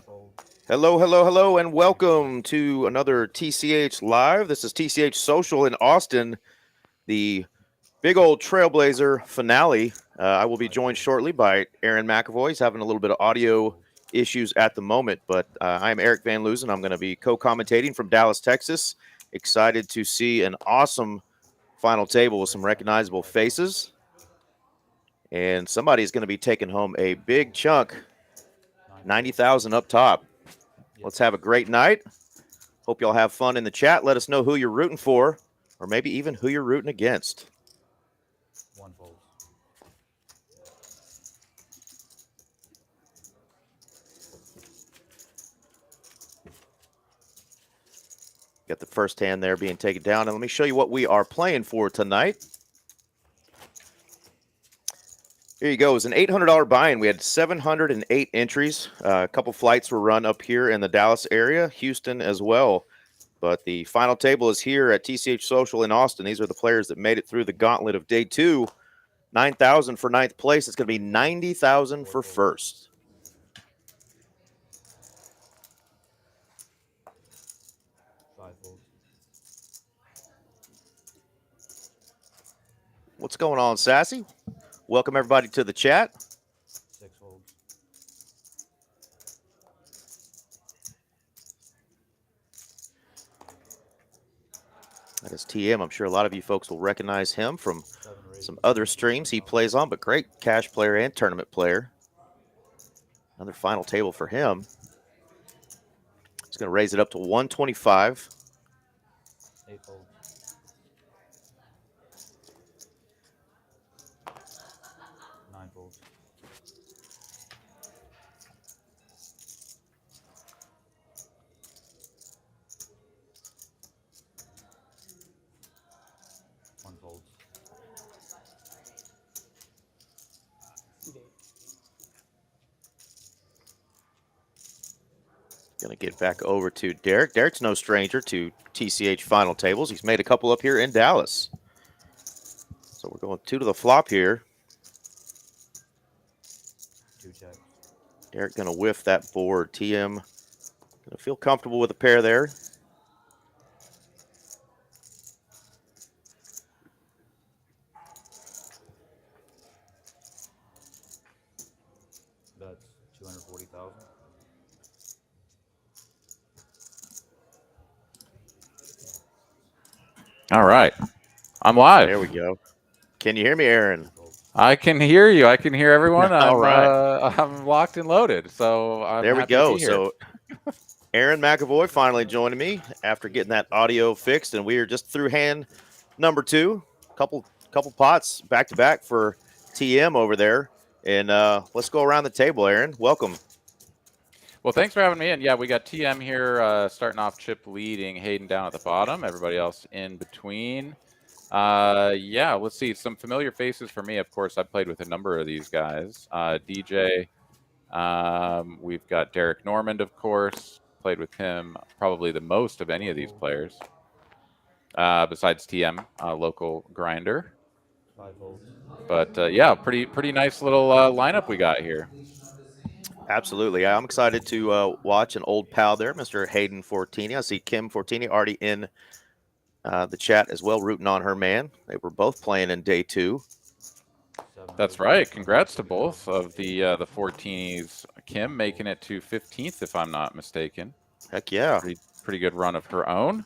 Hello, hello, hello, and welcome to another TCH Live. This is TCH Social in Austin, the big old Trailblazer finale. I will be joined shortly by Aaron McAvoy. He's having a little bit of audio issues at the moment, but I'm Eric Van Loozen. I'm going to be co-commentating from Dallas, Texas. Excited to see an awesome final table with some recognizable faces. And somebody's going to be taking home a big chunk, 90,000 up top. Let's have a great night. Hope y'all have fun in the chat. Let us know who you're rooting for, or maybe even who you're rooting against. Got the first hand there being taken down. And let me show you what we are playing for tonight. Here you go. It was an $800 buy-in. We had 708 entries. A couple flights were run up here in the Dallas area, Houston as well. But the final table is here at TCH Social in Austin. These are the players that made it through the gauntlet of day two. 9,000 for ninth place. It's going to be 90,000 for first. What's going on, Sassy? Welcome everybody to the chat. That is TM. I'm sure a lot of you folks will recognize him from some other streams he plays on, but great cash player and tournament player. Another final table for him. He's going to raise it up to 125. Going to get back over to Derek. Derek's no stranger to TCH final tables. He's made a couple up here in Dallas. So we're going 2 to the flop here. Derek going to whiff that board. TM going to feel comfortable with a pair there. That's 240,000. All right. I'm live. There we go. Can you hear me, Aaron? I can hear you. I can hear everyone. All right. I'm locked and loaded. So I'm there we happy go. to be here. So Aaron McAvoy finally joining me after getting that audio fixed, and we are just through hand number 2. Couple pots back to back for TM over there. And let's go around the table, Aaron. Welcome. Well, thanks for having me in. Yeah, we got TM here starting off chip leading, Hayden down at the bottom, everybody else in between. Yeah, let's see. Some familiar faces for me, of course. I've played with a number of these guys. DJ, we've got Derek Normand, of course. Played with him probably the most of any of these players. Besides TM, local grinder. But yeah, pretty nice little lineup we got here. Absolutely. I'm excited to watch an old pal there, Mr. Hayden Fortini. I see Kim Fortini already in the chat as well, rooting on her man. They were both playing in day 2. That's right. Congrats to both of the Fortinis. Kim making it to 15th, if I'm not mistaken. Heck yeah. Pretty good run of her own.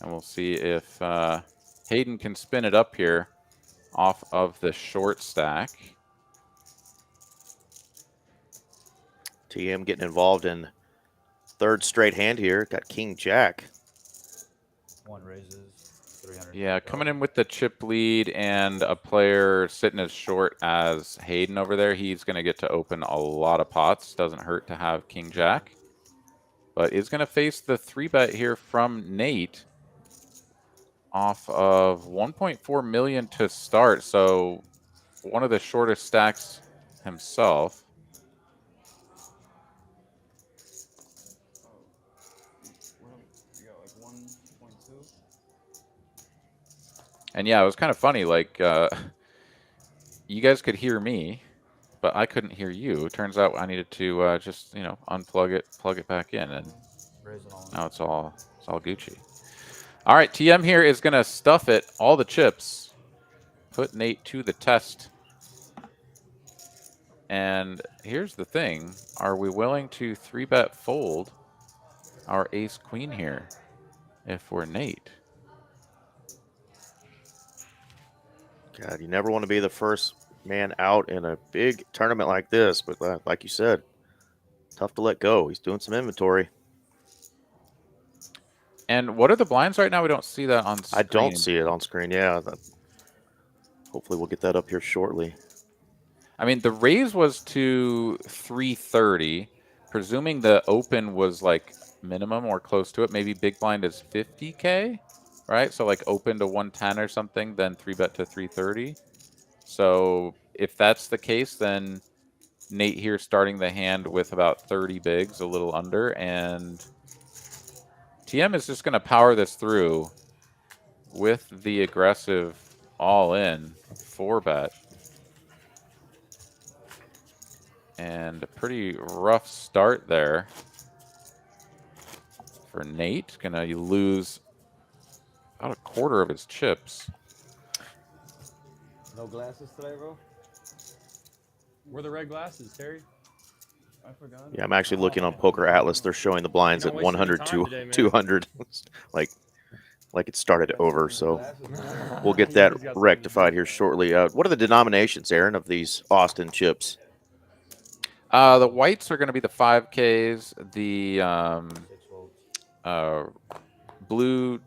And we'll see if Hayden can spin it up here off of the short stack. TM getting involved in third straight hand here. Got King Jack. One raises 300. Yeah, coming in with the chip lead and a player sitting as short as Hayden over there. He's going to get to open a lot of pots. Doesn't hurt to have King Jack. But is going to face the 3-bet here from Nate off of 1.4 million to start. So one of the shortest stacks himself. And yeah, it was kind of funny. Like, you guys could hear me, but I couldn't hear you. Turns out I needed to just, you know, unplug it, plug it back in, and Raising all in. now it's all Gucci. All right, TM here is going to stuff it, all the chips, put Nate to the test. And here's the thing. Are we willing to 3-bet fold our ace-queen here if we're Nate? God, you never want to be the first man out in a big tournament like this, but like you said, tough to let go. He's doing some inventory. And what are the blinds right now? We don't see that on screen. I don't see it on screen. Yeah. Hopefully we'll get that up here shortly. I mean, the raise was to 330. Presuming the open was like minimum or close to it, maybe big blind is 50K, right? So like open to 110 or something, then 3-bet to 330. So if that's the case, then Nate here starting the hand with about 30 bigs, a little under, and TM is just going to power this through with the aggressive all-in 4-bet. And a pretty rough start there for Nate. Gonna lose about a quarter of his chips. No glasses today, bro? Where the red glasses, Terry? I forgot. Yeah, I'm actually looking on Poker Atlas. They're showing the blinds at 100 to 200, like it started over. So we'll get that rectified here shortly. What are the denominations, Aaron, of these Austin chips? The whites are going to be the 5Ks, the 6 volts. blue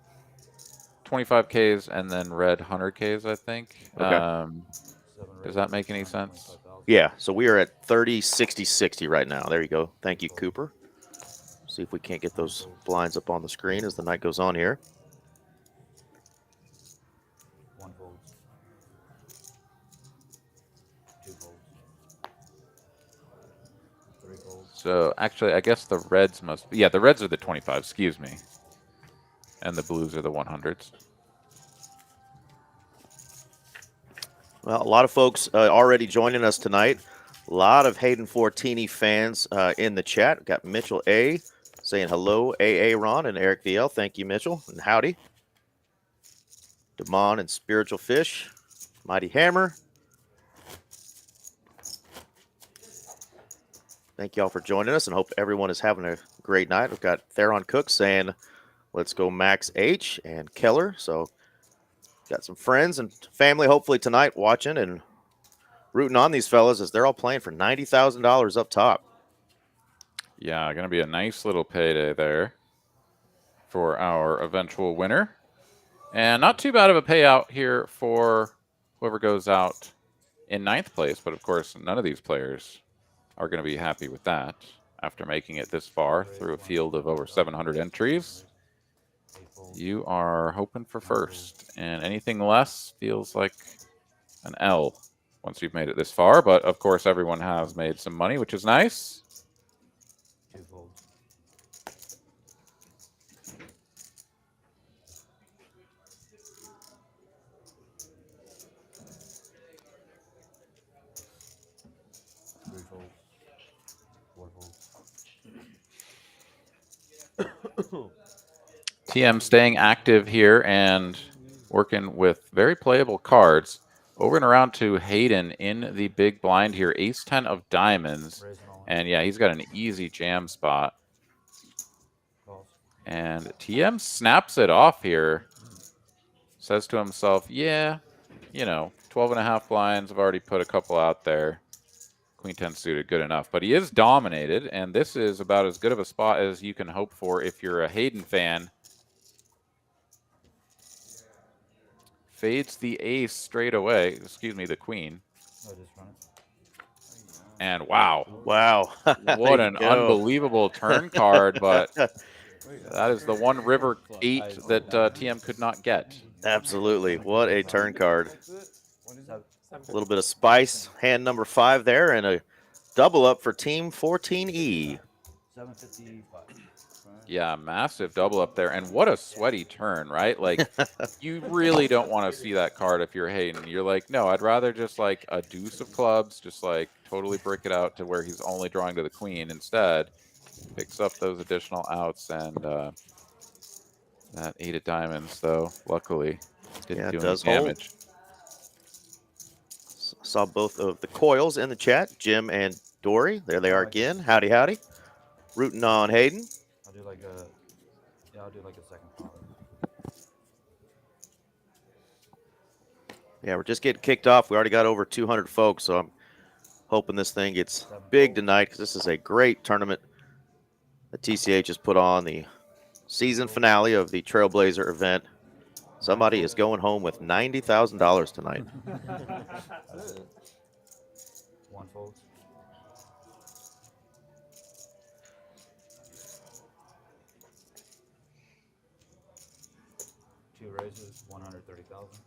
25Ks, and then red 100Ks, I think. Okay. 7 Does that raises, make any sense? 25,000. Yeah, so we are at 30, 60, 60 right now. There you go. Thank you, Cooper. See if we can't get those blinds up on the screen as the night goes on here. 1 volt. 2 volts. 3 volts. So actually, I guess the reds must be, yeah, the reds are the 25, excuse me. And the blues are the 100s. Well, a lot of folks already joining us tonight. A lot of Hayden Fortini fans in the chat. We've got Mitchell A. saying hello, AA Ron and Eric VL. Thank you, Mitchell, and howdy. Damon and Spiritual Fish. Mighty Hammer. Thank you all for joining us and hope everyone is having a great night. We've got Theron Cook saying, let's go Max H and Keller. So got some friends and family hopefully tonight watching and rooting on these fellas as they're all playing for $90,000 up top. Yeah, going to be a nice little payday there for our eventual winner. And not too bad of a payout here for whoever goes out in 9th place. But, of course, none of these players are going to be happy with that after making it this far through a field of over 700 entries. You are hoping for first, and anything less feels like an L once you've made it this far. But, of course, everyone has made some money, which is nice. 2 volts. Three volts. 4 volts. TM staying active here and working with very playable cards. Over and around to Hayden in the big blind here. Ace-10 of diamonds. Raising all in. And, yeah, he's got an easy jam spot. Calls. And TM snaps it off here. Says to himself, yeah, you know, 12.5 blinds. I've already put a couple out there. Queen 10 suited, good enough. But he is dominated, and this is about as good of a spot as you can hope for if you're a Hayden fan. Fades the ace straight away. Excuse me, the queen. Oh, just run it. And wow, Wow. what an unbelievable turn card. But that is the one river 8 that TM could not get. Absolutely. What a turn card. A little bit of spice. Hand number 5 there and a double up for Team 14E. 755. Yeah, massive double up there. And what a sweaty turn, right? Like, you really don't want to see that card if you're Hayden. You're like, no, I'd rather just like a deuce of clubs, just like totally break it out to where he's only drawing to the queen. Instead, picks up those additional outs, and that 8 of diamonds, though, luckily, didn't do any damage. Saw both of the coils in the chat, Jim and Dory. There they are again. Howdy, howdy. Rooting on Hayden. I'll do like a, yeah, I'll do like a second flop. Yeah, we're just getting kicked off. We already got over 200 folks, so I'm hoping this thing gets big tonight because this is a great tournament that TCH has put on, the season finale of the Trailblazer event. Somebody is going home with $90,000 tonight. One folds. Two raises, 130,000.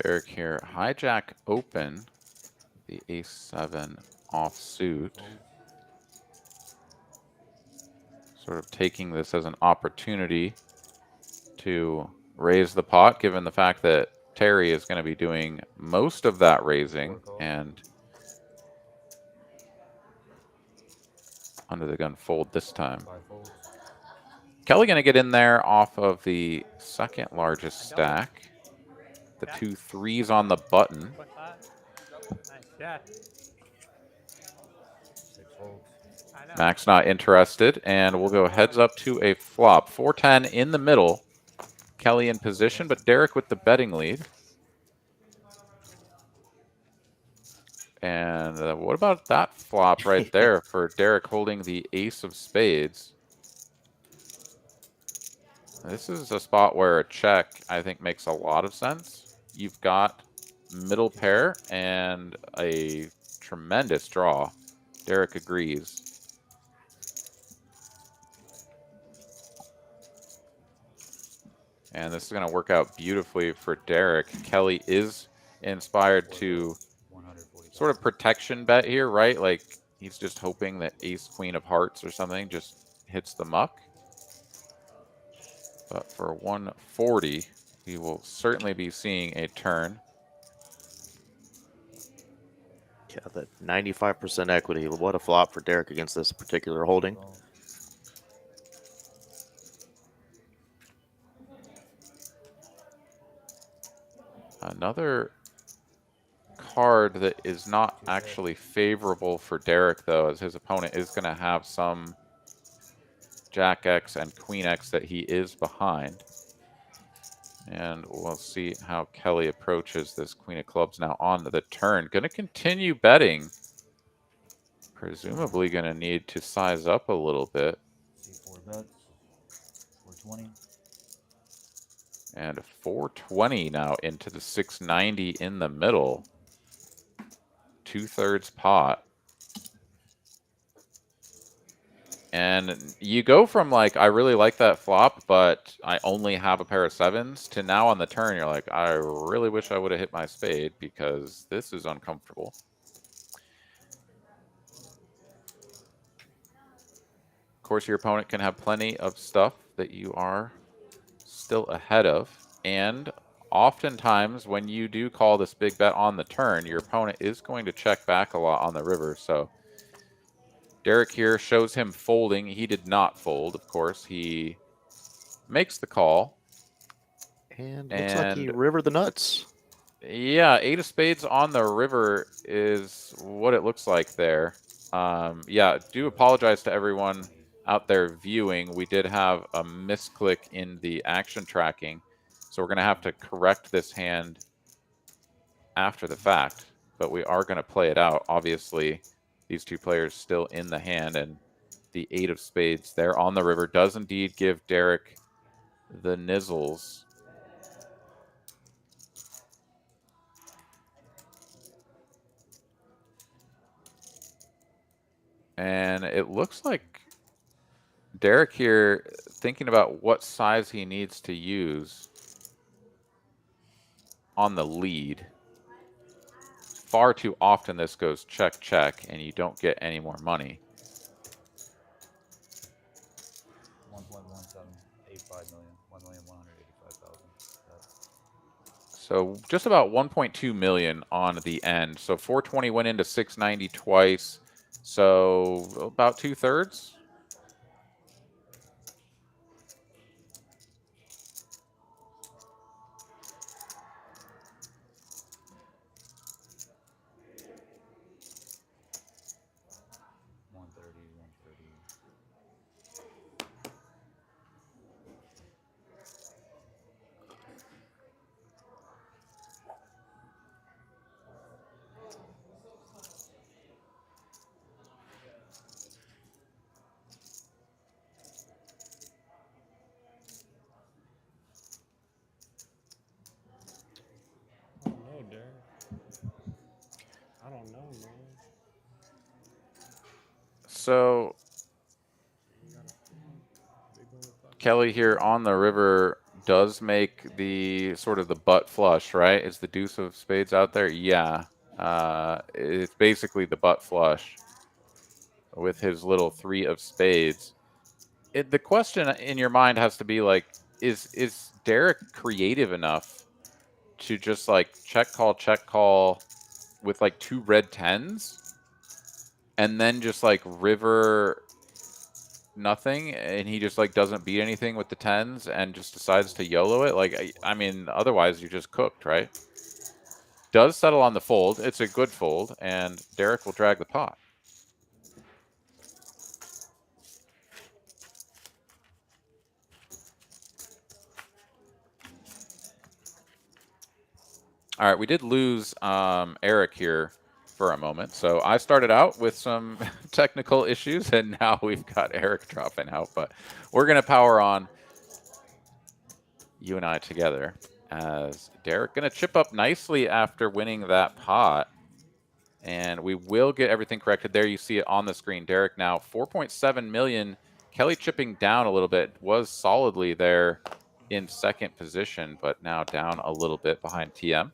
Derek here, hijack open, the ace-7 offsuit. Sort of taking this as an opportunity to raise the pot, given the fact that Terry is going to be doing most of that raising, and under the gun fold this time. Kelly going to get in there off of the second largest stack. The 2 3s on the button. Max not interested, and we'll go heads up to a flop. 410 in the middle. Kelly in position, but Derek with the betting lead. And what about that flop right there for Derek holding the ace of spades? This is a spot where a check, I think, makes a lot of sense. You've got middle pair and a tremendous draw. Derek agrees. And this is going to work out beautifully for Derek. Kelly is inspired to sort of protection bet here, right? Like he's just hoping that ace queen of hearts or something just hits the muck. But for 140, we will certainly be seeing a turn. Yeah, that 95% equity. What a flop for Derek against this particular holding. Another card that is not actually favorable for Derek, though, as his opponent is going to have some Jack X and Queen X that he is behind. And we'll see how Kelly approaches this Queen of Clubs now on the turn. Going to continue betting. Presumably going to need to size up a little bit. C4 bets. 420. And 420 now into the 690 in the middle. 2/3 pot. And you go from like, I really like that flop, but I only have a pair of 7s, to now on the turn, you're like, I really wish I would have hit my spade because this is uncomfortable. Of course, your opponent can have plenty of stuff that you are still ahead of. And oftentimes when you do call this big bet on the turn, your opponent is going to check back a lot on the river. So Derek here shows him folding. He did not fold, of course. He makes the call. And looks like he rivered the nuts. Yeah, 8 of spades on the river is what it looks like there. Yeah, do apologize to everyone out there viewing. We did have a misclick in the action tracking, so we're going to have to correct this hand after the fact, but we are going to play it out. Obviously, these two players still in the hand, and the 8 of spades there on the river does indeed give Derek the nizzles. And it looks like Derek here thinking about what size he needs to use on the lead. Far too often this goes check, check, and you don't get any more money. 1.1785 million. 1,185,000. So just about 1.2 million on the end. So 420 went into 690 twice. So about 2/3. One thirty, 130. I don't know, Derek. I don't know, man. So You got a big motherfucker. Kelly here on the river does make the sort of the butt flush, right? Is the deuce of spades out there? Yeah. It's basically the butt flush with his little 3 of spades. The question in your mind has to be like, is Derek creative enough to just like check call with like 2 red 10s and then just like river nothing, and he just like doesn't beat anything with the 10s and just decides to YOLO it? Like, I mean, otherwise you're just cooked, right? Does settle on the fold. It's a good fold, and Derek will drag the pot. All right, we did lose Eric here for a moment. So I started out with some technical issues, and now we've got Eric dropping out. But we're going to power on, you and I together, as Derek going to chip up nicely after winning that pot. And we will get everything corrected. There you see it on the screen. Derek now 4.7 million. Kelly chipping down a little bit, was solidly there in second position, but now down a little bit behind TM.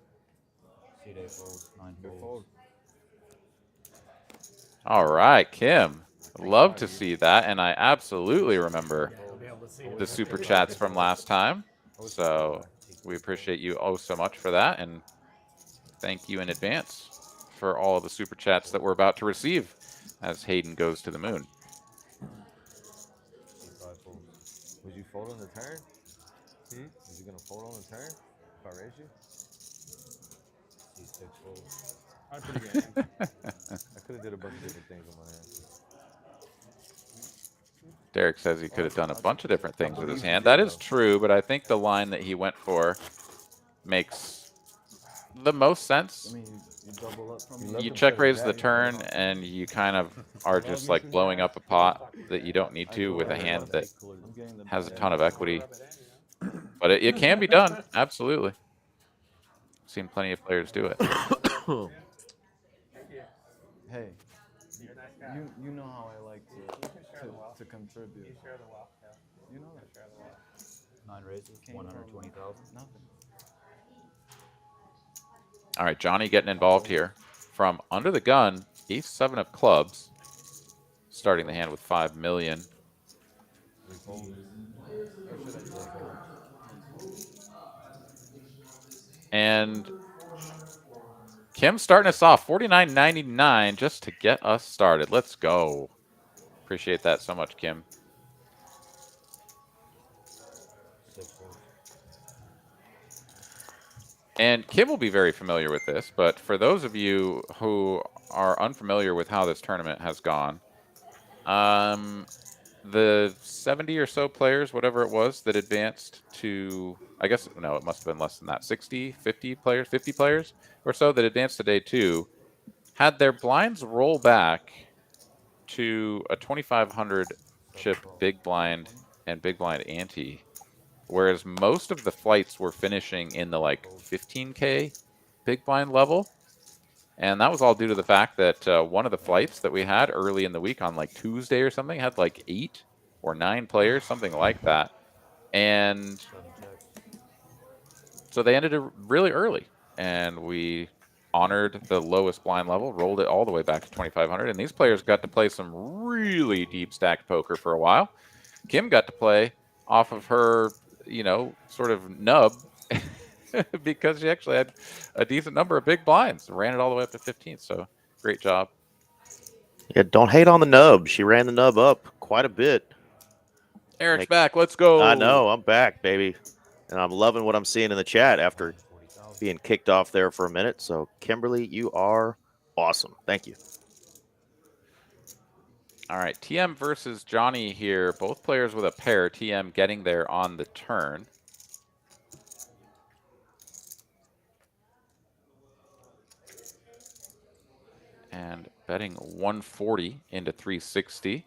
C-Day fold, 9 folds. All right, Kim. Love to see that, and I absolutely remember the super chats from last time. So we appreciate you oh so much for that, and thank you in advance for all of the super chats that we're about to receive as Hayden goes to the moon. C5 folds. Would you fold on the turn? Was you gonna fold on the turn if I raise you? C6 folds. I pretty good hand. I could have did a bunch of different things on my hand. Derek says he could have done a bunch of different things with his hand. That is true, but I think the line that he went for makes the most sense. I mean, you double up from me. You check raise the turn, and you kind of are just like blowing up a pot that you don't need to with a hand that has a ton of equity. But it can be done, absolutely. Seen plenty of players do it. Hey, you know how I like to contribute. You know that. 9 raises, 120,000. Nothing. All right, Johnny getting involved here from under the gun, ace-7 of clubs, starting the hand with 5 million. And Kim starting us off 49.99 just to get us started. Let's go. Appreciate that so much, Kim. 6 folds. And Kim will be very familiar with this, but for those of you who are unfamiliar with how this tournament has gone, the 70 or so players, whatever it was, that advanced to, I guess, no, it must have been less than that, 60, 50 players, 50 players or so that advanced to day 2, had their blinds roll back to a 2,500 chip big blind and big blind ante, whereas most of the flights were finishing in the like 15K big blind level. And that was all due to the fact that one of the flights that we had early in the week on like Tuesday or something had like 8 or 9 players, something like that. And 7 checks. so they ended it really early. And we honored the lowest blind level, rolled it all the way back to 2,500. And these players got to play some really deep stacked poker for a while. Kim got to play off of her, you know, sort of nub because she actually had a decent number of big blinds, ran it all the way up to 15. So great job. Yeah, don't hate on the nub. She ran the nub up quite a bit. Eric's back. Let's go. I know. I'm back, baby. And I'm loving what I'm seeing in the chat after 140,000. being kicked off there for a minute. So, Kimberly, you are awesome. Thank you. All right, TM versus Johnny here. Both players with a pair. TM getting there on the turn. And betting 140 into 360.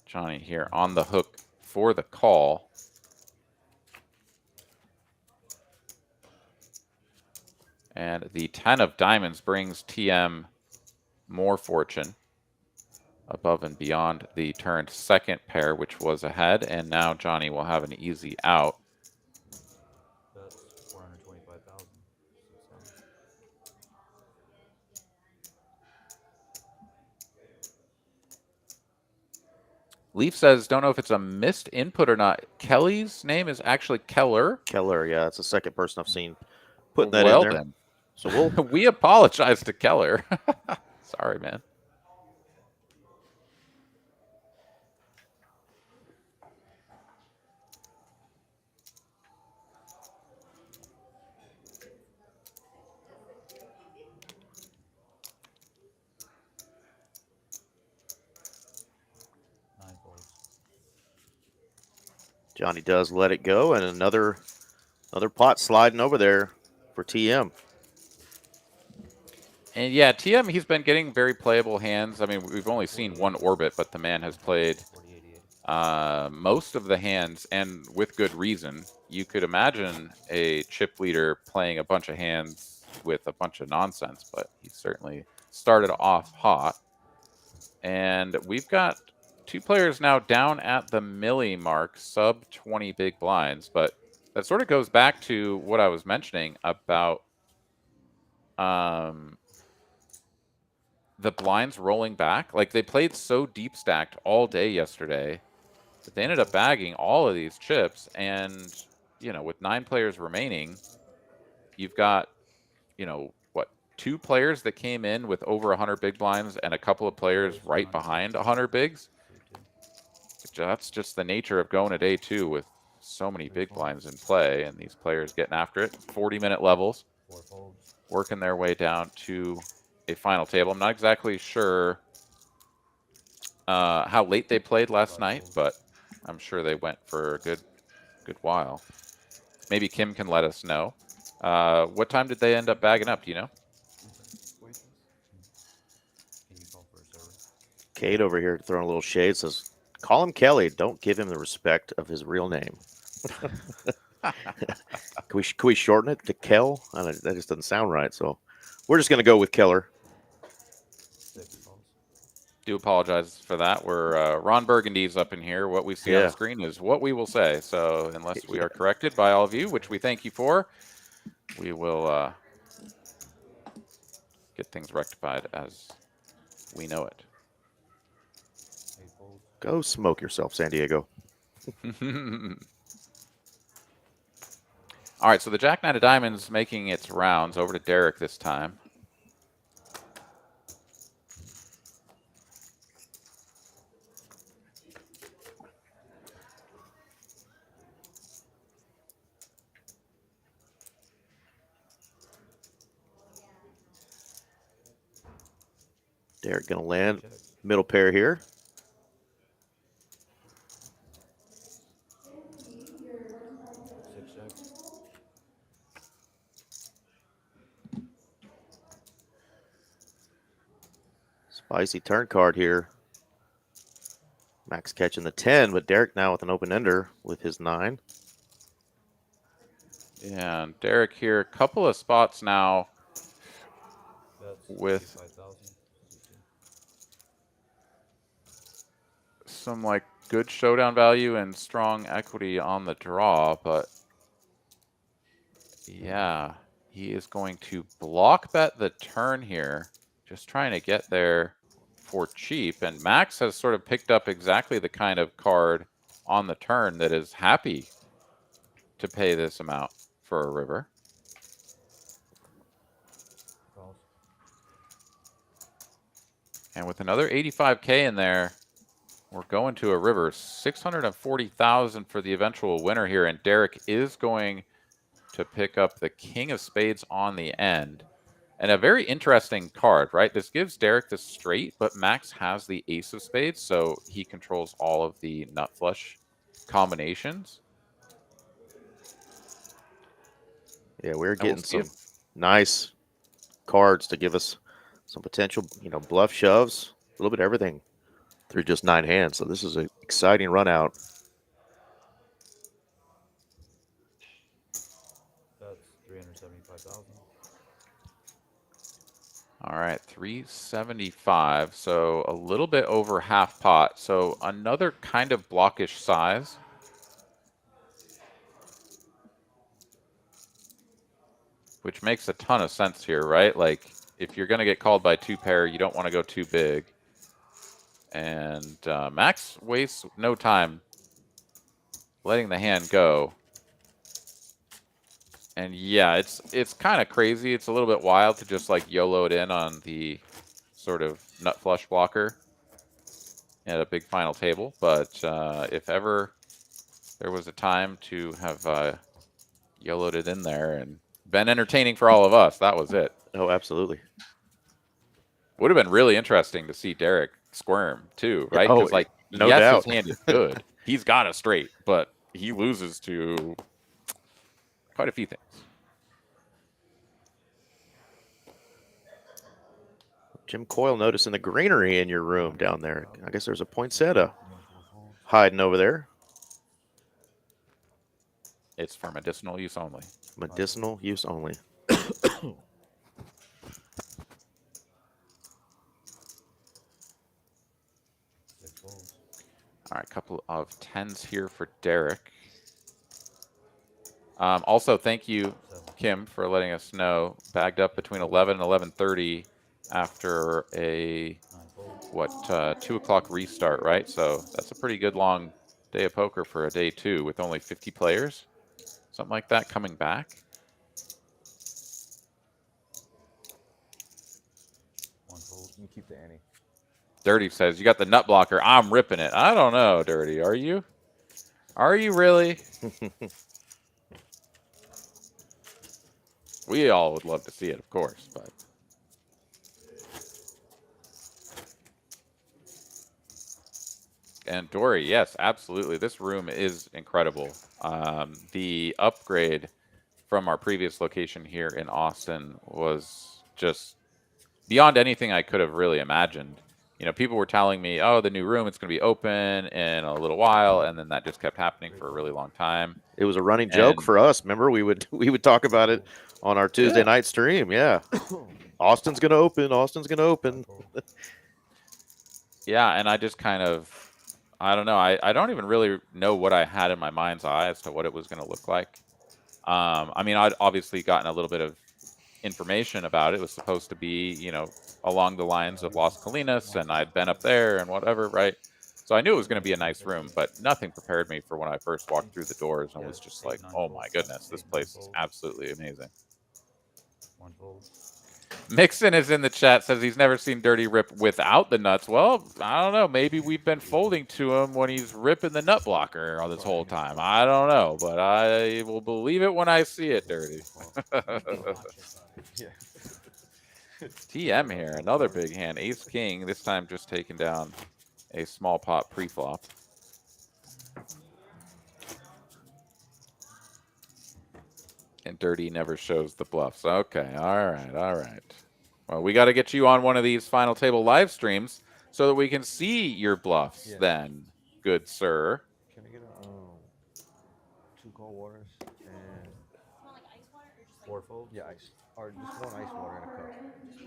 Johnny here on the hook for the call. And the 10 of diamonds brings TM more fortune above and beyond the turned second pair, which was ahead. And now Johnny will have an easy out. Bets 425,000. 600. Leaf says, don't know if it's a missed input or not. Kelly's name is actually Keller. Keller, yeah, it's the second person I've seen putting that Well in there. then. So we'll We apologize to Keller. Sorry, man. Nine folds. Johnny does let it go, and another pot sliding over there for TM. And yeah, TM, he's been getting very playable hands. I mean, we've only seen one orbit, but the man has played 4088. most of the hands, and with good reason. You could imagine a chip leader playing a bunch of hands with a bunch of nonsense, but he certainly started off hot. And we've got two players now down at the milli mark, sub 20 big blinds, but that sort of goes back to what I was mentioning about the blinds rolling back. Like, they played so deep stacked all day yesterday that they ended up bagging all of these chips. And, you know, with 9 players remaining, you've got, you know, what, 2 players that came in with over 100 big blinds and a couple of players right behind 100 bigs. That's just the nature of going to day 2 with so many big blinds in play, and these players getting after it. 40-minute levels, 4 folds. working their way down to a final table. I'm not exactly sure how late they played last night, but I'm sure they went for a good while. Maybe Kim can let us know. What time did they end up bagging up? Do you know? Can you call for a server? Kate over here throwing a little shade says, call him Kelly. Don't give him the respect of his real name. Can we shorten it to Kel? I don't, that just doesn't sound right. So we're just going to go with Keller. 6 folds. Do apologize for that. We're Ron Burgundy's up in here. What we see on the screen is what we will say. So unless we are corrected by all of you, which we thank you for, we will get things rectified as we know it. 8 folds. Go smoke yourself, San Diego. All right, so the Jack 9 of diamonds making its rounds over to Derek this time. Derek going to land middle pair here. Six checks. Spicy turn card here. Max catching the 10, but Derek now with an open ender with his 9. Yeah, and Derek here, a couple of spots now Bets with 65,000. some like good showdown value and strong equity on the draw, but yeah, he is going to block bet the turn here, just trying to get there for cheap. And Max has sort of picked up exactly the kind of card on the turn that is happy to pay this amount for a river. Calls. And with another 85K in there, we're going to a river. 640,000 for the eventual winner here. And Derek is going to pick up the king of spades on the end. And a very interesting card, right? This gives Derek the straight, but Max has the ace of spades, so he controls all of the nut flush combinations. Yeah, we're And we'll getting see some nice cards to give us some potential, bluff shoves, a little bit of everything through just 9 hands. So this is an exciting run out. That's 375,000. All right, 375, so a little bit over half pot. So another kind of blockish size. Which makes a ton of sense here, right? Like, if you're going to get called by 2 pair, you don't want to go too big. And Max wastes no time letting the hand go. And yeah, it's kind of crazy. It's a little bit wild to just like YOLO it in on the sort of nut flush blocker at a big final table. But if ever there was a time to have YOLO'd it in there and been entertaining for all of us, that was it. Oh, absolutely. Would have been really interesting to see Derek squirm too, right? Oh, Because like, no yes, doubt. his hand is good. He's got a straight, but he loses to quite a few things. Jim Coyle noticing the greenery in your room down there. I guess there's a poinsettia hiding over there. It's for medicinal use only. Medicinal use only. All right, a couple of 10s here for Derek. Also, thank you, Kim, for letting us know. Bagged up between 11 and 11:30 after a, 2 o'clock restart, right? So that's a pretty good long day of poker for a day 2 with only 50 players. Something like that coming back. You keep the ante. Dirty says, you got the nut blocker. I'm ripping it. I don't know, Dirty. Are you? Are you really? We all would love to see it, of course, but. And Dory, yes, absolutely. This room is incredible. The upgrade from our previous location here in Austin was just beyond anything I could have really imagined. You know, people were telling me, oh, the new room, it's going to be open in a little while. And then that just kept happening for a really long time. It was a running joke for us. Remember, we would talk about it on our Tuesday night stream. Yeah. Austin's going to open. Austin's going to open. Yeah, and I just kind of, I don't know. I don't even really know what I had in my mind's eye as to what it was going to look like. I mean, I'd obviously gotten a little bit of information about it. It was supposed to be, you know, along the lines of Las Colinas, and I'd been up there and whatever, right? So I knew it was going to be a nice room, but nothing prepared me for when I first walked through the doors and was just like, oh my goodness, this place is absolutely amazing. Mixon is in the chat, says he's never seen Dirty rip without the nuts. Well, I don't know. Maybe we've been folding to him when he's ripping the nut blocker all this whole time. I don't know, but I will believe it when I see it, Dirty. TM here, another big hand. Ace King, this time just taking down a small pot pre-flop. And Dirty never shows the bluffs. Okay, all right, all right. Well, we got to get you on one of these final table live streams so that we can see your bluffs then, good sir. Can I get a 2 cold waters and 4 folds? yeah, ice, or just 1 ice water and a cup.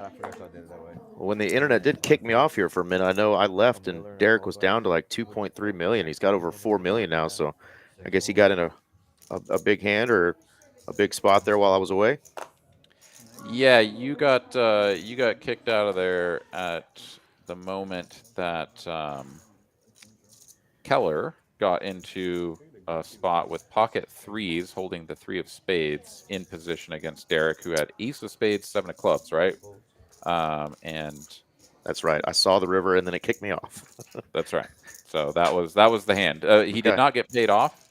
I forgot I did it that way. Well, when the internet did kick me off here for a minute, I know I left and Derek was down to like 2.3 million. He's got over 4 million now, so I guess he got in a big hand or a big spot there while I was away. Yeah, you got kicked out of there at the moment that Keller got into a spot with pocket threes, holding the 3 of spades in position against Derek, who had ace of spades, 7 of clubs, right? And That's right. I saw the river and then it kicked me off. that's right. So that was the hand. He did not get paid off.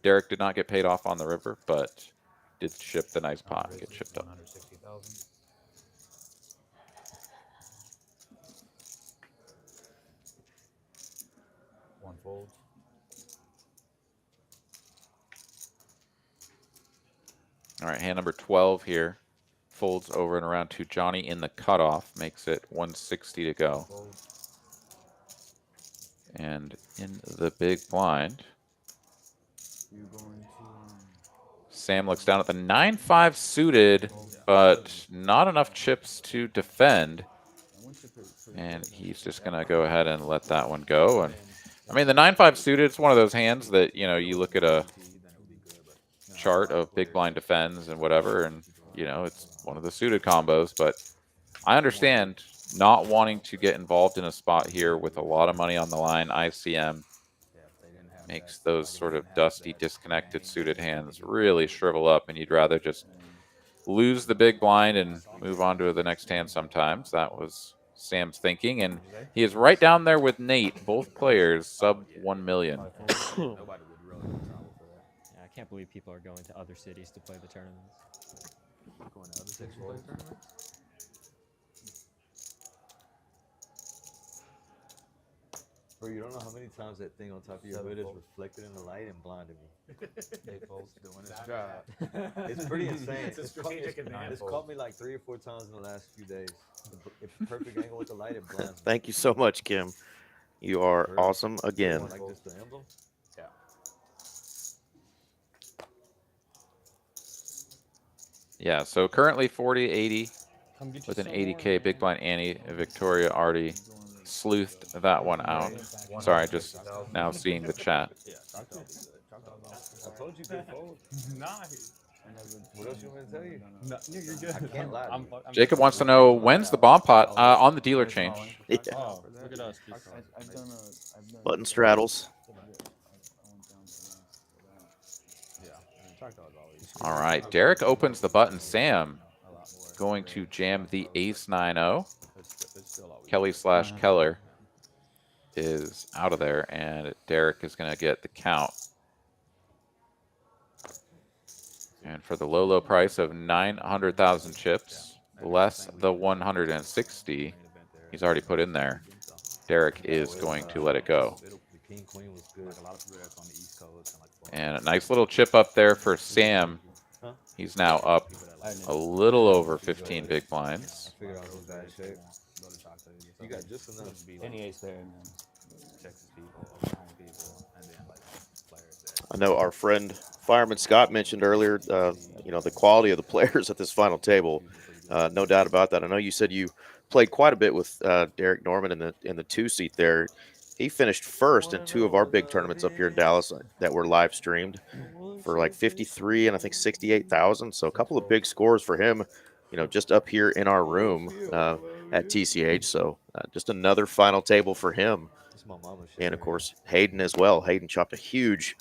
Derek did not get paid off on the river, but did ship the nice pot, get chipped up. 160,000. One fold. All right, hand number 12 here. Folds over and around to Johnny in the cutoff, makes it 160 to go. Fold. And in the big blind, You going to Sam looks down at the 9-5 suited, but not enough chips to defend. And he's just going to go ahead and let that one go. And I mean, the 9-5 suited, it's one of those hands that, you know, you look at a chart of big blind defends and whatever, and, you know, it's one of the suited combos. But I understand not wanting to get involved in a spot here with a lot of money on the line. ICM makes those sort of dusty, disconnected suited hands really shrivel up, and you'd rather just lose the big blind and move on to the next hand sometimes. That was Sam's thinking, and he is right down there with Nate, both players sub 1 million. Yeah, I can't believe people are going to other cities to play the tournaments. Going to other cities to play tournaments? Bro, you don't know how many times that thing on top of your hood is reflected in the light and blinded me. 8 folds. Doing its job. It's pretty insane. It's caught me like 3 or 4 times in the last few days. It's perfect angle with the light, it blinds me. Thank you so much, Kim. You are Sure. awesome again. Like this, the emblem? Yeah. Yeah, so currently 40-80 come get you with an some 80K more, big blind Annie. Victoria already sleuthed that one out. Sorry, just now seeing the chat. I told you good fold. Nice. What else you want me to tell you? No, you're good. I can't lie to you. Jacob wants to know, when's the bomb pot on the dealer change? Yeah. Oh, look at us. I've done Button straddles. All right, Derek opens the button. Sam going to jam the ace 9-0. Kelly / Keller is out of there, and Derek is going to get the count. And for the low, low price of 900,000 chips, less the 160 he's already put in there, Derek is going to let it go. King Queen was good. And a nice little chip up there for Sam. He's now up a little over 15 big blinds. I figured I was in bad shape. You got just enough. Any ace there, and then Texas people, home people, and then like players there. I know our friend Fireman Scott mentioned earlier, you know, the quality of the players at this final table. No doubt about that. I know you said you played quite a bit with Derek Norman in the 2-seat there. He finished first in 2 of our big tournaments up here in Dallas that were live streamed for like 53 and I think 68,000. So a couple of big scores for him, you know, just up here in our room at TCH. So just another final table for him. And of course, Hayden as well. Hayden chopped a huge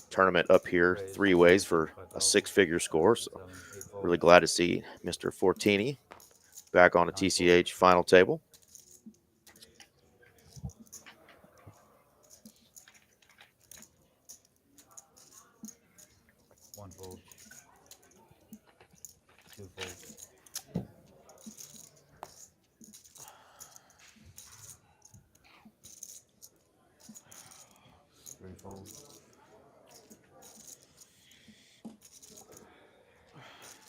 tournament up here 3 ways for a 6-figure score. So really glad to see Mr. Fortini back on a TCH final table. One fold. 2 folds. Three folds.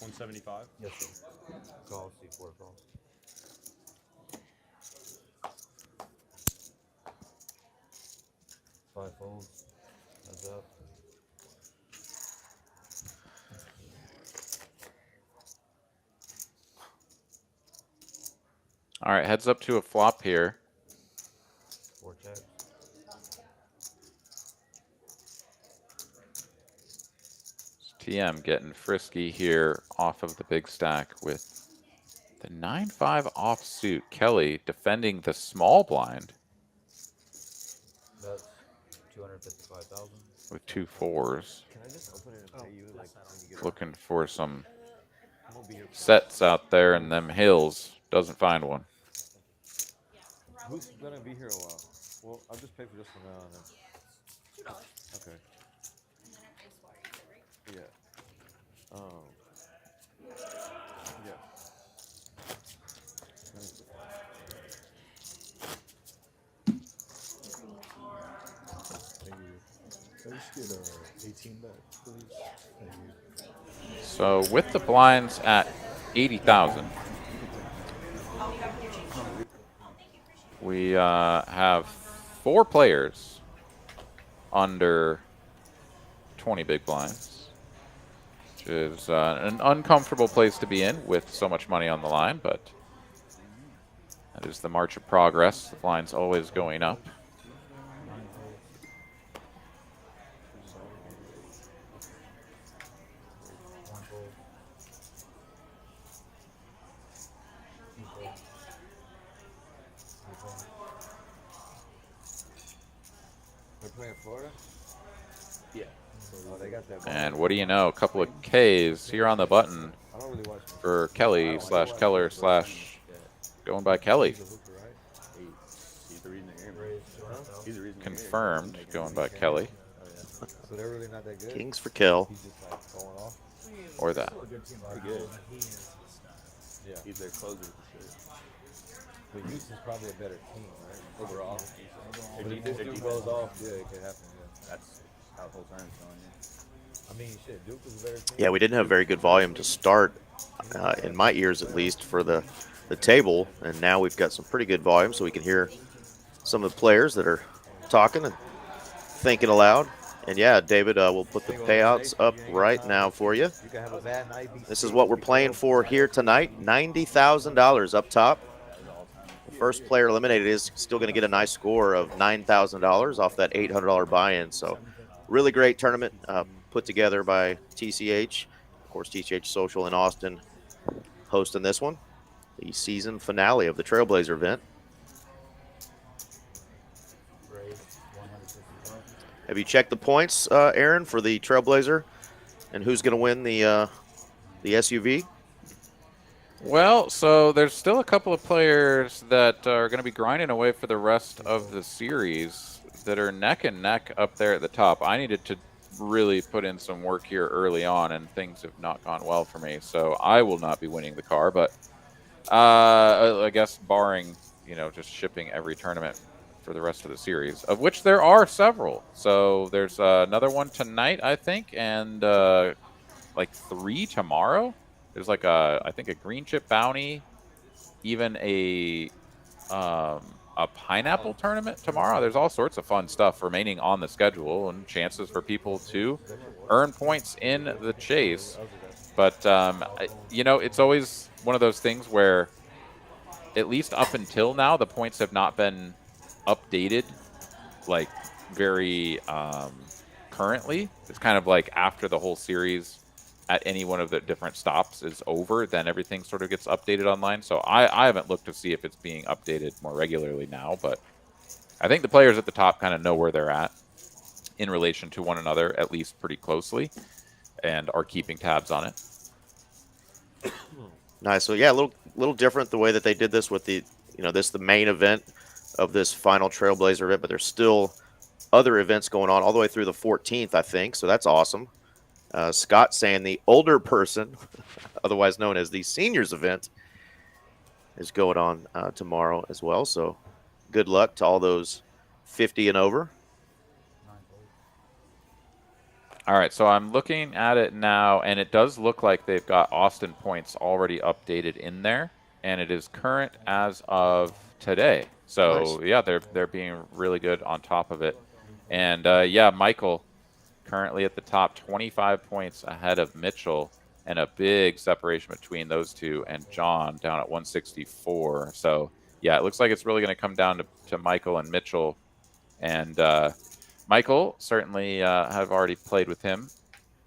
175. Yes, sir. Calls, C4 calls. Five folds. Heads up. All right, heads up to a flop here. 4 checks. TM getting frisky here off of the big stack with the 9-5 offsuit. Kelly defending the small blind. 255,000. with 2 4s. Can I just open it and pay you like when you get Looking for some I'm gonna be here. sets out there in them hills. Doesn't find one. Who's gonna be here a while? Well, I'll just pay for this one now and then. Okay. Yeah. Yeah. Thank you. Can I just get 18 back, please? Thank you. So with the blinds at 80,000, we have 4 players under 20 big blinds, which is an uncomfortable place to be in with so much money on the line, but that is the march of progress. The blind's always going up. They're playing Florida? Yeah. Oh, they got that. And what do you know? A couple of Ks here on the button I don't really watch for Kelly slash Keller slash going by Kelly. the hooker, right? He's the reason they're here. He's the reason they're here. Confirmed going by Kelly So they're really not that good. Kings for kill. He's just like going off. or that. Pretty good. Yeah. He's their closer for sure. But Houston's probably a better team, right? Overall. But if this dude goes off, yeah, it could happen. Yeah. That's how the whole tournament's going. Yeah. I mean, shit, Duke is a better team. Yeah, we didn't have very good volume to start, in my ears at least, for the table, and now we've got some pretty good volume, so we can hear some of the players that are talking and thinking aloud. And yeah, David, we'll put the payouts up right now for you. You can have a bad night. This is what we're playing for here tonight. $90,000 up top. The first player eliminated is still going to get a nice score of $9,000 off that $800 buy-in. So really great tournament put together by TCH. Of course, TCH Social in Austin hosting this one. The season finale of the Trailblazer event. Have you checked the points, Aaron, for the Trailblazer, and who's going to win the SUV? Well, so there's still a couple of players that are going to be grinding away for the rest of the series that are neck and neck up there at the top. I needed to really put in some work here early on, and things have not gone well for me. So I will not be winning the car, but I guess barring, just shipping every tournament for the rest of the series, of which there are several. So there's another one tonight, I think, and like 3 tomorrow. There's like I think a green chip bounty, even a pineapple tournament tomorrow. There's all sorts of fun stuff remaining on the schedule and chances for people to earn points in the chase. But it's always one of those things where, at least up until now, the points have not been updated like very currently. It's kind of like after the whole series at any one of the different stops is over, then everything sort of gets updated online. So I haven't looked to see if it's being updated more regularly now, but I think the players at the top kind of know where they're at in relation to one another, at least pretty closely, and are keeping tabs on it. Nice. So yeah, a little different the way that they did this with the the main event of this final Trailblazer event, but there's still other events going on all the way through the 14th, I think. So that's awesome. Scott saying the older person, otherwise known as the seniors event, is going on tomorrow as well. So good luck to all those 50 and over. All right, so I'm looking at it now, and it does look like they've got Austin points already updated in there, and it is current as of today. So, Nice. yeah, they're being really good on top of it. And, Michael currently at the top, 25 points ahead of Mitchell, and a big separation between those two and John down at 164. So, yeah, it looks like it's really going to come down to Michael and Mitchell. And Michael, certainly have already played with him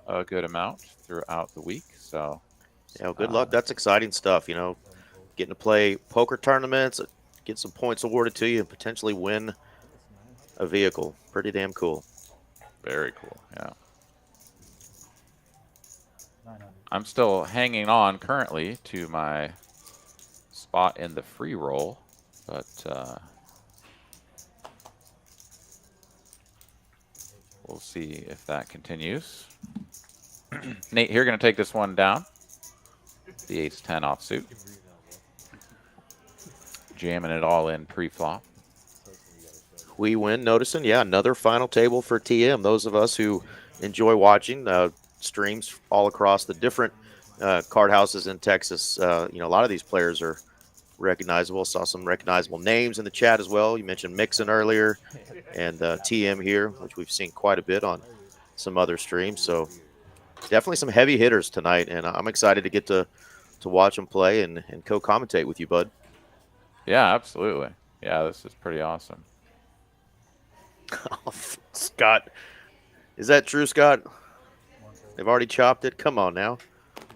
a good amount throughout the week. So, Yeah, well, good luck. That's exciting stuff, getting to play poker tournaments, get some points awarded to you, and potentially win a vehicle. Pretty damn cool. Very cool. Yeah. I'm still hanging on currently to my spot in the free roll, but we'll see if that continues. Nate here going to take this one down. The ace-10 offsuit. Jamming it all in pre-flop. We win, noticing, yeah, another final table for TM. Those of us who enjoy watching streams all across the different card houses in Texas, you know, a lot of these players are recognizable. Saw some recognizable names in the chat as well. You mentioned Mixon earlier, and TM here, which we've seen quite a bit on some other streams. So definitely some heavy hitters tonight, and I'm excited to get to watch them play and co-commentate with you, bud. Yeah, absolutely. Yeah, this is pretty awesome. Scott, is that true, Scott? They've already chopped it. Come on now.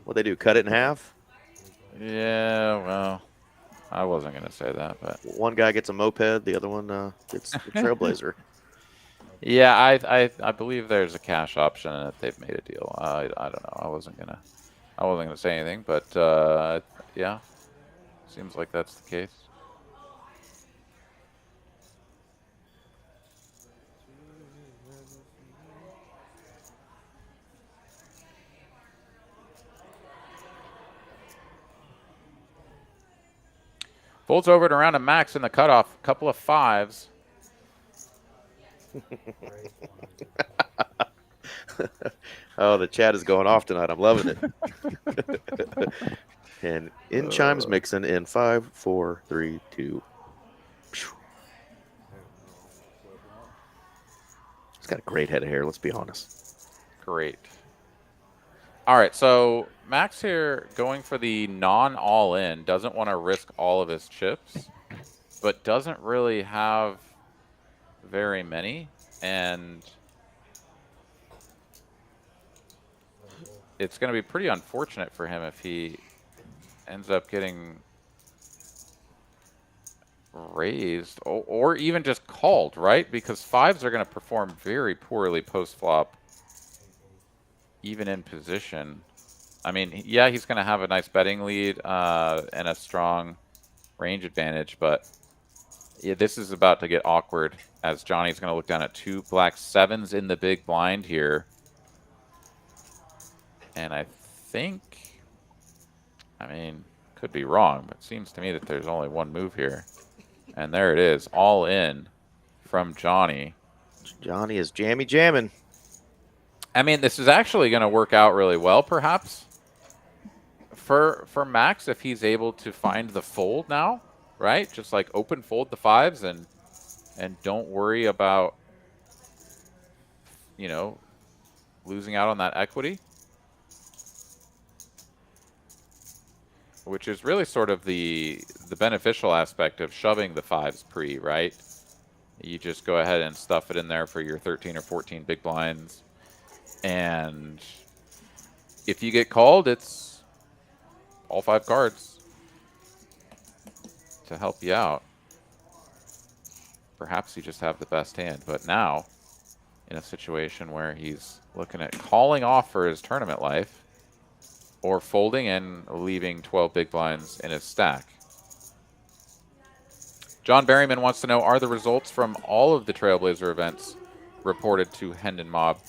What they do? Cut it in half? Yeah, well, I wasn't going to say that, but one guy gets a moped, the other one gets the Trailblazer. Yeah, I believe there's a cash option and that they've made a deal. I don't know. I wasn't gonna say anything, but yeah, seems like that's the case. Folds over to around a max in the cutoff. Couple of fives. Oh, the chat is going off tonight. I'm loving it. And in chimes Mixon in 5, 4, 3, 2. He's got a great head of hair, let's be honest. Great. All right, so Max here going for the non-all-in. Doesn't want to risk all of his chips, but doesn't really have very many. And it's going to be pretty unfortunate for him if he ends up getting raised or even just called, right? Because fives are going to perform very poorly post-flop, even in position. I mean, yeah, he's going to have a nice betting lead and a strong range advantage, but yeah, this is about to get awkward as Johnny's going to look down at 2 black 7s in the big blind here. And I think, I mean, could be wrong, but it seems to me that there's only one move here. And there it is, all in from Johnny. Johnny is jammy jamming. I mean, this is actually going to work out really well, perhaps, for Max if he's able to find the fold now, right? Just like open fold the fives and don't worry about, you know, losing out on that equity. Which is really sort of the beneficial aspect of shoving the fives pre, right? You just go ahead and stuff it in there for your 13 or 14 big blinds. And if you get called, it's all 5 cards to help you out. Perhaps you just have the best hand. But now, in a situation where he's looking at calling off for his tournament life, or folding and leaving 12 big blinds in his stack. John Berryman wants to know, are the results from all of the Trailblazer events reported to Hendon Mob?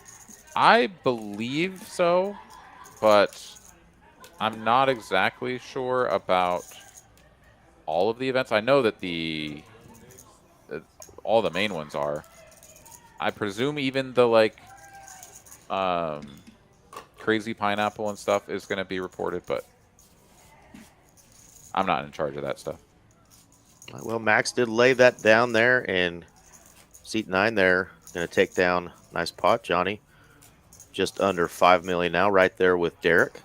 I believe so, but I'm not exactly sure about all of the events. I know that all the main ones are. I presume even the like Crazy Pineapple and stuff is going to be reported, but I'm not in charge of that stuff. Well, Max did lay that down there, and seat 9 there going to take down nice pot, Johnny. Just under 5 million now, right there with Derek.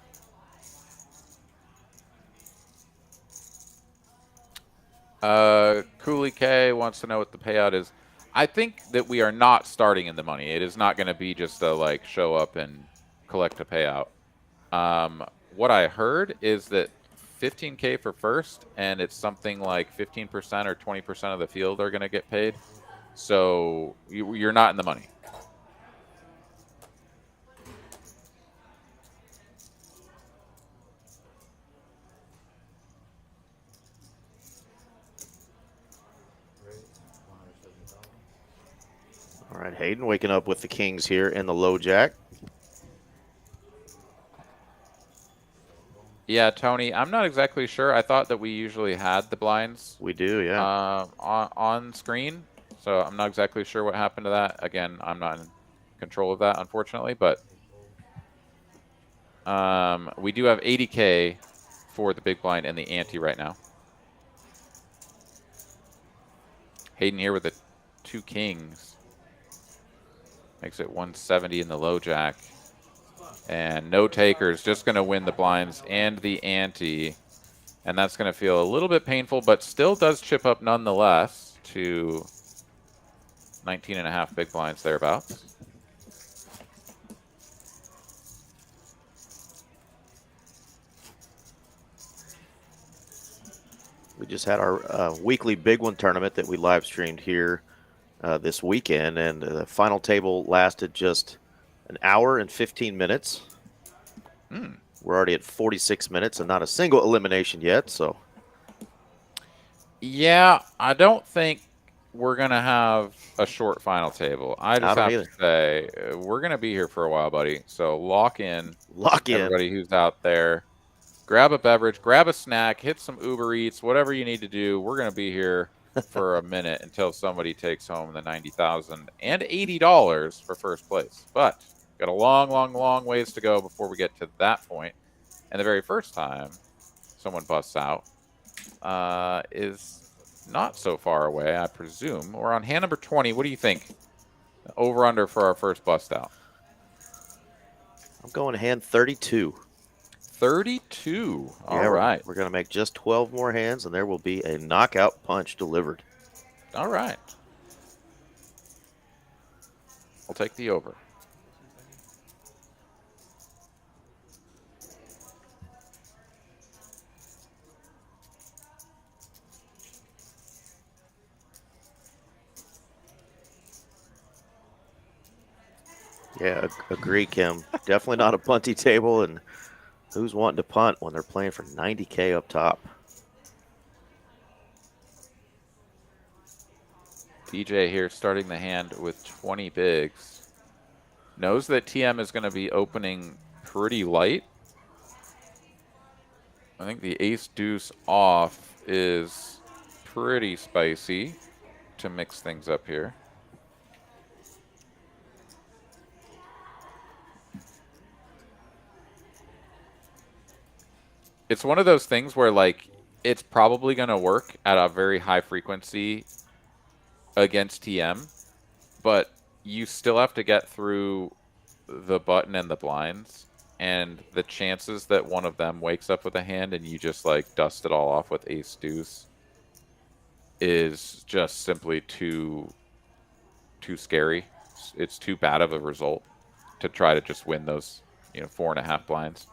Cooley K wants to know what the payout is. I think that we are not starting in the money. It is not going to be just a like show up and collect a payout. What I heard is that 15K for first, and it's something like 15% or 20% of the field are going to get paid. So you're not in the money. All right, Hayden waking up with the kings here in the low jack. Yeah, Tony, I'm not exactly sure. I thought that we usually had the blinds We do, yeah. on screen. So I'm not exactly sure what happened to that. Again, I'm not in control of that, unfortunately. But we do have 80K for the big blind and the ante right now. Hayden here with the 2 kings. Makes it 170 in the low jack. And no takers, just going to win the blinds and the ante. And that's going to feel a little bit painful, but still does chip up nonetheless to 19.5 big blinds thereabouts. We just had our weekly big one tournament that we live streamed here this weekend, and the final table lasted just an hour and 15 minutes. We're already at 46 minutes and not a single elimination yet, so. Yeah, I don't think we're going to have a short final table. I just have to say, we're going to be here for a while, buddy. So lock in. Lock in. Everybody who's out there. Grab a beverage, grab a snack, hit some Uber Eats, whatever you need to do. We're going to be here for a minute until somebody takes home the $90,000 and $80 for first place. But got a long, long, long ways to go before we get to that point. And the very first time someone busts out is not so far away, I presume. We're on hand number 20. What do you think? Over under for our first bust out. I'm going hand 32. 32. All right. We're going to make just 12 more hands, and there will be a knockout punch delivered. All right. I'll take the over. Yeah, agree, Kim. Definitely not a punty table, and who's wanting to punt when they're playing for 90K up top? DJ here starting the hand with 20 bigs. Knows that TM is going to be opening pretty light. I think the ace deuce off is pretty spicy to mix things up here. It's one of those things where, like, it's probably going to work at a very high frequency against TM, but you still have to get through the button and the blinds, and the chances that one of them wakes up with a hand and you just, like, dust it all off with ace deuce is just simply too scary. It's too bad of a result to try to just win those, 4.5 blinds.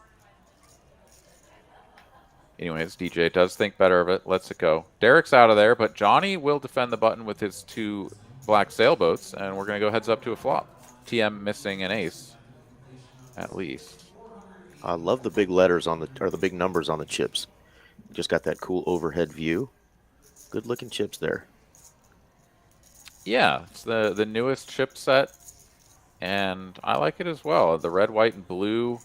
Anyways, DJ does think better of it. Lets it go. Derek's out of there, but Johnny will defend the button with his 2 black sailboats, and we're going to go heads up to a flop. TM missing an ace, at least. I love the big letters on the big numbers on the chips. Just got that cool overhead view. Good looking chips there. Yeah, it's the newest chip set, and I like it as well. The red, white, and blue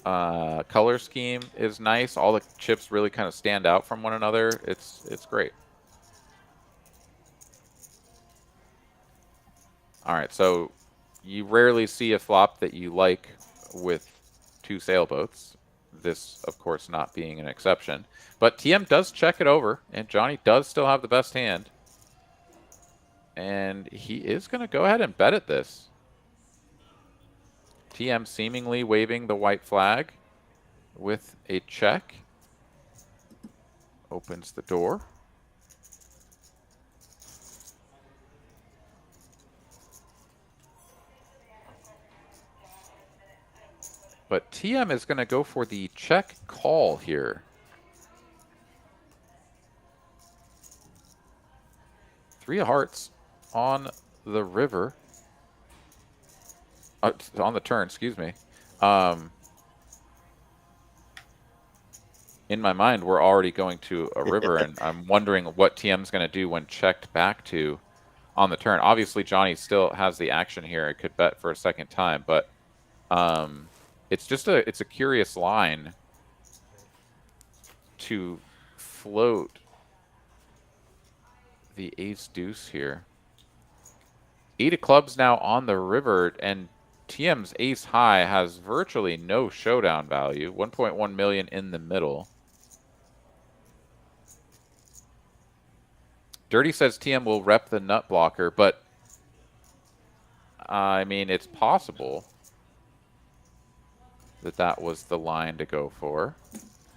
color scheme is nice. All the chips really kind of stand out from one another. It's great. All right, so you rarely see a flop that you like with 2 sailboats. This, of course, not being an exception. But TM does check it over, and Johnny does still have the best hand. And he is going to go ahead and bet at this. TM seemingly waving the white flag with a check. Opens the door. But TM is going to go for the check call here. 3 of hearts. on the river. On the turn, excuse me. In my mind, we're already going to a river, and I'm wondering what TM's going to do when checked back to on the turn. Obviously, Johnny still has the action here. It could bet for a second time, but it's just it's a curious line to float the ace deuce here. 8 of clubs now on the river, and TM's ace high has virtually no showdown value. 1.1 million in the middle. Dirty says TM will rep the nut blocker, but I mean, it's possible that that was the line to go for.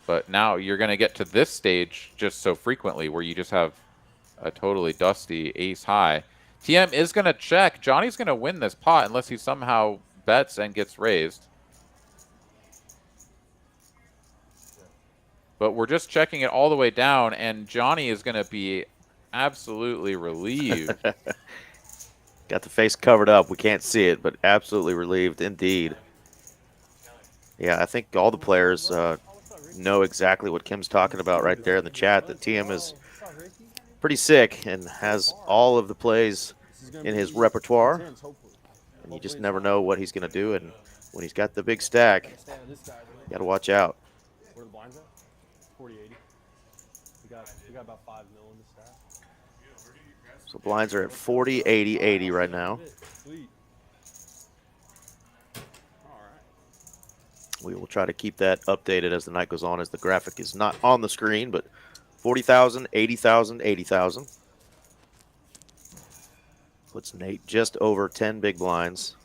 But now you're going to get to this stage just so frequently where you just have a totally dusty ace high. TM is going to check. Johnny's going to win this pot unless he somehow bets and gets raised. But we're just checking it all the way down, and Johnny is going to be absolutely relieved. Got the face covered up. We can't see it, but absolutely relieved indeed. Yeah, I think all the players know exactly what Kim's talking about right there in the chat, that TM is pretty sick and has all of the plays in his repertoire. And you just never know what he's going to do. And when he's got the big stack, you got to watch out. Where the blinds at? 40-80. We got about 5 mil in the stack. So blinds are at 40, 80, 80 right now. We will try to keep that updated as the night goes on, as the graphic is not on the screen, but 40,000, 80,000, 80,000. Puts Nate just over 10 big blinds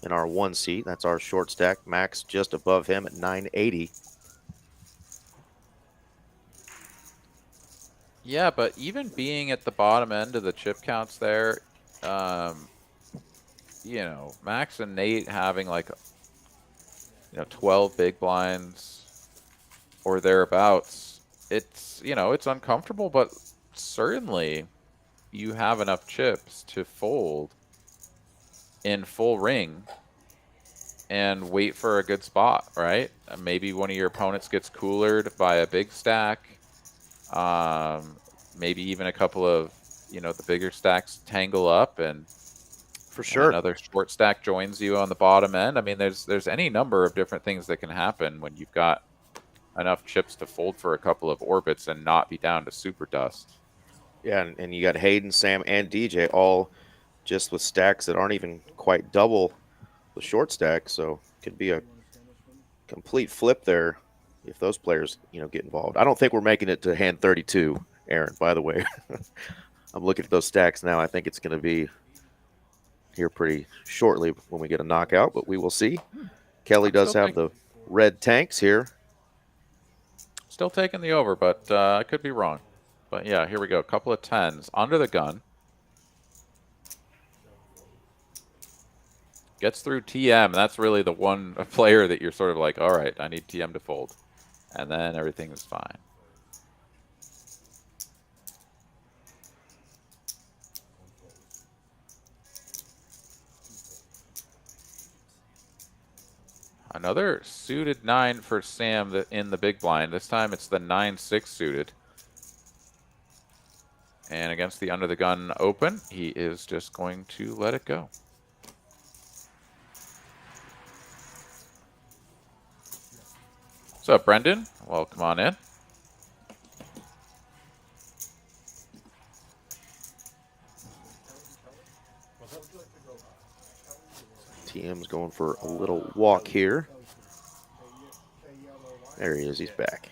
in our 1 seat. That's our short stack. Max just above him at 980. Yeah, but even being at the bottom end of the chip counts there, you know, Max and Nate having like, 12 big blinds or thereabouts, it's, it's uncomfortable, but certainly you have enough chips to fold in full ring and wait for a good spot, right? Maybe one of your opponents gets coolered by a big stack. Maybe even a couple of, the bigger stacks tangle up, and for sure another short stack joins you on the bottom end. I mean, there's any number of different things that can happen when you've got enough chips to fold for a couple of orbits and not be down to super dust. Yeah, and you got Hayden, Sam, and DJ all just with stacks that aren't even quite double the short stack, so it could be a complete flip there if those players, get involved. I don't think we're making it to hand 32, Aaron, by the way. I'm looking at those stacks now. I think it's going to be here pretty shortly when we get a knockout, but we will see. Kelly does have the red tanks here. Still taking the over, but I could be wrong. But yeah, here we go. A couple of 10s under the gun. Gets through TM. That's really the one player that you're sort of like, all right, I need TM to fold. And then everything is fine. Another suited 9 for Sam in the big blind. This time it's the 9-6 suited. And against the under the gun open, he is just going to let it go. What's up, Brendan? Welcome on in. TM's going for a little walk here. There he is. He's back.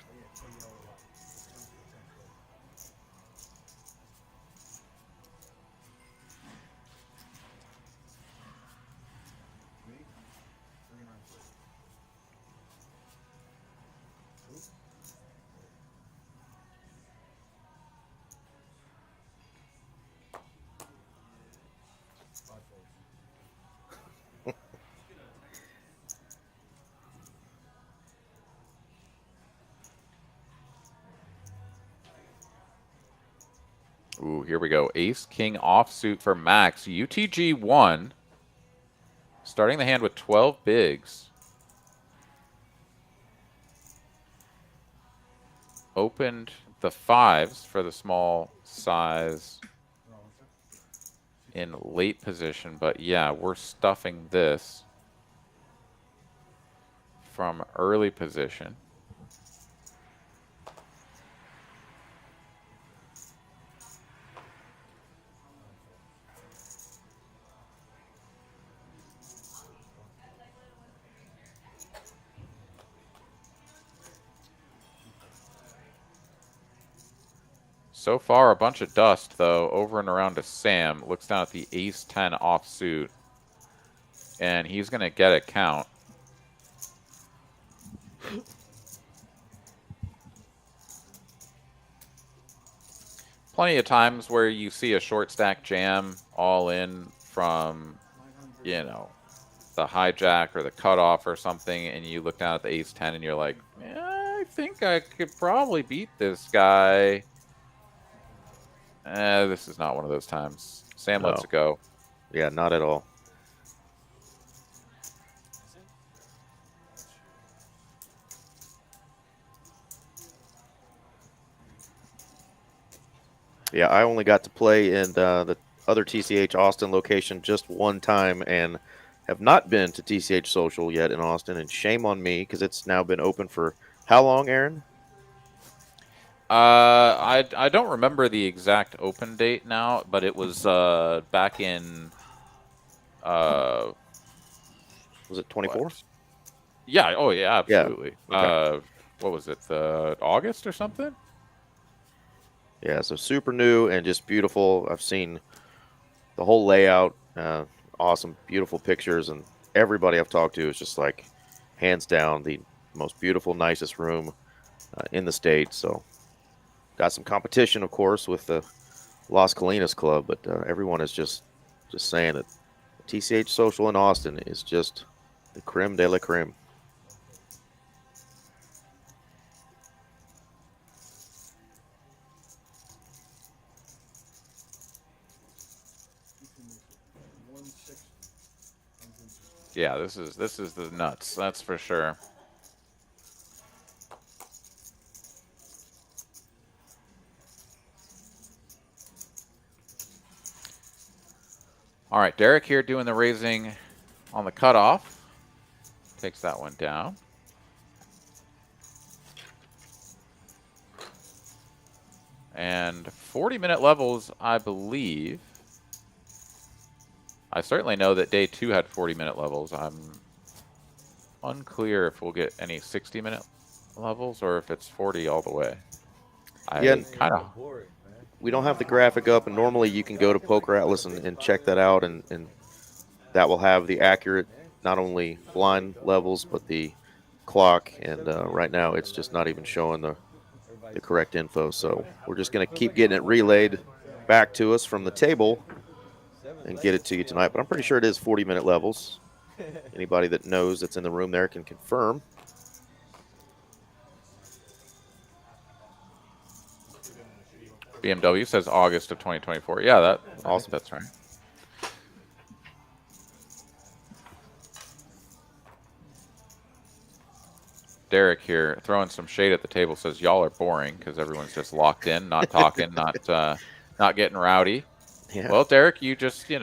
Ooh, here we go. Ace, king offsuit for Max. UTG 1. Starting the hand with 12 bigs. Opened the 5s for the small size in late position. But yeah, we're stuffing this from early position. So far, a bunch of dust, though, over and around to Sam. Looks down at the ace-10 offsuit, and he's going to get a count. Plenty of times where you see a short stack jam all in from, you know, the hijack or the cutoff or something, and you look down at the ace-10 and you're like, yeah, I think I could probably beat this guy. This is not one of those times. Sam lets it go. Yeah, not at all. Yeah, I only got to play in the other TCH Austin location just one time and have not been to TCH Social yet in Austin, and shame on me because it's now been open for how long, Aaron? I don't remember the exact open date now, but it was back in Was it 24? Yeah. Oh yeah, absolutely. Yeah. Okay. What was it? August or something? Yeah. So super new and just beautiful. I've seen the whole layout. Awesome, beautiful pictures, and everybody I've talked to is just like, hands down, the most beautiful, nicest room in the state. So. Got some competition, of course, with the Las Colinas Club, but everyone is just saying that TCH Social in Austin is just the creme de la creme. Yeah, this is the nuts. That's for sure. All right, Derek here doing the raising on the cutoff. Takes that one down. And 40-minute levels, I believe. I certainly know that day 2 had 40-minute levels. I'm unclear if we'll get any 60-minute levels or if it's 40 all the way. We don't have the graphic up, and normally you can go to Poker Atlas and check that out, and that will have the accurate, not only blind levels, but the clock. And right now it's just not even showing the correct info. So we're just going to keep getting it relayed back to us from the table and get it to you tonight. But I'm pretty sure it is 40-minute levels. Anybody that knows that's in the room there can confirm. BMW says August of 2024. Yeah, awesome. That's right. Derek here throwing some shade at the table says y'all are boring because everyone's just locked in, not talking, not getting rowdy. Yeah. Well, Derek, you just need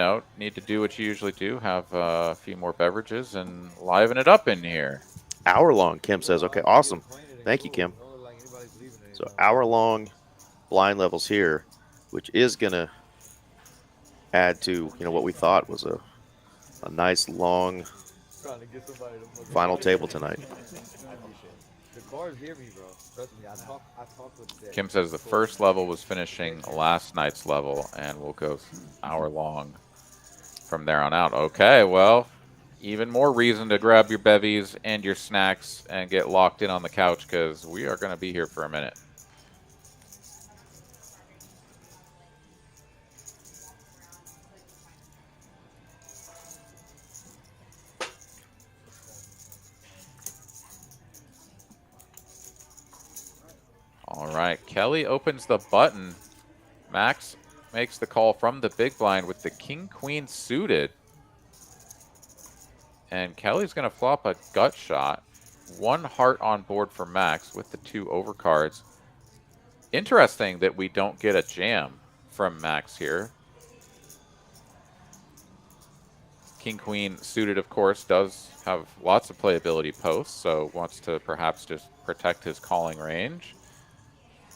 to do what you usually do, have a few more beverages and liven it up in here. Hour long, Kim says. Okay, awesome. Thank you, Kim. So hour long blind levels here, which is going to add to what we thought was a nice long final table tonight. Kim says the first level was finishing last night's level, and we'll go hour long from there on out. Okay, well, even more reason to grab your bevies and your snacks and get locked in on the couch because we are going to be here for a minute. All right, Kelly opens the button. Max makes the call from the big blind with the king-queen suited. And Kelly's going to flop a gut shot. 1 heart on board for Max with the 2 overcards. Interesting that we don't get a jam from Max here. King-queen suited, of course, does have lots of playability posts, so wants to perhaps just protect his calling range.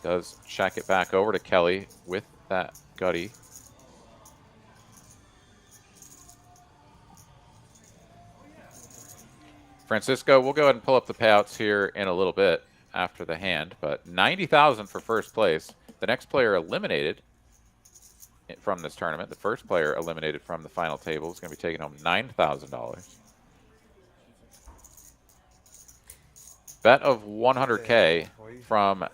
Does check it back over to Kelly with that gutty. Francisco, we'll go ahead and pull up the payouts here in a little bit after the hand, but 90,000 for first place. The next player eliminated from this tournament, the first player eliminated from the final table, is going to be taking home $9,000. Bet of 100K from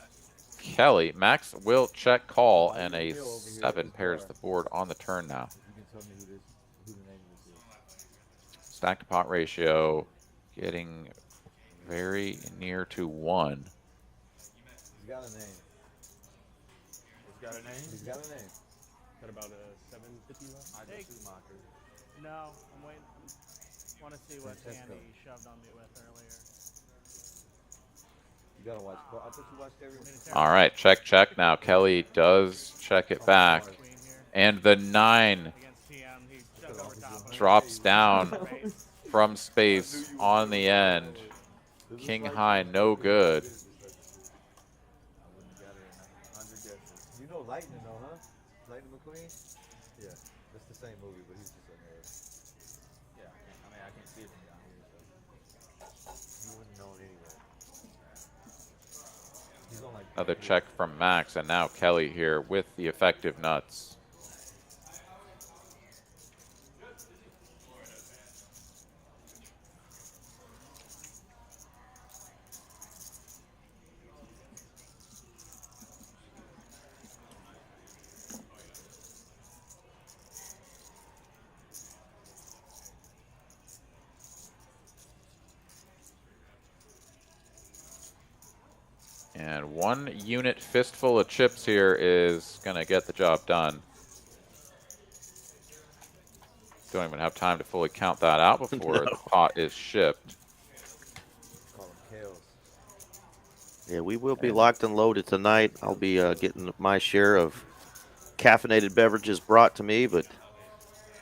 Kelly. Max will check call, and a 7 pairs the board on the turn now. Stack to pot ratio getting very near to 1. He's got a name. He's got a name? He's got a name. Got about a 750 left? I just mocker. No, I'm waiting. Want to see what hand he shoved on me with earlier. You gotta watch. I thought you watched everything. All right, check, check. Now Kelly does check it back. And the 9 drops down from space on the end. King high, no good. You know Lightning though, huh? Lightning McQueen? Yeah, that's the same movie, but he's just in there. Yeah, I can't see it from down here, so you wouldn't know it anyway. He's on like Another check from Max, and now Kelly here with the effective nuts. And 1 unit fistful of chips here is going to get the job done. Don't even have time to fully count that out before the pot is shipped. Yeah, we will be locked and loaded tonight. I'll be getting my share of caffeinated beverages brought to me, but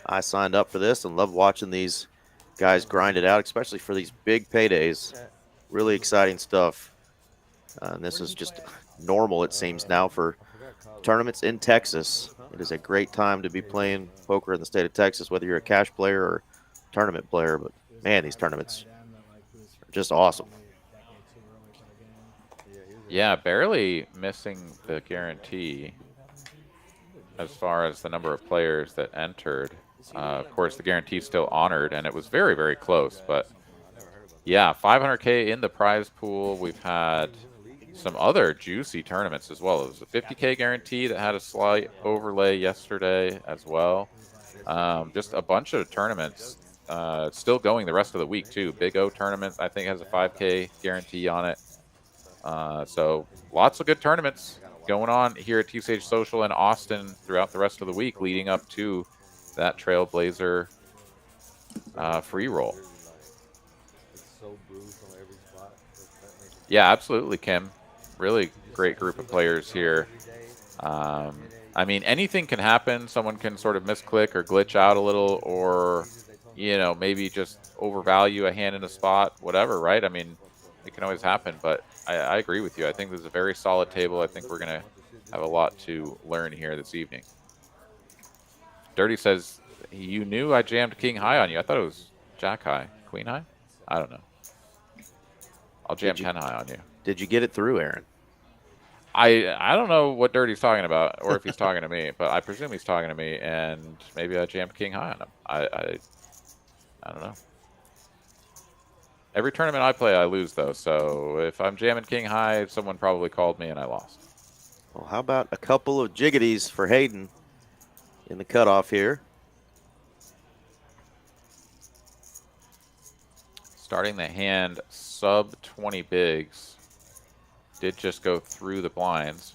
I signed up for this and love watching these guys grind it out, especially for these big paydays. Really exciting stuff. And this is just normal, it seems, now for tournaments in Texas. It is a great time to be playing poker in the state of Texas, whether you're a cash player or tournament player. But, man, these tournaments are just awesome. Yeah, barely missing the guarantee as far as the number of players that entered. Of course, the guarantee is still honored, and it was very, very close. But, yeah, 500K in the prize pool. We've had some other juicy tournaments as well. It was a 50K guarantee that had a slight overlay yesterday as well. Just a bunch of tournaments still going the rest of the week too. Big O tournament, I think, has a 5K guarantee on it. So lots of good tournaments going on here at TCH Social in Austin throughout the rest of the week leading up to that Trailblazer free roll. Yeah, absolutely, Kim. Really great group of players here. I mean, anything can happen. Someone can sort of misclick or glitch out a little, or, you know, maybe just overvalue a hand in a spot, whatever, right? I mean, it can always happen, but I agree with you. I think this is a very solid table. I think we're going to have a lot to learn here this evening. Dirty says, you knew I jammed king high on you. I thought it was jack high. Queen high? I don't know. I'll jam 10 high on you. Did you get it through, Aaron? I don't know what Dirty's talking about, or if he's talking to me, but I presume he's talking to me, and maybe I jammed king high on him. I don't know. Every tournament I play, I lose, though, so if I'm jamming king high, someone probably called me and I lost. Well, how about a couple of jiggities for Hayden in the cutoff here? Starting the hand sub 20 bigs. Did just go through the blinds.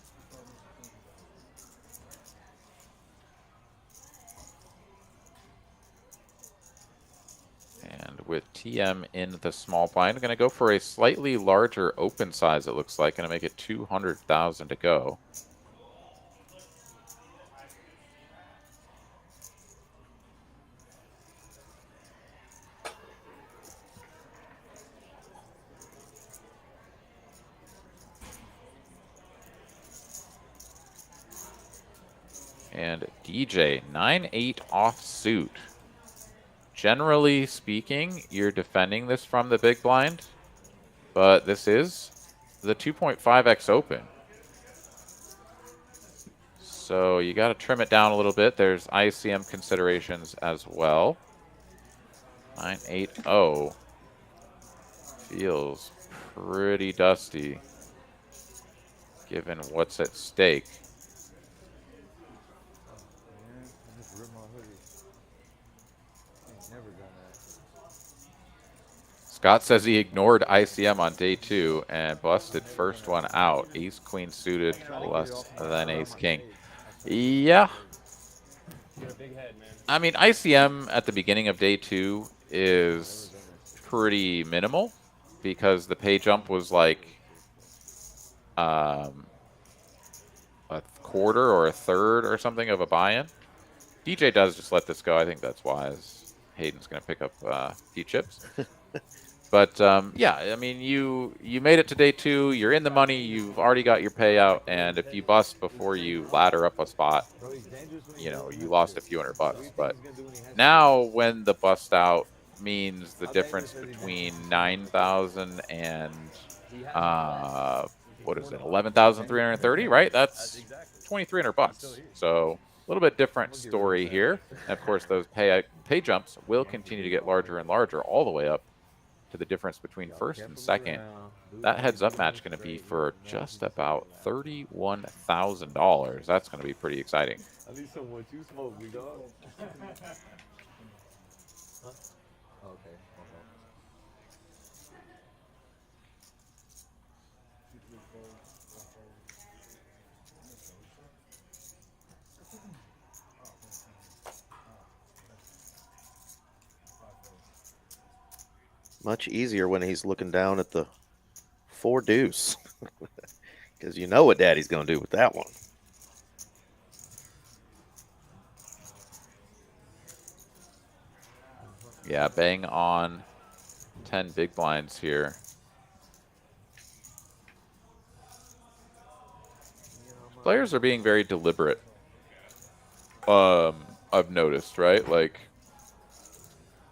with TM in the small blind. I'm going to go for a slightly larger open size, it looks like. Going to make it 200,000 to go. And DJ, 9-8 offsuit. Generally speaking, you're defending this from the big blind, but this is the 2.5x open. So you got to trim it down a little bit. There's ICM considerations as well. 9-8-0 feels pretty dusty given what's at stake. Man, I just ripped my hoodie. Ain't never done that. Scott says he ignored ICM on day 2 and busted first one out. Ace queen suited less than ace king. Yeah. You got a big head, man. I mean, ICM at the beginning of day 2 is pretty minimal because the pay jump was like a quarter or a third or something of a buy-in. DJ does just let this go. I think that's wise. Hayden's going to pick up a few chips. But yeah, I mean, you made it to day 2. You're in the money. You've already got your payout, and if you bust before you ladder up a spot, you know, you lost a few $100. But now, when the bust out means the difference between 9,000 and what is it, 11,330, right? That's $2,300. So a little bit different story here. And of course, those pay jumps will continue to get larger and larger all the way up to the difference between first and second. That heads-up match going to be for just about $31,000. That's going to be pretty exciting. I need someone to smoke, big dog. Huh? Okay. Much easier when he's looking down at the 4 deuce. Because you know what Daddy's going to do with that one. Yeah, bang on 10 big blinds here. Players are being very deliberate. I've noticed, right? Like,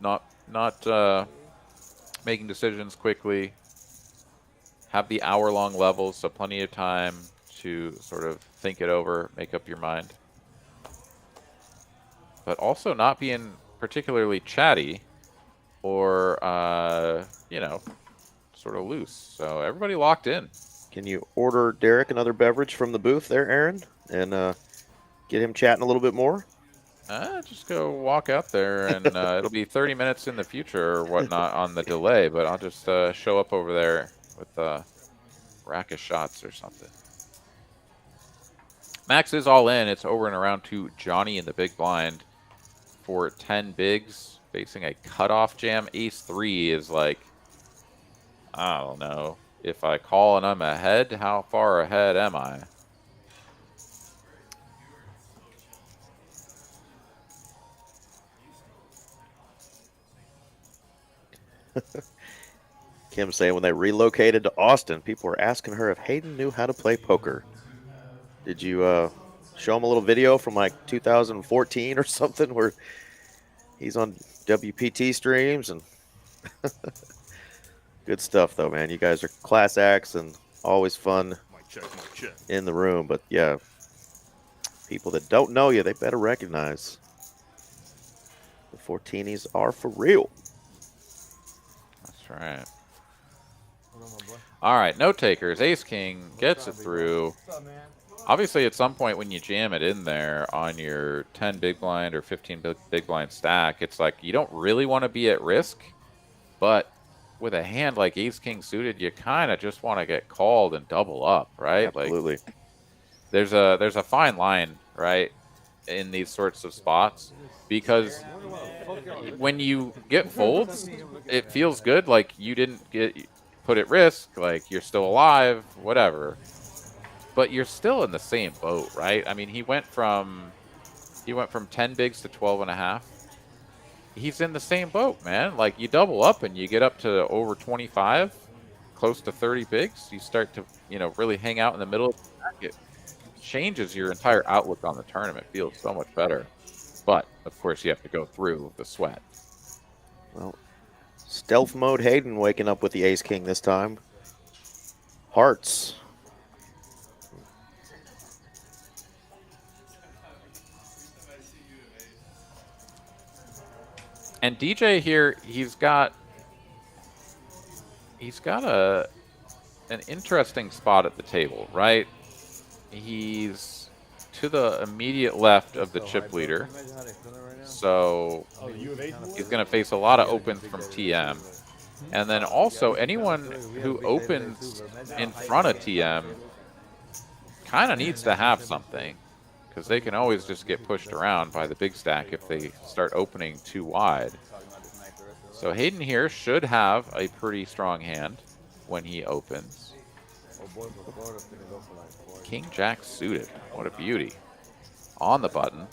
not making decisions quickly. Have the hour-long levels, so plenty of time to sort of think it over, make up your mind. But also not being particularly chatty or, you know, sort of loose. So everybody locked in. Can you order Derek another beverage from the booth there, Aaron, and get him chatting a little bit more? Just go walk out there, and it'll be 30 minutes in the future or whatnot on the delay, but I'll just show up over there with a rack of shots or something. Max is all in. It's over and around to Johnny in the big blind for 10 bigs, facing a cutoff jam. Ace-3 is like, I don't know. If I call and I'm ahead, how far ahead am I? Kim saying when they relocated to Austin, people were asking her if Hayden knew how to play poker. Did you show him a little video from like 2014 or something where he's on WPT streams? And good stuff, though, man. You guys are class acts and always fun in the room. But, yeah, people that don't know you, they better recognize the Fortinis are for real. That's right. All right, no takers. Ace King gets it through. Obviously, at some point when you jam it in there on your 10 big blind or 15 big blind stack, it's like you don't really want to be at risk. But with a hand like Ace King suited, you kind of just want to get called and double up, right? Absolutely. Like, there's a fine line, right, in these sorts of spots, because when you get folds, it feels good. Like you didn't get put at risk. Like you're still alive, whatever. But you're still in the same boat, right? I mean, he went from 10 bigs to 12 and a half. He's in the same boat, man. Like you double up and you get up to over 25, close to 30 bigs. You start to, really hang out in the middle of the pack. It changes your entire outlook on the tournament. Feels so much better. But of course, you have to go through the sweat. Well, stealth mode Hayden waking up with the ace king this time. Hearts. And DJ here, he's got an interesting spot at the table, right? He's to the immediate left of the chip leader. So he's going to face a lot of opens from TM. And then also anyone who opens in front of TM kind of needs to have something, because they can always just get pushed around by the big stack if they start opening too wide. So Hayden here should have a pretty strong hand when he opens. King Jack suited. What a beauty. On the button.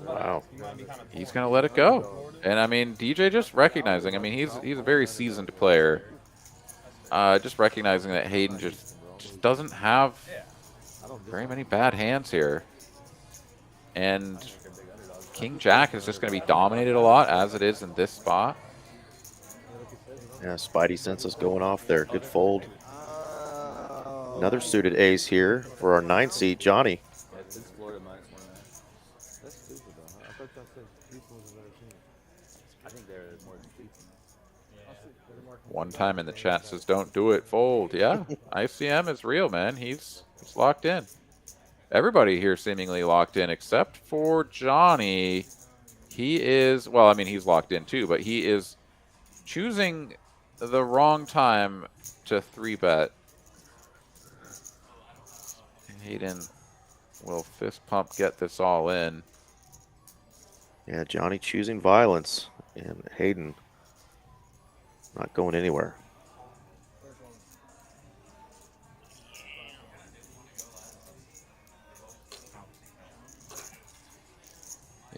Wow. He's going to let it go. And I mean, DJ just recognizing, I mean, he's a very seasoned player. Just recognizing that Hayden just doesn't have very many bad hands here. And King Jack is just going to be dominated a lot, as it is in this spot. Yeah, Spidey senses going off there. Good fold. Another suited ace here for our 9 seed, Johnny. One time in the chat says, don't do it, fold. Yeah, ICM is real, man. He's locked in. Everybody here seemingly locked in except for Johnny. He is, well, I mean, he's locked in too, but he is choosing the wrong time to 3-bet. Hayden will fist pump get this all in. Yeah, Johnny choosing violence, and Hayden not going anywhere.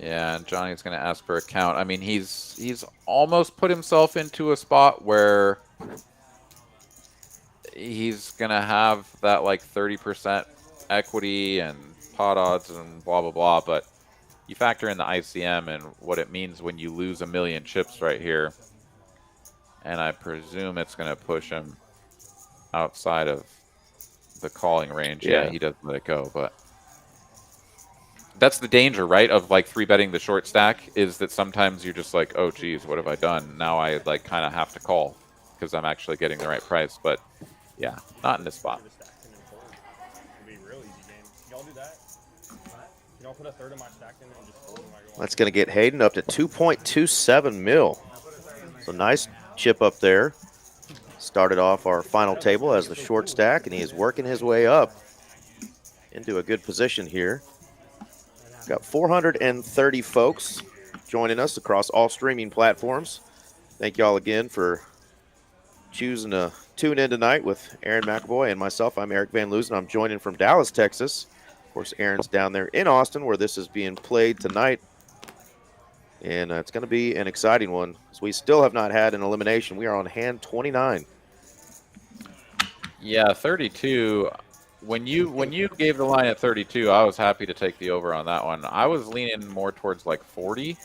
Yeah, and Johnny's going to ask for a count. I mean, he's almost put himself into a spot where he's going to have that like 30% equity and pot odds and blah, blah, blah. But you factor in the ICM and what it means when you lose 1 million chips right here. And I presume it's going to push him outside of the calling range. Yeah, he doesn't let it go, but that's the danger, right, of like 3-betting the short stack, is that sometimes you're just like, oh, geez, what have I done? Now I like kind of have to call because I'm actually getting the right price. But yeah, not in this spot. That's going to get Hayden up to 2.27 mil. So nice chip up there. Started off our final table as the short stack, and he is working his way up into a good position here. Got 430 folks joining us across all streaming platforms. Thank y'all again for choosing to tune in tonight with Aaron McAvoy and myself. I'm Eric Van Loosen. I'm joining from Dallas, Texas. Of course, Aaron's down there in Austin, where this is being played tonight. And it's going to be an exciting one, as we still have not had an elimination. We are on hand 29. Yeah, 32. When you gave the line at 32, I was happy to take the over on that one. I was leaning more towards like 40, is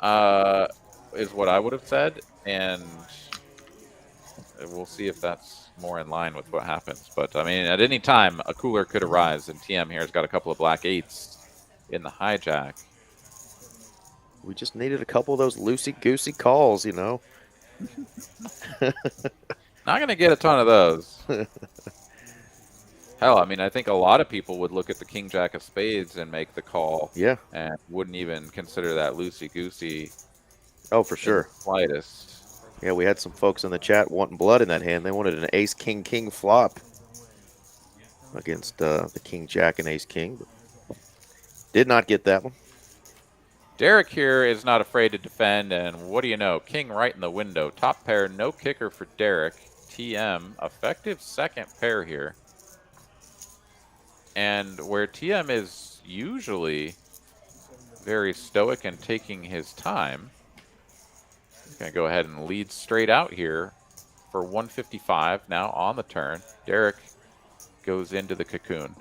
what I would have said, and we'll see if that's more in line with what happens. But I mean, at any time, a cooler could arise, and TM here has got a couple of black 8s in the hijack. We just needed a couple of those loosey-goosey calls, you know. Not going to get a ton of those. Hell, I mean, I think a lot of people would look at the King Jack of Spades and make the call. Yeah. And wouldn't even consider that loosey-goosey. Oh, for sure. Slightest. Yeah, we had some folks in the chat wanting blood in that hand. They wanted an ace-king-king flop against the King Jack and ace-king. Did not get that one. Derek here is not afraid to defend, and what do you know? King right in the window. Top pair, no kicker for Derek. TM, effective second pair here. And where TM is usually very stoic and taking his time, he's going to go ahead and lead straight out here for 155 now on the turn. Derek goes into the cocoon.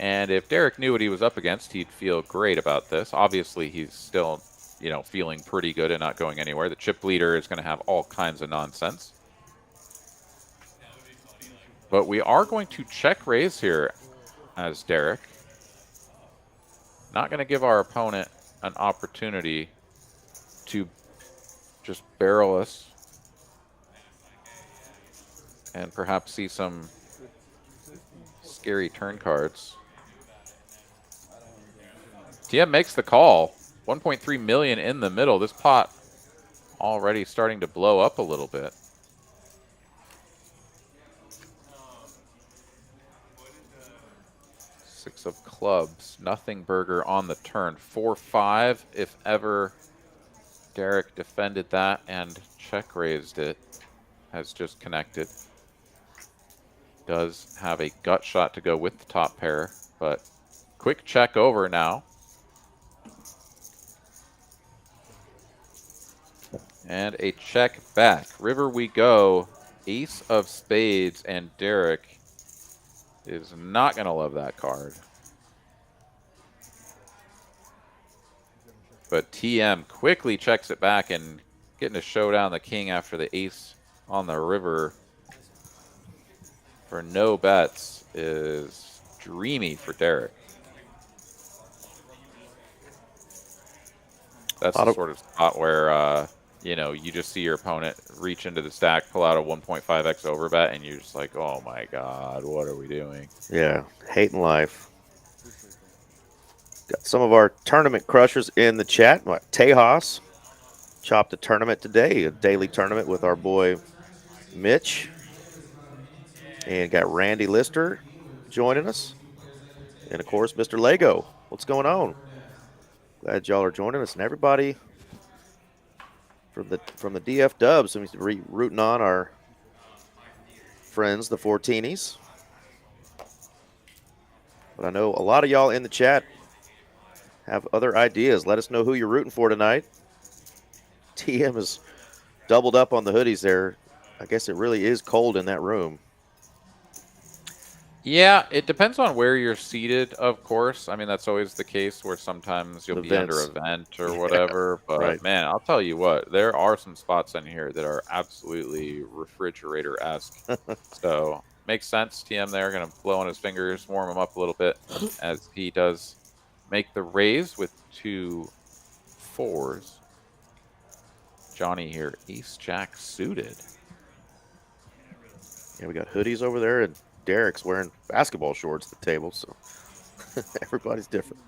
And if Derek knew what he was up against, he'd feel great about this. Obviously, he's still, you know, feeling pretty good and not going anywhere. The chip leader is going to have all kinds of nonsense. But we are going to check raise here as Derek. Not going to give our opponent an opportunity to just barrel us and perhaps see some scary turn cards. TM makes the call. 1.3 million in the middle. This pot already starting to blow up a little bit. Six of clubs. Nothing burger on the turn. 4-5 if ever Derek defended that and check raised it. Has just connected. Does have a gut shot to go with the top pair, but quick check over now. And a check back. River we go. Ace of spades, and Derek is not going to love that card. But TM quickly checks it back and getting to showdown the king after the ace on the river for no bets is dreamy for Derek. That's the sort of spot where, you know, you just see your opponent reach into the stack, pull out a 1.5x overbet, and you're just like, oh my God, what are we doing? Yeah, hating life. Got some of our tournament crushers in the chat. Tejas chopped a tournament today, a daily tournament with our boy Mitch. And got Randy Lister joining us. And, of course, Mr. Lego. What's going on? Glad y'all are joining us. And everybody from the DF Dubs seems to be rooting on our friends, the Fortinis. But I know a lot of y'all in the chat have other ideas. Let us know who you're rooting for tonight. TM has doubled up on the hoodies there. I guess it really is cold in that room. Yeah, it depends on where you're seated, of course. I mean, that's always the case where sometimes you'll be under a vent or whatever. But, right. Man, I'll tell you what, there are some spots in here that are absolutely refrigerator-esque. So, makes sense. TM there, going to blow on his fingers, warm him up a little bit as he does make the raise with 2 4s. Johnny here, ace-jack suited. Yeah, we got hoodies over there, and Derek's wearing basketball shorts at the table, so everybody's different.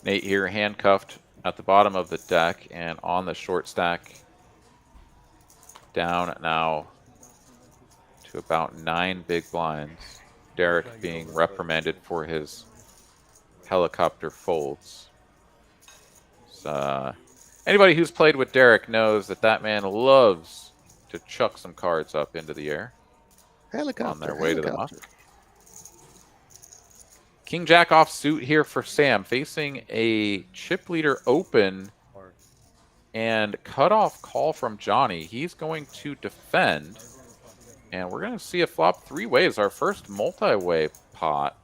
Nate here, handcuffed at the bottom of the deck and on the short stack. Down now to about 9 big blinds. Derek being reprimanded for his helicopter folds. So, anybody who's played with Derek knows that that man loves to chuck some cards up into the air. Helicopter, on their way to the muff. King Jack offsuit here for Sam, facing a chip leader open and cutoff call from Johnny. He's going to defend, and we're going to see a flop 3 ways. Our first multi-way pot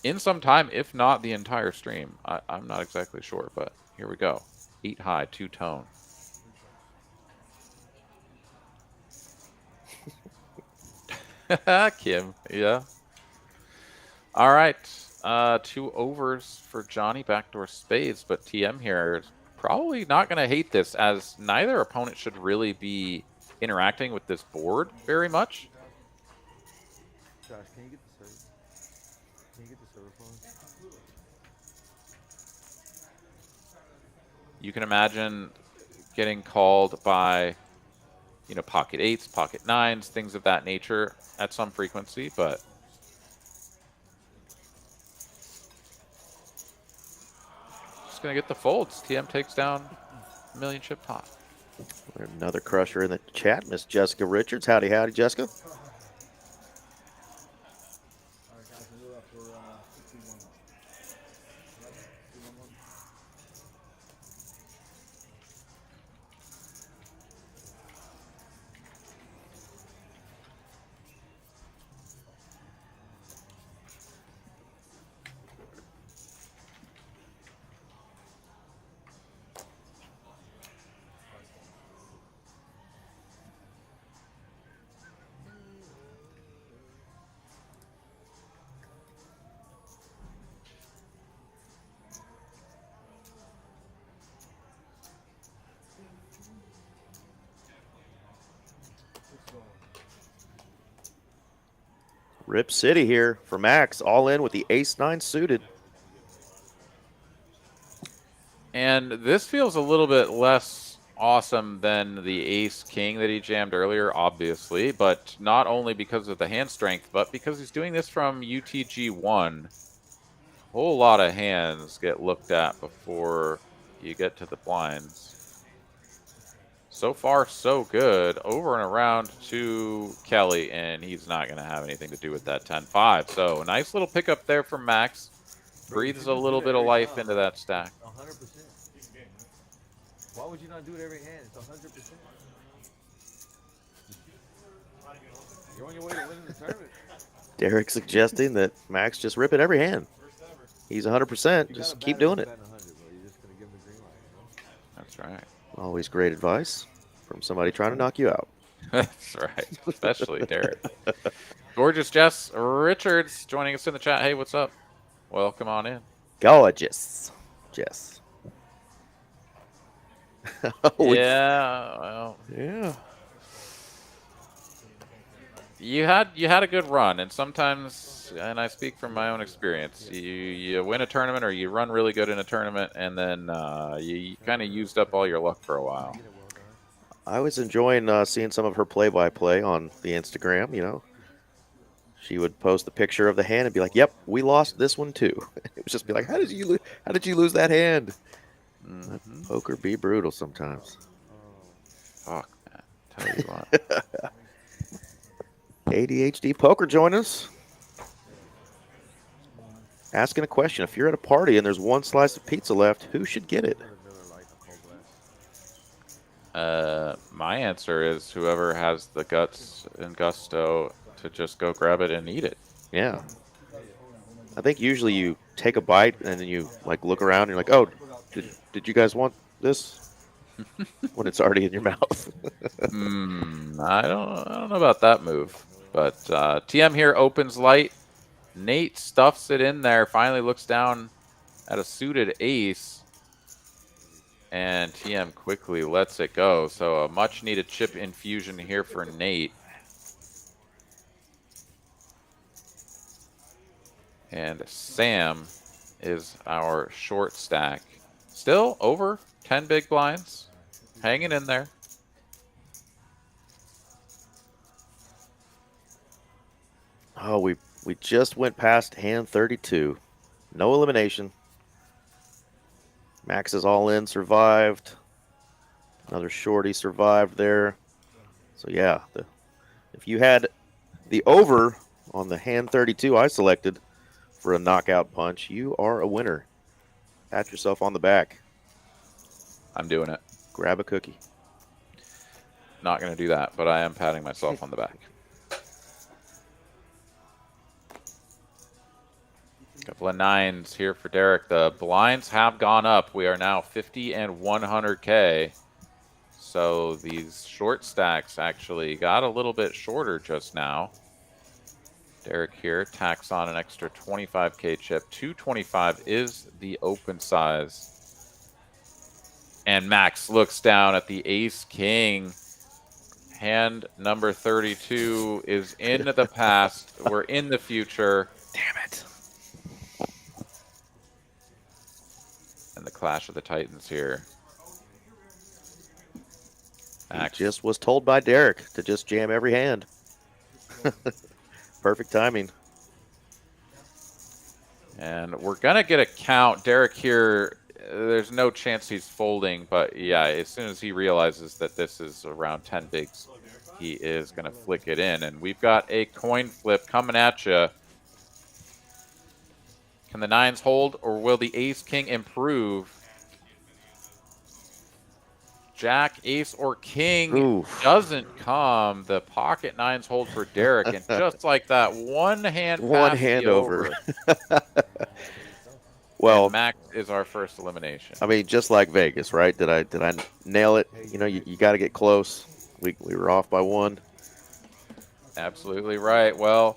in some time, if not the entire stream. I'm not exactly sure, but here we go. 8 high, 2 tone. Kim, yeah. All right, 2 overs for Johnny, backdoor spades, but TM here is probably not going to hate this, as neither opponent should really be interacting with this board very much. Josh, can you get the serve? Can you get the serve for him? You can imagine getting called by, you know, pocket 8s, pocket 9s, things of that nature at some frequency, but just going to get the folds. TM takes down a million chip pot. Another crusher in the chat, Miss Jessica Richards. Howdy, howdy, Jessica. Rip City here for Max, all in with the ace-9 suited. And this feels a little bit less awesome than the ace-king that he jammed earlier, obviously, but not only because of the hand strength, but because he's doing this from UTG1. A whole lot of hands get looked at before you get to the blinds. So far, so good. Over and around to Kelly, and he's not going to have anything to do with that 10-5. So nice little pickup there from Max. Breathes a little bit of life into that stack. 100%. Why would you not do it every hand? It's 100%. You're on your way to winning the tournament. Derek suggesting that Max just rip it every hand. He's 100%. Just keep doing it. That's right. Always great advice from somebody trying to knock you out. That's right. Especially Derek. Gorgeous Jess Richards joining us in the chat. Hey, what's up? Welcome on in. Gorgeous, Jess. Yeah, well, yeah. You had a good run, and sometimes, and I speak from my own experience, you win a tournament or you run really good in a tournament, and then you kind of used up all your luck for a while. I was enjoying seeing some of her play-by-play on the Instagram. You know, she would post the picture of the hand and be like, "Yep, we lost this one too." It would just be like, "How did you lose that hand?" Poker be brutal sometimes. Fuck, man. Tell you what. ADHD Poker join us. Asking a question. If you're at a party and there's one slice of pizza left, who should get it? My answer is whoever has the guts and gusto to just go grab it and eat it. Yeah. I think usually you take a bite and then you like look around and you're like, oh, did you guys want this? When it's already in your mouth. I don't know about that move. But TM here opens light. Nate stuffs it in there, finally looks down at a suited ace. And TM quickly lets it go. So a much needed chip infusion here for Nate. And Sam is our short stack. Still over 10 big blinds. Hanging in there. Oh, we just went past hand 32. No elimination. Max is all in, survived. Another shorty survived there. So yeah, if you had the over on the hand 32 I selected for a knockout punch, you are a winner. Pat yourself on the back. I'm doing it. Grab a cookie. Not going to do that, but I am patting myself on the back. Couple of nines here for Derek. The blinds have gone up. We are now 50 and 100K. So these short stacks actually got a little bit shorter just now. Derek here tacks on an extra 25K chip. 225 is the open size. And Max looks down at the ace-king Hand number 32 is in the past. We're in the future. Damn it. And the clash of the titans here. He just was told by Derek to just jam every hand. Perfect timing. And we're going to get a count. Derek here, there's no chance he's folding, but yeah, as soon as he realizes that this is around 10 bigs, he is going to flick it in. And we've got a coin flip coming at you. Can the nines hold, or will the ace king improve? Jack, ace, or king Oof. doesn't come. The pocket nines hold for Derek, and just like that, one hand over. Well, and Max is our first elimination. I mean, just like Vegas, right? Did I nail it? You know, you got to get close. We were off by one. Absolutely right. Well,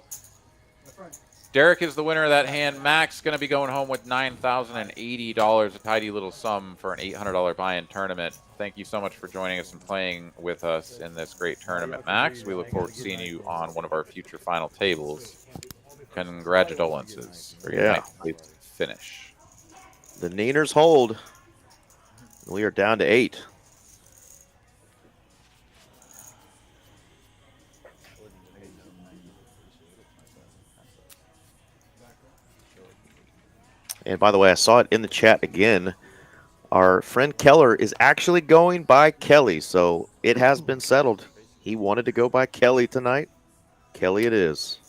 Derek is the winner of that hand. Max going to be going home with $9,080, a tidy little sum for an $800 buy-in tournament. Thank you so much for joining us and playing with us in this great tournament, Max. We look forward to seeing you on one of our future final tables. Congratulations for your ninth finish. The Nieners hold. We are down to 8. And by the way, I saw it in the chat again. Our friend Keller is actually going by Kelly, so it has been settled. He wanted to go by Kelly tonight. Kelly it is.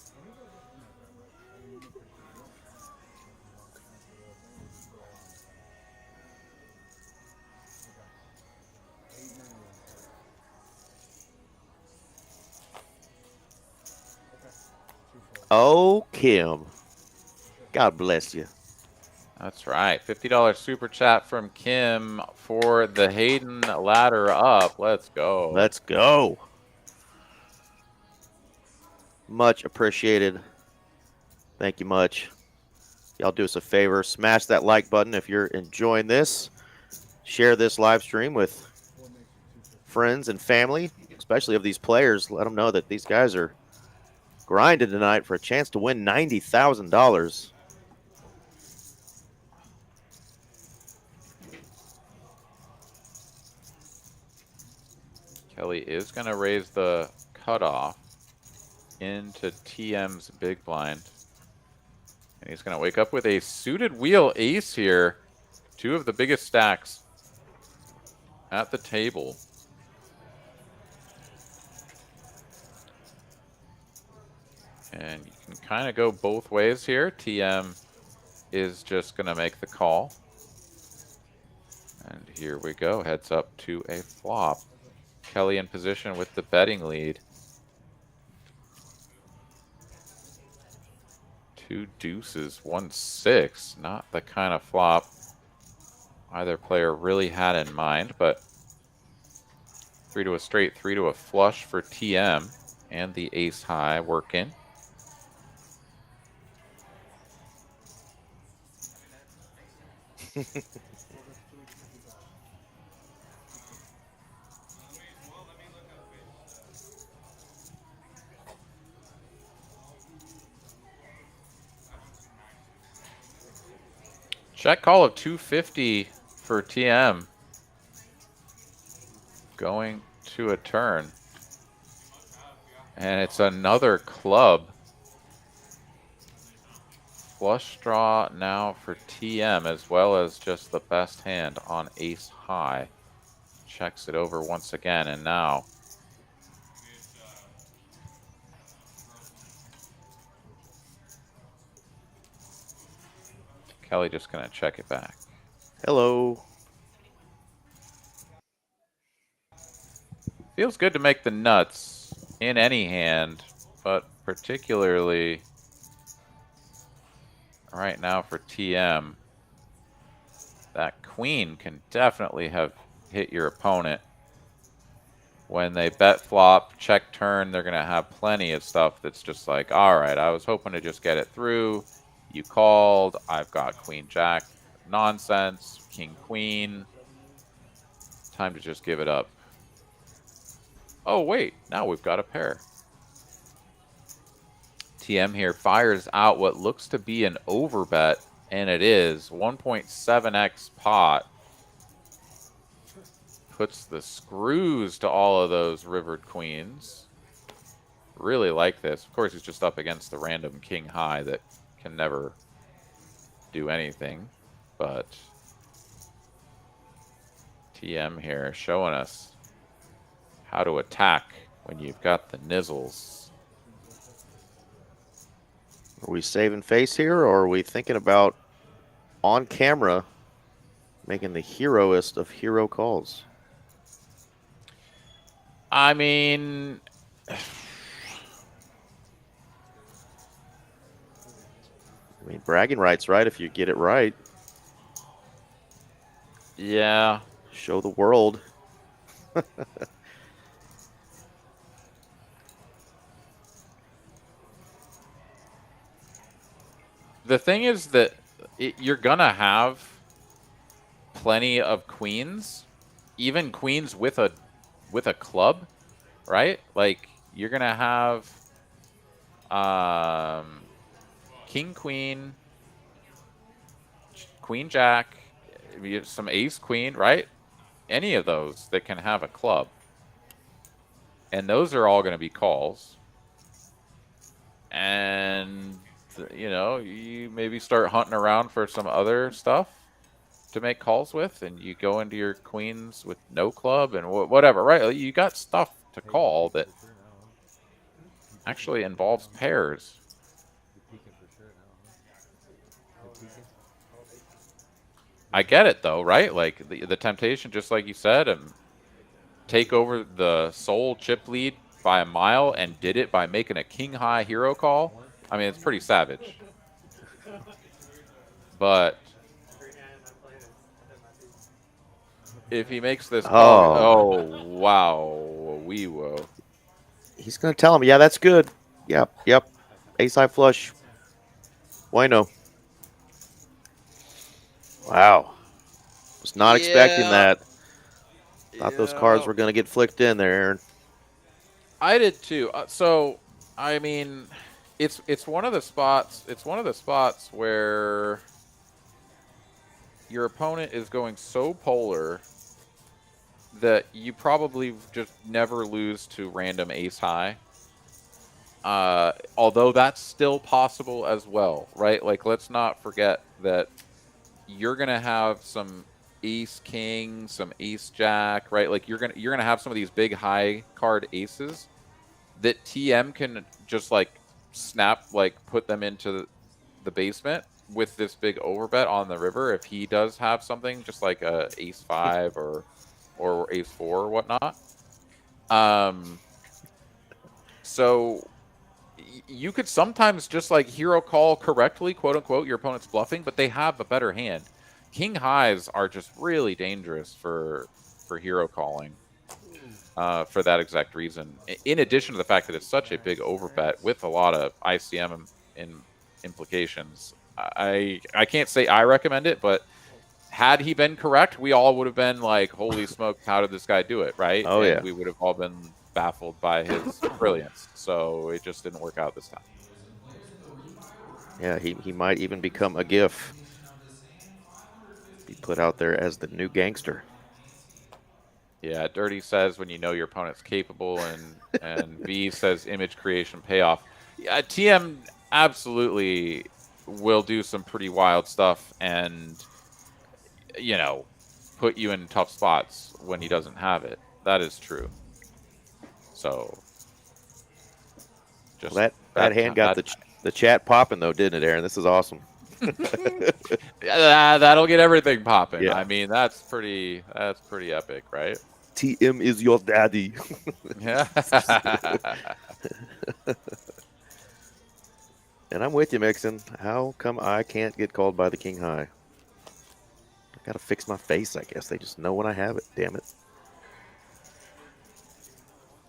Oh, Kim. God bless you. That's right. $50 super chat from Kim for the Hayden ladder up. Let's go. Let's go. Much appreciated. Thank you much. Y'all do us a favor. Smash that like button if you're enjoying this. Share this live stream with friends and family, especially of these players. Let them know that these guys are grinding tonight for a chance to win $90,000. Kelly is going to raise the cutoff into TM's big blind. And he's going to wake up with a suited wheel ace here. Two of the biggest stacks at the table. And you can kind of go both ways here. TM is just going to make the call. And here we go. Heads up to a flop. Kelly in position with the betting lead. Two deuces, 1-6. Not the kind of flop either player really had in mind, but 3 to a straight, 3 to a flush for TM, and the ace high working. Check call of 250 for TM. Going to a turn. And it's another club. Flush draw now for TM, as well as just the best hand on ace high. Checks it over once again, and now Kelly just going to check it back. Hello. Feels good to make the nuts in any hand, but particularly right now for TM. That queen can definitely have hit your opponent. When they bet flop, check turn, they're going to have plenty of stuff that's just like, all right, I was hoping to just get it through. You called. I've got queen jack. Nonsense. King queen. Time to just give it up. Oh, wait. Now we've got a pair. TM here fires out what looks to be an overbet, and it is 1.7x pot. Puts the screws to all of those rivered queens. Really like this. Of course, he's just up against the random king high that can never do anything. But TM here showing us how to attack when you've got the nizzles. Are we saving face here, or are we thinking about on camera making the heroist of hero calls? I mean, bragging rights, right? If you get it right, yeah. show the world. The thing is that you're gonna have plenty of queens, even queens with a club, right? Like you're gonna have king, queen, queen, jack, some ace, queen, right? Any of those that can have a club, and those are all going to be calls. And you know, you maybe start hunting around for some other stuff to make calls with, and you go into your queens with no club and whatever, right? You got stuff to call that actually involves pairs. I get it though, right? Like the temptation, just like you said, and take over the sole chip lead by a mile, and did it by making a king high hero call. I mean, it's pretty savage. But if he makes this call, oh wow, wee whoa. He's going to tell him, yeah, that's good. Yep. Ace high flush. Bueno. Wow. Was not expecting that. Thought those cards were going to get flicked in there, Aaron. I did too. So, I mean, it's one of the spots. It's one of the spots where your opponent is going so polar that you probably just never lose to random ace high. Although that's still possible as well, right? Like, let's not forget that you're gonna have some ace king, some ace jack, right? Like you're gonna have some of these big high card aces that TM can just like snap, like put them into the basement with this big overbet on the river if he does have something just like a ace 5 or ace 4 or whatnot. So you could sometimes just like hero call correctly, quote unquote, your opponent's bluffing, but they have a better hand. King highs are just really dangerous for hero calling for that exact reason. In addition to the fact that it's such a big overbet with a lot of ICM implications. I can't say I recommend it, but had he been correct, we all would have been like, holy smokes, how did this guy do it, right? Oh, and yeah. we would have all been baffled by his brilliance. So it just didn't work out this time. Yeah, he might even become a GIF. Be put out there as the new gangster. Yeah, Dirty says when you know your opponent's capable, and V says image creation payoff. Yeah, TM absolutely will do some pretty wild stuff and, you know, put you in tough spots when he doesn't have it. That is true. So, just Well, that hand got the chat popping, though, didn't it, Aaron? This is awesome. That'll get everything popping. Yeah. I mean, that's pretty epic, right? TM is your daddy. Yeah. And I'm with you, Mixon. How come I can't get called by the king high? I gotta fix my face, I guess. They just know when I have it. Damn it.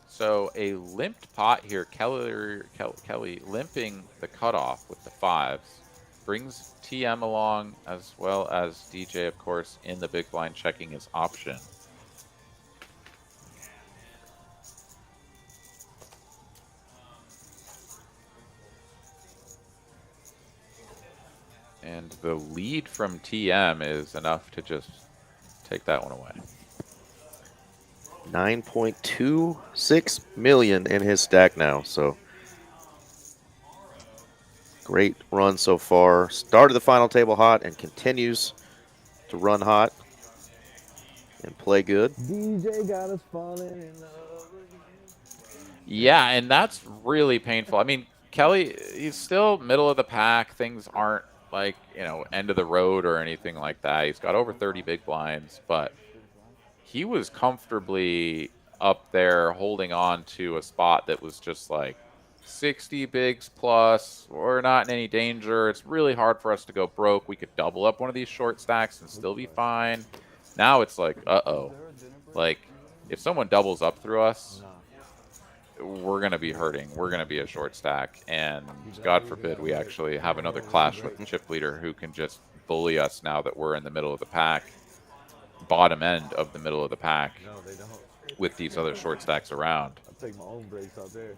So a limped pot here. Kelly limping the cutoff with the 5s. Brings TM along, as well as DJ, of course, in the big blind checking his option. And the lead from TM is enough to just take that one away. 9.26 million in his stack now. So great run so far. Started the final table hot and continues to run hot and play good. DJ got us falling in love. Yeah, and that's really painful. I mean, Kelly, he's still middle of the pack. Things aren't like, you know, end of the road or anything like that. He's got over 30 big blinds, but he was comfortably up there holding on to a spot that was just like 60 bigs plus. We're not in any danger. It's really hard for us to go broke. We could double up one of these short stacks and still be fine. Now it's like, uh-oh. Like, if someone doubles up through us, we're going to be hurting. We're going to be a short stack. And God forbid we actually have another clash with the chip leader who can just bully us now that we're in the middle of the pack, bottom end of the middle of the pack, No, they don't. with these other short stacks around. I take my own breaks out there.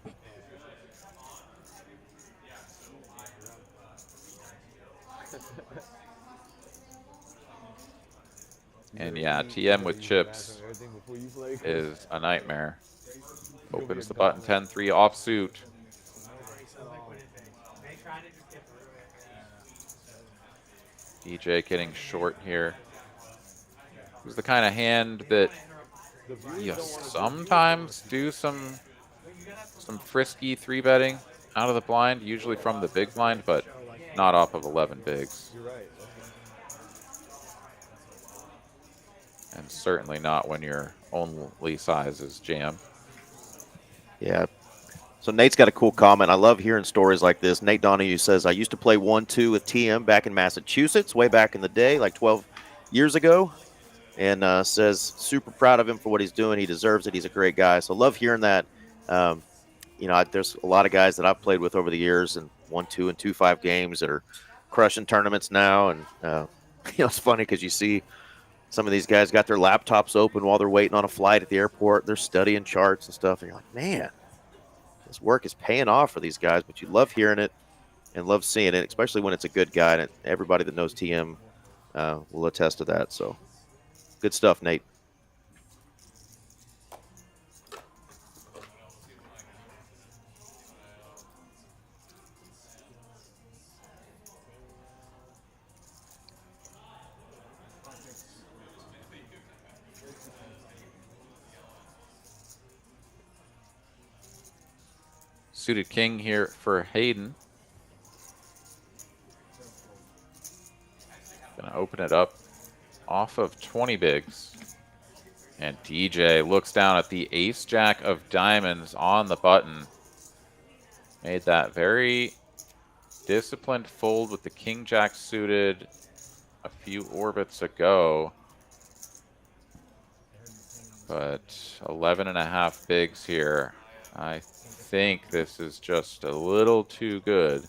And yeah, TM with chips is a nightmare. Opens the button 10-3 offsuit. DJ getting short here. It was the kind of hand that you sometimes do some frisky 3-betting out of the blind, usually from the big blind, but not off of 11 bigs. You're right. And certainly not when your only size is jam. Yeah. So Nate's got a cool comment. I love hearing stories like this. Nate Donahue says, I used to play 1-2 with TM back in Massachusetts way back in the day, like 12 years ago. And says super proud of him for what he's doing. He deserves it. He's a great guy. So love hearing that. You know, there's a lot of guys that I've played with over the years and 1-2 and 2-5 games that are crushing tournaments now. And, you know, it's funny because you see some of these guys got their laptops open while they're waiting on a flight at the airport. They're studying charts and stuff. And you're like, man, this work is paying off for these guys. But you love hearing it and love seeing it, especially when it's a good guy. And everybody that knows TM will attest to that. So good stuff, Nate. Suited king here for Hayden. Gonna open it up off of 20 bigs. And DJ looks down at the ace jack of diamonds on the button. Made that very disciplined fold with the king jack suited a few orbits ago. But 11.5 bigs here. I think this is just a little too good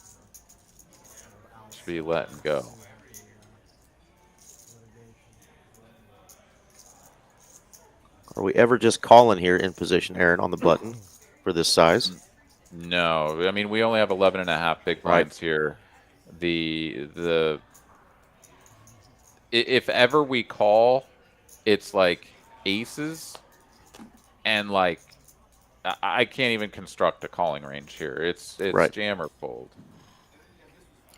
to be letting go. Are we ever just calling here in position, Aaron, on the button for this size? No, I mean, we only have 11.5 big blinds here. If ever we call, it's like aces, and like I can't even construct a calling range here. It's right. Jam or fold.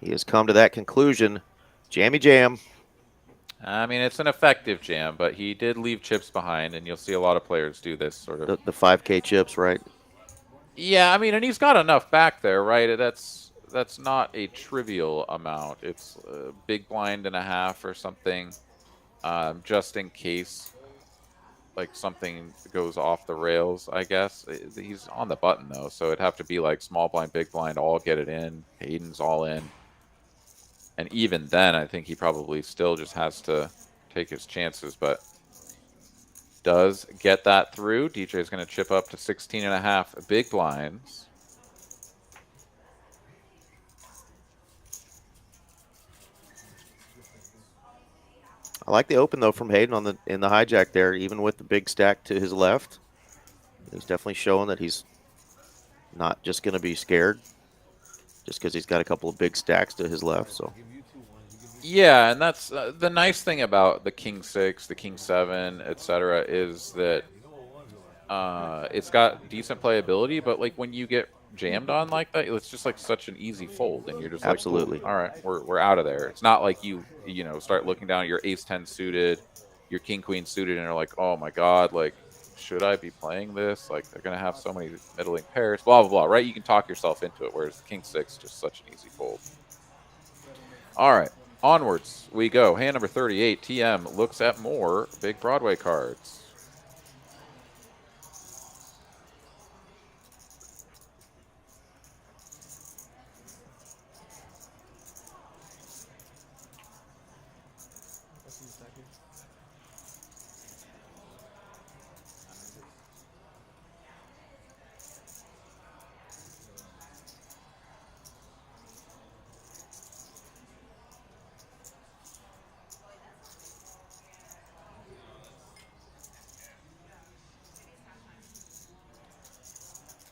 He has come to that conclusion. Jammy jam. I mean, it's an effective jam, but he did leave chips behind, and you'll see a lot of players do this sort of. The 5K chips, right? Yeah, I mean, and he's got enough back there, right? That's not a trivial amount. It's a big blind and a half or something, just in case, like, something goes off the rails, I guess. He's on the button, though, so it'd have to be, like, small blind, big blind, all get it in. Hayden's all in. And even then, I think he probably still just has to take his chances, but does get that through. DJ is going to chip up to 16.5 big blinds. I like the open though from Hayden in the hijack there, even with the big stack to his left. He's definitely showing that he's not just going to be scared just because he's got a couple of big stacks to his left. So Yeah, and that's the nice thing about the King 6, the King 7, etc., is that it's got decent playability, but like when you get jammed on like that, it's just like such an easy fold, and you're just like, cool, Absolutely. all right, we're out of there. It's not like you start looking down at your Ace 10 suited, your King Queen suited, and you're like, oh my god, like should I be playing this? Like they're gonna have so many middling pairs, blah blah blah. Right? You can talk yourself into it, whereas the King 6 just such an easy fold. All right, onwards we go. Hand number 38. TM looks at more big Broadway cards.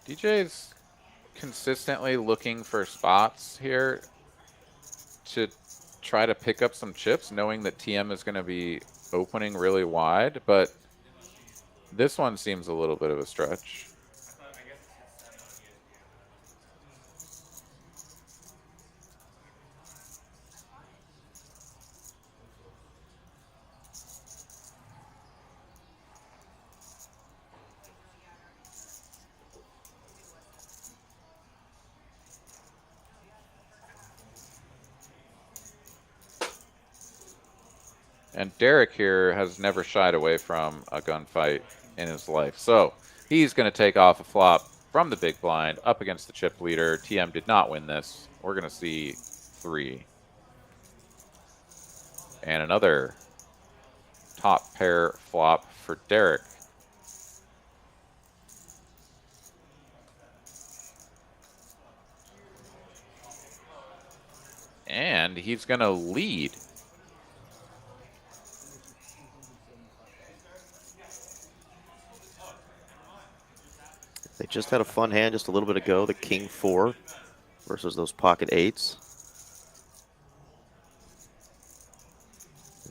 DJ's consistently looking for spots here to try to pick up some chips, knowing that TM is going to be opening really wide, but this one seems a little bit of a stretch. And Derek here has never shied away from a gunfight in his life. So he's going to take off a flop from the big blind up against the chip leader. TM did not win this. We're going to see 3. And another top pair flop for Derek. And he's going to lead. They just had a fun hand just a little bit ago, the King 4 versus those pocket 8s.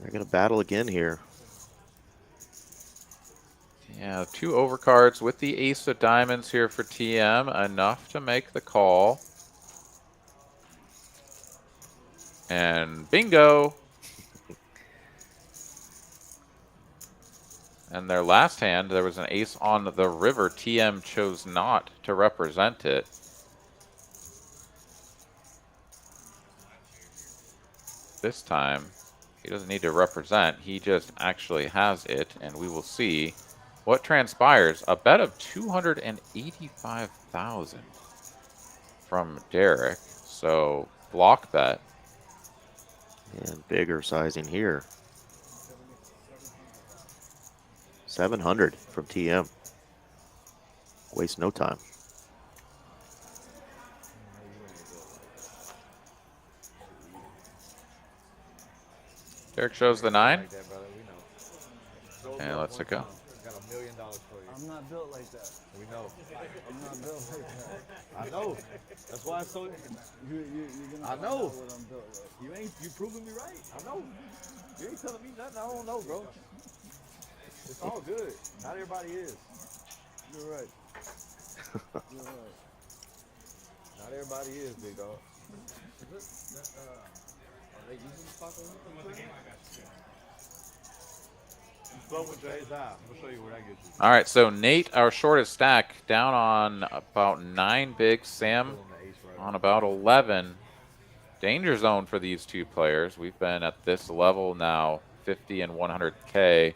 They're going to battle again here. Yeah, 2 overcards with the ace of diamonds here for TM, enough to make the call. And bingo! And their last hand, there was an ace on the river. TM chose not to represent it. This time, he doesn't need to represent. He just actually has it, and we will see what transpires. A bet of 285,000 from Derek. So block bet. And bigger sizing here. 700 from TM. Waste no time. Derek shows the 9. Like that, brother. We know. And let's it go. Got $1 million for you. I'm not built like that. We know. I'm not built like that. I know. That's why I so. You're gonna I find know. out what I'm built like. You proving me right. I know. You ain't telling me nothing I don't know, bro. It's all good. Not everybody is. You're right. You're right. Not everybody is, big dog. Slow with your ace high. I'm gonna show you where that gets you. All right, so Nate, our shortest stack, down on about 9 bigs. Sam on about 11. Danger zone for these two players. We've been at this level now, 50 and 100K,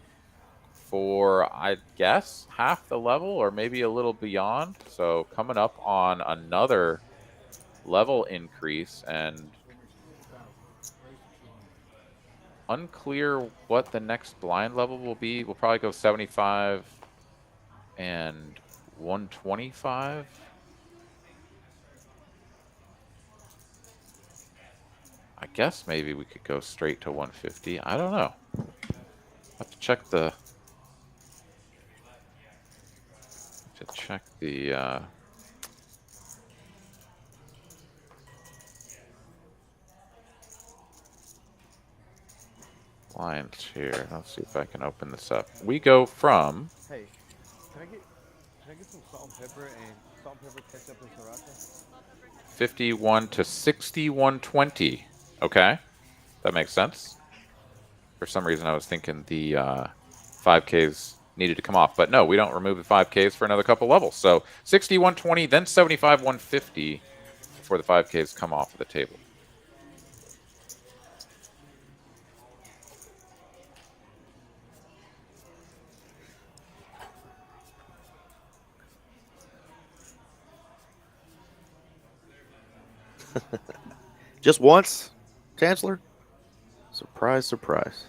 for, I guess, half the level or maybe a little beyond. So coming up on another level increase, and unclear what the next blind level will be. We'll probably go 75 and 125. I guess maybe we could go straight to 150. I don't know. Have to check the lines here. Let's see if I can open this up. We go from Hey, can I get some salt and pepper ketchup and sriracha? 51 to 6120. Okay, that makes sense. For some reason, I was thinking the 5Ks needed to come off, but no, we don't remove the 5Ks for another couple levels. So 6120, then 75-150 before the 5Ks come off of the table. Just once, Chancellor? Surprise, surprise.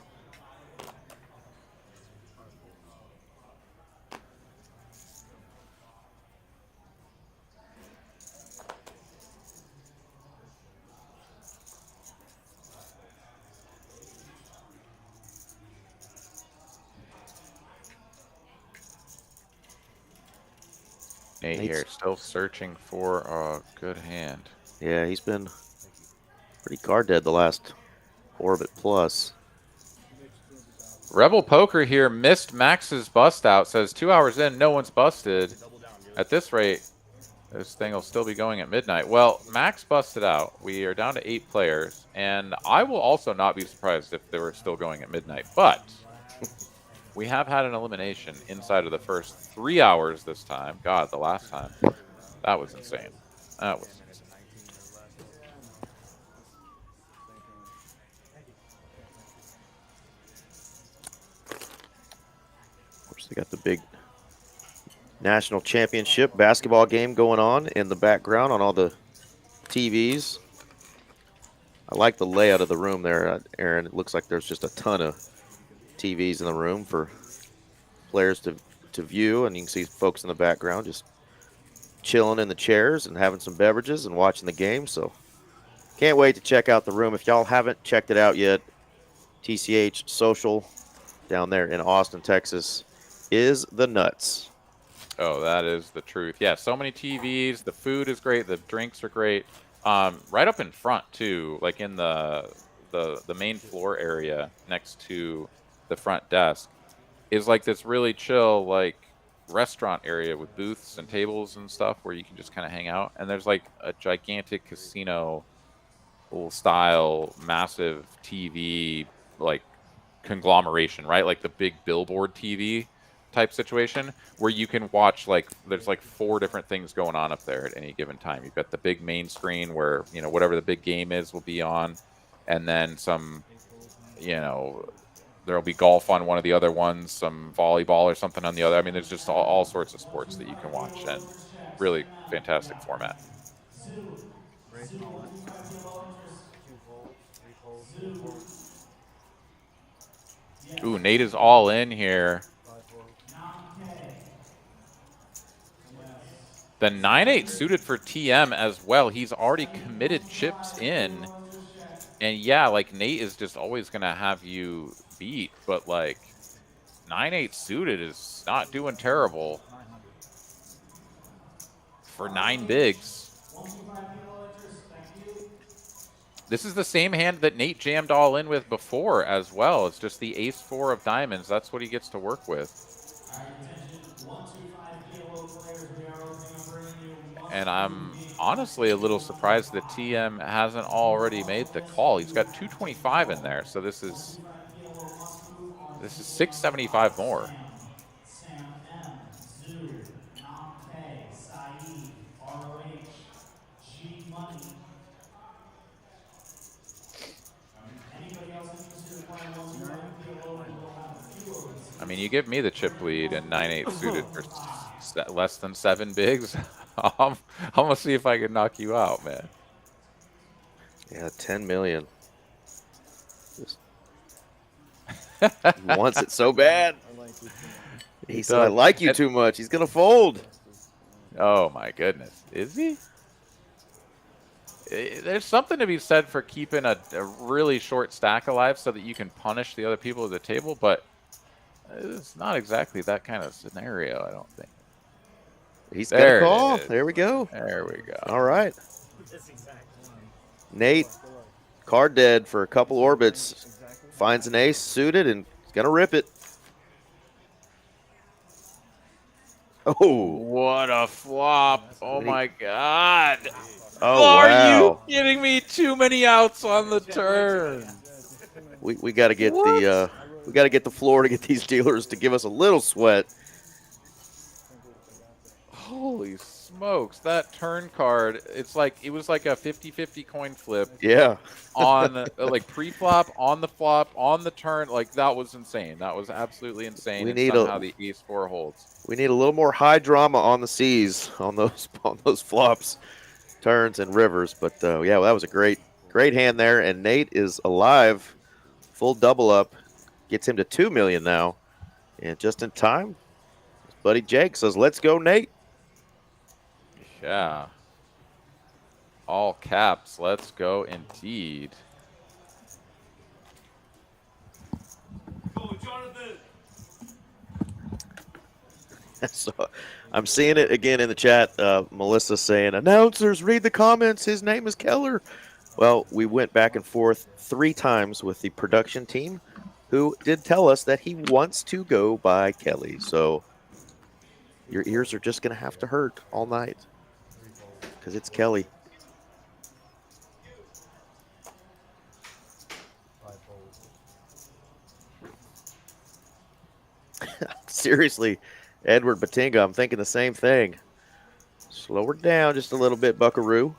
Nate here, still searching for a good hand. Yeah, he's been pretty card dead the last orbit plus. Rebel Poker here missed Max's bust out. Says 2 hours in, no one's busted. At this rate, this thing will still be going at midnight. Well, Max busted out. We are down to 8 players, and I will also not be surprised if they were still going at midnight. But we have had an elimination inside of the first 3 hours this time. God, the last time. That was insane. That was insane. Of course, they got the big national championship basketball game going on in the background on all the TVs. I like the layout of the room there, Aaron. It looks like there's just a ton of TVs in the room for players to view, and you can see folks in the background just chilling in the chairs and having some beverages and watching the game. So can't wait to check out the room. If y'all haven't checked it out yet, TCH Social down there in Austin, Texas is the nuts. Oh, that is the truth. Yeah, so many TVs. The food is great. The drinks are great. Right up in front too, like in the main floor area next to the front desk, is like this really chill like restaurant area with booths and tables and stuff where you can just kind of hang out. And there's like a gigantic casino style massive TV like conglomeration, right? Like the big billboard TV type situation where you can watch like there's like 4 different things going on up there at any given time. You've got the big main screen where, you know, whatever the big game is will be on, and then some, you know, there'll be golf on one of the other ones, some volleyball or something on the other. I mean, there's just all sorts of sports that you can watch, and really fantastic format. Ooh, Nate is all in here. The 9-8 suited for TM as well. He's already committed chips in. And yeah, like Nate is just always going to have you beat. But like 9-8 suited is not doing terrible for 9 bigs. This is the same hand that Nate jammed all in with before as well. It's just the ace-4 of diamonds. That's what he gets to work with. And I'm honestly a little surprised that TM hasn't already made the call. He's got 225 in there, so this is 675 more. I mean, you give me the chip lead and 9-8 suited for less than 7 bigs. I'm gonna see if I can knock you out, man. Yeah, 10 million. He wants it so bad. He said, I like you too much. He's gonna fold. Oh my goodness, is he? There's something to be said for keeping a really short stack alive so that you can punish the other people at the table, but it's not exactly that kind of scenario, I don't think. He's got a call. There we go. There we go. All right. Nate, card dead for a couple orbits. finds an ace suited and he's going to rip it. Oh, What a flop. Oh my God. oh Are you wow. kidding me? Too many outs on the turn. We got to get the we got to get the floor to get these dealers to give us a little sweat. Holy smokes. That turn card, it was like a 50-50 coin flip Yeah. on like pre-flop, on the flop, on the turn. Like that was insane. That was absolutely insane. We And need somehow the ace 4 holds. We need a little more high drama on the C's on those flops, turns, and rivers. But yeah, well, that was a great hand there. And Nate is alive, full double up, gets him to 2 million now, and just in time, his buddy Jake says, "Let's go, Nate." Yeah. All caps. Let's go indeed. So I'm seeing it again in the chat. Melissa saying, "Announcers, read the comments. His name is Keller." Well, we went back and forth 3 times with the production team, who did tell us that he wants to go by Kelly. So your ears are just going to have to hurt all night because it's Kelly. Seriously, Edward Batinga, I'm thinking the same thing. Slow her down just a little bit, Buckaroo.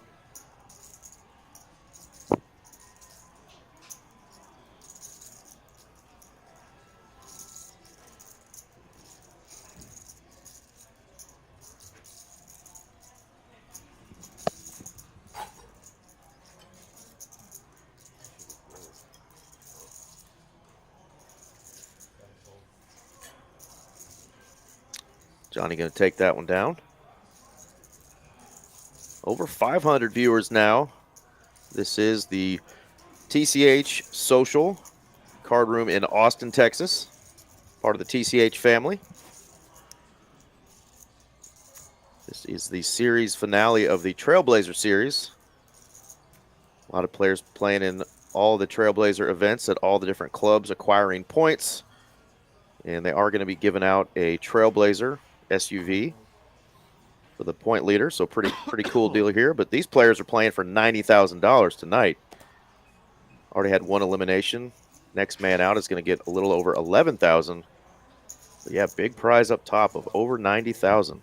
Johnny going to take that one down. Over 500 viewers now. This is the TCH Social card room in Austin, Texas. Part of the TCH family. This is the series finale of the Trailblazer series. A lot of players playing in all the Trailblazer events at all the different clubs, acquiring points. And they are going to be giving out a Trailblazer SUV for the point leader. So pretty cool deal here. But these players are playing for $90,000 tonight. Already had 1 elimination. Next man out is going to get a little over 11,000. But yeah, big prize up top of over 90,000.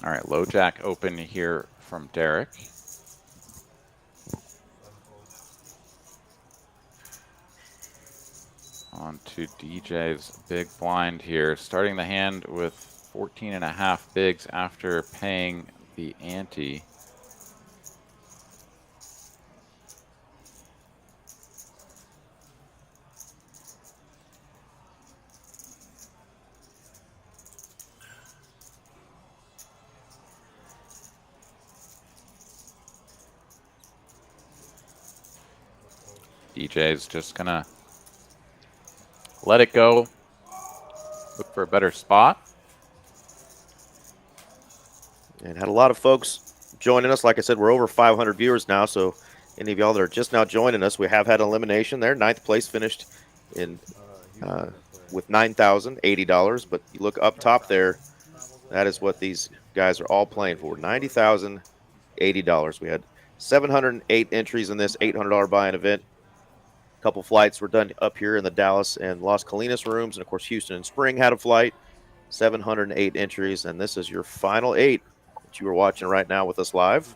All right, low jack open here from Derek. On to DJ's big blind here, starting the hand with 14.5 bigs after paying the ante. DJ's just gonna let it go, look for a better spot. And had a lot of folks joining us. Like I said, we're over 500 viewers now, so any of y'all that are just now joining us, we have had an elimination there. 9th place finished in with $9,080. But you look up top there, that is what these guys are all playing for, $90,080. We had 708 entries in this $800 buy-in event. A couple flights were done up here in the Dallas and Las Colinas rooms, and of course Houston and Spring had a flight. 708 entries, and this is your final 8 that you are watching right now with us live.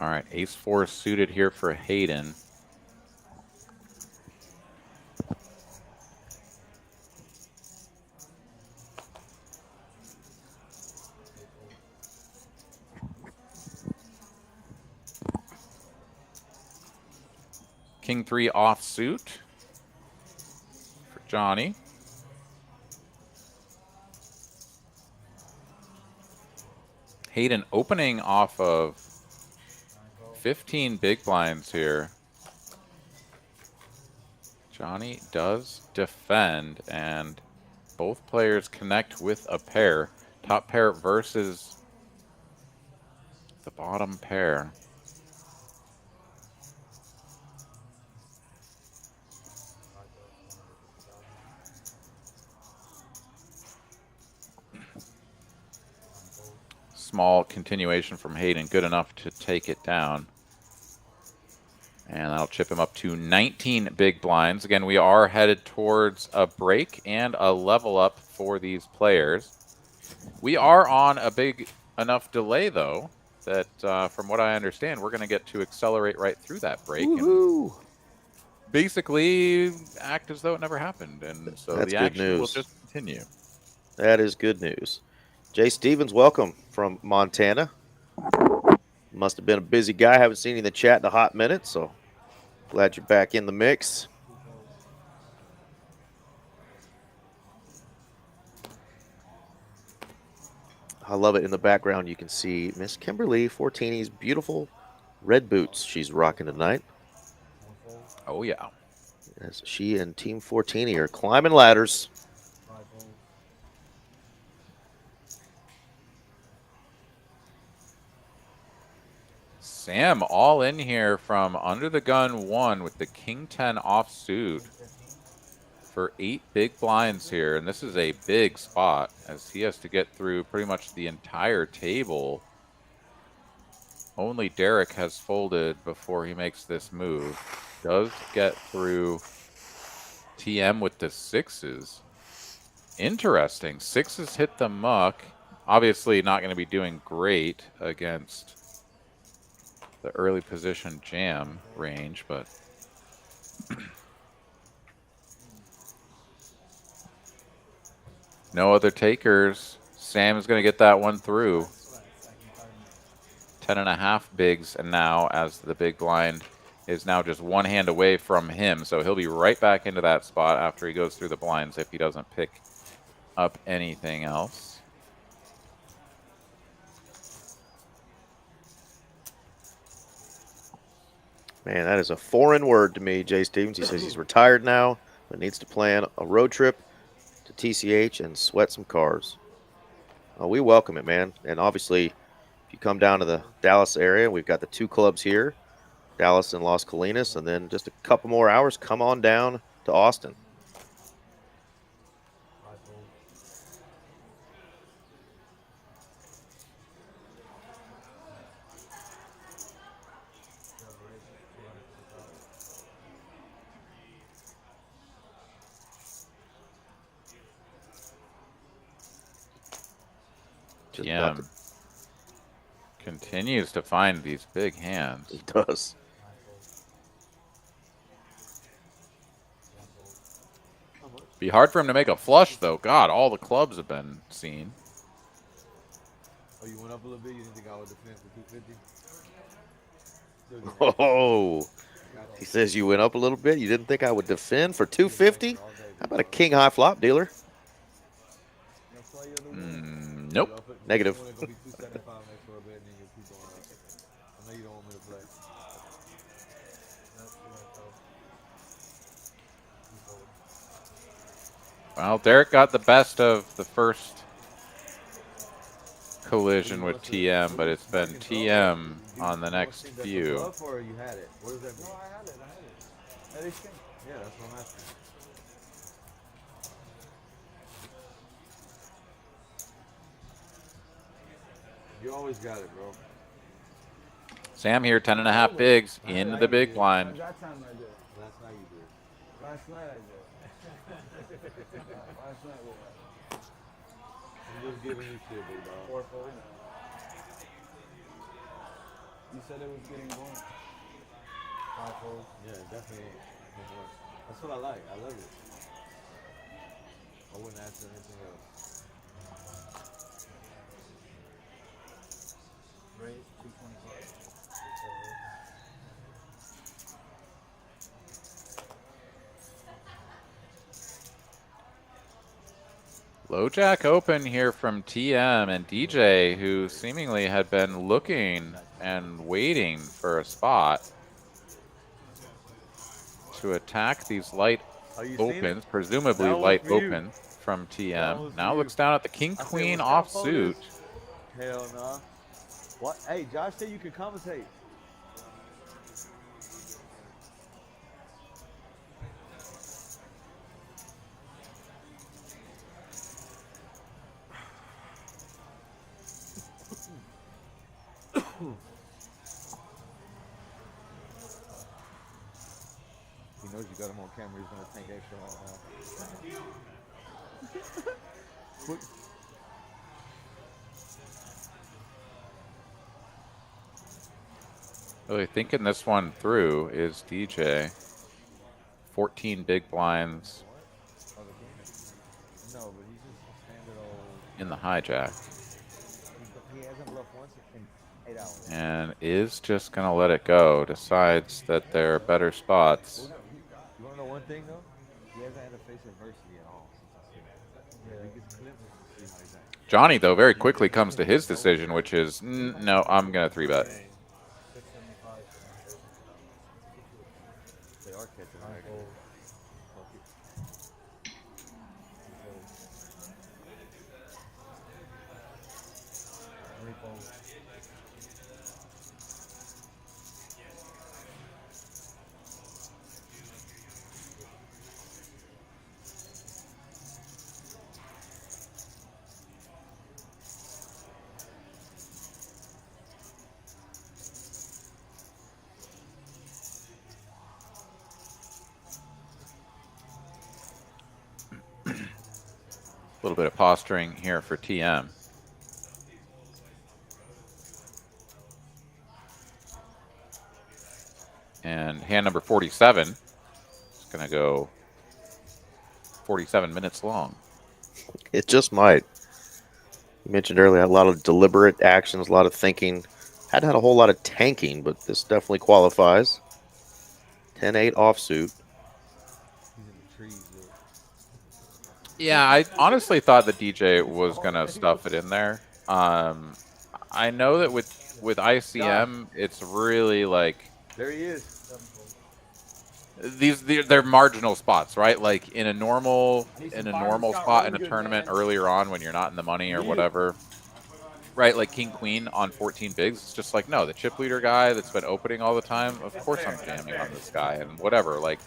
All right, ace-4 suited here for Hayden. King 3 offsuit for Johnny. Hayden opening off of 15 big blinds here. Johnny does defend, and both players connect with a pair. Top pair versus the bottom pair. Small continuation from Hayden, good enough to take it down. And that'll chip him up to 19 big blinds. Again, we are headed towards a break and a level up for these players. We are on a big enough delay, though, that from what I understand, we're going to get to accelerate right through that break. And basically act as though it never happened. And so That's the good action will news. just continue. That is good news. Jay Stevens, welcome from Montana. Must have been a busy guy. Haven't seen you in the chat in a hot minute, so glad you're back in the mix. I love it. In the background, you can see Miss Kimberly Fortini's beautiful red boots she's rocking tonight. Oh, yeah. As she and Team Fortini are climbing ladders. Sam all in here from under the gun 1 with the King 10 offsuit for 8 big blinds here. And this is a big spot as he has to get through pretty much the entire table. Only Derek has folded before he makes this move. Does get through TM with the 6s. Interesting. 6s hit the muck. Obviously not going to be doing great against the early position jam range, but no other takers. Sam is going to get that one through. 10.5 bigs, and now as the big blind is now just one hand away from him, so he'll be right back into that spot after he goes through the blinds if he doesn't pick up anything else. Man, that is a foreign word to me, Jay Stevens. He says he's retired now, but needs to plan a road trip to TCH and sweat some cars. We welcome it, man. And obviously, if you come down to the Dallas area, we've got the 2 clubs here, Dallas and Las Colinas, and then just a couple more hours, come on down to Austin. TM continues to find these big hands. He does. Be hard for him to make a flush, though. God, all the clubs have been seen. Oh, you went up a little bit? You didn't think I would defend for 250? Oh, he says you went up a little bit. You didn't think I would defend for 250? How about a king high flop dealer? Nope. Negative. Well, Derek got the best of the first collision with TM, but it's been TM on the next few. Or you had it? What does that mean? No, I had it. Yeah, that's what I'm asking. You always got it, bro. Sam here, 10.5 bigs into the big blind. That time I did. Last night you did. Last night I did. Last night what? I'm just giving you shit, big dog. 4-4. You said it was getting going. 5-4. Yeah, definitely. That's what I like. I love it. I wouldn't ask for anything else. Raise 225. Low jack open here from TM and DJ, who seemingly had been looking and waiting for a spot to attack these light Oh, you seen it? opens, presumably That was light for you. open from That TM. was Now for looks you. down at the king I said, queen "What's that offsuit. Hell no. What? Hey, Josh said you can commentate. He knows you got him on camera. He's gonna take extra. Really thinking this one through is DJ. 14 big blinds No, but he's just a standard old. in the hijack. He hasn't bluffed once in 8 hours. And is just going to let it go. Decides that there are better spots. You want to know one thing though? He hasn't had to face adversity at all since I seen that. Yeah. He gets clipped to see how he's acting. Johnny, though, very quickly comes to his decision, which is, no, I'm going to 3-bet. They are catching right. A little bit of posturing here for TM. And hand number 47 is going to go 47 minutes long. It just might. You mentioned earlier, a lot of deliberate actions, a lot of thinking. Hadn't had a whole lot of tanking, but this definitely qualifies. 10-8 offsuit. Yeah, I honestly thought the DJ was going to stuff it in there. I know that with ICM, it's really like... There he is. They're marginal spots, right? Like in a normal spot in a tournament earlier on when you're not in the money or whatever, right? Like king queen on 14 bigs. It's just like, no, the chip leader guy that's been opening all the time. Of course I'm jamming on this guy and whatever. Like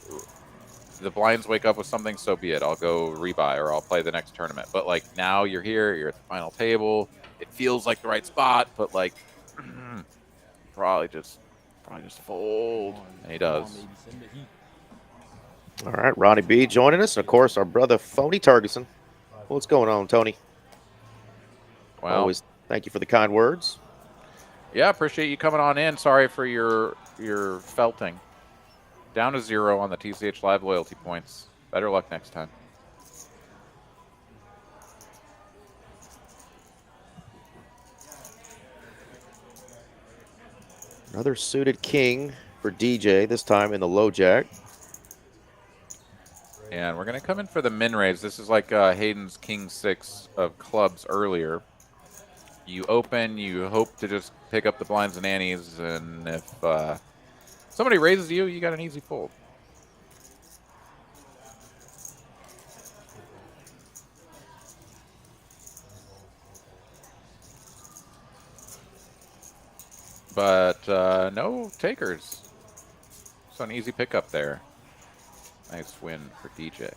the blinds wake up with something, so be it. I'll go rebuy or I'll play the next tournament. But like now you're here, you're at the final table. It feels like the right spot, but like probably just fold. And he does. All right, Ronnie B joining us. And, of course, our brother, Phony Targeson. What's going on, Tony? Well, always thank you for the kind words. Yeah, appreciate you coming on in. Sorry for your felting. Down to 0 on the TCH Live loyalty points. Better luck next time. Another suited king for DJ, this time in the low jack. And we're going to come in for the min raise. This is like Hayden's king 6 of clubs earlier. You open, you hope to just pick up the blinds and annies, and if somebody raises you, you got an easy fold. But no takers. So an easy pickup there. Nice win for DJ.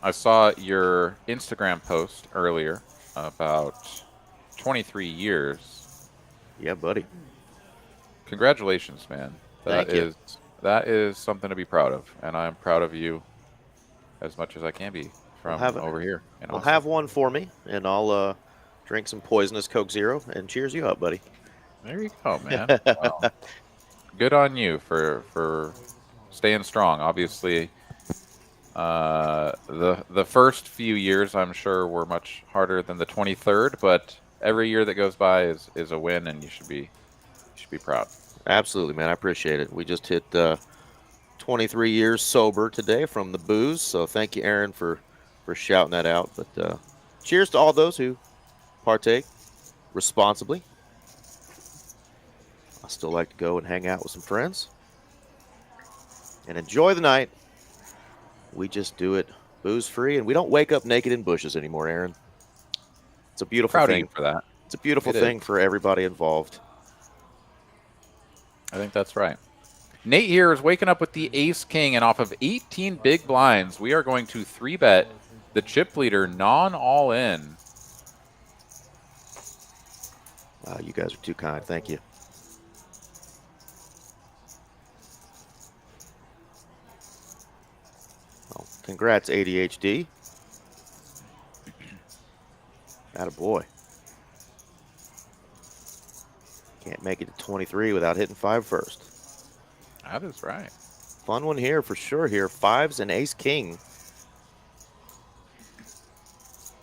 I saw your Instagram post earlier about 23 years. Yeah, buddy. Congratulations, man. Thank you. That is something to be proud of, and I'm proud of you as much as I can be from over here. We'll have one for me, and I'll drink some poisonous Coke Zero and cheers you up, buddy. There you go, man. Well, good on you for staying strong. Obviously, the first few years, I'm sure, were much harder than the 23rd, but every year that goes by is a win, and you should be proud. Absolutely, man. I appreciate it. We just hit 23 years sober today from the booze, so thank you, Aaron, for shouting that out. But cheers to all those who partake responsibly. I still like to go and hang out with some friends and enjoy the night. We just do it booze free, and we don't wake up naked in bushes anymore, Aaron. It's a beautiful Proud of thing. you for that. It's a beautiful It is. thing for everybody involved. I think that's right. Nate here is waking up with the ace king, and off of 18 big blinds, we are going to 3-bet the chip leader non all in. You guys are too kind. Thank you. Oh, congrats, ADHD. Attaboy. Can't make it to 23 without hitting 5 first. That is right. Fun one here for sure here. 5s and ace king.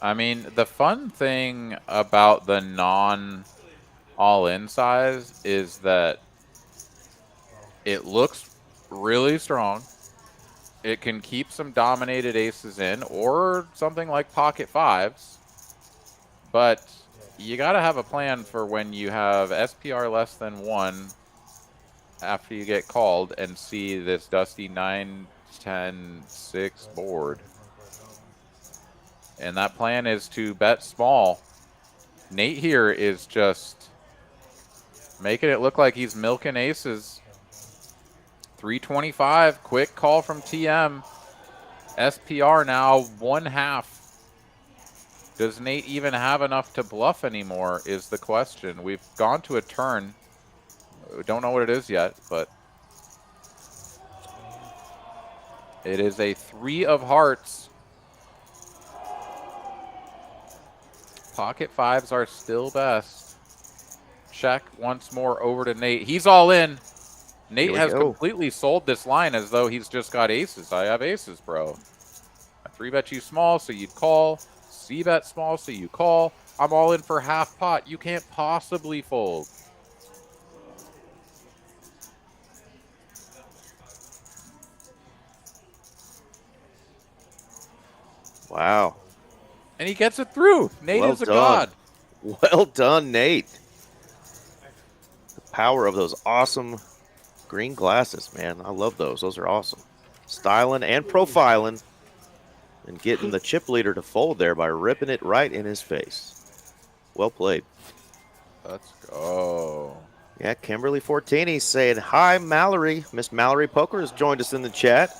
I mean, the fun thing about the non all in size is that it looks really strong. It can keep some dominated aces in or something like pocket 5s. But you got to have a plan for when you have SPR less than 1 after you get called and see this dusty 9, 10, 6 board. And that plan is to bet small. Nate here is just making it look like he's milking aces. 325, quick call from TM. SPR now 1/2. Does Nate even have enough to bluff anymore is the question. We've gone to a turn. We don't know what it is yet, but it is a 3 of hearts. Pocket 5s are still best. Check once more over to Nate. He's all in. Nate has completely sold this line as though he's just got aces. I have aces, bro. I 3-bet you small, so you'd call. C-bet small, so you call. I'm all in for half pot. You can't possibly fold. Wow. And he gets it through. Nate is a god. Well done, Nate. The power of those awesome green glasses, man. I love those. Those are awesome. Styling and profiling and getting the chip leader to fold there by ripping it right in his face. Well played. Let's go. Yeah, Kimberly Fortini saying, hi, Mallory. Miss Mallory Poker has joined us in the chat.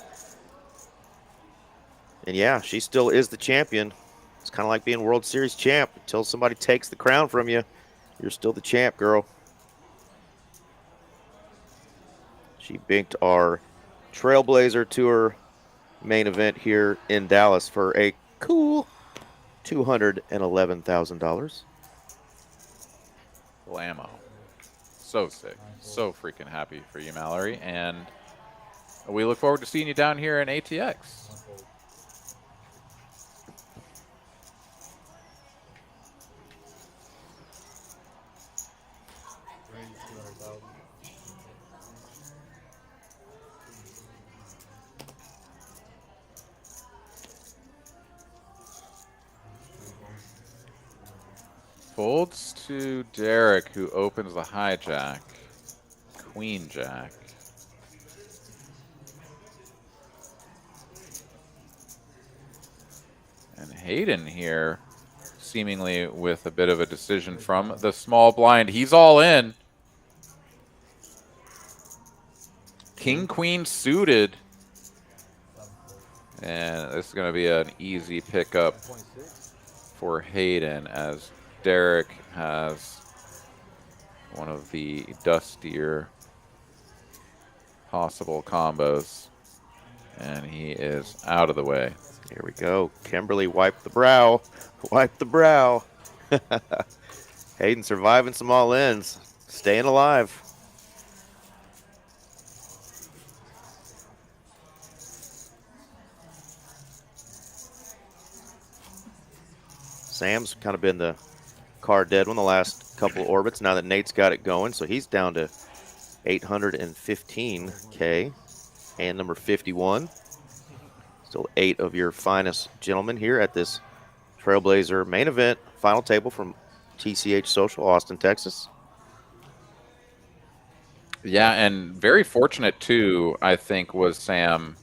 And yeah, she still is the champion. It's kind of like being World Series champ. Until somebody takes the crown from you, you're still the champ, girl. She binked our Trailblazer Tour main event here in Dallas for a cool $211,000. Blammo. So sick. So freaking happy for you, Mallory. And we look forward to seeing you down here in ATX. Folds to Derek, who opens the hijack. Queen Jack. And Hayden here, seemingly with a bit of a decision from the small blind. He's all in. King, Queen suited. And this is going to be an easy pickup for Hayden as Derek has one of the dustier possible combos, and he is out of the way. Here we go. Kimberly wiped the brow. Wipe the brow. Hayden surviving some all-ins. Staying alive. Sam's kind of been the card dead one the last couple of orbits now that Nate's got it going, so he's down to 815K. Hand number 51. Still 8 of your finest gentlemen here at this Trailblazer main event final table from TCH Social Austin, Texas. Yeah, and very fortunate too, I think, was Sam,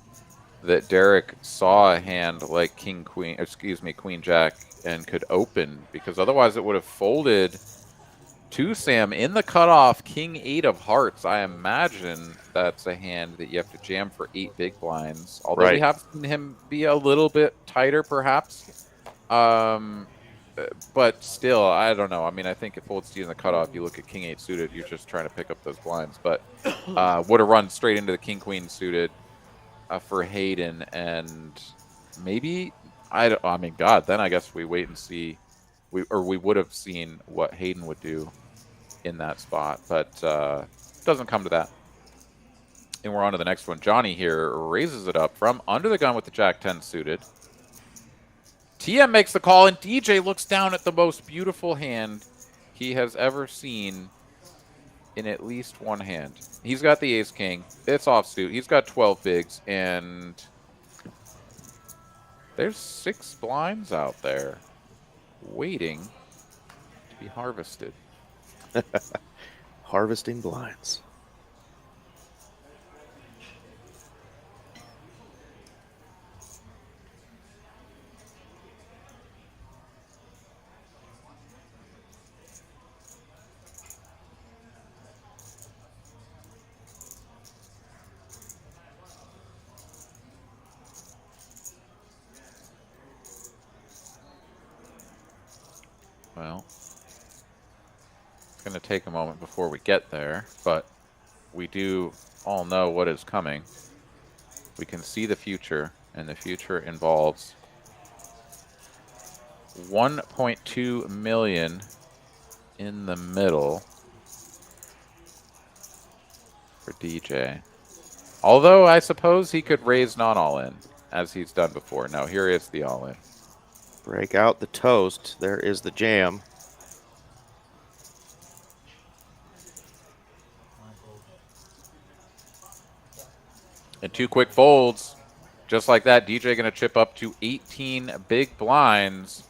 that Derek saw a hand like King Queen, excuse me, Queen Jack, and could open, because otherwise it would have folded to Sam in the cutoff. King 8 of hearts. I imagine that's a hand that you have to jam for 8 big blinds. Although we Right. have seen him be a little bit tighter, perhaps. But still, I don't know. I mean, I think it folds to you in the cutoff. You look at King 8 suited, you're just trying to pick up those blinds. But would have run straight into the King Queen suited for Hayden, and maybe I mean, God, then I guess we wait and see. We would have seen what Hayden would do in that spot, but doesn't come to that. And we're on to the next one. Johnny here raises it up from under the gun with the Jack 10 suited. TM makes the call, and DJ looks down at the most beautiful hand he has ever seen in at least one hand. He's got the Ace King. It's offsuit. He's got 12 bigs, and there's 6 blinds out there waiting to be harvested. Harvesting blinds. Well, it's going to take a moment before we get there, but we do all know what is coming. We can see the future, and the future involves 1.2 million in the middle for DJ. Although I suppose he could raise non-all-in, as he's done before. No, here is the all-in. Break out the toast. There is the jam. And 2 quick folds. Just like that, DJ going to chip up to 18 big blinds.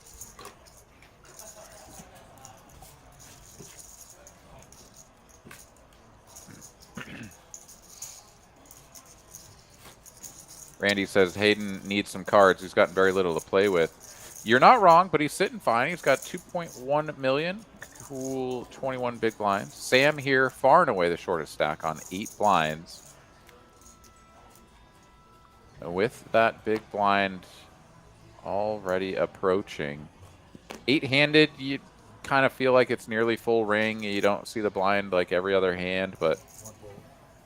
Randy says Hayden needs some cards. He's gotten very little to play with. You're not wrong, but he's sitting fine. He's got 2.1 million. Cool 21 big blinds. Sam here, far and away the shortest stack on 8 blinds. With that big blind already approaching. 8-handed, you kind of feel like it's nearly full ring. You don't see the blind like every other hand, but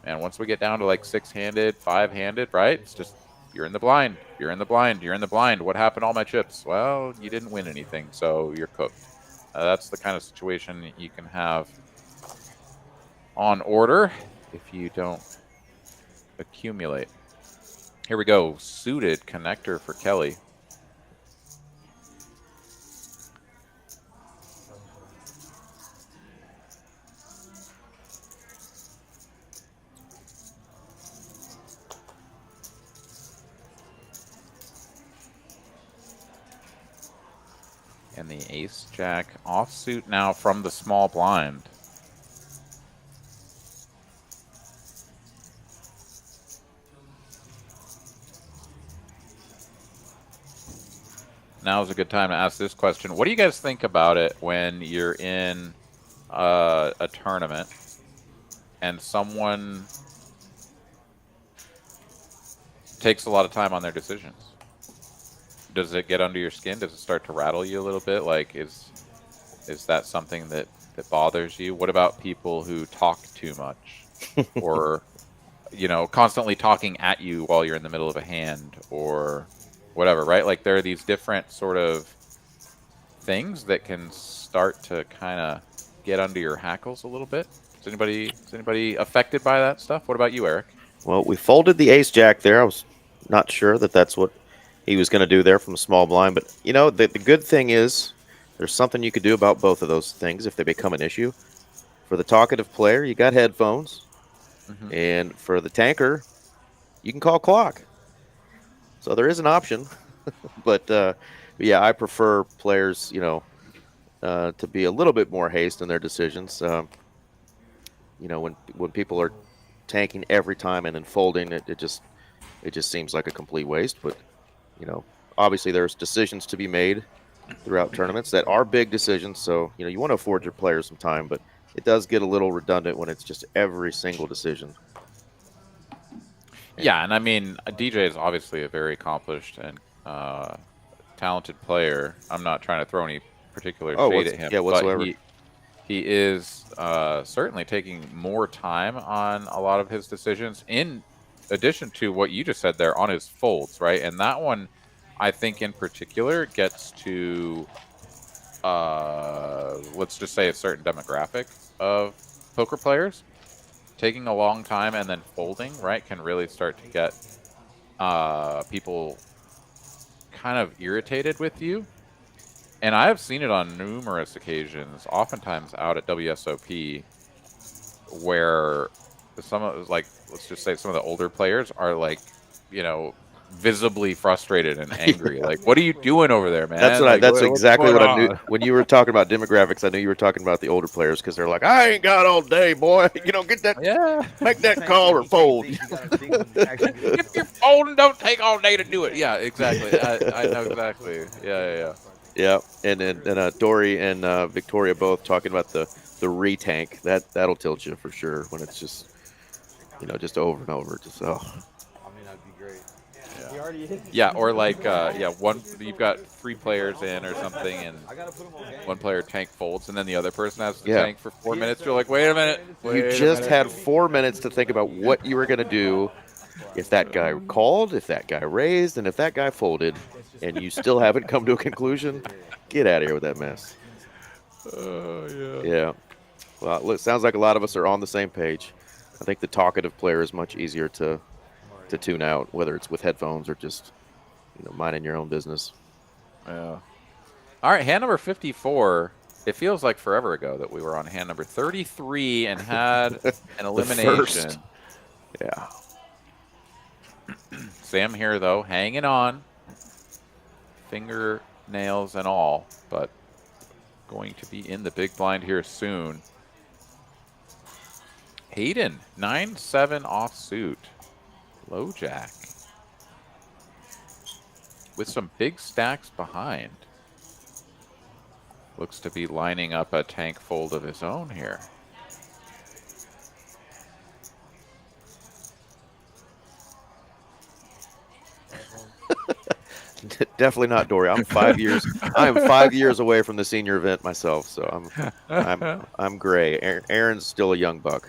man, once we get down to like 6-handed, 5-handed, right? It's just, you're in the blind, you're in the blind, you're in the blind. What happened to all my chips? Well, you didn't win anything, so you're cooked. That's the kind of situation you can have on order if you don't accumulate. Here we go, suited connector for Kelly. And the ace jack offsuit now from the small blind. Now is a good time to ask this question. What do you guys think about it when you're in a tournament and someone takes a lot of time on their decisions? Does it get under your skin? Does it start to rattle you a little bit? Like, is that something that bothers you? What about people who talk too much or, you know, constantly talking at you while you're in the middle of a hand or whatever, right? Like, there are these different sort of things that can start to kind of get under your hackles a little bit. Is anybody affected by that stuff? What about you, Eric? Well, we folded the ace jack there. I was not sure that that's what he was going to do there from a small blind. But, you know, the good thing is there's something you could do about both of those things if they become an issue. For the talkative player, you got headphones. And for the tanker, you can call clock. So there is an option. But yeah, I prefer players, to be a little bit more haste in their decisions. When people are tanking every time and then folding, it just seems like a complete waste. But obviously there's decisions to be made throughout tournaments that are big decisions. So you want to afford your players some time, but it does get a little redundant when it's just every single decision. Yeah, and I mean, DJ is obviously a very accomplished and talented player. I'm not trying to throw any particular shade at him, whatsoever. but he is certainly taking more time on a lot of his decisions, in addition to what you just said there on his folds, right? And that one, I think in particular, gets to, let's just say, a certain demographic of poker players. Taking a long time and then folding, right, can really start to get people kind of irritated with you. And I have seen it on numerous occasions, oftentimes out at WSOP, where some of, like, let's just say some of the older players are like, visibly frustrated and angry. Like, what are you doing over there, man? That's exactly what I knew when you were talking about demographics. I knew you were talking about the older players, because they're like, I ain't got all day, boy. Get that, make that call or fold. If you're folding, don't take all day to do it. Yeah, exactly. I know exactly. Yeah. And Dory and Victoria both talking about the retank. That'll tilt you for sure when it's just just over and over. Just I mean, that'd be great. Yeah, or like, one, you've got 3 players in or something, and one player tank folds, and then the other person has to tank for 4 minutes. You're like, wait a minute. You just had 4 minutes to think about what you were going to do if that guy called, if that guy raised, and if that guy folded, and you still haven't come to a conclusion. Get out of here with that mess. Yeah. Well, it sounds like a lot of us are on the same page. I think the talkative player is much easier to tune out, whether it's with headphones or just minding your own business. Yeah. All right, hand number 54. It feels like forever ago that we were on hand number 33 and had an elimination. Yeah. Sam here, though, hanging on, fingernails and all, but going to be in the big blind here soon. Hayden, 9-7 offsuit. Low jack. With some big stacks behind. Looks to be lining up a tank fold of his own here. Definitely not Dory. I'm 5 years. I am 5 years away from the senior event myself, so I'm gray. Aaron's still a young buck.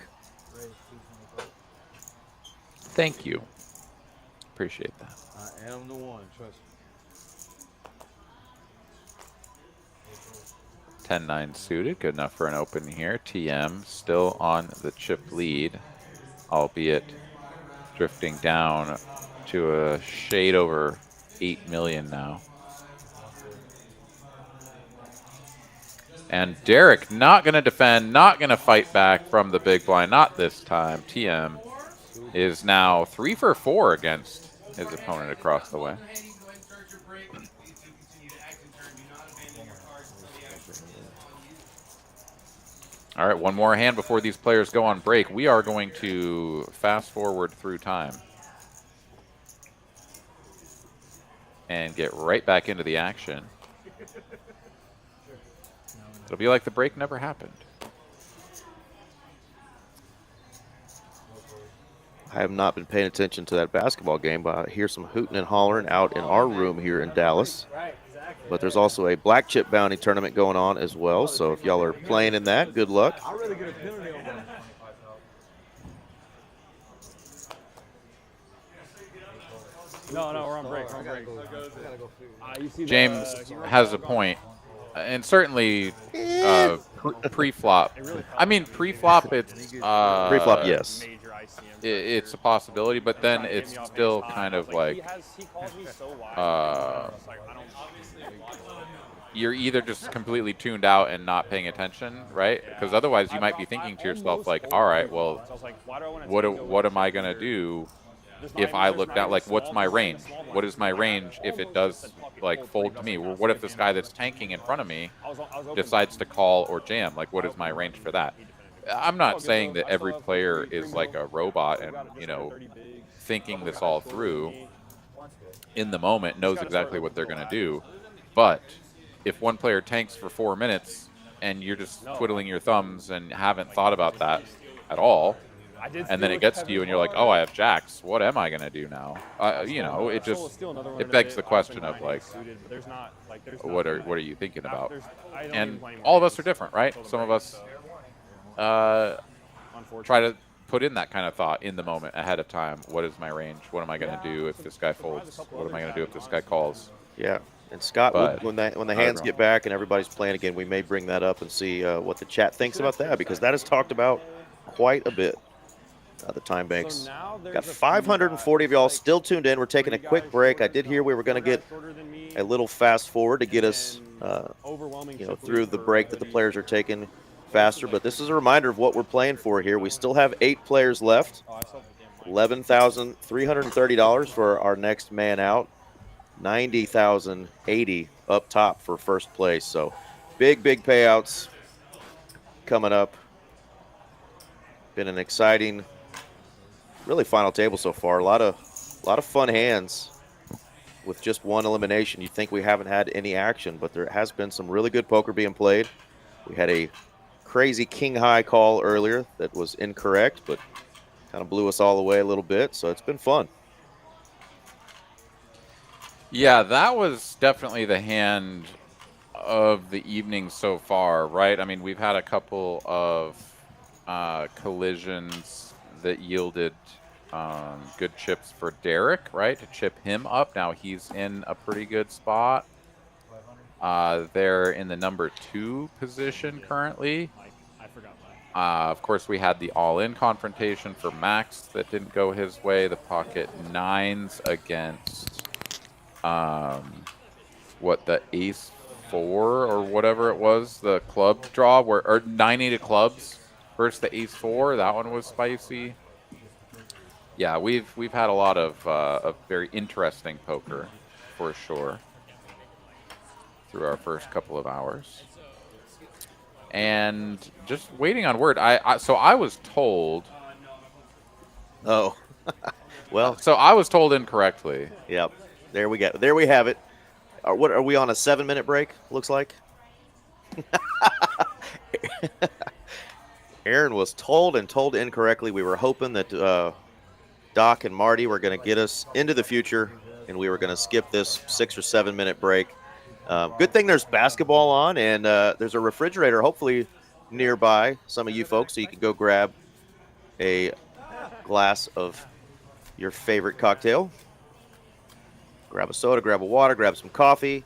Thank you. Appreciate that. I am the one, trust me. 10-9 suited, good enough for an open here. TM still on the chip lead, albeit drifting down to a shade over 8 million now. And Derek not going to defend, not going to fight back from the big blind, not this time. TM is now 3 for 4 against his opponent across the way. All right, one more hand before these players go on break. We are going to fast forward through time and get right back into the action. It'll be like the break never happened. I have not been paying attention to that basketball game, but I hear some hooting and hollering out in our room here in Dallas. But there's also a black chip bounty tournament going on as well, so if y'all are playing in that, good luck. I'd rather get a penalty on one. No, we're on break. We're on break. James has a point, and certainly pre-flop. I mean, pre-flop, it's Pre-flop, yes. see him. it's a possibility, but then it's still kind of like he calls me so wide. Like, I don't. you're either just completely tuned out and not paying attention, right? Because otherwise you might be thinking to yourself like, all right, well, So I was like, why do I want to what am I gonna do if I look down? Like, what's my range? What is my range if it does like fold to me? Well, what if this guy that's tanking in front of me decides to call or jam? Like, what is my range for that? I'm not saying that every player is like a robot and, you know, thinking this all through in the moment, knows exactly what they're going to do. But if one player tanks for 4 minutes and you're just twiddling your thumbs and haven't thought about that at all, and then it gets to you and you're like, oh, I have jacks. What am I going to do now? You know, it just, it begs the question of like, what are you thinking about? And all of us are different, right? Some of us try to put in that kind of thought in the moment ahead of time. What is my range? What am I going to do if this guy folds? What am I going to do if this guy calls? Yeah. And Scott, But- when the hands get back and everybody's playing again, we may bring that up and see what the chat thinks about that, because that is talked about quite a bit. The time banks. Got 540 of y'all still tuned in. We're taking a quick break. I did hear we were going to get a little fast forward to get us through the break that the players are taking faster, but this is a reminder of what we're playing for here. We still have 8 players left. $11,330 for our next man out. $90,080 up top for first place. So big payouts coming up. Been an exciting, really final table so far. A lot of fun hands with just one elimination. You'd think we haven't had any action, but there has been some really good poker being played. We had a crazy king high call earlier that was incorrect, but kind of blew us all away a little bit. So it's been fun. Yeah, that was definitely the hand of the evening so far, right? I mean, we've had a couple of collisions that yielded good chips for Derek, right? To chip him up. Now he's in a pretty good spot. They're in the number 2 position currently. Of course, we had the all-in confrontation for Max that didn't go his way. The pocket 9s against the ace 4 or whatever it was, the club draw, or 90 to clubs versus the ace 4. That one was spicy. Yeah, we've had a lot of very interesting poker for sure through our first couple of hours, and just waiting on word. So I was told. Oh, well. So I was told incorrectly. Yep. There we go. There we have it. What are we on, a 7-minute break? Looks like. Aaron was told incorrectly. We were hoping that Doc and Marty were going to get us into the future, and we were going to skip this 6 or 7-minute break. Good thing there's basketball on, and there's a refrigerator hopefully nearby some of you folks, so you can go grab a glass of your favorite cocktail. Grab a soda, grab a water, grab some coffee.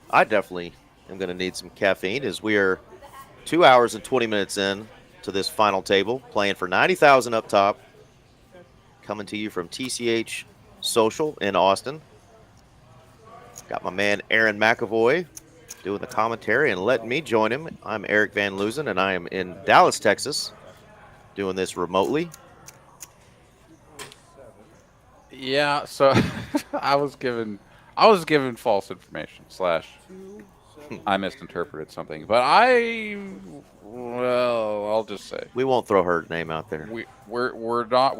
I definitely am going to need some caffeine, as we are 2 hours and 20 minutes in to this final table, playing for $90,000 up top, coming to you from TCH Social in Austin. Got my man Aaron McAvoy doing the commentary and letting me join him. I'm Eric Van Loozen, and I am in Dallas, Texas, doing this remotely. Yeah, so I was given false information / I misinterpreted something, but I'll just say we won't throw her name out there. We're not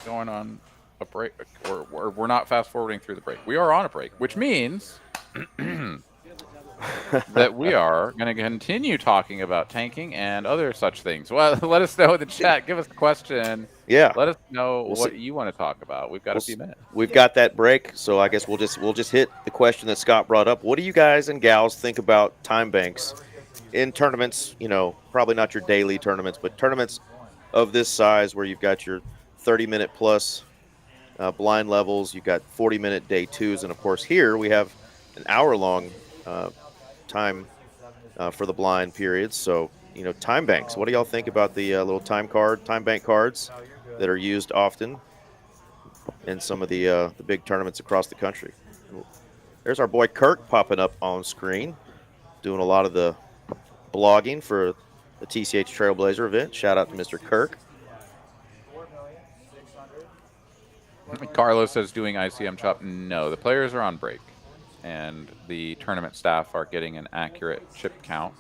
going on a break, or we're not fast forwarding through the break. We are on a break, which means that we are going to continue talking about tanking and other such things. Well, let us know in the chat. Give us a question. Yeah. Let us know what you want to talk about. We've got a few minutes. We've got that break, so I guess we'll just hit the question that Scott brought up. What do you guys and gals think about time banks in tournaments? You know, probably not your daily tournaments, but tournaments of this size where you've got your 30-minute plus blind levels. You've got 40-minute day twos, and of course here we have an hour-long time for the blind periods. So, you know, time banks. What do y'all think about the little time bank cards? that are used often in some of the big tournaments across the country. There's our boy Kirk popping up on screen, doing a lot of the blogging for the TCH Trailblazer event. Shout out to Mr. Kirk. Carlos says doing ICM chop. No, the players are on break, and the tournament staff are getting an accurate chip count.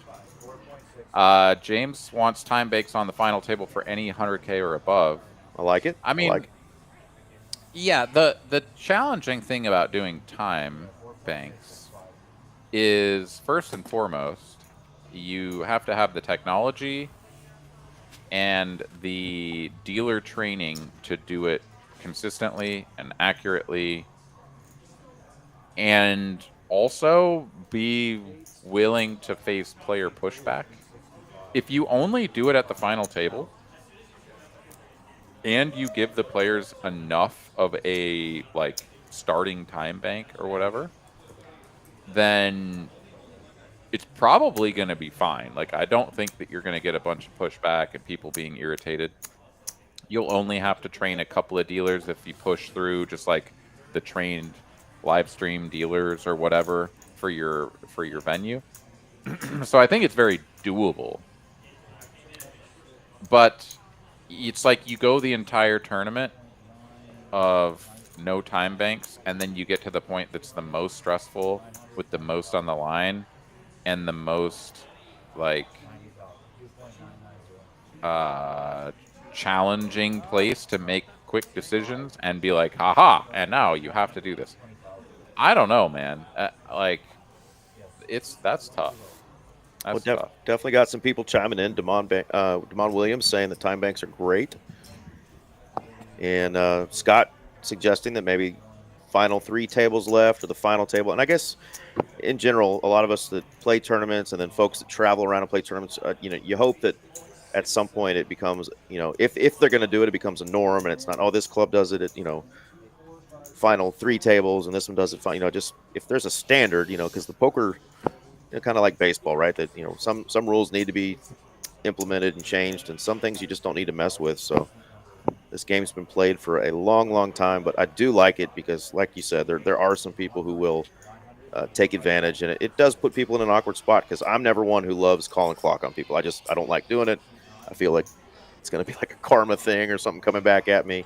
James wants time bakes on the final table for any 100K or above. I like it. I mean, like it. Yeah, the challenging thing about doing time banks is, first and foremost, you have to have the technology and the dealer training to do it consistently and accurately, and also be willing to face player pushback. If you only do it at the final table and you give the players enough of a starting time bank or whatever, then it's probably going to be fine. Like, I don't think that you're going to get a bunch of pushback and people being irritated. You'll only have to train a couple of dealers if you push through just like the trained live stream dealers or whatever for your venue. So I think it's very doable. But it's like you go the entire tournament of no time banks, and then you get to the point that's the most stressful with the most on the line and the most challenging place to make quick decisions and be like, haha, and now you have to do this. I don't know, man. That's tough. That's tough. Definitely got some people chiming in. Damon Williams saying the time banks are great. And Scott suggesting that maybe final 3 tables left or the final table. And I guess in general, a lot of us that play tournaments and then folks that travel around and play tournaments, you hope that at some point it becomes, if they're going to do it, it becomes a norm, and it's not, oh, this club does it at, final 3 tables and this one does it, just if there's a standard, because the poker, kind of like baseball, right? That, some rules need to be implemented and changed, and some things you just don't need to mess with. So this game's been played for a long, long time, but I do like it because, like you said, there are some people who will take advantage, and it does put people in an awkward spot because I'm never one who loves calling clock on people. I don't like doing it. I feel like it's going to be like a karma thing or something coming back at me.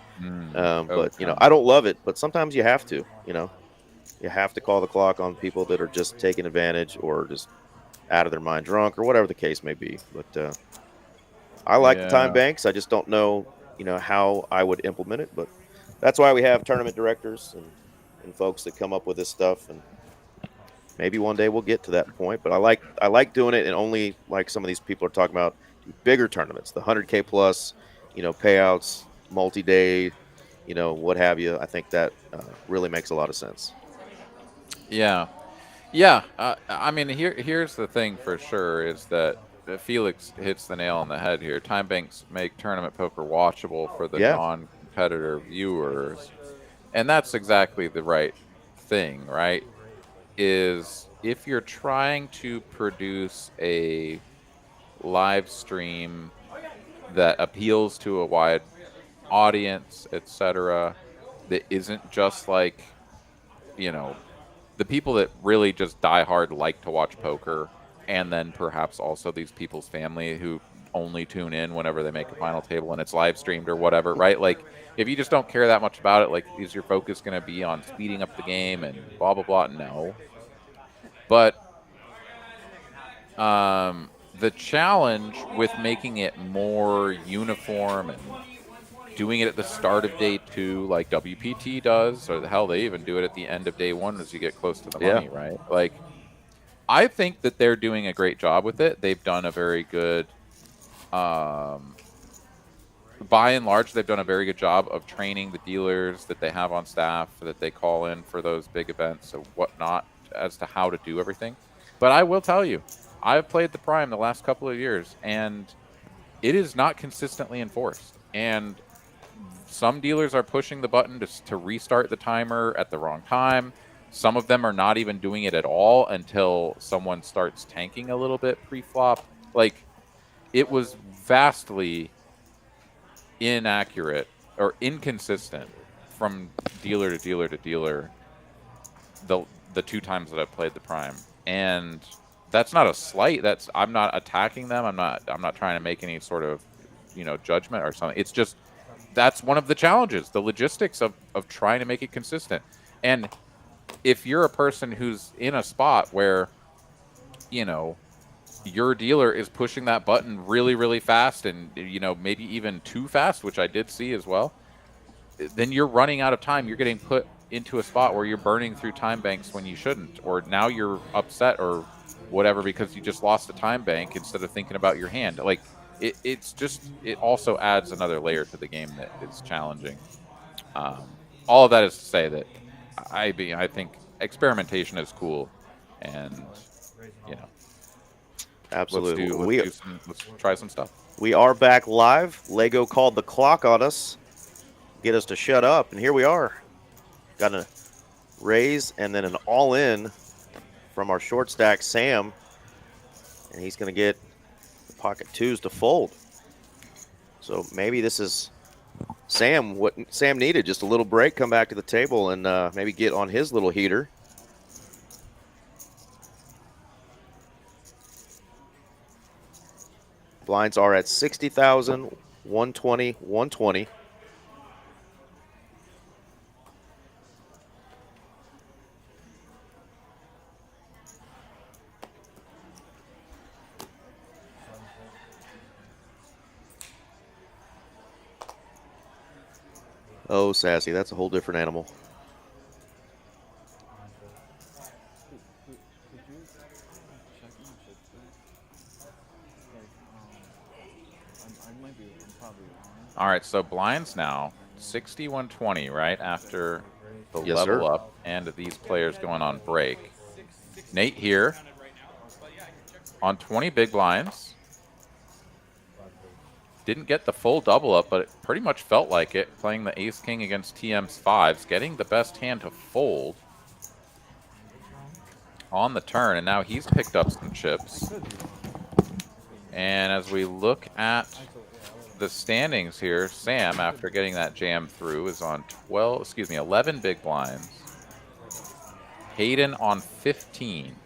But, I don't love it, but sometimes you have to, you have to call the clock on people that are just taking advantage or just out of their mind drunk or whatever the case may be. But I like the time banks. I just don't know, how I would implement it, but that's why we have tournament directors and folks that come up with this stuff, and maybe one day we'll get to that point. But I like doing it, and only like some of these people are talking about bigger tournaments, the 100K plus, payouts, multi-day, what have you. I think that really makes a lot of sense. Yeah. I mean, here's the thing for sure is that Felix hits the nail on the head here. Time banks make tournament poker watchable for the non-competitor viewers, and that's exactly the right thing, right? Is if you're trying to produce a live stream that appeals to a wide audience, etc., that isn't just like, the people that really just die hard like to watch poker, and then perhaps also these people's family who only tune in whenever they make a final table and it's live streamed or whatever, right? Like, if you just don't care that much about it, like, is your focus going to be on speeding up the game and blah, blah, blah? No. But the challenge with making it more uniform and doing it at the start of day 2 like WPT does, or the hell, they even do it at the end of day 1 as you get close to the money, right? Like, I think that they're doing a great job with it. They've done a very good, by and large, they've done a very good job of training the dealers that they have on staff that they call in for those big events and whatnot as to how to do everything. But I will tell you, I've played the Prime the last couple of years, and it is not consistently enforced. And some dealers are pushing the button to restart the timer at the wrong time. Some of them are not even doing it at all until someone starts tanking a little bit pre-flop. Like, it was vastly inaccurate or inconsistent from dealer to dealer to dealer. The 2 times that I've played the prime, and that's not a slight. I'm not attacking them. I'm not trying to make any sort of judgment or something. It's just that's one of the challenges, the logistics of trying to make it consistent. And if you're a person who's in a spot where your dealer is pushing that button really, really fast, and maybe even too fast, which I did see as well, then you're running out of time. You're getting put into a spot where you're burning through time banks when you shouldn't, or now you're upset or whatever because you just lost a time bank instead of thinking about your hand. Like it also adds another layer to the game that is challenging. All of that is to say that I think experimentation is cool, and Absolutely. let's try some stuff. We are back live. Lego called the clock on us, get us to shut up, and here we are. Got a raise and then an all-in from our short stack, Sam, and he's going to get the pocket 2s to fold. So maybe this is Sam, what Sam needed, just a little break, come back to the table, and maybe get on his little heater. Blinds are at 60,000, 120, 120. Oh, Sassy, that's a whole different animal. All right, so blinds now 6120 right after the Yes, level sir. up and these players going on break. Nate here on 20 big blinds. Didn't get the full double up, but it pretty much felt like it, playing the ace king against TM's 5s, getting the best hand to fold on the turn, and now he's picked up some chips. And as we look at the standings here, Sam, after getting that jam through, is on 11 big blinds. Hayden on 15.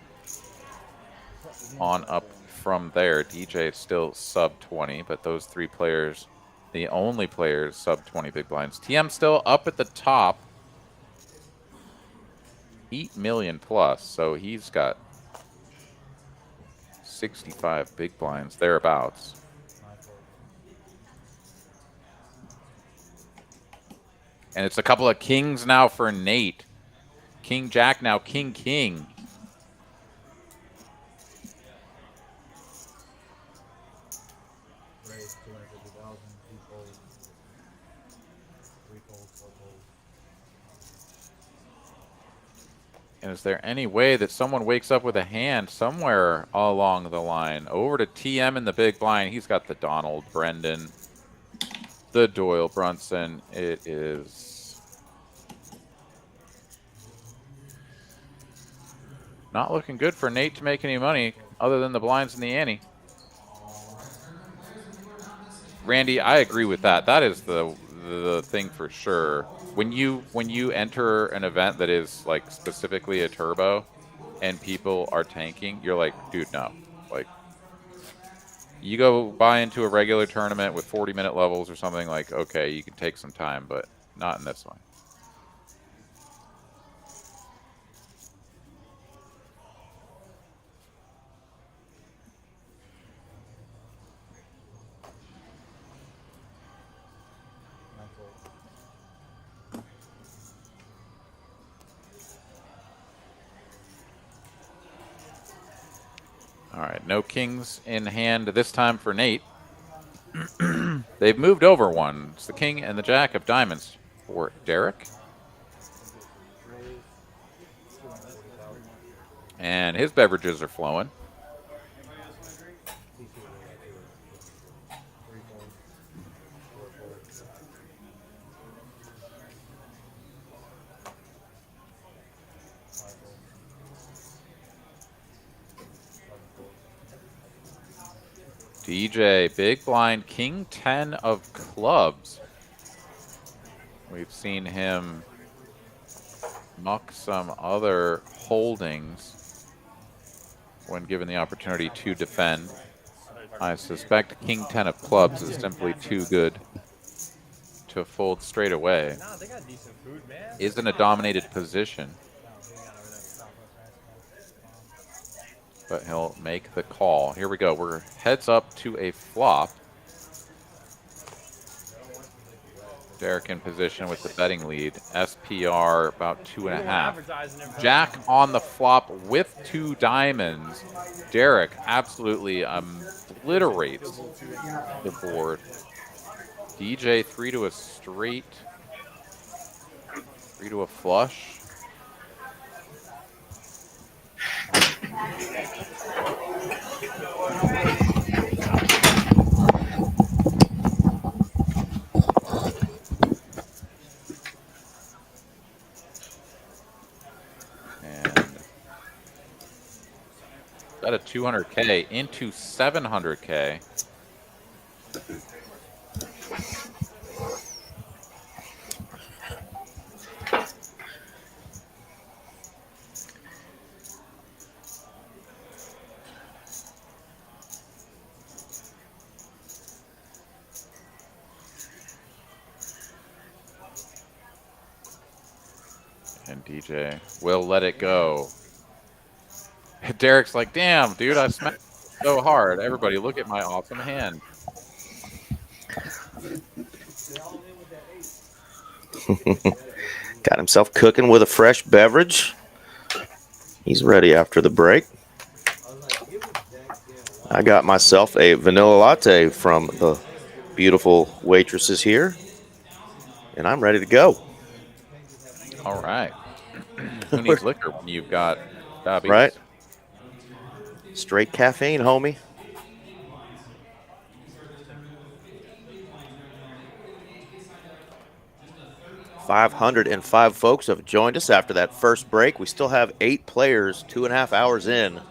On up from there. DJ is still sub 20, but those 3 players, the only players sub 20 big blinds. TM still up at the top. 8 million plus, so he's got 65 big blinds, thereabouts. And it's a couple of kings now for Nate. King Jack now, King King. And is there any way that someone wakes up with a hand somewhere along the line? Over to TM in the big blind. He's got the Donald Brendan, the Doyle Brunson. It is not looking good for Nate to make any money other than the blinds and the ante. Randy, I agree with that. That is the thing for sure. When you enter an event that is like specifically a turbo and people are tanking, you're like, dude, no. Like, you go buy into a regular tournament with 40-minute levels or something, like, okay, you can take some time, but not in this one. All right, no kings in hand this time for Nate. They've moved over one. It's the king and the jack of diamonds for Derek. And his beverages are flowing. DJ, big blind, king 10 of clubs. We've seen him muck some other holdings when given the opportunity to defend. I suspect King 10 of clubs is simply too good to fold straight away. Nah, they got decent food, man. Is in a dominated position, but he'll make the call. Here we go. We're heads up to a flop. Derek in position with the betting lead. SPR about 2.5. Jack on the flop with 2 diamonds. Derek absolutely obliterates the board. DJ 3 to a straight, 3 to a flush. Got a 200K into 700K. And DJ will let it go. Derek's like, damn, dude, I smacked so hard. Everybody, look at my awesome hand. Got himself cooking with a fresh beverage. He's ready after the break. I got myself a vanilla latte from the beautiful waitresses here, and I'm ready to go. All right. Who needs liquor when you've got diabetes? Right? Straight caffeine, homie. "505 folks have joined us after that first break. We still have 8 players, 2.5 hours in. And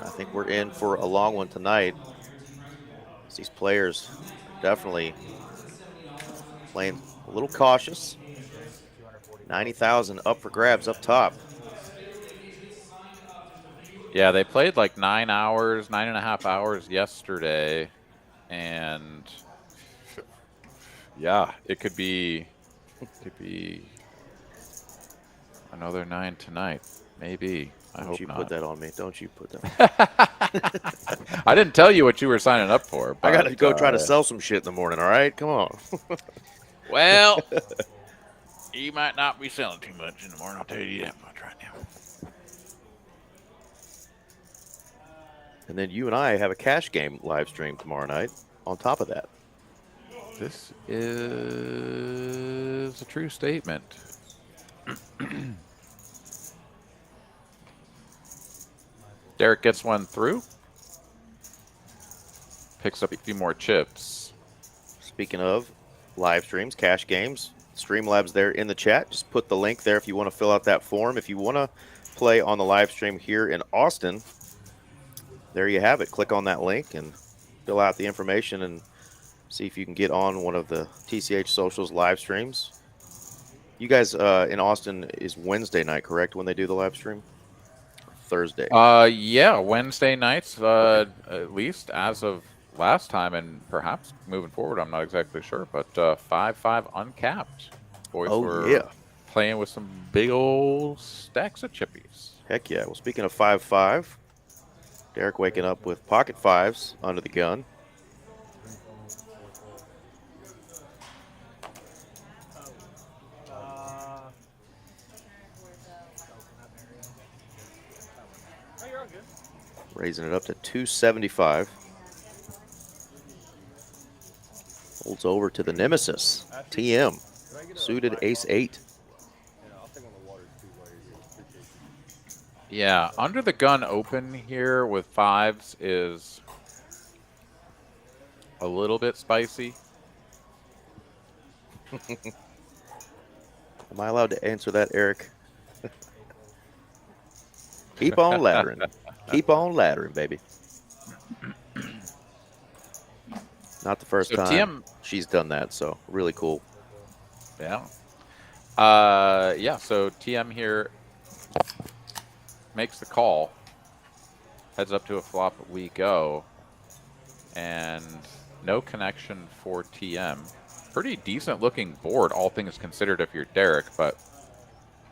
I think we're in for a long one tonight. These players are definitely playing a little cautious. 90,000 up for grabs up top. Yeah, they played like 9 hours, 9.5 hours yesterday. And yeah, it could be another 9 tonight. Maybe. I hope you not. Put that on me. Don't you put that on me. I didn't tell you what you were signing up for. But, I got to go try to sell some shit in the morning, all right? Come on. Well, you might not be selling too much in the morning. I'll tell you that much right now. And then you and I have a cash game live stream tomorrow night on top of that. This is a true statement. Derek gets one through. Picks up a few more chips. Speaking of live streams, cash games, Streamlabs there in the chat. Just put the link there if you want to fill out that form. If you want to play on the live stream here in Austin, there you have it. Click on that link and fill out the information and see if you can get on one of the TCH Socials live streams. You guys in Austin is Wednesday night, correct, when they do the live stream? Thursday. Yeah, Wednesday nights, at least as of last time, and perhaps moving forward, I'm not exactly sure, but 5-5 uncapped. Boys were playing with some big old stacks of chippies. Heck yeah. Well, speaking of 5-5, Derek waking up with pocket fives under the gun. Raising it up to 275. Holds over to the nemesis, TM, suited ace-8. Yeah, under the gun open here with fives is a little bit spicy. Am I allowed to answer that, Eric? Keep on laddering. Keep on laddering, baby. Not the first time she's done that, so really cool. Yeah. Yeah, so TM here makes the call. Heads up to a flop we go. And no connection for TM. Pretty decent looking board, all things considered, if you're Derek, but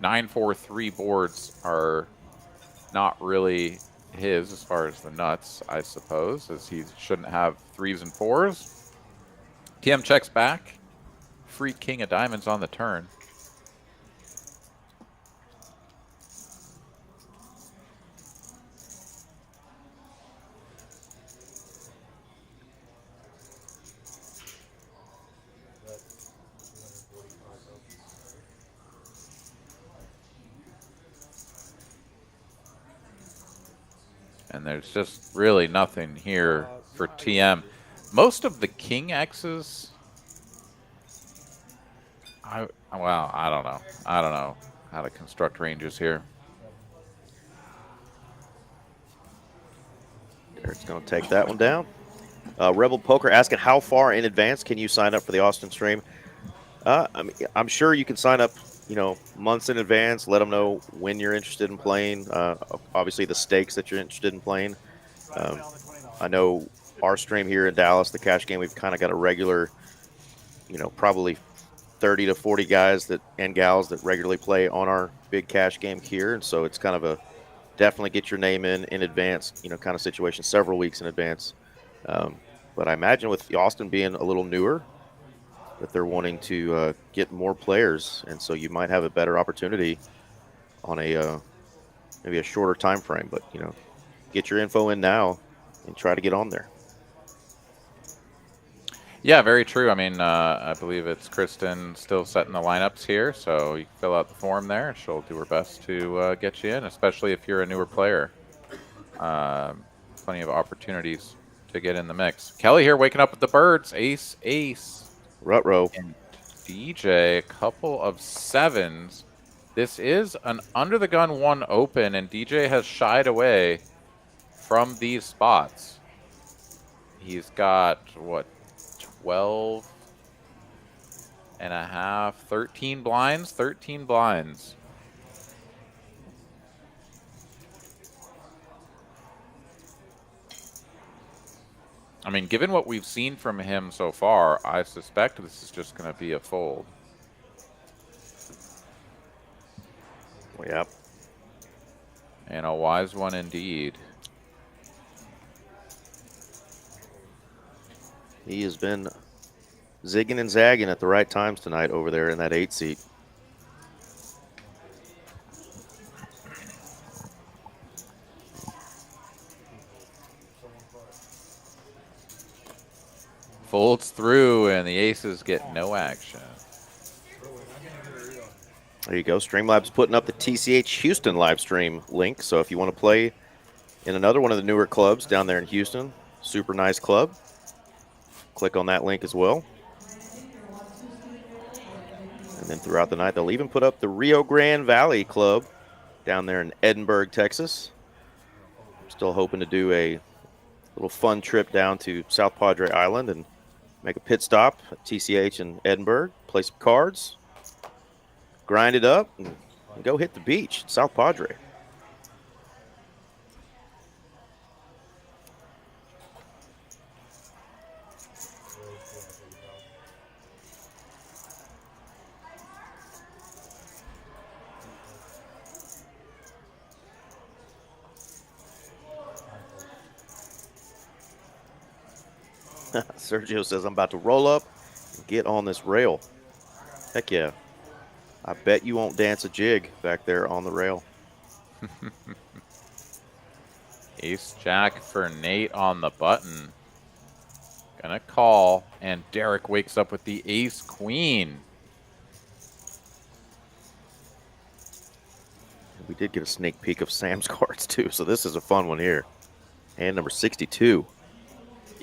9-4-3 boards are not really his as far as the nuts, I suppose, as he shouldn't have 3s and 4s. TM checks back. Free king of diamonds on the turn. And there's just really nothing here for TM. Most of the king X's, well, I don't know. I don't know how to construct ranges here. Derek's going to take that one down. Rebel Poker asking, how far in advance can you sign up for the Austin stream? I mean, I'm sure you can sign up, you know, months in advance. Let them know when you're interested in playing. Obviously, the stakes that you're interested in playing. I know our stream here in Dallas, the cash game, we've kind of got a regular, you know, probably 30 to 40 guys that and gals that regularly play on our big cash game here, and so it's kind of a definitely get your name in advance, you know, kind of situation, several weeks in advance. But I imagine with Austin being a little newer, that they're wanting to get more players, and so you might have a better opportunity on a maybe a shorter time frame. But you know, get your info in now and try to get on there. Yeah, very true. I mean, I believe it's Kristen still setting the lineups here, so you can fill out the form there. She'll do her best to get you in, especially if you're a newer player. Plenty of opportunities to get in the mix. Kelly here waking up with the birds. Ace, ace. Rut-row. And DJ, a couple of 7s. This is an under-the-gun 1 open, and DJ has shied away from these spots. He's got, what, 12 and a half, 13 blinds? 13 blinds. I mean, given what we've seen from him so far, I suspect this is just going to be a fold. Yep. And a wise one indeed. He has been zigging and zagging at the right times tonight over there in that 8 seat. Folds through, and the aces get no action. There you go. Streamlabs putting up the TCH Houston live stream link. So if you want to play in another one of the newer clubs down there in Houston, super nice club, click on that link as well. And then throughout the night, they'll even put up the Rio Grande Valley Club down there in Edinburgh, Texas. Still hoping to do a little fun trip down to South Padre Island and make a pit stop at TCH in Edinburgh, play some cards, grind it up, and go hit the beach, South Padre. Sergio says, I'm about to roll up and get on this rail. Heck yeah. I bet you won't dance a jig back there on the rail. Ace Jack for Nate on the button. Gonna call, and Derek wakes up with the Ace Queen. We did get a sneak peek of Sam's cards too, so this is a fun one here. Hand number 62.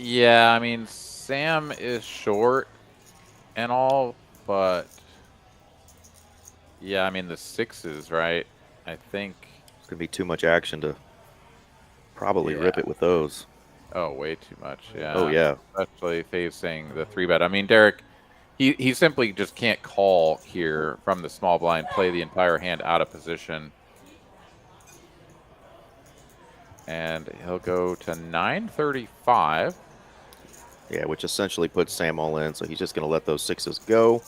Yeah, I mean, Sam is short and all, but yeah, I mean, the 6s, right? I think it's going to be too much action to probably rip it with those. Oh, way too much, yeah. Oh, yeah. Especially facing the 3-bet. I mean, Derek, He simply just can't call here from the small blind, play the entire hand out of position. And he'll go to 935. Yeah, which essentially puts Sam all in, so he's just going to let those sixes go.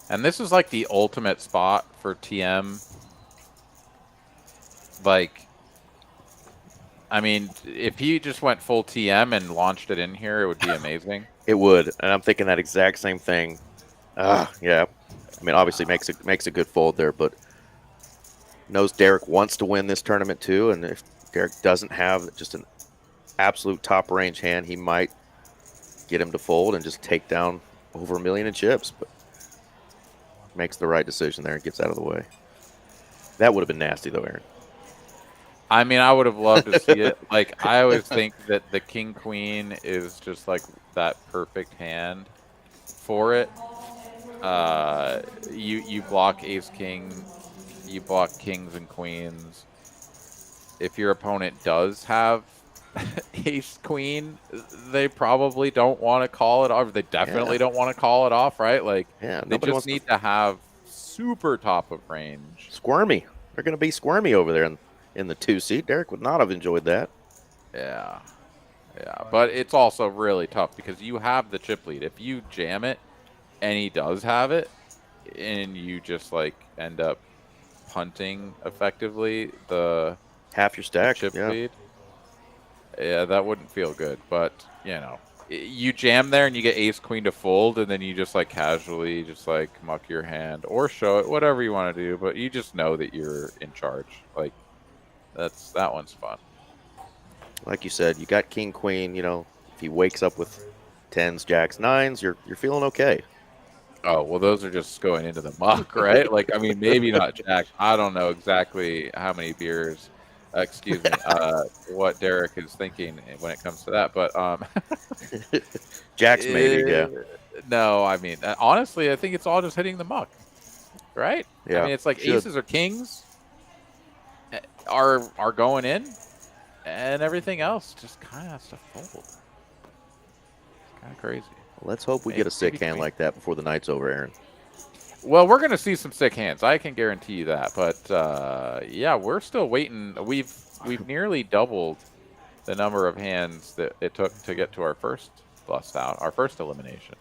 And this is like the ultimate spot for TM. Like, I mean, if he just went full TM and launched it in here, it would be amazing. It would, and I'm thinking that exact same thing. Yeah. I mean, obviously makes a good fold there, but knows Derek wants to win this tournament too, and if Derek doesn't have just an absolute top range hand, he might get him to fold and just take down over $1 million in chips, but makes the right decision there and gets out of the way. That would have been nasty though, Aaron. I mean, I would have loved to see it. Like, I always think that the king queen is just like that perfect hand for it. You block ace king, you block kings and queens. If your opponent does have ace queen, they probably don't want to call it off. They definitely don't want to call it off, right? Like, they just need to have super top of range. Squirmy. They're going to be squirmy over there in the 2-seat. Derek would not have enjoyed that. Yeah. Yeah, but it's also really tough because you have the chip lead. If you jam it and he does have it and you just like end up punting effectively the half your stack chip lead, yeah, that wouldn't feel good. But, you know, you jam there and you get ace queen to fold, and then you just like casually just like muck your hand or show it, whatever you want to do, but you just know that you're in charge. Like, that one's fun. Like you said, you got king queen. You know, if he wakes up with 10s, jacks, 9s, you're feeling okay. Oh, well, those are just going into the muck, right? Like, I mean, maybe not jack. I don't know exactly how many beers, excuse me, what Derek is thinking when it comes to that, but jacks maybe, yeah. No, I mean, honestly, I think it's all just hitting the muck, right? Yeah, I mean, it's like aces or kings are going in, and everything else just kind of has to fold. It's kind of crazy. Let's hope we get a sick hand like that before the night's over, Aaron. Well, we're going to see some sick hands. I can guarantee you that. But, yeah, we're still waiting. We've nearly doubled the number of hands that it took to get to our first bust out, our first elimination.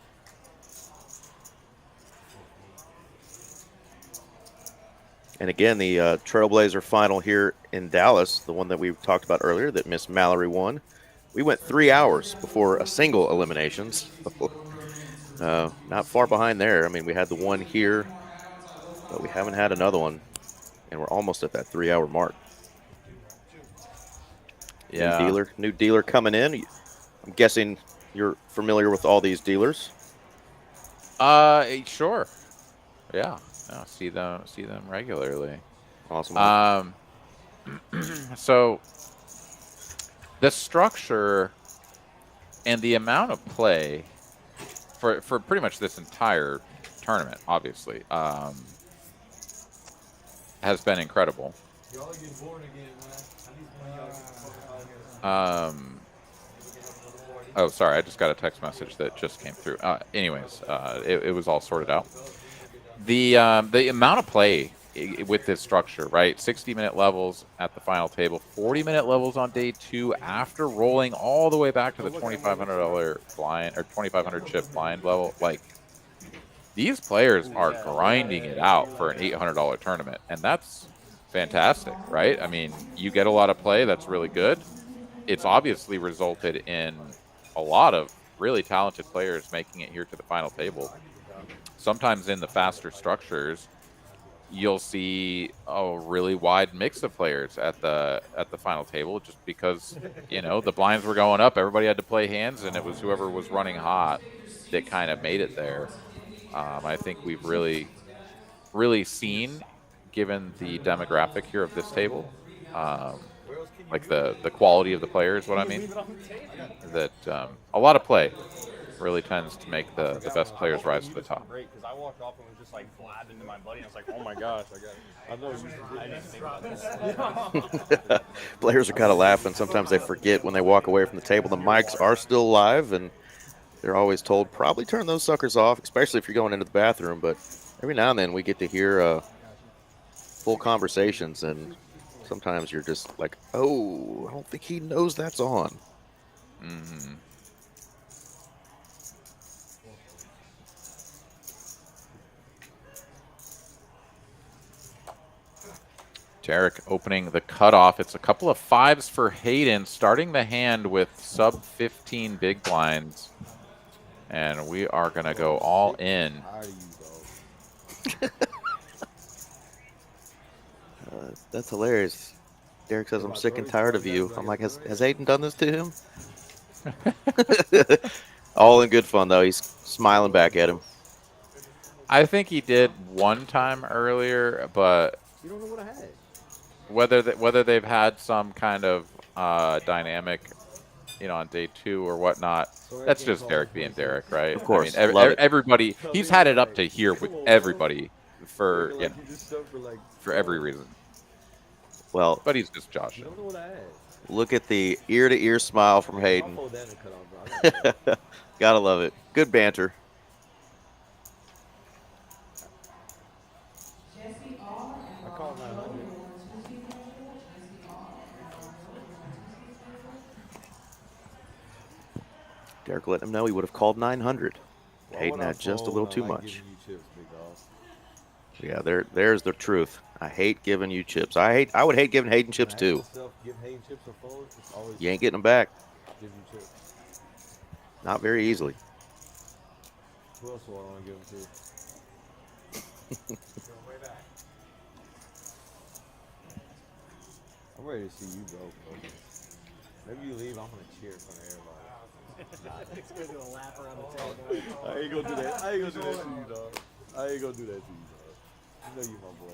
And again, the Trailblazer final here in Dallas, the one that we talked about earlier that Miss Mallory won. We went 3 hours before a single elimination. So, not far behind there. I mean, we had the one here, but we haven't had another one. And we're almost at that 3-hour mark. Yeah. New dealer coming in. I'm guessing you're familiar with all these dealers. Sure. Yeah. No, see them regularly. Awesome. So the structure and the amount of play for pretty much this entire tournament, obviously, has been incredible. Oh, sorry, I just got a text message that just came through. Anyways, it was all sorted out. The amount of play with this structure, right? 60-minute levels at the final table, 40-minute levels on day 2 after rolling all the way back to the $2,500 blind or 2,500 chip blind level. Like, these players are grinding it out for an $800 tournament, and that's fantastic, right? I mean, you get a lot of play. That's really good. It's obviously resulted in a lot of really talented players making it here to the final table. Sometimes in the faster structures, you'll see a really wide mix of players at the final table, just because, you know, the blinds were going up. Everybody had to play hands, and it was whoever was running hot that kind of made it there. I think we've really seen, given the demographic here of this table, like the quality of the players, what I mean, that a lot of play. really tends to make the best players rise to the top. Great, because I walked off and was just like blabbing to my buddy. I was like, oh my gosh, I know I didn't think about this. Players are kind of laughing. Sometimes they forget when they walk away from the table. The mics are still live, and they're always told probably turn those suckers off, especially if you're going into the bathroom. But every now and then we get to hear full conversations, and sometimes you're just like, oh, I don't think he knows that's on. Mm-hmm. Derek opening the cutoff. It's a couple of 5s for Hayden, starting the hand with sub 15 big blinds. And we are going to go all in. That's hilarious. Derek says, I'm sick and tired of you. I'm like, has Hayden done this to him? All in good fun, though. He's smiling back at him. I think he did one time earlier, but You don't know what I had. whether they've had some kind of dynamic, on day 2 or whatnot, that's just Derek being Derek, right? Of course, I mean, love it. everybody, he's had it up to here with everybody for for every reason. Well, but he's just Josh. You don't know what I had. Look at the ear-to-ear smile from Hayden. I'll fold that and cut off, bro. Gotta love it. Good banter. I called 900. Derek let him know he would have called 900. Why Hayden would I had just a fold little when I too like much. giving you chips, big dog? Yeah, there's the truth. I hate giving you chips. I would hate giving Hayden chips When I too. ask myself, give Hayden chips or fold, it's always You ain't getting them back. give you chips. Not very easily. Who else do I want to give them to? I'm ready to see you go, bro. Maybe you leave, I'm gonna cheer in front of everybody. It's gonna do a lap around the table. I ain't gonna do that. I ain't gonna do that to you, dog. I ain't gonna do that to you, dog. You know you my boy.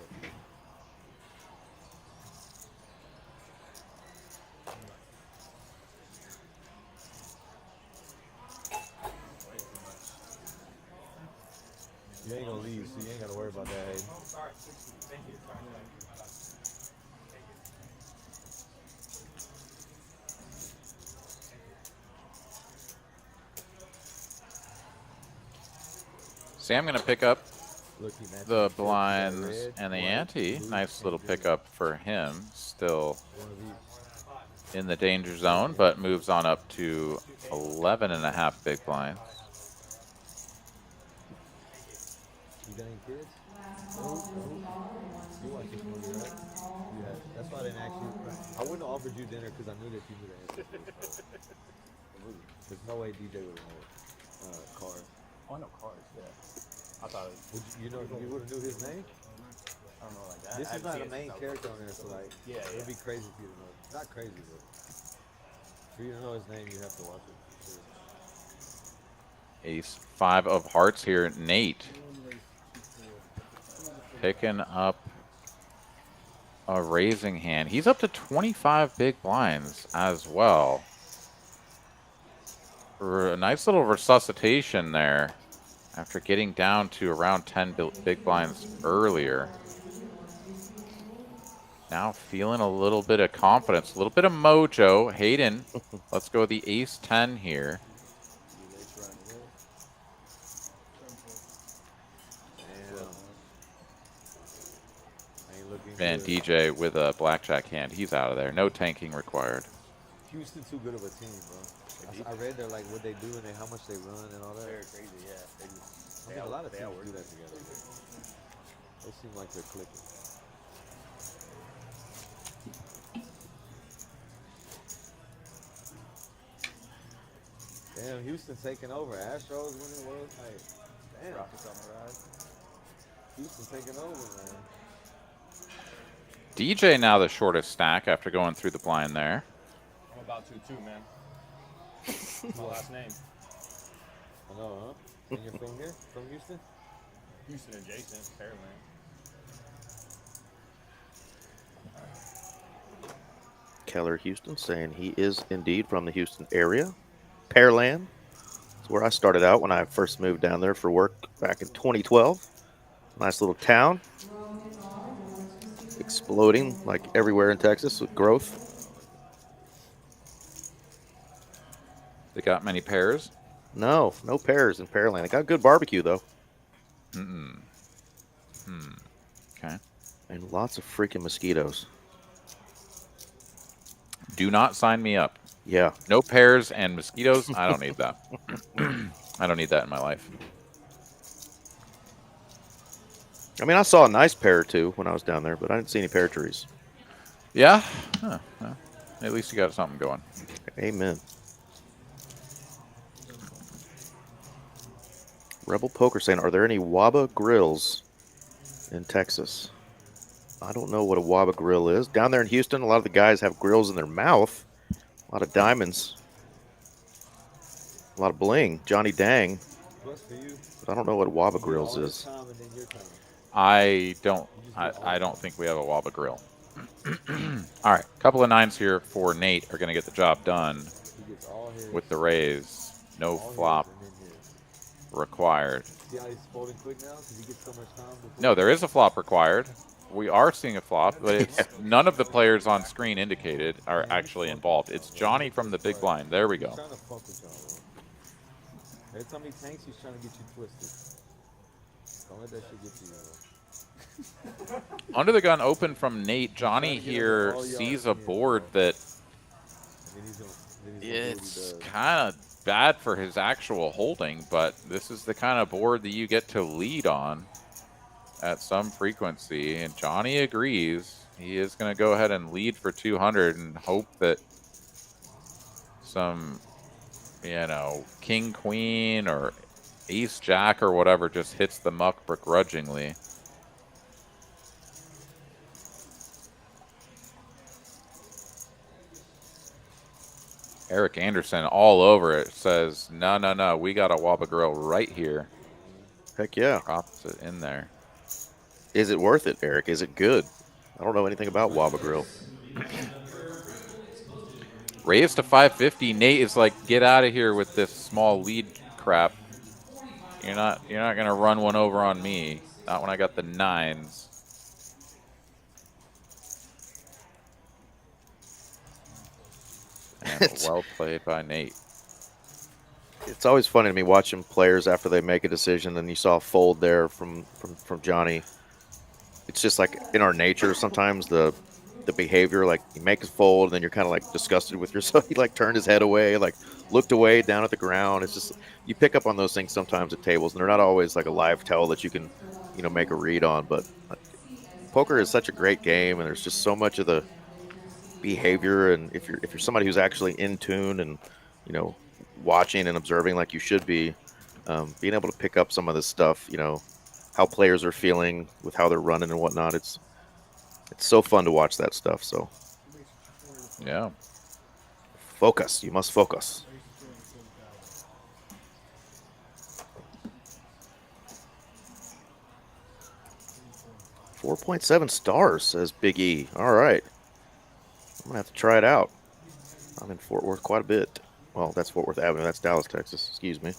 You ain't gonna leave, so you ain't gotta worry about that, Hayden. See, I'm going to pick up Look, he matched the his shirt. He got blinds red, and the white, ante. blue, Nice and little green. pickup for him. Still One of each. in the danger zone, but moves on up to 11.5 big blinds. You got any kids? No. You want to movie, right? Yeah. That's why I didn't ask you. I wouldn't have offered you dinner because I knew that you knew the answer. There's no way DJ would have known Cars. Oh, I know cars, yeah. I thought it was, You would have knew his name? I don't know, like that. This is not a main character on there, so like, Yeah, it'd yeah. be crazy for you to know. Not crazy, but for you to know his name, you have to watch it. Ace 5 of hearts here. Nate picking up a raising hand. He's up to 25 big blinds as well. A nice little resuscitation there after getting down to around 10 big blinds earlier. Now feeling a little bit of confidence, a little bit of mojo. Hayden, let's go the ace 10 here. And DJ with a blackjack hand. He's out of there. No tanking required. Houston too good of a team, bro. I read they're like what they do and how much they run and all that. Very crazy, yeah. They just, I think a lot of teams do that together. They seem like they're clicking. Damn, Houston taking over. Astros winning World. Like, damn. Rockets on the rise. Houston taking over, man. DJ now the shortest stack after going through the blind there. I'm about to too, man. My last name. I know, huh? And you're from here? From Houston? Houston adjacent, Pearland. Keller Houston saying he is indeed from the Houston area. Pearland. It's where I started out when I first moved down there for work back in 2012. Nice little town. Exploding like everywhere in Texas with growth. They got many pairs? No pairs in Pearland. They got good barbecue, though. Okay. And lots of freaking mosquitoes. Do not sign me up. Yeah. No pears and mosquitoes. I don't need that. I don't need that in my life. I mean, I saw a nice pear or two when I was down there, but I didn't see any pear trees. Yeah? Huh. Well, at least you got something going. Amen. Rebel Poker saying, are there any Waba grills in Texas? I don't know what a Waba grill is. Down there in Houston, a lot of the guys have grills in their mouth. A lot of diamonds. A lot of bling. Johnny Dang. But I don't know what Waba grills is. I don't think we have a Waba grill. All right, couple of 9s here for Nate are going to get the job done with the raise. No flop required. No, there is a flop required. We are seeing a flop, but it's none of the players on screen indicated are actually involved. It's Johnny from the big blind. There we go. Every time he tanks, he's trying to get you twisted. Don't let that shit get to you. Under the gun open from Nate. Johnny here sees a board that it's kind of bad for his actual holding, but this is the kind of board that you get to lead on at some frequency, and Johnny agrees. He is going to go ahead and lead for 200 and hope that some, you know, king, queen, or ace, jack, or whatever just hits the muck begrudgingly. Eric Anderson all over it says, no, no, no, we got a Waba grill right here. Heck yeah. Drops it in there. Is it worth it, Eric? Is it good? I don't know anything about Waba grill. Raise to 550. Nate is like, get out of here with this small lead crap. You're not gonna run one over on me. Not when I got the 9s. And well played by Nate. It's always funny to me watching players after they make a decision, and you saw a fold there from Johnny. It's just like in our nature sometimes the behavior, like you make a fold and then you're kind of like disgusted with yourself. He like turned his head away, like looked away down at the ground. It's just, you pick up on those things sometimes at tables, and they're not always like a live tell that you can, you know, make a read on. But poker is such a great game, and there's just so much of the behavior, and if you're somebody who's actually in tune and, you know, watching and observing like you should be, being able to pick up some of this stuff, you know, how players are feeling with how they're running and whatnot. It's so fun to watch that stuff. So yeah, focus. You must focus. .7 stars, says Big E. All right. I'm going to have to try it out. I'm in Fort Worth quite a bit. Well, that's Fort Worth Avenue. That's Dallas, Texas. Excuse me.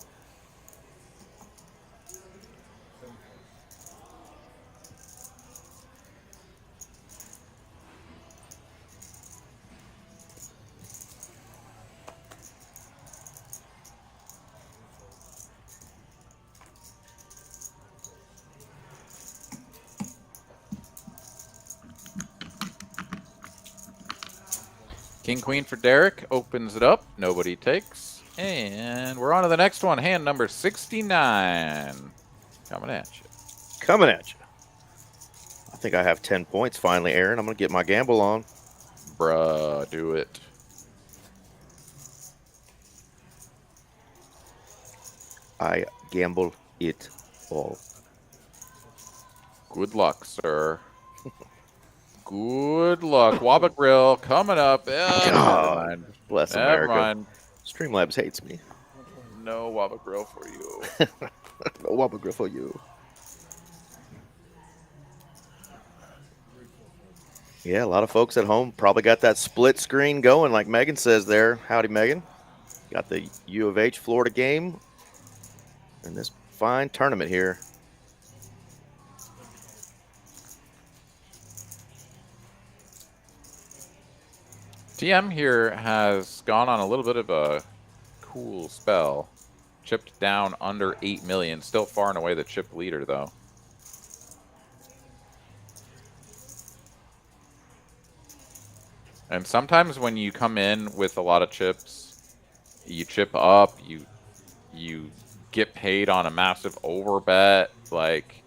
King, queen for Derek. Opens it up. Nobody takes. And we're on to the next one. Hand number 69. Coming at you. Coming at you. I think I have 10 points finally, Aaron. I'm going to get my gamble on. Bruh, do it. I gamble it all. Good luck, sir. Good luck. Waba Grill coming up. God, mind. Bless Never America. mind. Streamlabs hates me. No Waba Grill for you. No Waba Grill for you. Yeah, a lot of folks at home probably got that split screen going like Megan says there. Howdy, Megan. Got the U of H Florida game in this fine tournament here. TM here has gone on a little bit of a cool spell. Chipped down under 8 million. Still far and away the chip leader, though. And sometimes when you come in with a lot of chips, you chip up, you get paid on a massive overbet, like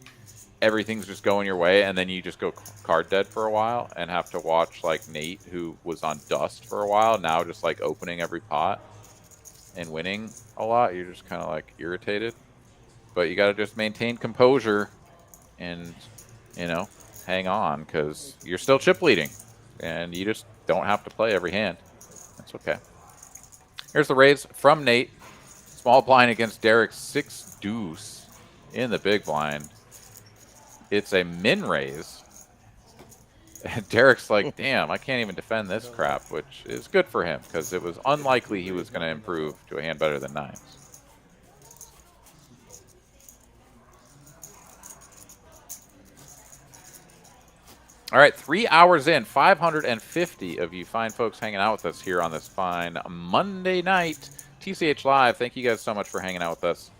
everything's just going your way, and then you just go card dead for a while and have to watch like Nate, who was on dust for a while, now just like opening every pot and winning a lot. You're just kind of like irritated, but you got to just maintain composure and, you know, hang on, because you're still chip leading and you just don't have to play every hand. That's okay. Here's the raise from Nate. Small blind against Derek's 6 deuce in the big blind. It's a min raise. And Derek's like, damn, I can't even defend this crap, which is good for him because it was unlikely he was going to improve to a hand better than 9s. All right, 3 hours in, 550 of you fine folks hanging out with us here on this fine Monday night. TCH Live, thank you guys so much for hanging out with us.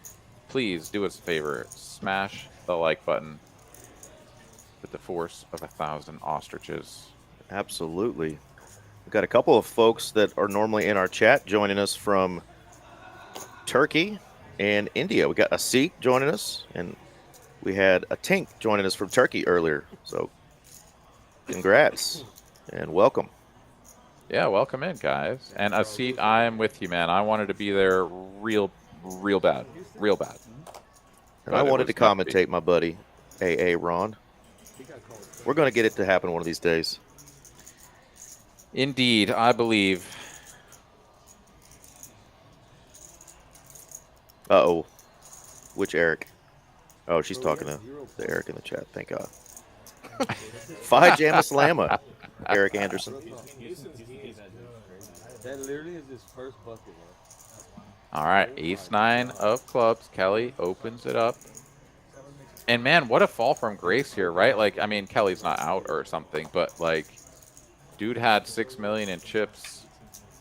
Please do us a favor, smash the like button with the force of 1,000 ostriches. Absolutely. We've got a couple of folks that are normally in our chat joining us from Turkey and India. We got a Seat joining us, and we had a Tink joining us from Turkey earlier. So congrats and welcome. Yeah, welcome in, guys. And a Seat, I'm with you, man. I wanted to be there real bad. Real bad. And I wanted to commentate, my buddy, AA Ron. We're going to get it to happen one of these days. Indeed, I believe. Uh-oh. Which Eric? Oh, she's talking to the Eric in the chat. Thank God. Phi Jamis Lama, Eric Anderson. That literally is his first bucket, bro. All right, ace-9 of clubs. Kelly opens it up. And, man, what a fall from grace here, right? Like, I mean, Kelly's not out or something, but, like, dude had 6 million in chips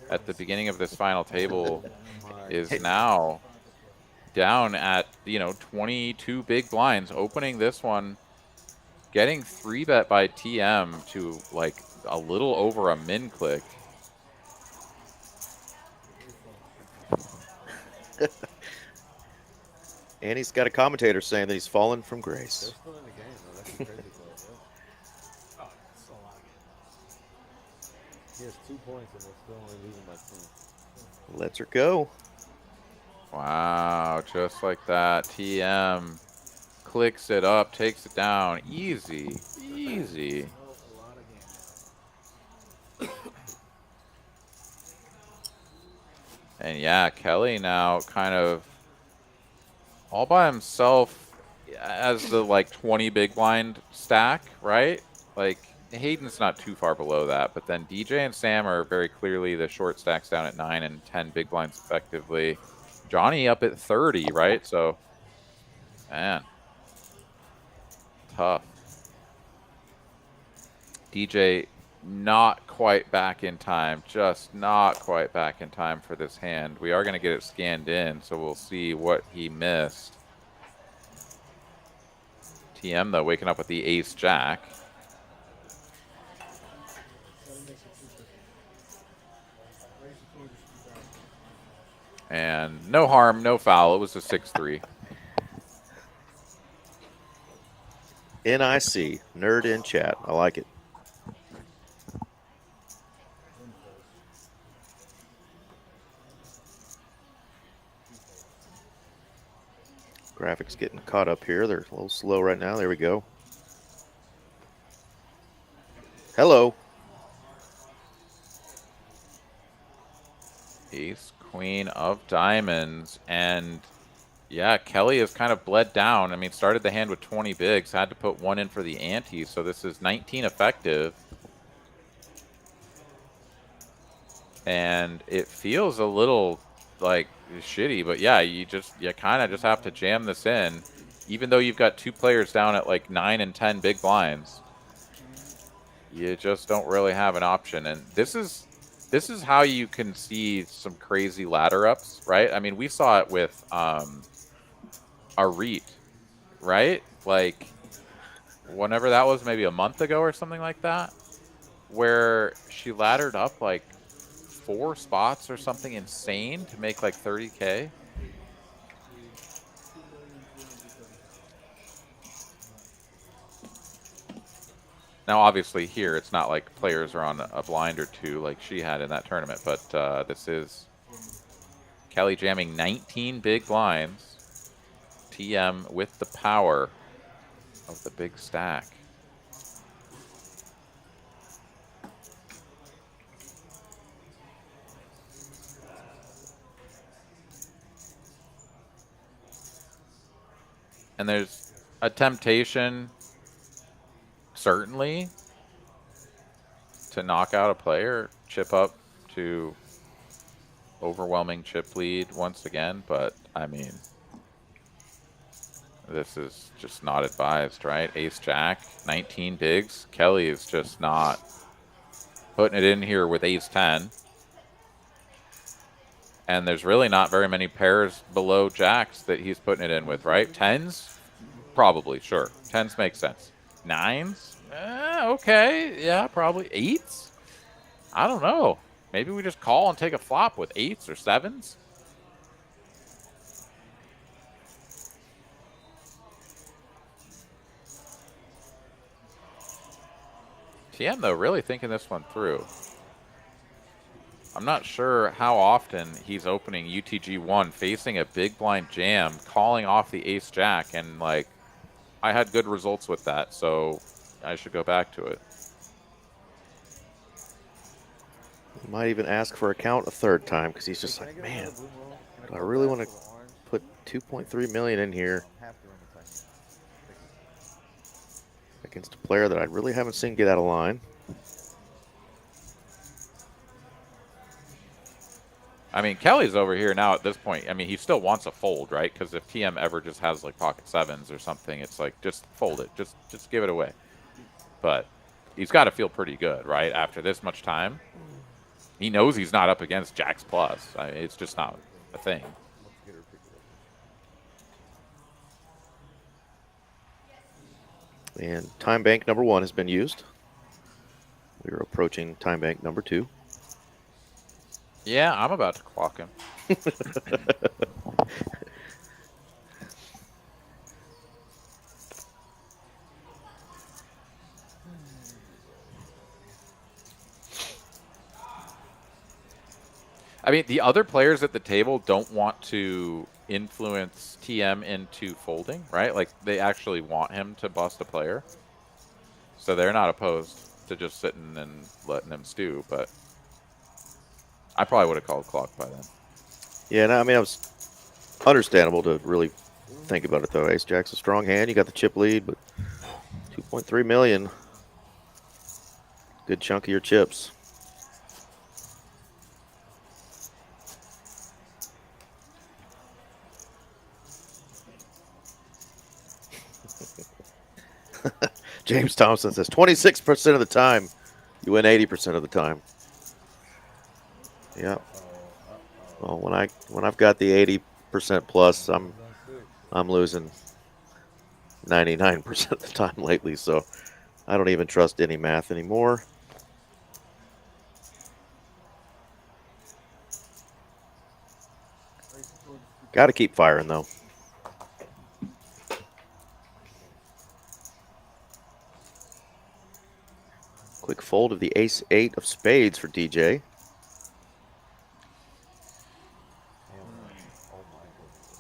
at the beginning of this final table, is now down at, you know, 22 big blinds, opening this one, getting 3-bet by TM to, like, a little over a min click. And he's got a commentator saying that he's fallen from grace. They're still in the game, though. That's the crazy part, yeah. He has 2 points, and they're still only losing by 2. Lets her go. Wow, just like that. TM clicks it up, takes it down. Easy, easy. And yeah, Kelly now kind of all by himself as the like 20 big blind stack, right? Like Hayden's not too far below that, but then DJ and Sam are very clearly the short stacks down at 9 and 10 big blinds effectively. Johnny up at 30, right? So, man, tough. DJ not quite back in time, just not quite back in time for this hand. We are going to get it scanned in, so we'll see what he missed. TM, though, waking up with the ace-jack. And no harm, no foul. It was a 6-3. NIC, nerd in chat. I like it. Graphics getting caught up here. They're a little slow right now. There we go. Hello. Ace, queen of diamonds. And yeah, Kelly has kind of bled down. I mean, started the hand with 20 bigs, had to put 1 in for the ante. So this is 19 effective. And it feels a little like shitty, but yeah, you kind of just have to jam this in, even though you've got 2 players down at like 9 and 10 big blinds. You just don't really have an option, and this is how you can see some crazy ladder ups, right? I mean, we saw it with our REIT, right? Like whenever that was, maybe a month ago or something like that, where she laddered up like 4 spots or something insane to make like 30K. Now, obviously, here it's not like players are on a blind or 2 like she had in that tournament, but this is Kelly jamming 19 big blinds. TM with the power of the big stack. And there's a temptation, certainly, to knock out a player, chip up to overwhelming chip lead once again, but I mean, this is just not advised, right? Ace Jack, 19 bigs. Kelly is just not putting it in here with Ace 10. And there's really not very many pairs below jacks that he's putting it in with, right? 10s? Probably, sure. 10s make sense. 9s? Okay, yeah, probably. 8s? I don't know. Maybe we just call and take a flop with 8s or 7s? TM, though, really thinking this one through. I'm not sure how often he's opening UTG1, facing a big blind jam, calling off the ace jack, and like, I had good results with that, so I should go back to it. Might even ask for a count a 3rd time because he's just like, man, do I really want to put 2.3 million in here against a player that I really haven't seen get out of line? I mean, Kelly's over here now at this point. I mean, he still wants a fold, right? Because if TM ever just has like pocket 7s or something, it's like, just fold it. Just give it away. But he's got to feel pretty good, right? After this much time. He knows he's not up against jacks plus. I mean, it's just not a thing. And time bank number 1 has been used. We are approaching time bank number 2. Yeah, I'm about to clock him. I mean, the other players at the table don't want to influence TM into folding, right? Like, they actually want him to bust a player. So they're not opposed to just sitting and letting him stew, but I probably would have called clock by then. Yeah, no, I mean, it was understandable to really think about it, though. Ace Jack's a strong hand. You got the chip lead, but 2.3 million. Good chunk of your chips. James Thompson says 26% of the time, you win 80% of the time. Yeah. Well, when I've got the 80% plus, I'm losing 99% of the time lately, so I don't even trust any math anymore. Got to keep firing though. Quick fold of the ace-8 of spades for DJ.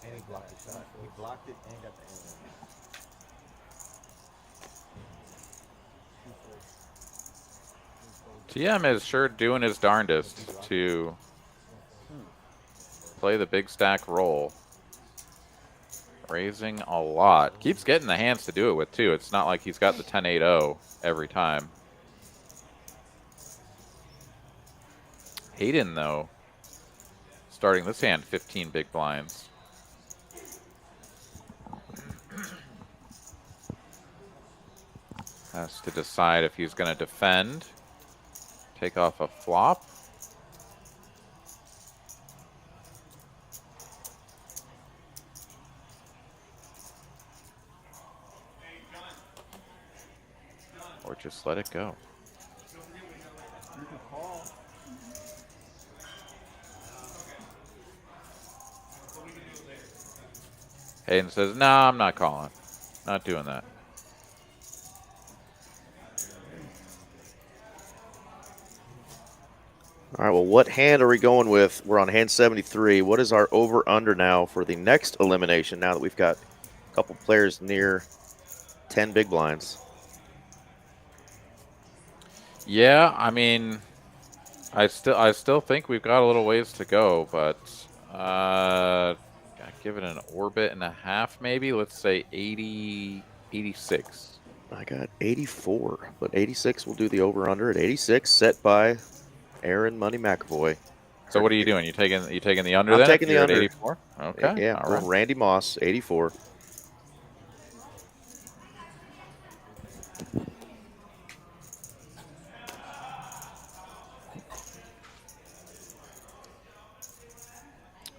And he blocked the shot. He blocked it and got the TM is sure doing his darndest to play the big stack roll. Raising a lot. Keeps getting the hands to do it with, too. It's not like he's got the 10-8-0 every time. Hayden, though, starting this hand 15 big blinds. Has to decide if he's going to defend, take off a flop. Or just let it go. Hayden says, "No, I'm not calling. Not doing that." All right, well, what hand are we going with? We're on hand 73. What is our over-under now for the next elimination now that we've got a couple players near 10 big blinds? Yeah, I mean, I still think we've got a little ways to go, but gotta give it an orbit and a half maybe. Let's say 80, 86. I got 84, but 86 will do the over-under at 86, set by Aaron Money McAvoy. So what are you doing? You taking the under I'm then? taking the You're at under. 84? Okay. Yeah, all right. Randy Moss, 84.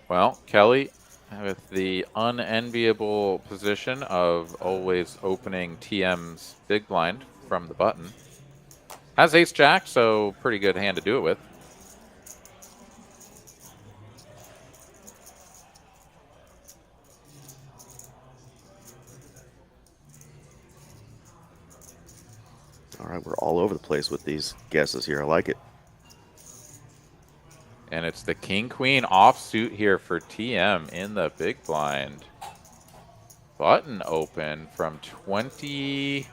Well, Kelly, with the unenviable position of always opening TM's big blind from the button, has ace jack, so pretty good hand to do it with. All right, we're all over the place with these guesses here. I like it. And it's the king-queen offsuit here for TM in the big blind. Button open from 22,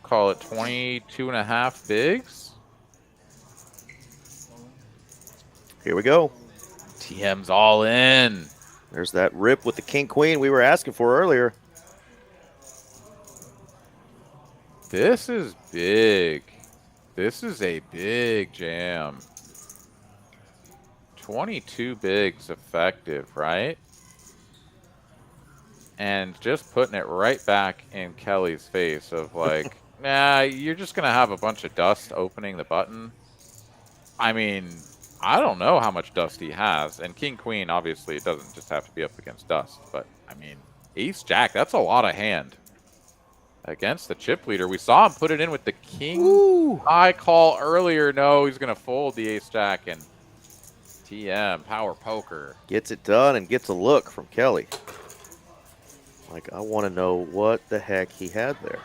call it 22 and a half bigs. Here we go. TM's all in. There's that rip with the king-queen we were asking for earlier. This is big. This is a big jam. 22 bigs effective, right? And just putting it right back in Kelly's face of like, nah, you're just going to have a bunch of dust opening the button. I mean, I don't know how much dust he has. And king-queen, obviously, it doesn't just have to be up against dust. But, I mean, ace-jack, that's a lot of hand. Against the chip leader. We saw him put it in with the king high call earlier. No, he's going to fold the ace-jack and TM, power poker. Gets it done and gets a look from Kelly. Like, I want to know what the heck he had there.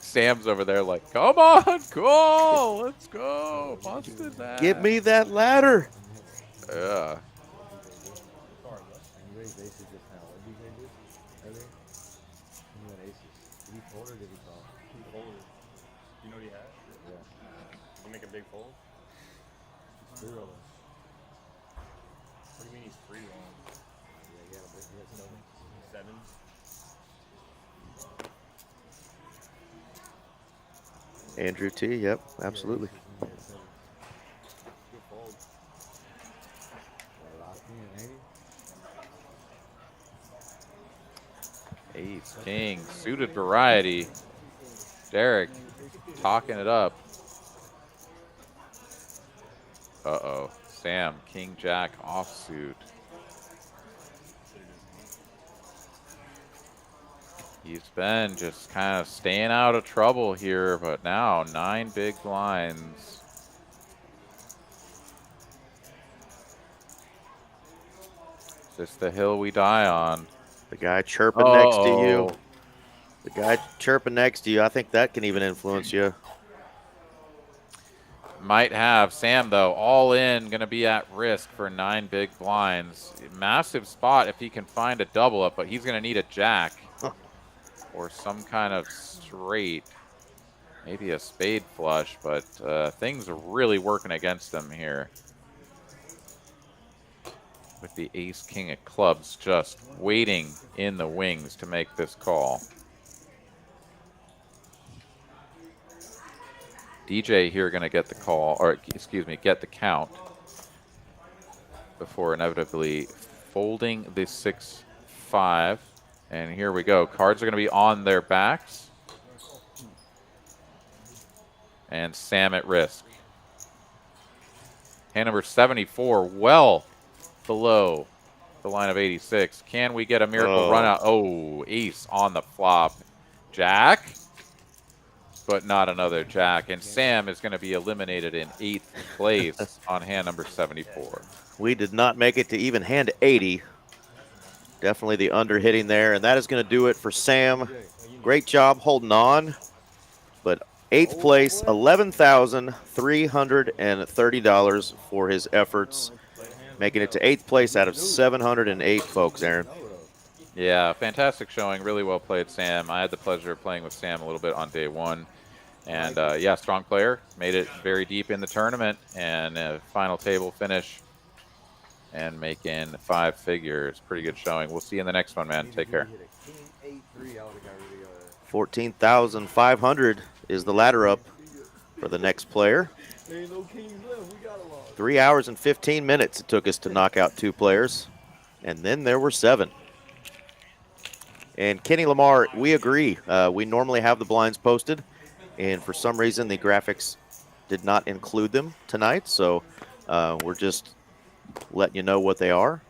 Sam's over there like, come on, cool, let's go. Busted that. Give me that ladder. Yeah. You raised aces just now. What did you say just earlier? You went aces. Did he fold or did he call? He folded. You know what he had? Yeah. Did he make a big fold? He's free rolling. What do you mean he's free rolling? Yeah, he had a big, he had seven. Sevens? Andrew T, yep, absolutely. Good fold. Locked in, ain't he? Ace, king, suited variety. Derek talking it up. Uh-oh. Sam, king, jack, offsuit. He's been just kind of staying out of trouble here, but now 9 big blinds. Is this the hill we die on? The guy chirping next to you. The guy chirping next to you. I think that can even influence you. Might have. Sam, though, all in, going to be at risk for 9 big blinds. Massive spot if he can find a double up, but he's going to need a jack. Or some kind of straight. Maybe a spade flush, but things are really working against them here. With the ace, king of clubs just waiting in the wings to make this call. DJ here going to get the call, or excuse me, get the count before inevitably folding the 6-5. And here we go. Cards are going to be on their backs. And Sam at risk. Hand number 74, well below the line of 86. Can we get a miracle run out? Oh, ace on the flop. Jack, but not another jack. And Sam is going to be eliminated in 8th place on hand number 74. We did not make it to even hand 80. Definitely the under hitting there, and that is going to do it for Sam. Great job holding on, but 8th place, $11,330 for his efforts, making it to 8th place out of 708 folks, Aaron. Yeah, fantastic showing. Really well played, Sam. I had the pleasure of playing with Sam a little bit on day 1. And, yeah, strong player. Made it very deep in the tournament, and a final table finish and making 5 figures. Pretty good showing. We'll see you in the next one, man. Take care. 14,500 is the ladder up for the next player. 3 hours and 15 minutes it took us to knock out 2 players, and then there were 7. And Kenny Lamar, we agree. We normally have the blinds posted, and for some reason the graphics did not include them tonight, so we're just letting you know what they are.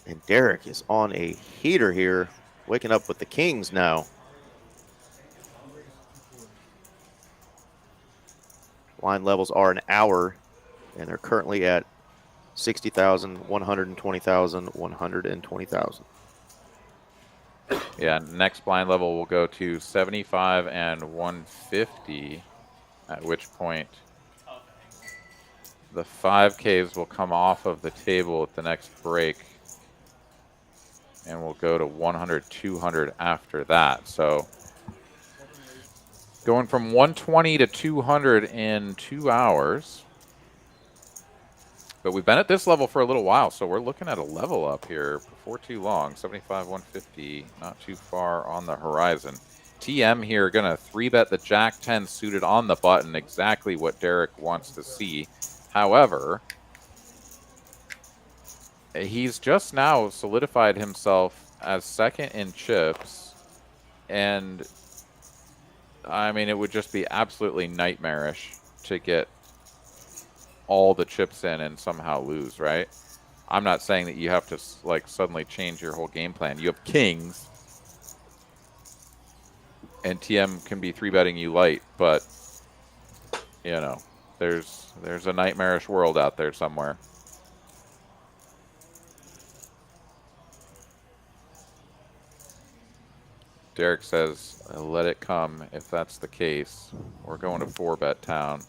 And Derek is on a heater here, waking up with the Kings now. Line levels are an hour, and they're currently at 60,000, 120,000, 120,000. Yeah, next blind level will go to 75 and 150, at which point the 5Ks will come off of the table at the next break, and we'll go to 100, 200 after that. So going from 120 to 200 in 2 hours. But we've been at this level for a little while, so we're looking at a level up here before too long. 75, 150, not too far on the horizon. TM here going to 3-bet the Jack-10 suited on the button, exactly what Derek wants to see. However, he's just now solidified himself as second in chips, and I mean, it would just be absolutely nightmarish to get all the chips in and somehow lose, right? I'm not saying that you have to like suddenly change your whole game plan. You have kings, and TM can be 3-betting you light, but you know, there's a nightmarish world out there somewhere. Derek says, let it come if that's the case. We're going to 4-bet town.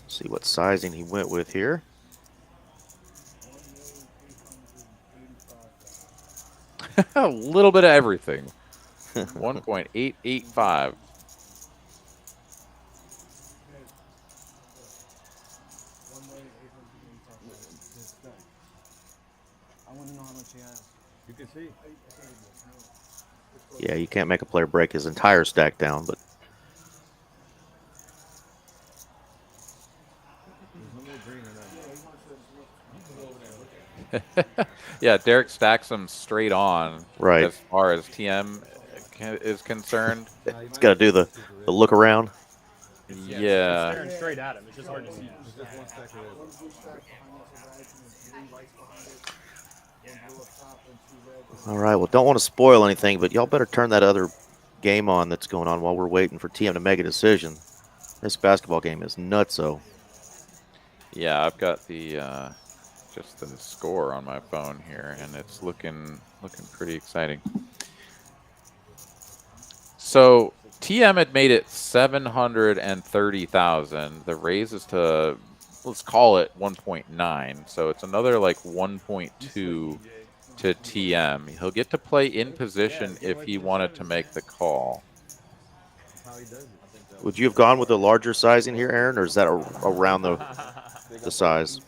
See what sizing he went with here. A little bit of everything. 1.885. I want to know how much he has. You can see. Yeah, you can't make a player break his entire stack down, but Yeah, Derek stacks them straight on. Right. As far as TM is concerned. It's got to do the look around. Yeah. Staring straight at him. It's just hard to see. All right, well, don't want to spoil anything, but y'all better turn that other game on that's going on while we're waiting for TM to make a decision. This basketball game is nutso. Yeah, I've got the just the score on my phone here, and it's looking pretty exciting. So TM had made it 730,000. The raise is to, let's call it 1.9. So it's another like 1.2 to TM. He'll get to play in position if he wanted to make the call. Would you have gone with a larger sizing here, Aaron, or is that around the the size.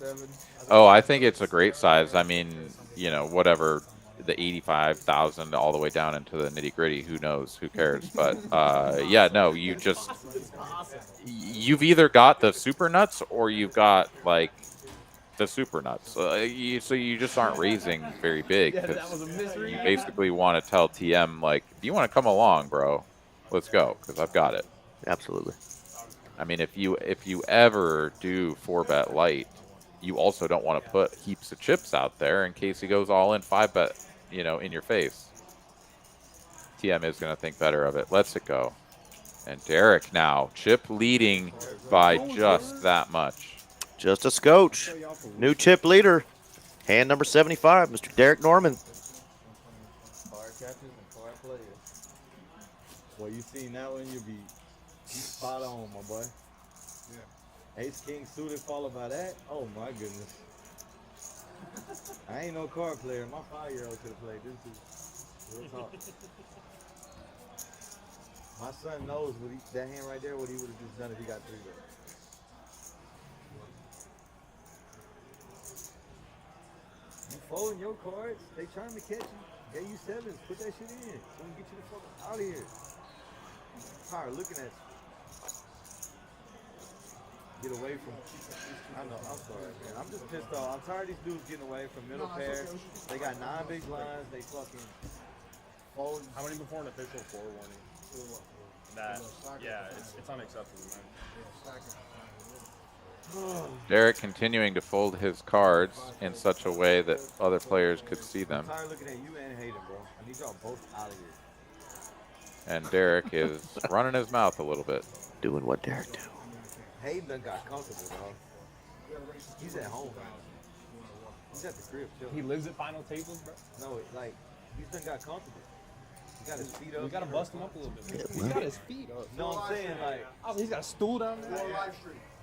Oh, I think it's a great size. I mean, you know, whatever, the 85,000 all the way down into the nitty gritty. Who knows? Who cares? But yeah, no, you've either got the super nuts or you've got like the super nuts. So you just aren't raising very big because you basically want to tell TM like, if you want to come along, bro, let's go because I've got it. Absolutely. I mean, if you ever do 4-bet light, you also don't want to put heaps of chips out there in case he goes all in 5-bet, you know, in your face. TM is going to think better of it. Lets it go. And Derek now, chip leading by just that much. Just a scotch. New chip leader. Hand number 75, Mr. Derek Norman. Card catchers and card players. Well, you seen that one, you spot on, my boy. Yeah. Ace King suited followed by that. Oh my goodness. I ain't no card player. My 5-year-old could have played this. Is real talk. My son knows that hand right there, what he would have just done if he got 3 bet. You folding your cards, they trying to catch you. Gave you 7s, put that shit in. So we get you the fuck out of here. I'm tired of looking at you. Get away from, I know, I'm sorry, man. I'm just pissed off. I'm tired of these dudes getting away from middle pair. They got 9 big blinds, they fucking fold. How many before an official forewarning? That, yeah, it's unacceptable, man. Derek continuing to fold his cards in such a way that other players could see them. I'm tired of looking at you and Hayden, bro. I need y'all both out of here. And Derek is running his mouth a little bit. Doing what Derek do. Hayden done got comfortable, dog. He's at home. He's at the crib, chill. He lives at final tables, bro. No, like, he's done got comfortable. He got his feet up. You gotta bust him up a little bit. Yeah, He's got his feet up. No, I'm saying, like, He's got a stool down there.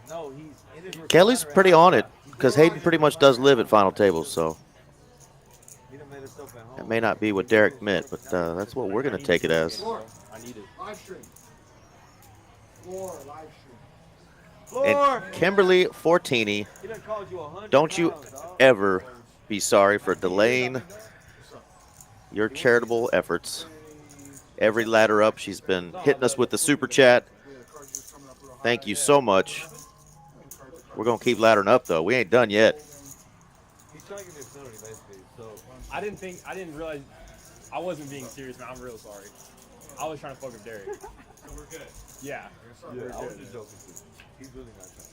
no, he's in his Kelly's recliner pretty house. on it because Hayden pretty much does live at final tables, so He done made himself at home. that may not be what Derek meant, but that's what we're going to take it as. I need it. Live stream. Floor, live stream. And Kimberly Fortini, He done called you 100 don't you pounds, dog. ever be sorry for delaying your charitable efforts. Every ladder up, she's been hitting us with the super chat. Thank you so much. We're going to keep laddering up, though. We ain't done yet. He's trying to give me a penalty, basically. So, I didn't realize, I wasn't being serious, man. I'm real sorry. I was trying to fuck with Derek. so we're good. Yeah. Yeah, I was just joking, too. He's really not trying.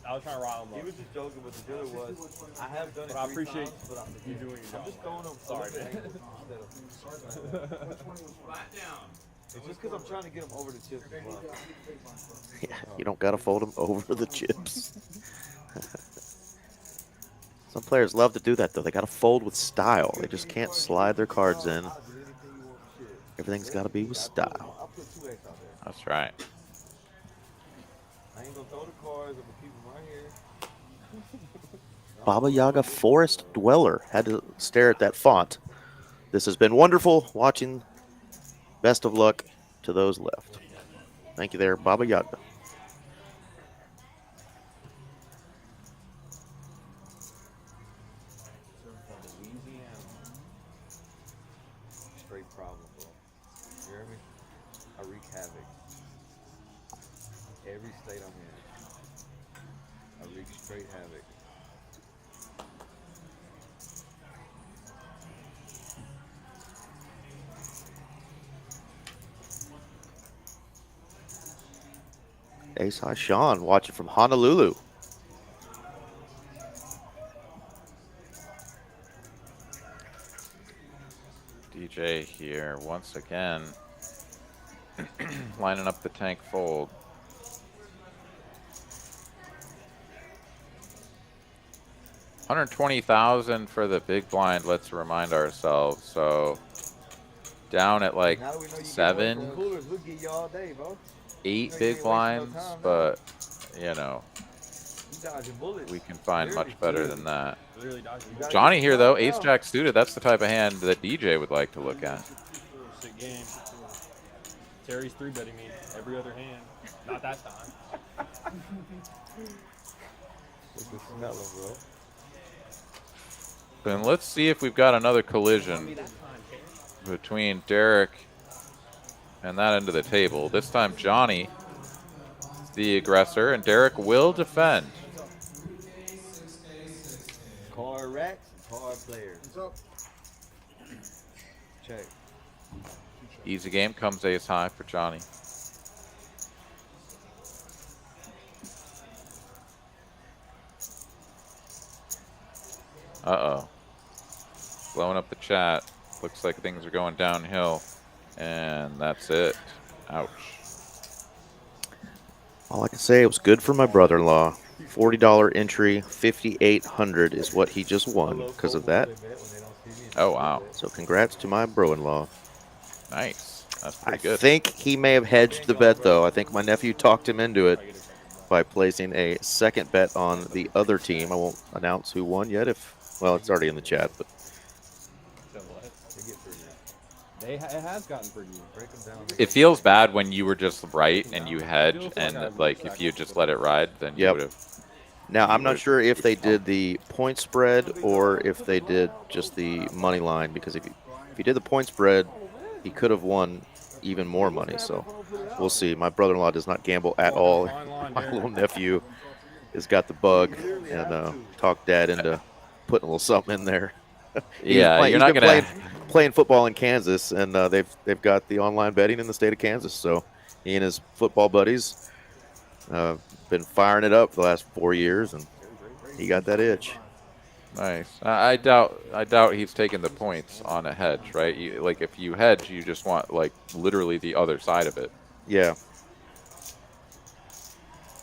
I was trying to rile him up. He was just joking, but the deal was, I have done it But I 3 appreciate times, but I'm you doing your job. I'm just throwing him Sorry, man. It's just because I'm trying to get him over the chips as well. Yeah, you don't got to fold them over the chips. Some players love to do that, though. They got to fold with style. They just can't slide their cards in. Everything's got to be with style. I'll put 2X out there. That's right. I ain't gonna throw the cards, I'm gonna keep them right here. Baba Yaga Forest Dweller. Had to stare at that font. This has been wonderful watching. Best of luck to those left. Thank you there, Baba Yaga. Straight problem, bro. You hear me? I wreak havoc. Every state I'm in. I wreak straight havoc. Ace High Sean watching from Honolulu. DJ here once again. Lining up the tank fold. $120,000 for the big blind, let's remind ourselves. So down at like Now that we know you 7, get coolers, we'll get you all day, bro. 8 You big ain't wasting no blinds, time, but you know, You dodging bullets. we can find much better than that. Literally dodging. You gotta Johnny get here your though, cards ace out. jack suited, that's the type of hand that DJ would like to look at. Sick game. Terry's 3-betting me every other hand. Not that time. You can smell them, bro. Then let's see if we've got another collision between Derek and that end of the table. This time Johnny is the aggressor, and Derek will defend. Card racks and card players. Check. Easy game comes ace high for Johnny. Uh-oh. Blowing up the chat. Looks like things are going downhill. And that's it. Ouch. All I can say, it was good for my brother-in-law. $40 entry, $5,800 is what he just won because of that. Oh, wow. So congrats to my bro-in-law. Nice. That's I pretty good. think he may have hedged the bet, though. I think my nephew talked him into it by placing a second bet on the other team. I won't announce who won yet. Well, it's already in the chat, but It has gotten pretty. It feels bad when you were just right and you hedge, and like if you just let it ride, then you Yep. would have. now I'm not sure if they did the point spread or if they did just the money line, because if he did the point spread, he could have won even more money. So we'll see. My brother-in-law does not gamble at all. My little nephew has got the bug and talked dad into putting a little something in there. Yeah, you're he's not been gonna. playing football in Kansas, and they've got the online betting in the state of Kansas. So he and his football buddies been firing it up the last 4 years, and he got that itch. Nice. I doubt he's taking the points on a hedge, right? Like if you hedge, you just want like literally the other side of it. Yeah.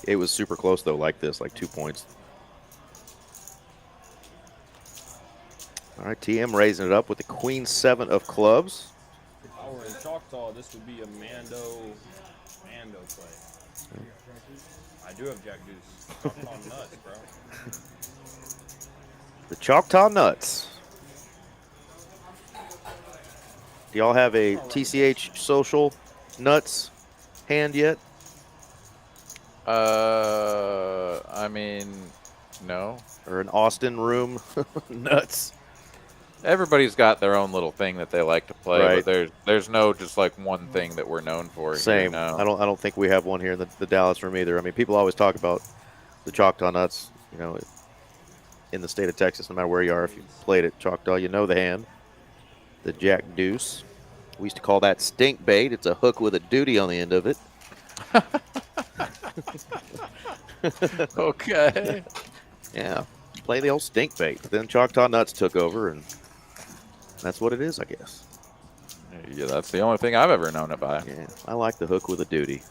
It was super close though, like 2 points. All right, TM raising it up with the Queen 7 of clubs. If I were in Choctaw, this would be a Mando play. I do have Jack Deuce. Choctaw nuts, bro. The Choctaw Nuts. Do y'all have a TCH Social Nuts hand yet? I mean, no. Or an Austin Room Nuts? Everybody's got their own little thing that they like to play, Right. but there's no just like one thing that we're known for. Same. Here, no. I don't think we have one here in the Dallas room either. I mean, people always talk about the Choctaw Nuts, you know, in the state of Texas, no matter where you are. If you played at Choctaw, you know the hand. The Jack Deuce. We used to call that stink bait. It's a hook with a duty on the end of it. Okay. Yeah. Play the old stink bait. Then Choctaw Nuts took over, and that's what it is, I guess. Yeah, that's the only thing I've ever known it by. Yeah, I like the hook with a duty.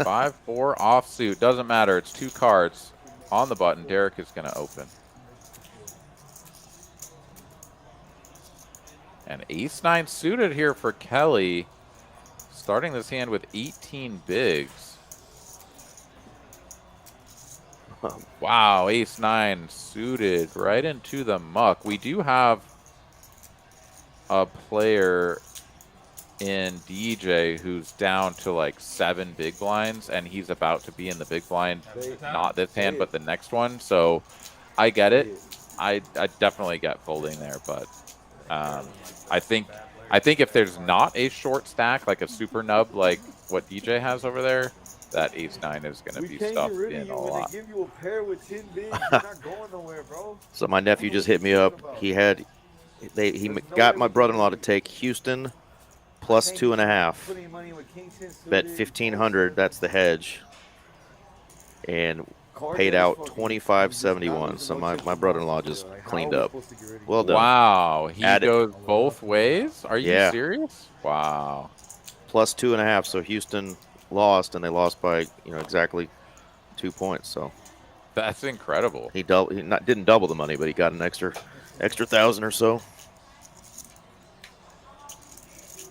Five, four, offsuit. Doesn't matter. It's 2 cards on the button. Derek is going to open. And ace-9 suited here for Kelly. Starting this hand with 18 bigs. Wow, ace-9 suited right into the muck. We do have a player in DJ who's down to like 7 big blinds, and he's about to be in the big blind, not this hand, but the next one. So I get it. I definitely get folding there, but I think if there's not a short stack, like a super nub like what DJ has over there, that ace-9 is going to be stuffed in a lot. They give you a pair with 10 bigs, you're not going nowhere, bro. So my nephew just hit me up. He got my brother-in-law to take Houston plus 2.5. Bet 1,500. That's the hedge. And paid out 25.71. So my brother-in-law just cleaned up. Well done. Wow, he Added. goes both ways? Are you Yeah. serious? Wow. Plus 2.5. So Houston lost, and they lost by exactly 2 points. So That's incredible. he didn't double the money, but he got an extra 1,000 or so.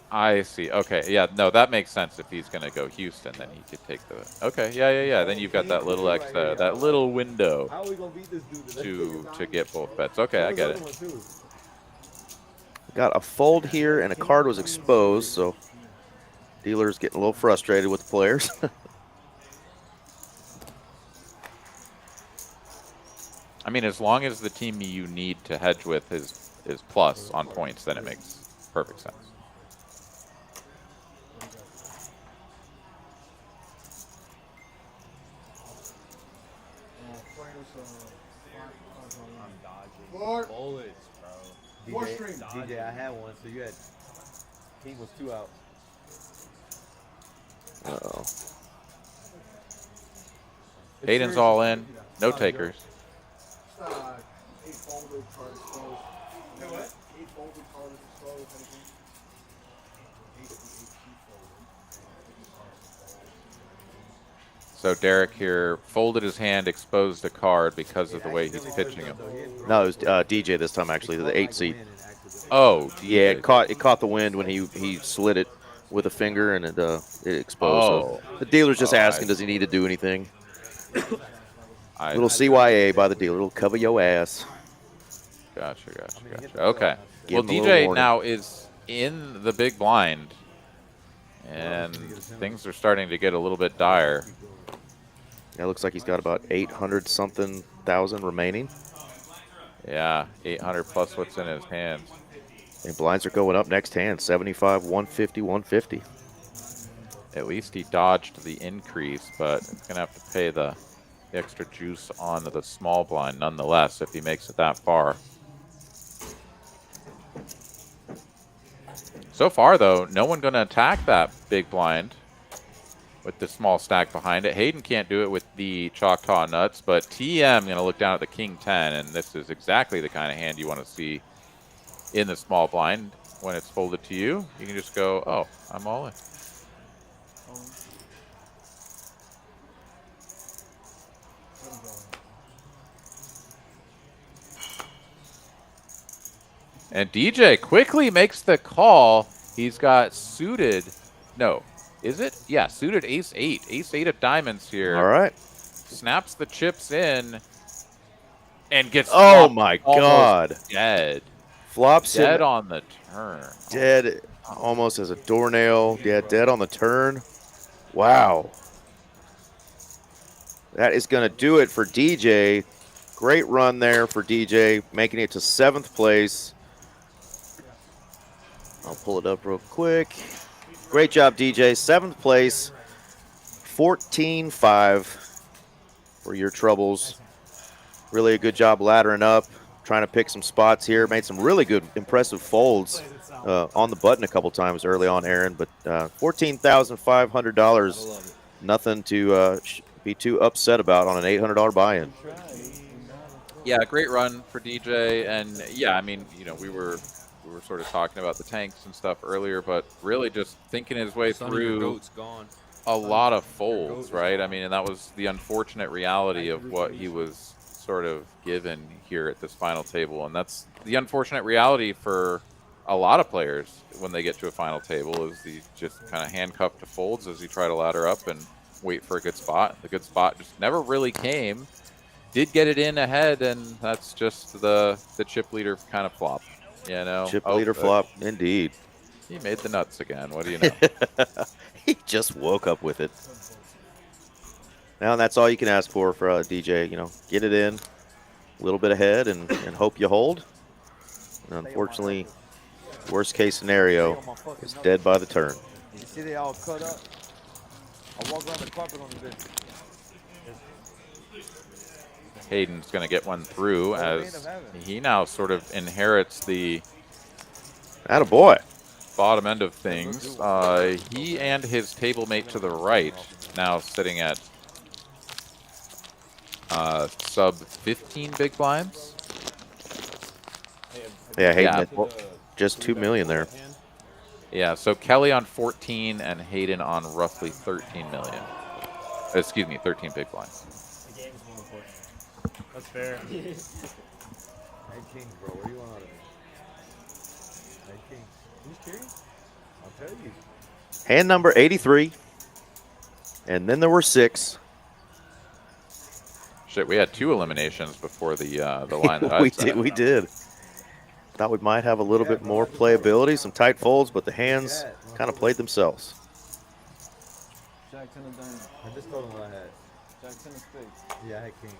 I see. Okay, yeah, no, that makes sense. If he's going to go Houston, then he could take the... Okay, yeah. Then you've got that little extra, that little window How are we gonna beat this dude today? to get both bets. Okay, I get it. got a fold here, and a card was exposed, so dealer's getting a little frustrated with the players. I mean, as long as the team you need to hedge with is plus on points, then it makes perfect sense. Four. Bullets, bro. Four DJ, string. DJ, I had one, so you had. King was 2 out. Uh-oh. Hayden's all in. No takers. It's 8 folded card exposed. You know what? 8 folded card exposed. Anything? 8 of the 8 cheap folded. So Derek here folded his hand, exposed a card because of the way he's pitching him. No, it was DJ this time, actually, the 8 seed. Oh, yeah, it caught the wind when he slid it with a finger, and it exposed. Oh. So the dealer's just asking, does he need to do anything? Little see. CYA by the dealer. It'll cover your ass. Gotcha. Okay. Give Well, him a little DJ warning. now is in the big blind, and things are starting to get a little bit dire. Yeah, it looks like he's got about 800-something thousand remaining. Yeah, 800 plus what's in his hands. And blinds are going up next hand, 75, 150, 150. At least he dodged the increase, but he's going to have to pay the extra juice on the small blind nonetheless if he makes it that far. So far, though, no one going to attack that big blind with the small stack behind it. Hayden can't do it with the Choctaw Nuts, but TM going to look down at the King 10, and this is exactly the kind of hand you want to see in the small blind when it's folded to you. You can just go, oh, I'm all in. And DJ quickly makes the call. He's got suited, no, is it? Yeah, suited ace-8. Ace-8 of diamonds here. All right. Snaps the chips in and gets Oh, my God. Dead. Flops Dead him on the turn. dead almost as a doornail. Yeah, dead on the turn. Wow. That is going to do it for DJ. Great run there for DJ, making it to 7th place. I'll pull it up real quick. Great job, DJ. 7th place, 14-5 for your troubles. Really a good job laddering up, trying to pick some spots here. Made some really good, impressive folds on the button a couple times early on, Aaron. But $14,500, nothing to be too upset about on an $800 buy-in. Yeah, great run for DJ. And yeah, I mean, you know, we were sort of talking about the tanks and stuff earlier, but really just thinking his way through a lot of folds, right? I mean, and that was the unfortunate reality of what he was sort of given here at this final table. And that's the unfortunate reality for a lot of players when they get to a final table, is the just kind of handcuffed to folds as you try to ladder up and wait for a good spot. The good spot just never really came. Did get it in ahead, and that's just the chip leader kind of flop. You know, Chip leader flop, indeed. He made the nuts again. What do you know? He just woke up with it. Now that's all you can ask for DJ. You know, get it in a little bit ahead and hope you hold. And unfortunately, worst case scenario is dead by the turn. You see they all cut up? I walk around the carpet on the bitch. Hayden's going to get one through as he now sort of inherits the attaboy bottom end of things. He and his table mate to the right now sitting at sub 15 big blinds. Yeah, Hayden just 2 million there. Yeah, so Kelly on 14 and Hayden on roughly 13 million. Excuse me, 13 big blinds. That's fair. Hey, King, bro, what do you want out of me? Hey, King, who's King? I'll tell you. Hand number 83. And then there were 6. Shit, we had 2 eliminations before the line that I set. We did. Thought we might have a little bit more playability, some tight folds, but the hands kind of played themselves. Jack 10 of diamonds. I just told him what I had. Jack 10 of spades. Yeah, I had king.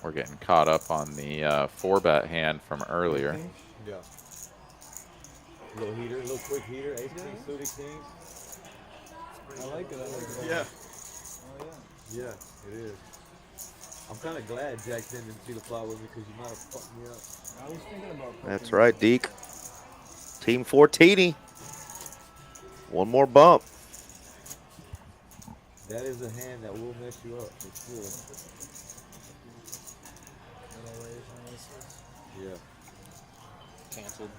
We're getting caught up on the 4-bet hand from earlier. Yeah. Little heater, little quick heater, ace king, suited kings. I like it. I like it. Yeah. Oh, yeah. Yeah, it is. I'm kind of glad Jack didn't see the flop with me because you might have fucked me up. I was thinking about That's right, Deke. Team Fortini. One more bump. That is a hand that will mess you up for sure. Yeah. Canceled.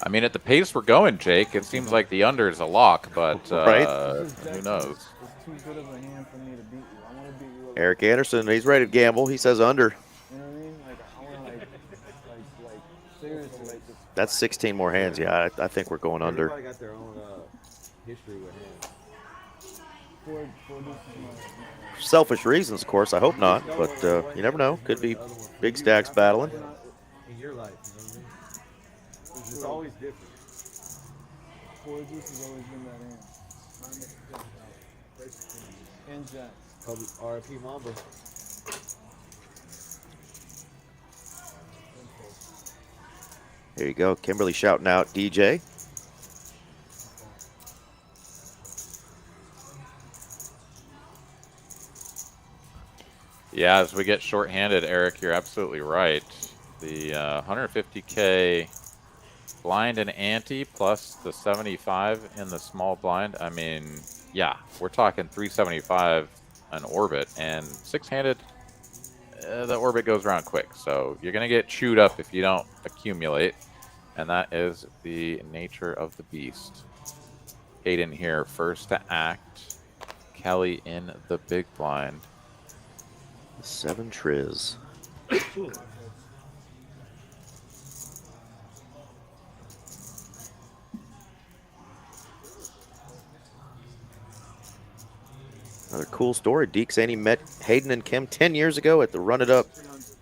I mean, at the pace we're going, Jake, it seems like the under is a lock, but Right. who knows? It's too good of a hand for me to beat you. I want to beat you. Eric Anderson, he's ready to gamble. He says under. You know what I mean? Like, I want to, like, seriously, like, just. That's 16 more hands. Yeah, I think we're going under. Everybody got their own history with hands. Four deuces my. Selfish reasons, of course. I hope not, but you never know. Could be big stacks battling. In your life, you know what I mean? It's always different. Four deuces always been that hand. And Jack. RIP Mamba. There you go. Kimberly shouting out DJ. Yeah, as we get shorthanded, Eric, you're absolutely right. The 150K blind and ante plus the 75 in the small blind. I mean, yeah, we're talking 375 an orbit, and six-handed, the orbit goes around quick. So you're going to get chewed up if you don't accumulate, and that is the nature of the beast. Hayden here, first to act. Kelly in the big blind. 7 triz. Another cool story. Deke saying he met Hayden and Kim 10 years ago at the Run It Up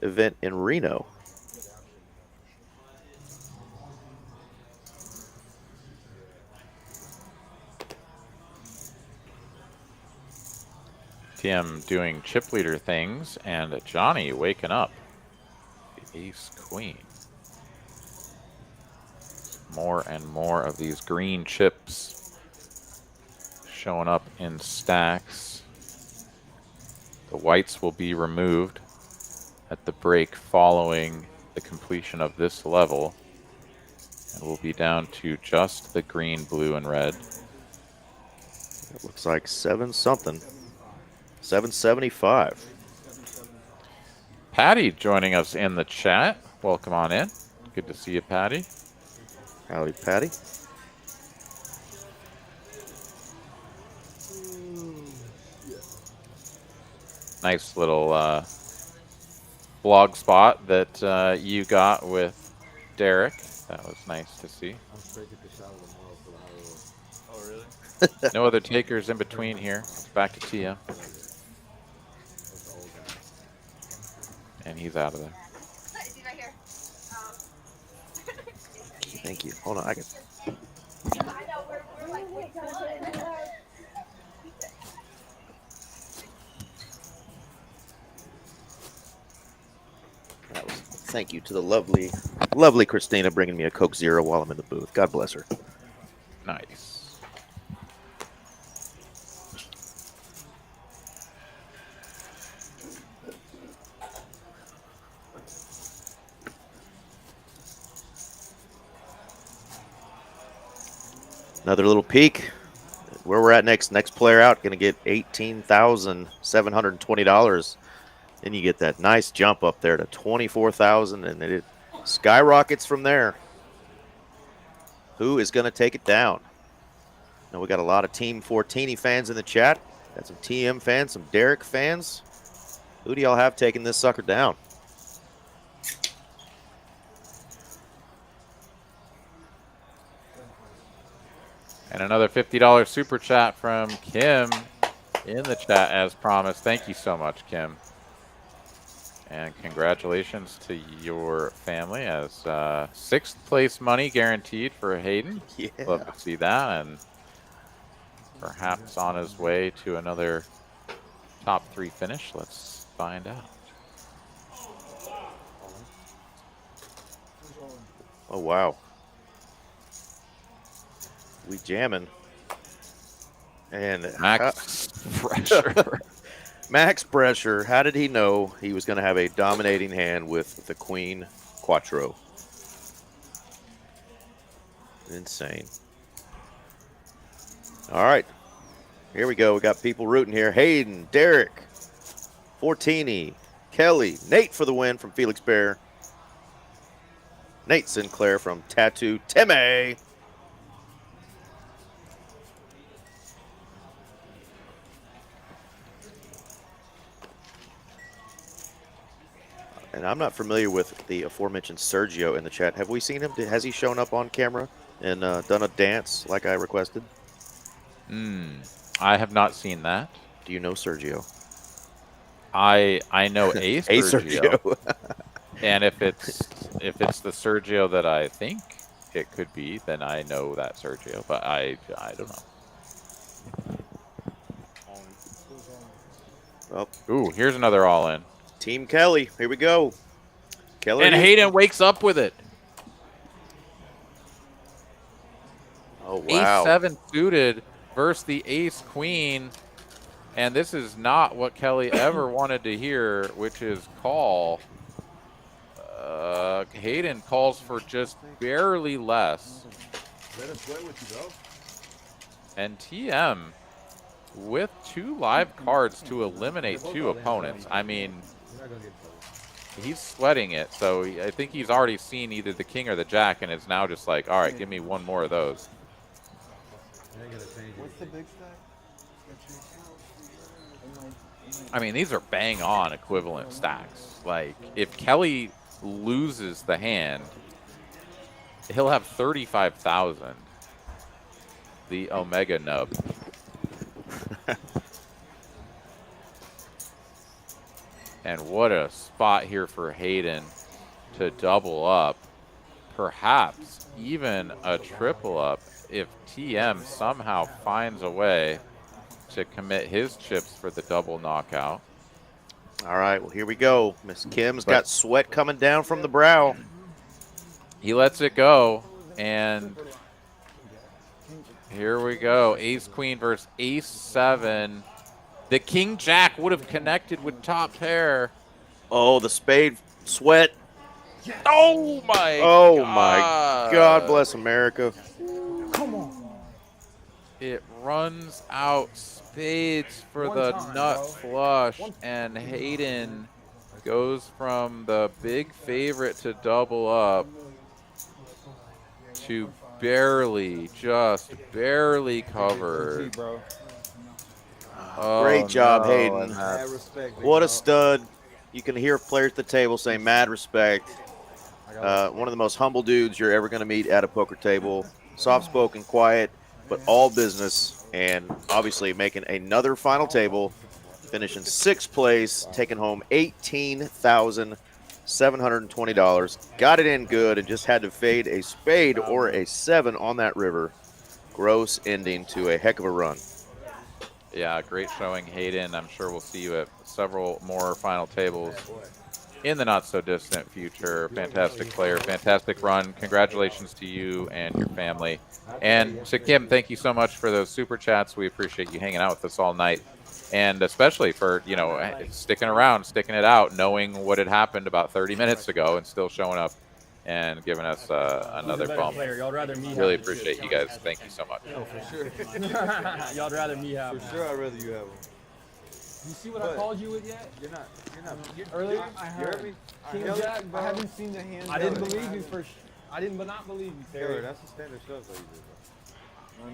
event in Reno. TM doing chip leader things, and Johnny waking up. The ace queen. More and more of these green chips showing up in stacks. The whites will be removed at the break following the completion of this level, and we'll be down to just the green, blue, and red. It looks like 7 something. 775. Patty joining us in the chat. Welcome on in. Good to see you, Patty. Howdy, Patty. Nice little blog spot that you got with Derek. That was nice to see. I'm straight to the shot of the model for the high roll. Oh, really? No other takers in between here. Back to Tia. And he's out of there. Thank you. Hold on, I can. That was, thank you to the lovely Christina bringing me a Coke Zero while I'm in the booth. God bless her. Nice. Another little peek. Where we're at next. Next player out going to get $18,720. Then you get that nice jump up there to $24,000, and it skyrockets from there. Who is going to take it down? Now we got a lot of Team Fortini fans in the chat. Got some TM fans, some Derek fans. Who do y'all have taking this sucker down? And another $50 super chat from Kim. in the chat as promised. Thank you so much, Kim. And congratulations to your family as 6th place money guaranteed for Hayden. Yeah. Love to see that, and perhaps on his way to another top 3 finish. Let's find out. Oh, wow. We jamming. And Max pressure. Max pressure. How did he know he was going to have a dominating hand with the Queen Quattro? Insane. All right. Here we go. We got people rooting here. Hayden, Derek, Fortini, Kelly, Nate for the win from Felix Bear. Nate Sinclair from Tattoo Timmy. And I'm not familiar with the aforementioned Sergio in the chat. Have we seen him? Has he shown up on camera and done a dance like I requested? I have not seen that. Do you know Sergio? I know a A Sergio. And if it's the Sergio that I think it could be, then I know that Sergio. But I don't know. Well, ooh, here's another all-in. Team Kelly. Here we go. Keller And Hayden wakes up with it. Oh, wow. Ace-7 suited versus the ace-queen. And this is not what Kelly ever wanted to hear, which is call. Hayden calls for just barely less. Let us play with you, though. And TM with 2 live cards to eliminate 2 opponents. I mean, he's sweating it. So I think he's already seen either the king or the jack, and it's now just like, all right, give me 1 more of those. What's the big stack? I mean, these are bang on equivalent stacks. Like, if Kelly loses the hand, he'll have 35,000. The Omega nub. And what a spot here for Hayden to double up. Perhaps even a triple up if TM somehow finds a way to commit his chips for the double knockout. All right, well, here we go. Miss Kim's got sweat coming down from the brow. He lets it go, and here we go. Ace-queen versus ace-7. The king-jack would have connected with top pair. Oh, the spade sweat. Oh, my Oh, God. my God bless America. Come on. It runs out spades for the nut flush, and Hayden goes from the big favorite to double up to barely, just barely covered. Oh, Great job, no, Hayden. and that's- What a stud. You can hear players at the table saying mad respect. One of the most humble dudes you're ever going to meet at a poker table. Soft-spoken, quiet, but all business. And obviously making another final table, finishing 6th place, taking home $18,720. Got it in good and just had to fade a spade or a 7 on that river. Gross ending to a heck of a run. Yeah, great showing, Hayden. I'm sure we'll see you at several more final tables in the not-so-distant future. Fantastic player, fantastic run. Congratulations to you and your family. And to Kim, thank you so much for those super chats. We appreciate you hanging out with us all night. And especially for, you know, sticking around, sticking it out, knowing what had happened about 30 minutes ago and still showing up and giving us another bump. Really appreciate you guys. Thank you so much. No, for sure. Y'all'd rather me have For sure, I'd rather you have them. You see what I called you with yet? You're not. Earlier? I You heard heard me? King Jack, but I haven't seen the hand. I didn't believe you for I didn't but not believe you, Taylor, Terry. that's the standard stuff that you do, bro.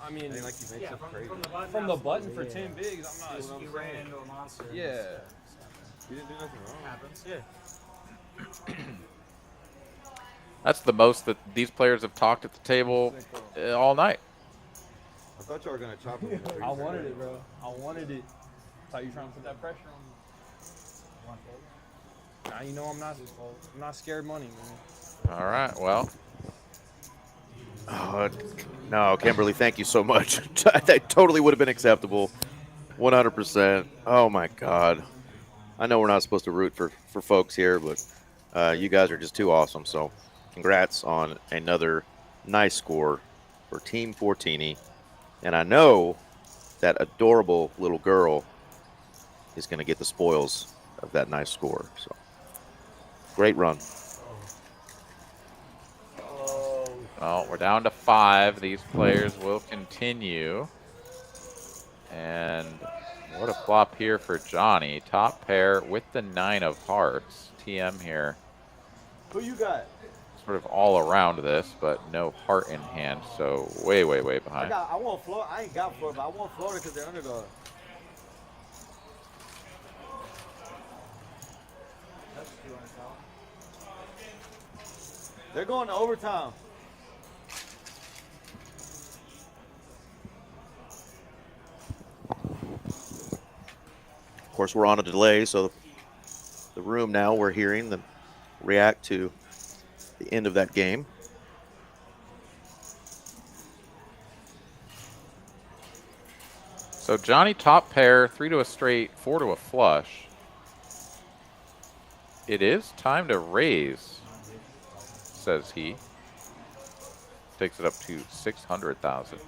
I mean, Ain't like you make stuff crazy. from the button for 10 bigs, I'm not. You ran into a monster. Yeah. You didn't do nothing wrong. Happens. Yeah. That's the most that these players have talked at the table all night. I thought y'all were gonna chop it. I wanted it, bro. I wanted it. Thought you trying to put that pressure on me. Now you know I'm not scared money, man. All right. Well, No, Kimberly, thank you so much. That totally would have been acceptable. 100%. Oh, my God. I know we're not supposed to root for folks here, but you guys are just too awesome. So congrats on another nice score for Team Fortini. And I know that adorable little girl is going to get the spoils of that nice score. So great run. well, we're down to 5. These players will continue. And what a flop here for Johnny. Top pair with the 9 of hearts. TM here. Who you got? Sort of all around this, but no heart in hand. So way, way, way behind. I want Florida. I ain't got Florida, but I want Florida because they're underdog. They're going to overtime. Of course, we're on a delay, so the room now we're hearing them react to the end of that game. So Johnny top pair, 3 to a straight, 4 to a flush. It is time to raise, says he. Takes it up to 600,000.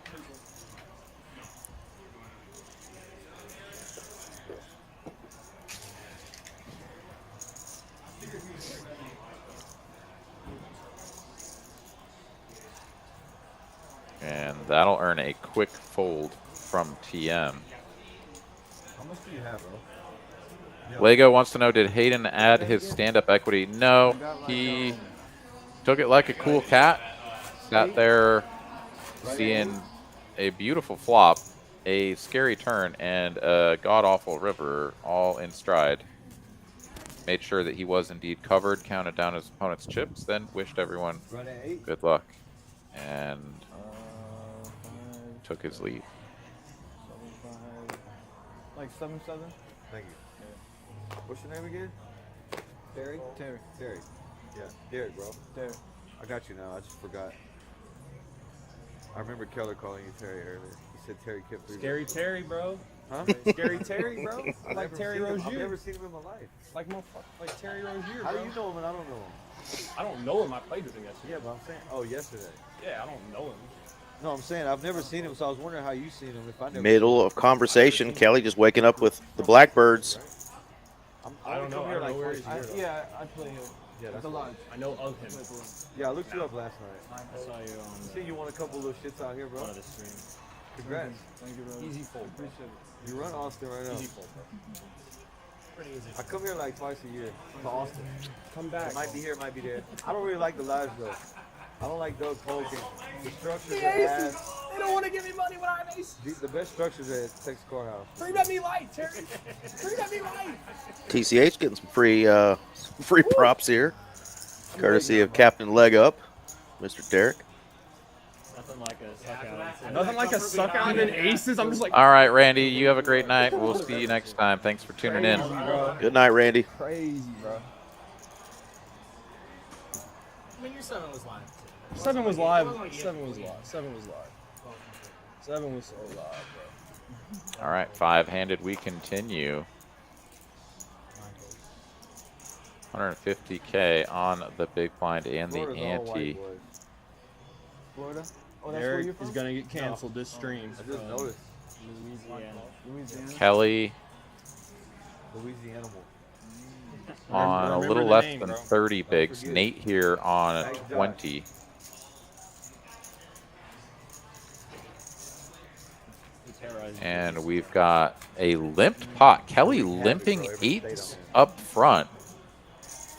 And that'll earn a quick fold from TM. How much do you have, bro? Lego wants to know, did Hayden add his stand-up equity? No, he took it like a cool cat. Sat there seeing a beautiful flop, a scary turn, and a god-awful river all in stride. Made sure that he was indeed covered, counted down his opponent's chips, then wished everyone good luck. And took his lead. 7-5. Like 7-7? Thank you. What's your name again? Terry? Terry. Terry. Yeah, Derek, bro. Terry. I got you now. I just forgot. I remember Keller calling you Terry earlier. He said Terry kept 3. Scary Terry, bro. Huh? Scary Terry, bro. Like Terry Rozier. I've never seen him in my life. Like Terry Rozier, bro. How do you know him and I don't know him? I don't know him. I played with him yesterday. Yeah, but I'm saying, oh, yesterday. Yeah, I don't know him. No, I'm saying I've never seen him, so I was wondering how you seen him. If I never Middle of conversation, Kelly just waking up with the Blackbirds. I don't know. I don't know where he's here. Yeah, I play him. Yeah, that's a lot. I know of him. Yeah, I looked you up last night. I saw you on I see you won a couple little shits out here, bro. one of the streams. Congrats. Thank you, brother. Easy fold. Appreciate it. You run Austin right now. Easy fold, bro. Pretty easy. I come here like twice a year to Austin. Come back. It might be here, it might be there. I don't really like the lives though. I don't like Doug Polk. The structures are ass. They don't want to give me money when I have aces. The best structures are at Texas Courthouse. 3-bet me light, Terry. 3-bet me light. TCH getting some free props here, courtesy of Captain Leg Up, Mr. Derek. Nothing like a suck out. Nothing like a suck out and aces. I'm just like. All right, Randy, you have a great night. We'll see you next time. Thanks for tuning in. Good night, Randy. Crazy, bro. I mean, your 7 was live. 7 was live. 7 was live. 7 was live. 7 was so live, bro. All right, 5-handed, we continue. 150K on the big blind and the Florida's all ante. white boys. Florida? Oh, that's where Eric you're from? is gonna get canceled this stream. I just noticed. Louisiana. Kelly Louisiana. on a Remember little the less name, than bro. 30 bigs. forget. Nate here on Nice job. 20. And we've got a limped pot. Kelly limping 8s up front.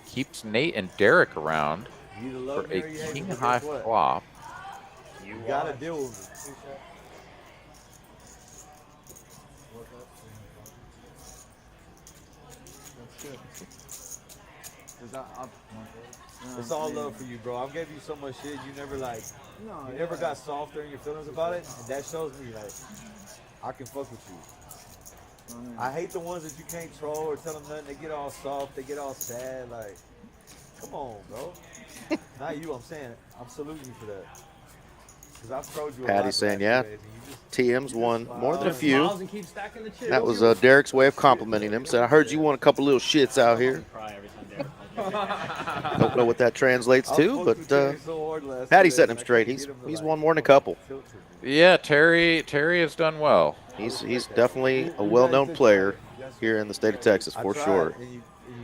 Keeps Nate and Derek around You either for love me a or you hate me, king but high guess what? flop. You gotta deal with me. It's all love for you, bro. I've gave you so much shit. You never you never got softer in your feelings about it, and that shows me like I can fuck with you. I hate the ones that you can't troll or tell them nothing. They get all soft. They get all sad. Like, come on, bro. Not you. I'm saying I'm saluting you for that. Because I've trolled you a lot. Patty saying, yeah, TM's won more than a few. Smiles and keep stacking the chips. That was Derek's way of complimenting him. Said, I heard you won a couple little shits out here. Don't know what that translates to, but Patty's setting him straight. He's won more than a couple. Yeah, Terry has done well. He's definitely a well-known player here in the state of Texas for sure. And you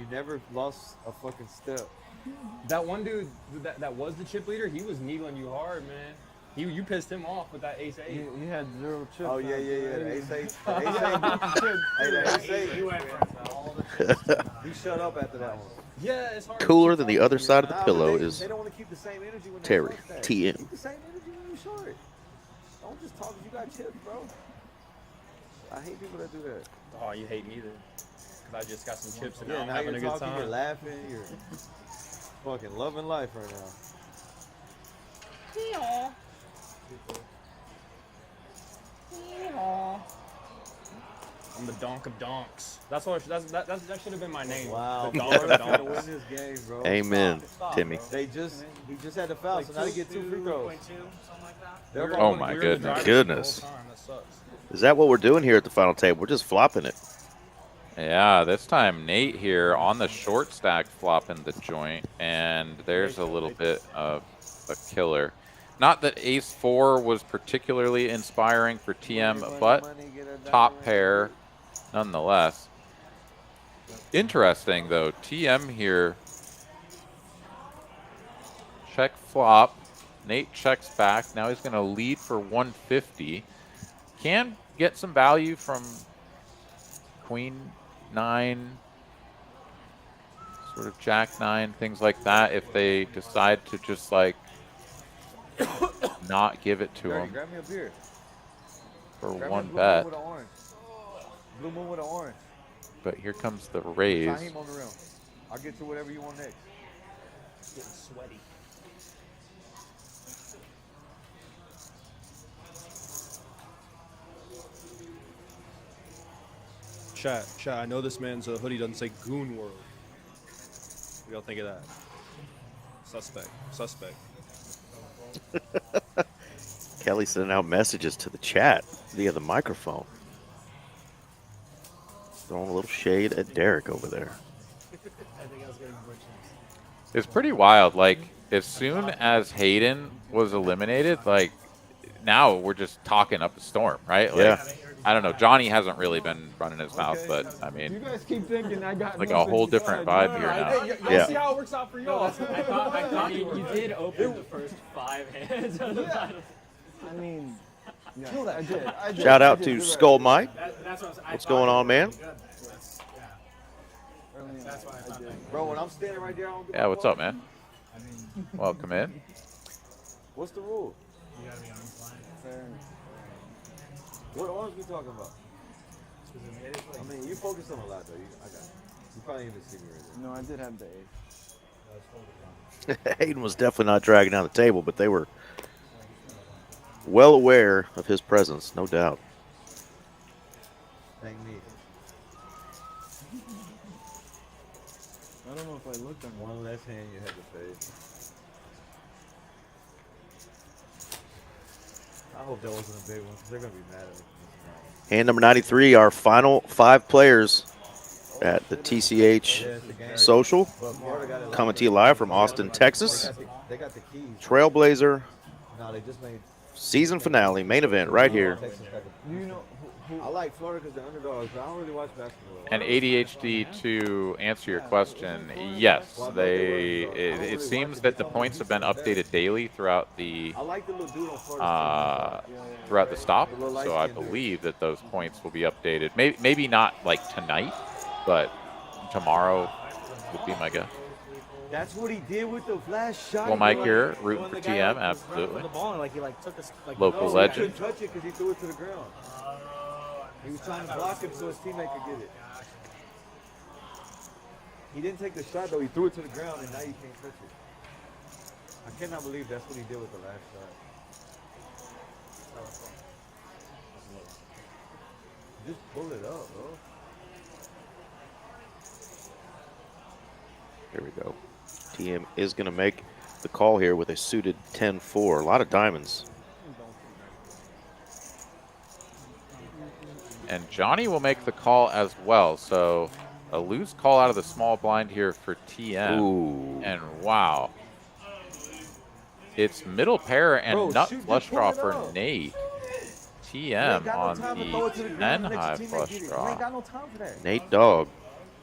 never lost a fucking step. That one dude that was the chip leader, he was needling you hard, man. You pissed him off with that ace 8. He had 0 chips. Oh yeah. The ace 8. You went for all the chips. He shut up after that one. Yeah, it's hard. Cooler than the other side of the pillow is They don't want to keep the same energy when Terry, they that. TM. Keep the same energy when you short. Don't just talk if you got chips, bro. I hate people that do that. Oh, you hate me then. Because I just got some chips and Yeah, I'm now having you're a good talking, time. you're laughing, you're fucking loving life right now. I'm the donk of donks. That's what that should have been my name. Wow, The donk of Florida's gonna win donks. this game, bro. Amen, Stop, Timmy. bro. He just had to foul, so now they get 2 free throws. 2.2, something like that. They're Oh all- my We were in the goodness. driver's seat the Goodness. whole time. That sucks. Is that what we're doing here at the final table? We're just flopping it. Yeah, this time Nate here on the short stack flopping the joint, and there's a little bit of a killer. Not that ace 4 was particularly inspiring for TM, but top pair nonetheless. Interesting though, TM here. Check flop. Nate checks back. Now he's going to lead for 150. Can get some value from Queen 9, sort of Jack 9, things like that if they decide to just like not give it to Dirty, him grab me a beer. for Grab me a one blue bet. moon with an orange. Blue moon with an orange. But here comes the raise. Tahim on the rim. I'll get to whatever you want next. Getting sweaty. Chat, I know this man's hoodie doesn't say Goon World. What do y'all think of that? Suspect. Kelly sending out messages to the chat via the microphone. Throwing a little shade at Derek over there. I think I was getting more chips. It's pretty wild. Like, as soon as Hayden was eliminated, like, now we're just talking up a storm, right? Like, Yeah. I don't know. Johnny hasn't really been running his mouth, but I You mean, guys keep thinking I got like no a whole things. different Go ahead. vibe here now. Y'all Yeah. see how it works out for y'all. I thought you did open the first 5 hands of the battle. I mean, yeah, I did. Shout out I did, to you're right. Skull Mike. That's what What's going on, man? That's why I thought that. Bro, when I'm standing right there, I don't give Yeah, a what's fuck. up, man? Welcome in. What's the rule? You gotta be on this line. What orange we talking about? I mean, you focus on a lot though. I got you. You probably didn't even see me right No, I did have the 8. Hayden was definitely not dragging down the table, but they were well aware of his presence, no doubt. there. Thank me. I don't know if I looked on One less hand you had to face. I hope that wasn't a big one because they're gonna be mad at me. Hand number 93, our final 5 players at the TCH Social. But Florida got it Coming to you live from Austin, Texas. They got the keys. Trailblazer No, they just made. season finale, main event right here. Texas got the- Do you know who I like Florida because they're underdogs, but I don't really watch basketball. And ADHD, to answer your question, yes, it seems that the points have been updated daily throughout the I like the little dude on Florida. throughout the stop. So I believe that those points will be updated. Maybe not like tonight, but tomorrow would be my guess. That's what he did with the flash shot. Well, He Mike like- here, rooting When for the guy, TM, like, was running absolutely. for the ball, and, like, he like took us like Local No, legend. He couldn't touch it because he threw it to the ground. He was trying to block him so his teammate could get it. He didn't take the shot though. He threw it to the ground, and now you can't touch it. I cannot believe that's what he did with the last shot. Just pull it up, bro. Here we go. TM is going to make the call here with a suited 10-4. A lot of diamonds. And Johnny will make the call as well. So a loose call out of the small blind here for TM. Ooh. And wow. It's middle pair and Bro, nut shoot, flush just pull draw it for up. Nate. You ain't TM got no on time to throw it to the ground 10 and let high your teammate flush get it. You draw. ain't got no time for that. Nate Dogg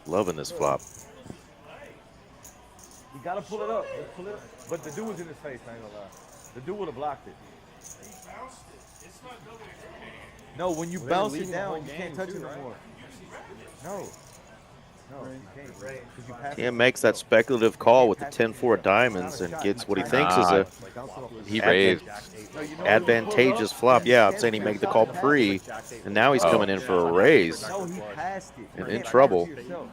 loving this flop. You gotta pull it up. Just pull it up. But the dude was in his face, I ain't gonna lie. The dude would have blocked it. No, when you bounce it down, you can't touch it no more. No. No, you can't. 'Cause you pass TM makes that speculative call with the 10-4 diamonds and gets what he thinks is a He raised. advantageous flop. Yeah, I'm saying he made the call pre, and now he's coming in for a raise. No, he passed it. And You in can't trouble. answer yourself.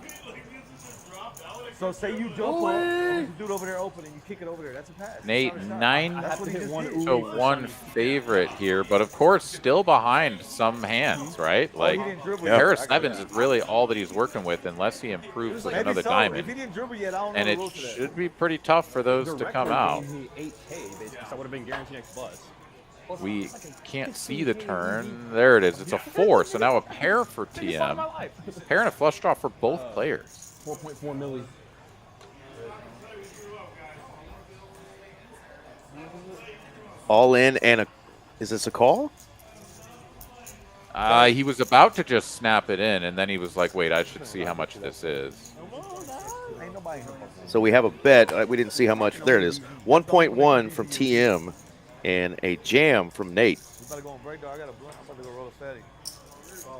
So say you jump on, and you do it over there open, and you kick it over there. That's a pass. Nate, That's not a shot. 9 That's what he just did. to 1 favorite here, but of course still behind some hands, right? Like he didn't dribble pair yet. of sevens is really all that he's working with unless he improves with Maybe another so. diamond. If he didn't dribble yet, I don't know And the it rules for that. should be pretty tough for those to come out. He 8K, basically, so that would have been guaranteed X plus. We can't see the turn. There it is. It's a 4, so now a pair for TM. Pair and a flush draw for both players. 4.4 milli. All in and a... Is this a call? He was about to just snap it in, and then he was like, wait, I should see how much this is. Ain't nobody here. So we have a bet. We didn't see how much. There it is. 1.1 from TM and a jam from Nate. You better go on break, dog. I got a blunt. I'm about to go roll a fatty.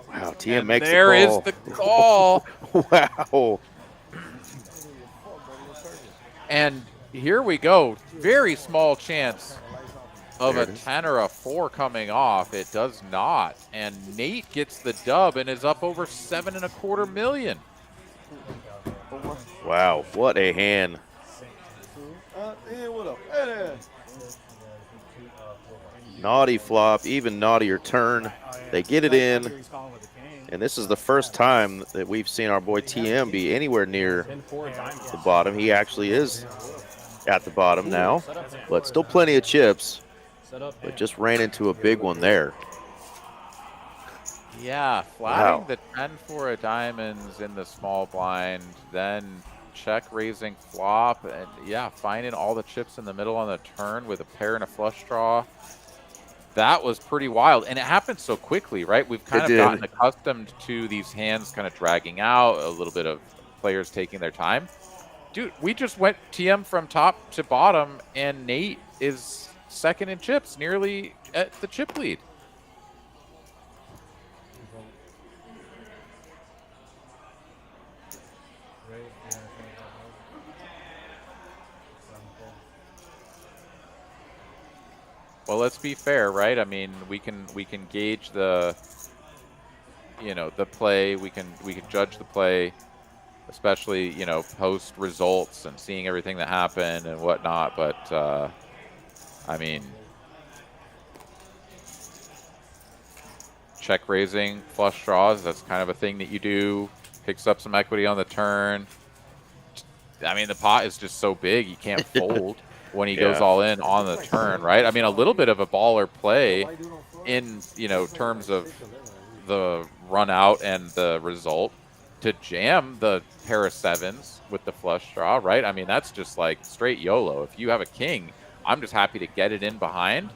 Wow, TM And makes there the call. is the call. Wow. And here we go. Very small chance of a 10 or a 4 coming off. It does not. And Nate gets the dub and is up over 7.25 million. Wow, what a hand. Naughty flop, even naughtier turn. They get it in. And this is the first time that we've seen our boy TM be anywhere near the bottom. He actually is at the bottom now, but still plenty of chips. But just ran into a big one there. Yeah, flatting the 10 for a diamonds in the small blind, then check raising flop, and yeah, finding all the chips in the middle on the turn with a pair and a flush draw. That was pretty wild, and it happened so quickly, right? We've kind of gotten accustomed to these hands kind of dragging out, a little bit of players taking their time. Dude, we just went TM from top to bottom, and Nate is second in chips, nearly at the chip lead. Well, let's be fair, right? I mean, we can gauge the, the play. We can judge the play, especially post results and seeing everything that happened and whatnot. But I mean, check raising flush draws. That's kind of a thing that you do. Picks up some equity on the turn. I mean, the pot is just so big you can't fold. When he goes all in on the turn, right? I mean, a little bit of a baller play in, terms of the run out and the result to jam the pair of sevens with the flush draw, right? I mean, that's just like straight YOLO. If you have a king, I'm just happy to get it in behind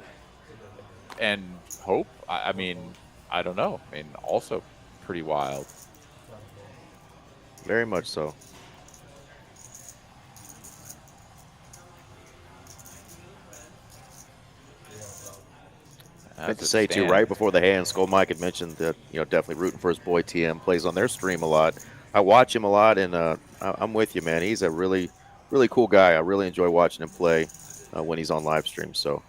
and hope. I mean, I don't know. I mean, also pretty wild. Very much so. I meant to say too, right before the hand, Skull Mike had mentioned that definitely rooting for his boy TM. Plays on their stream a lot. I watch him a lot, and I'm with you, man. He's a really, really cool guy. I really enjoy watching him play when he's on live stream. So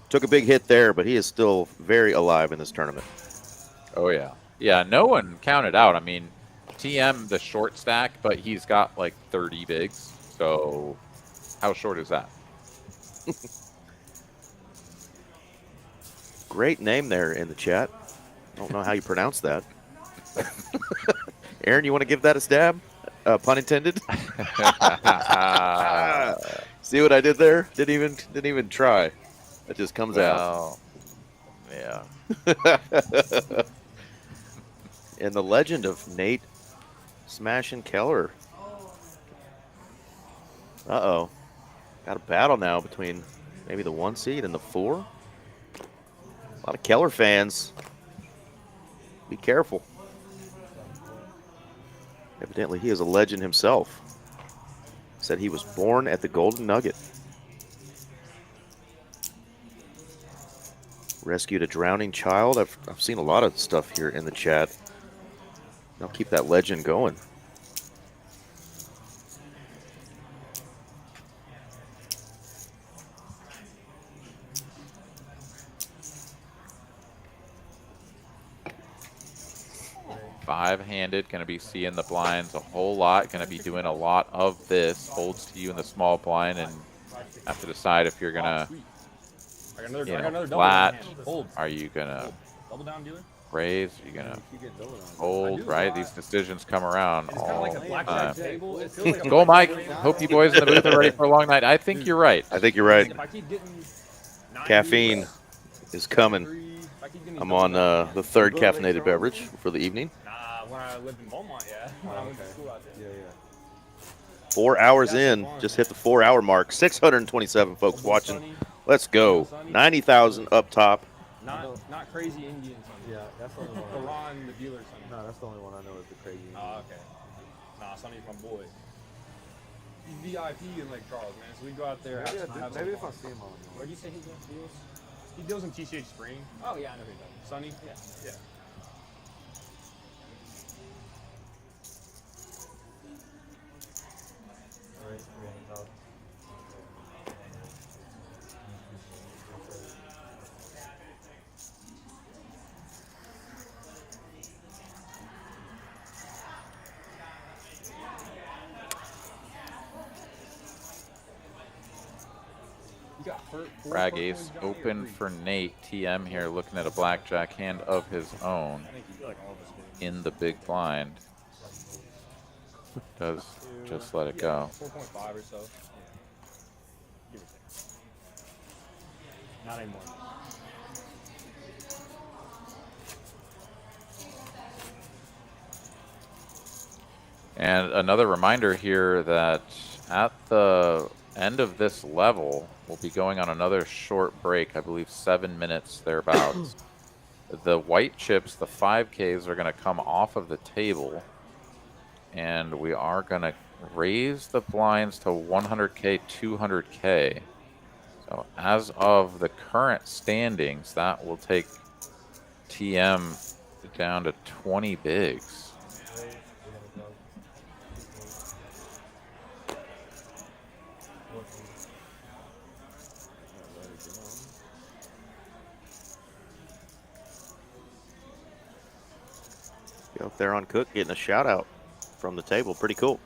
took a big hit there, but he is still very alive in this tournament. Oh yeah, yeah. No one counted out. I mean, TM the short stack, but he's got like 30 bigs. So how short is that? Great name there in the chat. Don't know how you pronounce that. Aaron, you want to give that a stab? Pun intended. See what I did there? Didn't even try. It just comes out. Yeah. And the legend of Nate smashing Keller. Uh-oh. Got a battle now between maybe the 1 seed and the 4. A lot of Keller fans. Be careful. Evidently, he is a legend himself. Said he was born at the Golden Nugget. Rescued a drowning child. I've seen a lot of stuff here in the chat. I'll keep that legend going. Five-handed, going to be seeing the blinds a whole lot. Going to be doing a lot of this. Holds to you in the small blind, and have to decide if you're going to flat. Are you going to raise? Are you going to hold? Right? These decisions come around all the time. Go, Mike. Hope you boys in the booth are ready for a long night. I think you're right. I think you're right. Caffeine is coming. I'm on the 3rd caffeinated beverage for the evening. When I lived in Beaumont, yeah. When I went to school out there. Yeah. 4 hours in, just hit the 4-hour mark. 627 folks watching. Let's go. 90,000 up top. Not crazy Indian Sonny. Yeah, that's the only one. Quran, the dealer Sonny. No, that's the only one I know is the crazy. Oh, okay. Nah, Sonny's my boy. He's VIP in Lake Charles, man. So we go out there. Maybe if I see him on. Where do you say he deals? He deals in TCH Spring. Oh yeah, I know who he does. Sonny? Yeah. Frag ace open for Nate. TM here looking at a blackjack hand of his own in the big blind. Does just let it go. 4.5 or so. Give or take. Not anymore. And another reminder here that at the end of this level, we'll be going on another short break, I believe 7 minutes thereabouts. The white chips, the 5Ks, are going to come off of the table, and we are going to raise the blinds to 100K, 200K. So as of the current standings, that will take TM down to 20 bigs. Up there on Cook, getting a shout out from the table. Pretty cool.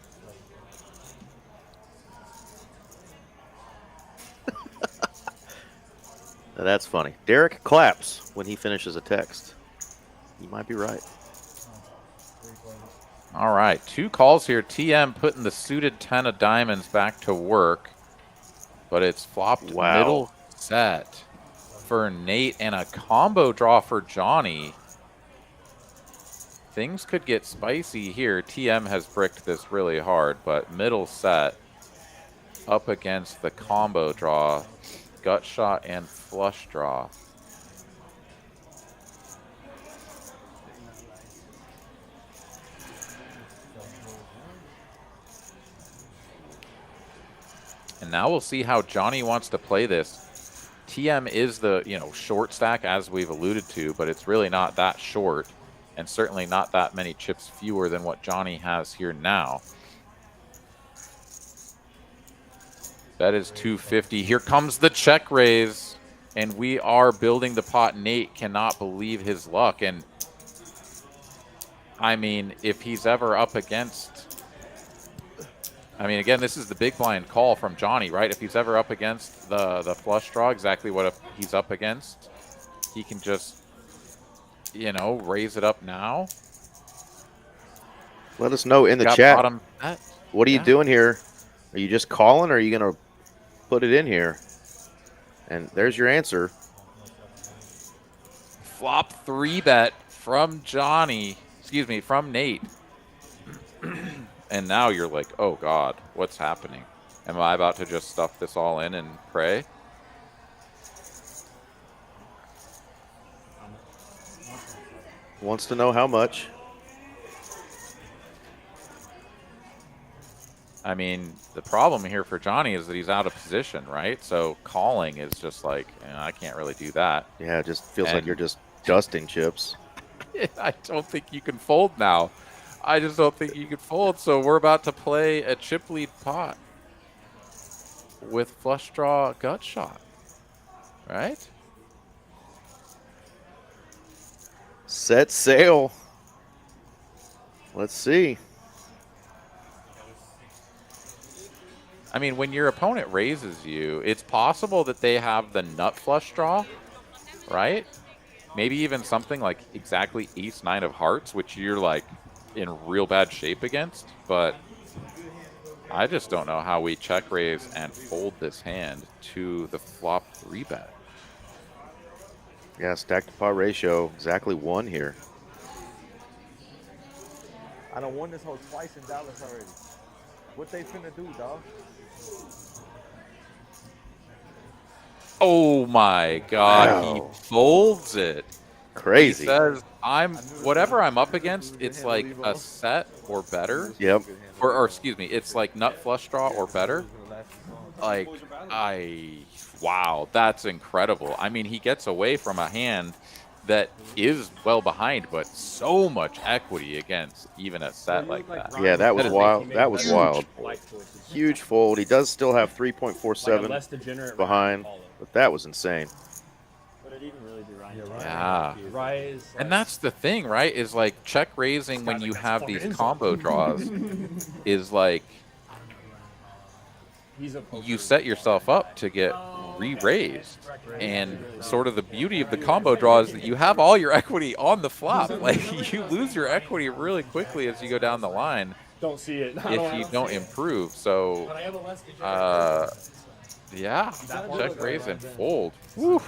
Now that's funny. Derek claps when he finishes a text. You might be right. All right, 2 calls here. TM putting the suited 10 of diamonds back to work, but it's flopped middle set for Nate and a combo draw for Johnny. Things could get spicy here. TM has bricked this really hard, but middle set up against the combo draw, gut shot and flush draw. And now we'll see how Johnny wants to play this. TM is the, short stack as we've alluded to, but it's really not that short. And certainly not that many chips fewer than what Johnny has here now. That is 250. Here comes the check raise. And we are building the pot. Nate cannot believe his luck. And I mean, if he's ever up against, I mean, again, this is the big blind call from Johnny, right? If he's ever up against the flush draw, exactly what he's up against, he can just, you know, raise it up now. Let us know in the Got chat. bottom bet. What are you Yeah. doing here? Are you just calling, or are you going to put it in here? And there's your answer. Flop 3-bet from Johnny, excuse me, from Nate. And now you're like, oh God, what's happening? Am I about to just stuff this all in and pray? Wants to know how much. I mean, the problem here for Johnny is that he's out of position, right? So calling is just like, I can't really do that. Yeah, it just feels like you're just dusting chips. I don't think you can fold now. I just don't think you can fold. So we're about to play a chip lead pot with flush draw gut shot, right? Set sail. Let's see. I mean, when your opponent raises you, it's possible that they have the nut flush draw, right? Maybe even something like exactly ace 9 of hearts, which you're like in real bad shape against. But I just don't know how we check raise and fold this hand to the flop 3-bet. Yeah, stack to pot ratio, exactly 1 here. I done won this whole twice in Dallas already. What they finna do, dog? Oh my God, Wow. he folds it. Crazy. He says, whatever I'm up against, it's like a set or better. Yep. Or excuse me, it's like nut flush draw or better. Like, wow, that's incredible. I mean, he gets away from a hand that is well behind, but so much equity against even a set like that. Yeah, that was wild. That was wild. Fold. Huge fold. He does still have 3.47 behind, but that was insane. Would it even really be right? Yeah. Rise. And that's the thing, right? Is like check raising when you have these combo draws is like you set yourself up to get re-raised. And sort of the beauty of the combo draw is that you have all your equity on the flop. Like you lose your equity really quickly as you go down the line. Don't see it. If you don't improve. So yeah, check raise and fold. Woo.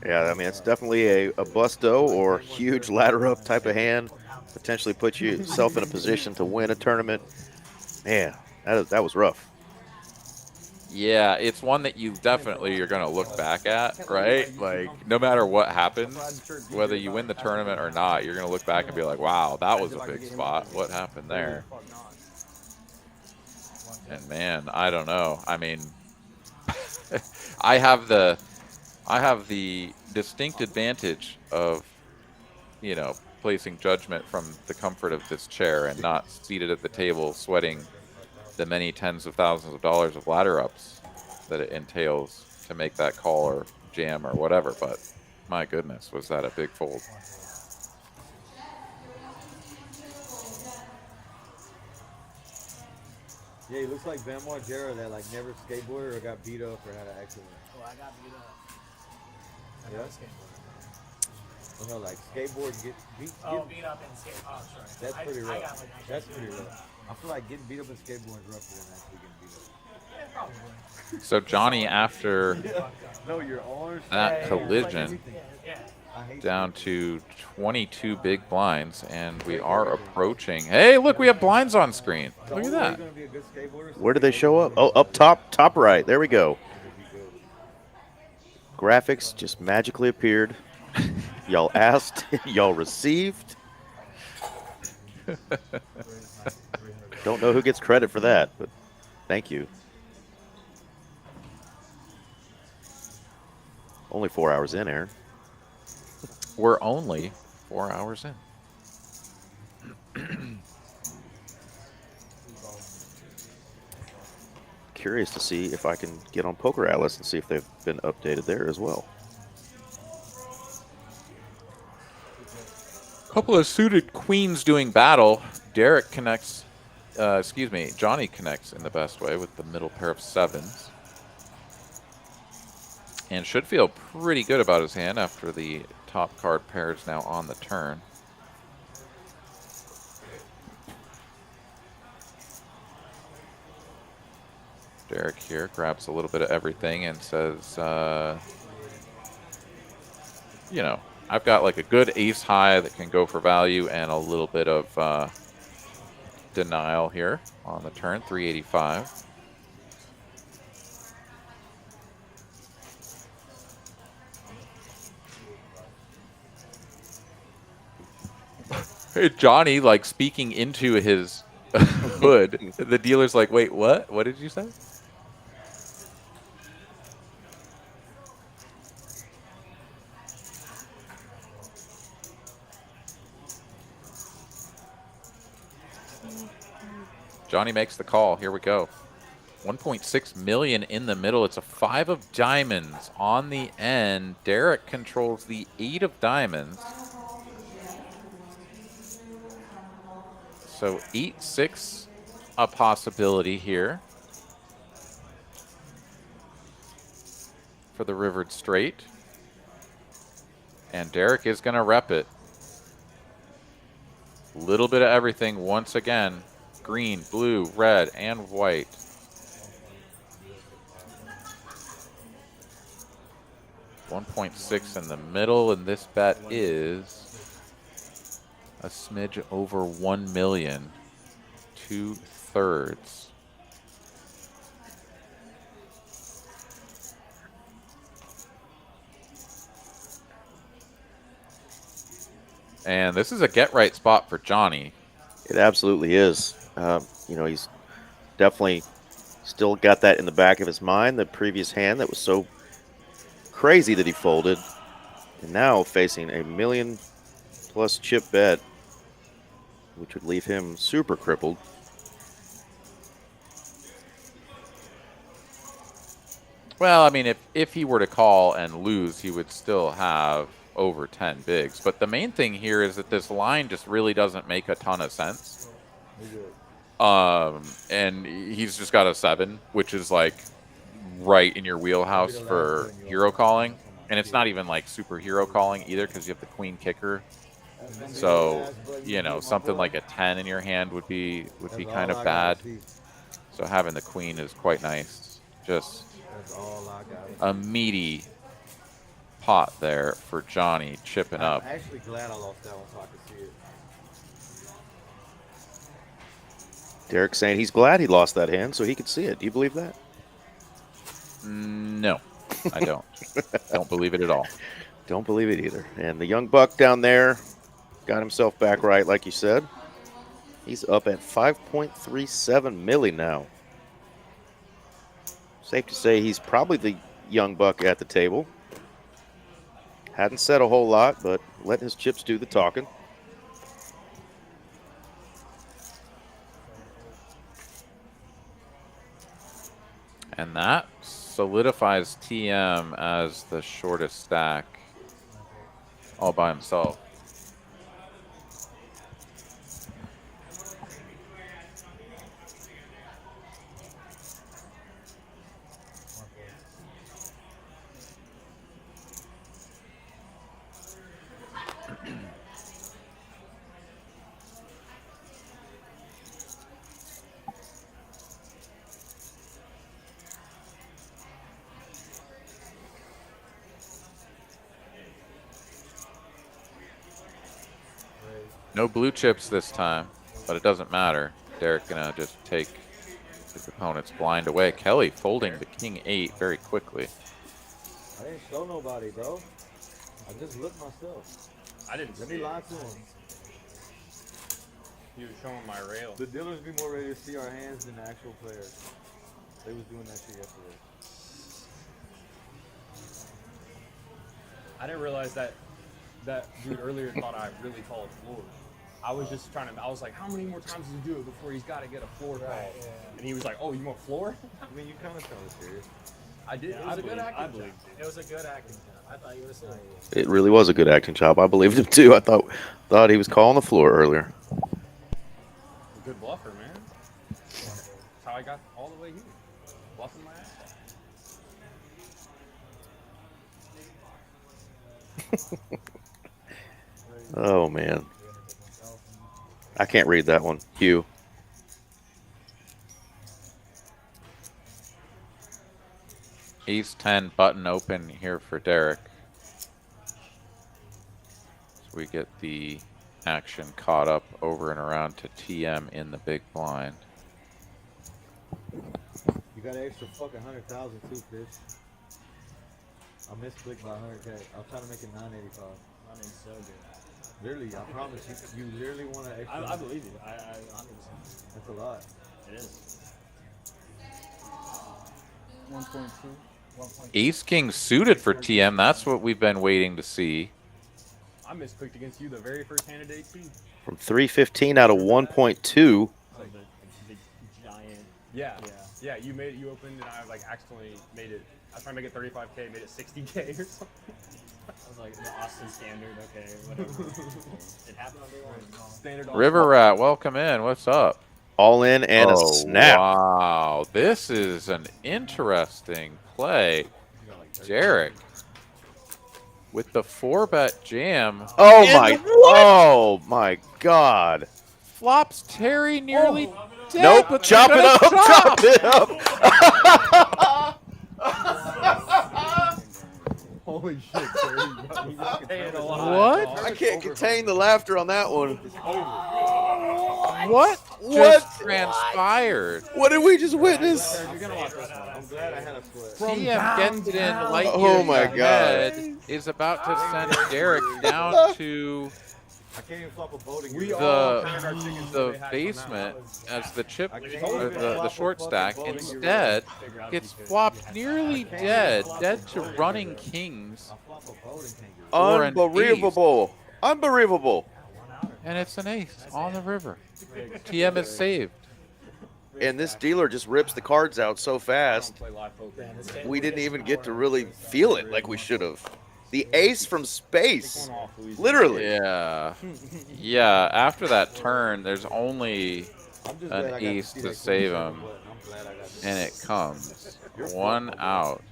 Yeah, I mean, it's definitely a busto or huge ladder up type of hand. Potentially put yourself in a position to win a tournament. Man, that was rough. Yeah, it's one that you definitely you're going to look back at, right? Like, no matter what happens, whether you win the tournament or not, you're going to look back and be like, wow, that was a big spot. What happened there? And man, I don't know. I mean, I have the distinct advantage of, you know, placing judgment from the comfort of this chair and not seated at the table sweating the many tens of thousands of dollars of ladder ups that it entails to make that call or jam or whatever. But my goodness, was that a big fold. Yeah, he looks like Bam Margera that like never skateboarded or got beat up or had an accident. Oh, I got beat up. I Yeah? got skateboard. Well, no, like skateboard get beat. Beat up in skate. Oh, sorry. That's pretty rough. I got like That's pretty rough. I feel like getting beat up in skateboard is rougher than actually getting beat up. Yeah, probably. So Johnny, after No, your arms. that collision, Yeah. down to 22 big blinds, and we are approaching. Hey, look, we have blinds on screen. Look at that. Where did they show up? Oh, up top right. There we go. Graphics just magically appeared. Y'all asked, y'all received. Don't know who gets credit for that, but thank you. Only 4 hours in, Aaron. We're only 4 hours in. Curious to see if I can get on Poker Atlas and see if they've been updated there as well. Couple of suited queens doing battle. Derek connects, excuse me, Johnny connects in the best way with the middle pair of sevens. And should feel pretty good about his hand after the top card pair is now on the turn. Derek here grabs a little bit of everything and says, you know, I've got like a good ace high that can go for value and a little bit of denial here on the turn, 385. Hey, Johnny, like speaking into his hood. The dealer's like, wait, what? What did you say? Johnny makes the call. Here we go. 1.6 million in the middle. It's a 5 of diamonds on the end. Derek controls the 8 of diamonds. So 8-6 a possibility here for the rivered straight. And Derek is going to rep it. Little bit of everything once again. Green, blue, red, and white. $1.6 in the middle, and this bet is a smidge over 1 million, 2/3. And this is a get right spot for Johnny. It absolutely is. You know, he's definitely still got that in the back of his mind, the previous hand that was so crazy that he folded. And now facing a $1 million+ chip bet, which would leave him super crippled. Well, I mean, if he were to call and lose, he would still have over 10 bigs. But the main thing here is that this line just really doesn't make a ton of sense. And he's just got a 7, which is like right in your wheelhouse for hero calling. And it's not even like super hero calling either because you have the queen kicker. So, you know, something like a 10 in your hand would be kind of bad. So having the queen is quite nice. Just a meaty pot there for Johnny chipping up. I'm actually glad I lost that one so I could see it. Derek saying he's glad he lost that hand so he could see it. Do you believe that? No, I don't. Don't believe it at all. Don't believe it either. And the young buck down there got himself back right, like you said. He's up at 5.37 million now. Safe to say he's probably the young buck at the table. Hadn't said a whole lot, but letting his chips do the talking. And that solidifies TM as the shortest stack all by himself. No blue chips this time, but it doesn't matter. Derek gonna just take his opponent's blind away. Kelly folding the king 8 very quickly. I didn't show nobody, bro. I just looked myself. I didn't Let me lie to him. You were showing my rail. The dealers be more ready to see our hands than the actual players. They was doing that shit yesterday. I didn't realize that dude earlier thought I really called floor. I was just trying to, I was like, how many more times does he do it before he's got to get a floor call? Right, yeah. And he was like, oh, you want floor? I mean, you kind of serious. I did. It was a good acting job. It was a good acting job. I thought you were saying. It really was a good acting job. I believed him too. I thought he was calling the floor earlier. A good bluffer, man. That's how I got all the way here. Bluffing my ass off. Oh man, I can't read that one. Hugh. Ace 10 button open here for Derek. So we get the action caught up over and around to TM in the big blind. You got an extra fucking 100,000 too, Chris. I misclicked by 100K. I was trying to make it 985. I mean, so good. Literally, I promise you. You literally want an extra. I believe you. I 100%. That's a lot. It is. 1.2. Ace King suited for TM. That's what we've been waiting to see. I misclicked against you the very first hand of day too. From 315 out of 1.2. Like the giant. Yeah. Yeah. You made it. You opened, and I like accidentally made it. I was trying to make it 35K, made it 60K or something. I was like the Austin standard. Okay, whatever. It happened on day one. Standard. River Rat, welcome in. What's up? All in and a snap. Wow, this is an interesting play. Derek with the 4-bet jam. Oh my God. Flops Terry nearly dead. Nope. but Chop it they're up. gonna Chop it up. Holy shit, Terry. What? I can't contain the laughter on that one. What just transpired? What did we just witness? I'm glad I had a sweat. TM gets it in light Oh years my ahead, is about to send Derek down to I can't even flop a voting. the basement as the chip, or the short stack. Instead, gets flopped nearly dead to running kings. Or an Unbelievable. Unbelievable. And it's an ace on the river. TM is saved. And this dealer just rips the cards out so fast, we didn't even get to really feel it like we should have. The ace from space. Literally. Yeah. Yeah, after that turn, there's only an ace to save him. And it comes. One out.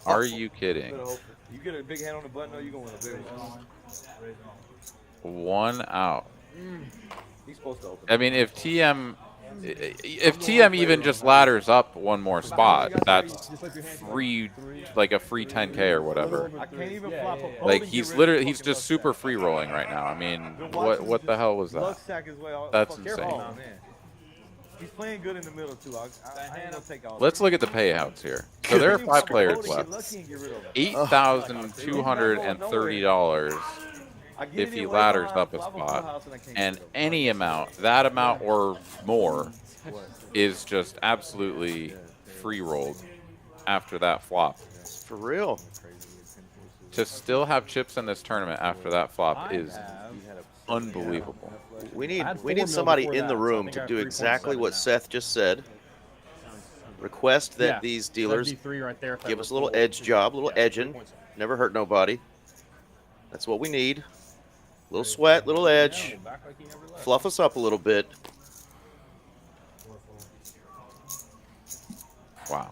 Are you kidding? You get a big hand on the button, or you gonna win a big one? One out. He's supposed to open. I mean, if TM even just ladders up one more spot, that's free, like a free 10K or whatever. I can't even flop a Like he's just super free rolling right now. I mean, what the hell was that? That's insane. He's playing good in the middle too. I ain't gonna take all. Let's look at the payouts here. So there are 5 players left. $8,230 if he ladders up a spot, and any amount, that amount or more, is just absolutely free rolled after that flop. For real. To still have chips in this tournament after that flop is unbelievable. We need somebody in the room to do exactly what Seth just said. Request that these dealers give us a little edge job, a little edging. Never hurt nobody. That's what we need. Little sweat, little edge. Fluff us up a little bit. Wow.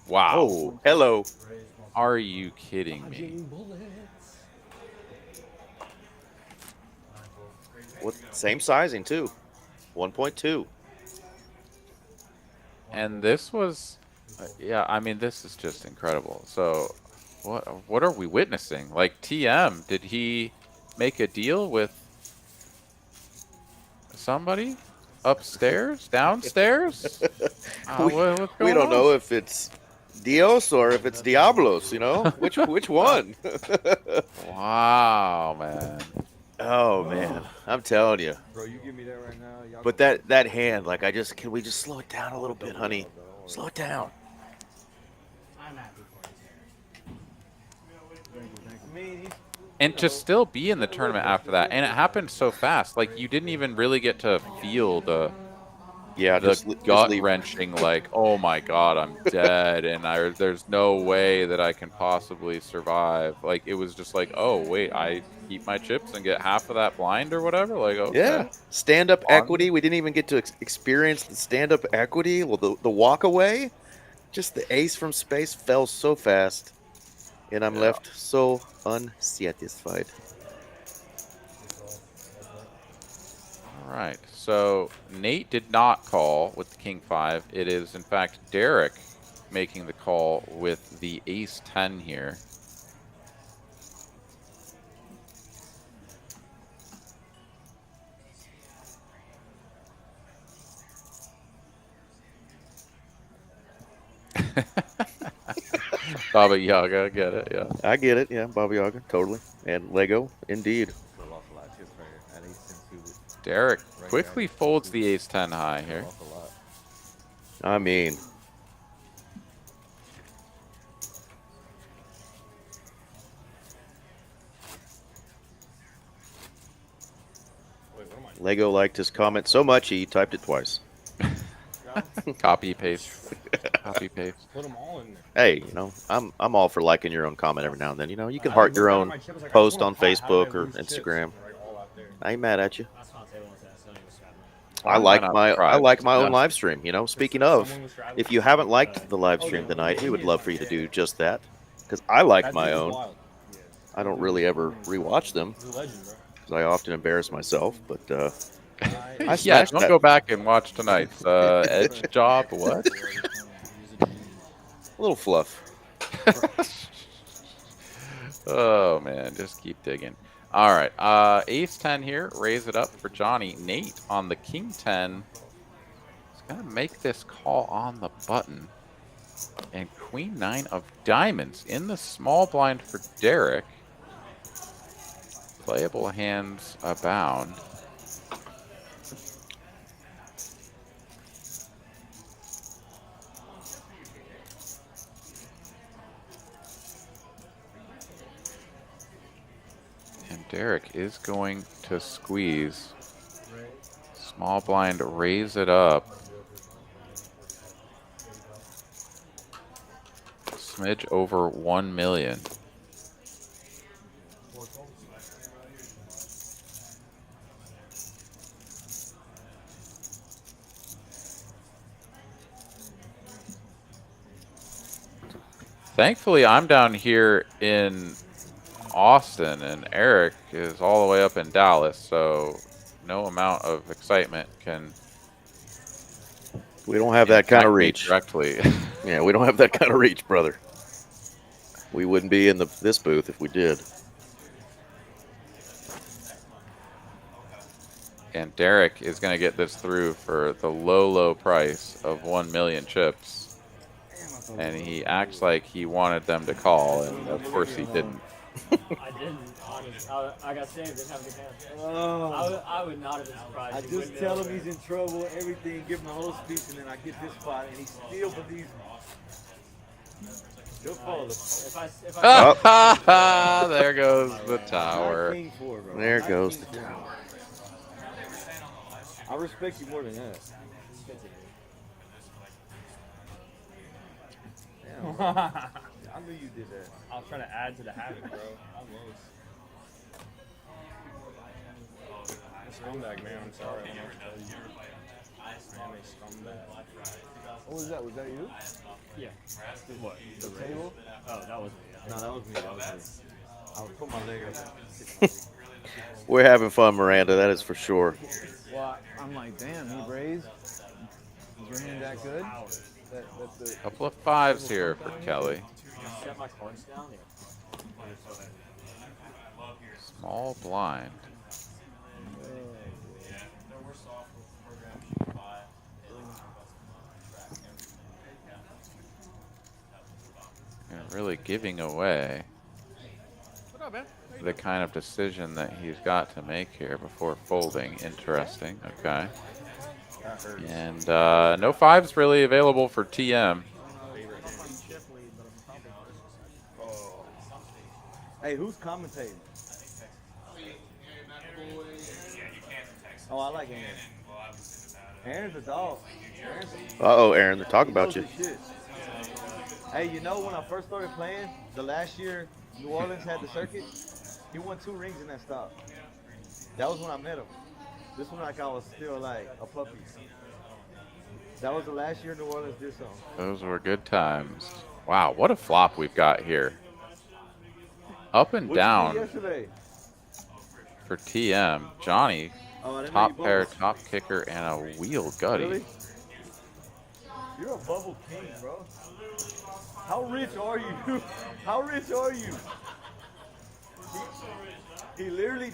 Wow. Oh, hello. Are you kidding me? What, same sizing too. 1.2. And this was, yeah, I mean, this is just incredible. So what are we witnessing? Like, TM, did he make a deal with somebody upstairs, downstairs? We don't know if it's Dios or if it's Diablos, you know? Which one? Wow, man. Oh man, I'm telling you. Bro, you give me that right now. But that hand, like, can we just slow it down a little bit, honey? Slow it down. I'm happy for you. And to still be in the tournament after that, and it happened so fast. Like, you didn't even really get to feel the Yeah, the just gut leave. wrenching, like, oh my god, I'm dead, and there's no way that I can possibly survive. Like, it was just like, oh wait, I keep my chips and get half of that blind or whatever. Like, Yeah, okay, stand-up on. equity. We didn't even get to experience the stand-up equity. Well, the walk away, just the ace from space fell so fast, and I'm Yeah. left so unsatisfied. All right, so Nate did not call with the king 5. It is in fact Derek making the call with the ace 10 here. Baba Yaga, get it? Yeah. I get it. Yeah, Baba Yaga, totally. And Lego, indeed. So I lost a lot of chips right here. At ace 10 suited. Derek Right quickly here, folds the ace 10 high here. Lost a lot. I mean, Lego liked his comment so much he typed it twice. Copy paste. Copy paste. Put them all in there. Hey, you know, I'm all for liking your own comment every now and then. You know, you can heart your own post on Facebook or Instagram. I ain't mad at you. I like my own live stream. You know, speaking of, if you haven't liked the live stream tonight, we would love for you to do just that, because I like my own. I don't really ever rewatch them because I often embarrass myself. But I Yeah, smashed don't that. go back and watch tonight's edge job. What? A little fluff. Oh man, just keep digging. All right, ace 10 here. Raise it up for Johnny. Nate on the king 10 is gonna make this call on the button. And queen 9 of diamonds in the small blind for Derek. Playable hands abound. And Derek is going to squeeze. Small blind, raise it up. Smidge over 1 million. Thankfully, I'm down here in Austin, and Eric is all the way up in Dallas, so no amount of excitement can. We don't have that kind of reach. Directly. Yeah, we don't have that kind of reach, brother. We wouldn't be in this booth if we did. And Derek is going to get this through for the low, low price of 1 million chips. And he acts like he wanted them to call, and of course he didn't. I didn't, honestly. I got saved. Didn't have a good hand. I would not have been surprised. I just tell him he's in trouble, everything, give him the whole speech, and then I get this spot, and he still believes me. He'll follow the There goes the tower. There goes the tower. I respect you more than that. Damn, I knew you did that. I was trying to add to the habit, bro. I'm lost. Scumbag, man. I'm sorry. I don't know what to tell you. I am a scumbag. What was that? Was that you? Yeah. What? The table? Oh, that was me. No, that was me. That was me. I would put my leg up. We're having fun, Miranda. That is for sure. Well, I'm like, damn, he raised. Is your hand that good? Couple of 5s here for Kelly. Set my cards down here. Small blind. And really giving away the kind of decision that he's got to make here before folding. Interesting. Okay. And no 5s really available for TM. Hey, who's commentating? Oh, I like him. Aaron's a dog. Uh-oh, Aaron, they're talking about you. Shit. Hey, you know when I first started playing, the last year New Orleans had the circuit, he won 2 rings in that stop. That was when I met him. This one, like, I was still like a puppy. That was the last year New Orleans did something. Those were good times. Wow, what a flop we've got here. Up and down Yesterday? for TM. Johnny, top pair, top kicker, and a wheel gutty. Really? You're a bubble king, bro. How rich are you? How rich are you? He literally,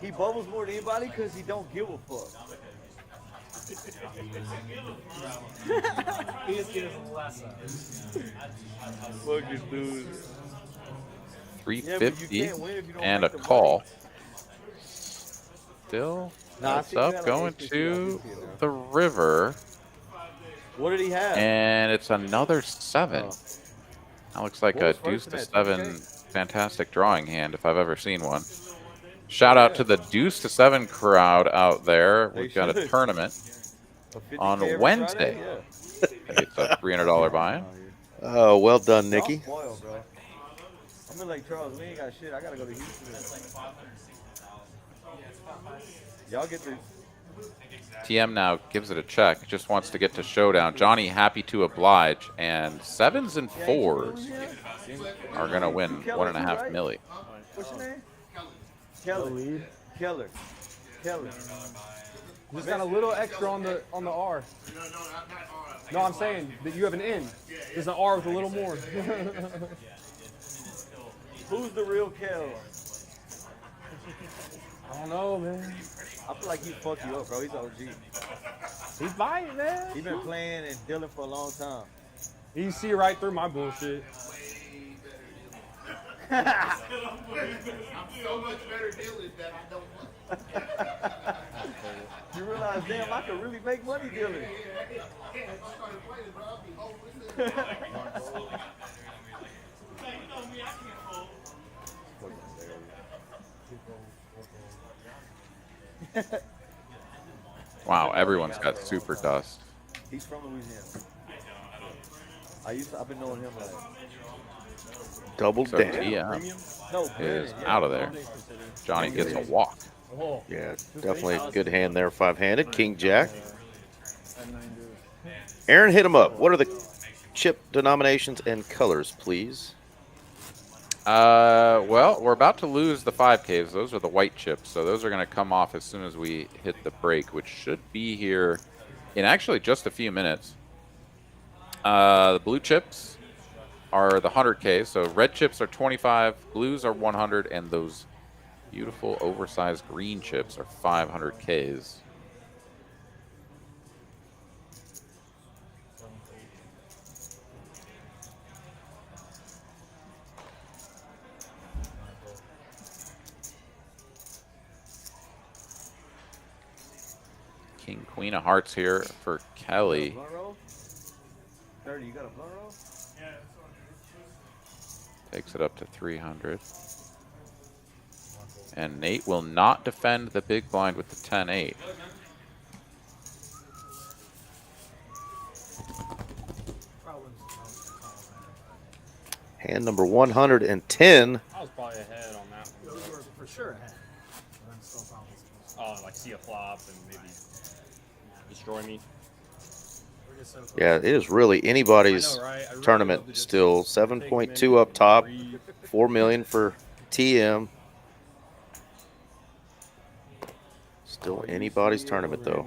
he bubbles more than anybody because he don't give a fuck. He just gives less. Fucking dude. 350 and a call. Still, that's up, going to the river. What did he have? And it's another 7. That looks like a deuce to 7 fantastic drawing hand if I've ever seen one. Shout out to the deuce to 7 crowd out there. We've got a tournament on Wednesday. It's a $300 buy-in. Oh, well done, Nikki. I'm in Lake Charles. We ain't got shit. I gotta go to Houston. Y'all get this. TM now gives it a check. Just wants to get to showdown. Johnny happy to oblige, and 7s and 4s are gonna win 1.5 milli. What's your name? Keller. Keller. Keller. Just got a little extra on the R. No, I'm saying that you have an N. There's an R with a little more. Who's the real Keller? I don't know, man. I feel like he fucked you up, bro. He's OG. He's fine, man. He's been playing and dealing for a long time. He see right through my bullshit. I'm so much better dealing that I don't. You realize, damn, I could really make money dealing. Wow, everyone's got super dust. He's from Louisiana. I've been knowing him like. Double So down. TM is out of there. Johnny gets a walk. Yeah, definitely a good hand there, 5-handed. King Jack. Aaron, hit him up. What are the chip denominations and colors, please? Well, we're about to lose the 5Ks. Those are the white chips, so those are going to come off as soon as we hit the break, which should be here in actually just a few minutes. The blue chips are the 100Ks, so red chips are 25, blues are 100, and those beautiful oversized green chips are 500Ks. King, queen of hearts here for Kelly. 30, you got a blunt roll? Takes it up to 300. And Nate will not defend the big blind with the 10-8. Hand number 110. I was probably ahead on that one. Those were for sure ahead. Oh, like see a flop and maybe destroy me. Yeah, it is really anybody's tournament still. 7.2 up top, 4 million for TM. Still anybody's tournament though.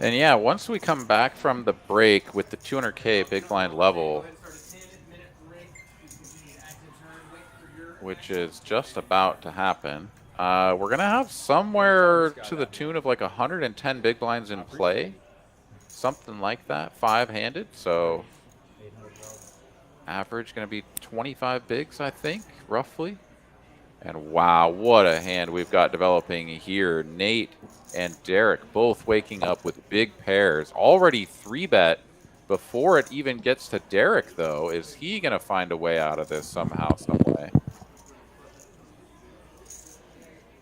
And yeah, once we come back from the break with the 200K big blind level, which is just about to happen, we're going to have somewhere to the tune of like 110 big blinds in play. Something like that, 5-handed. So Average going to be 25 bigs, I think, roughly. And wow, what a hand we've got developing here. Nate and Derek both waking up with big pairs. Already 3-bet before it even gets to Derek, though. Is he going to find a way out of this somehow, some way?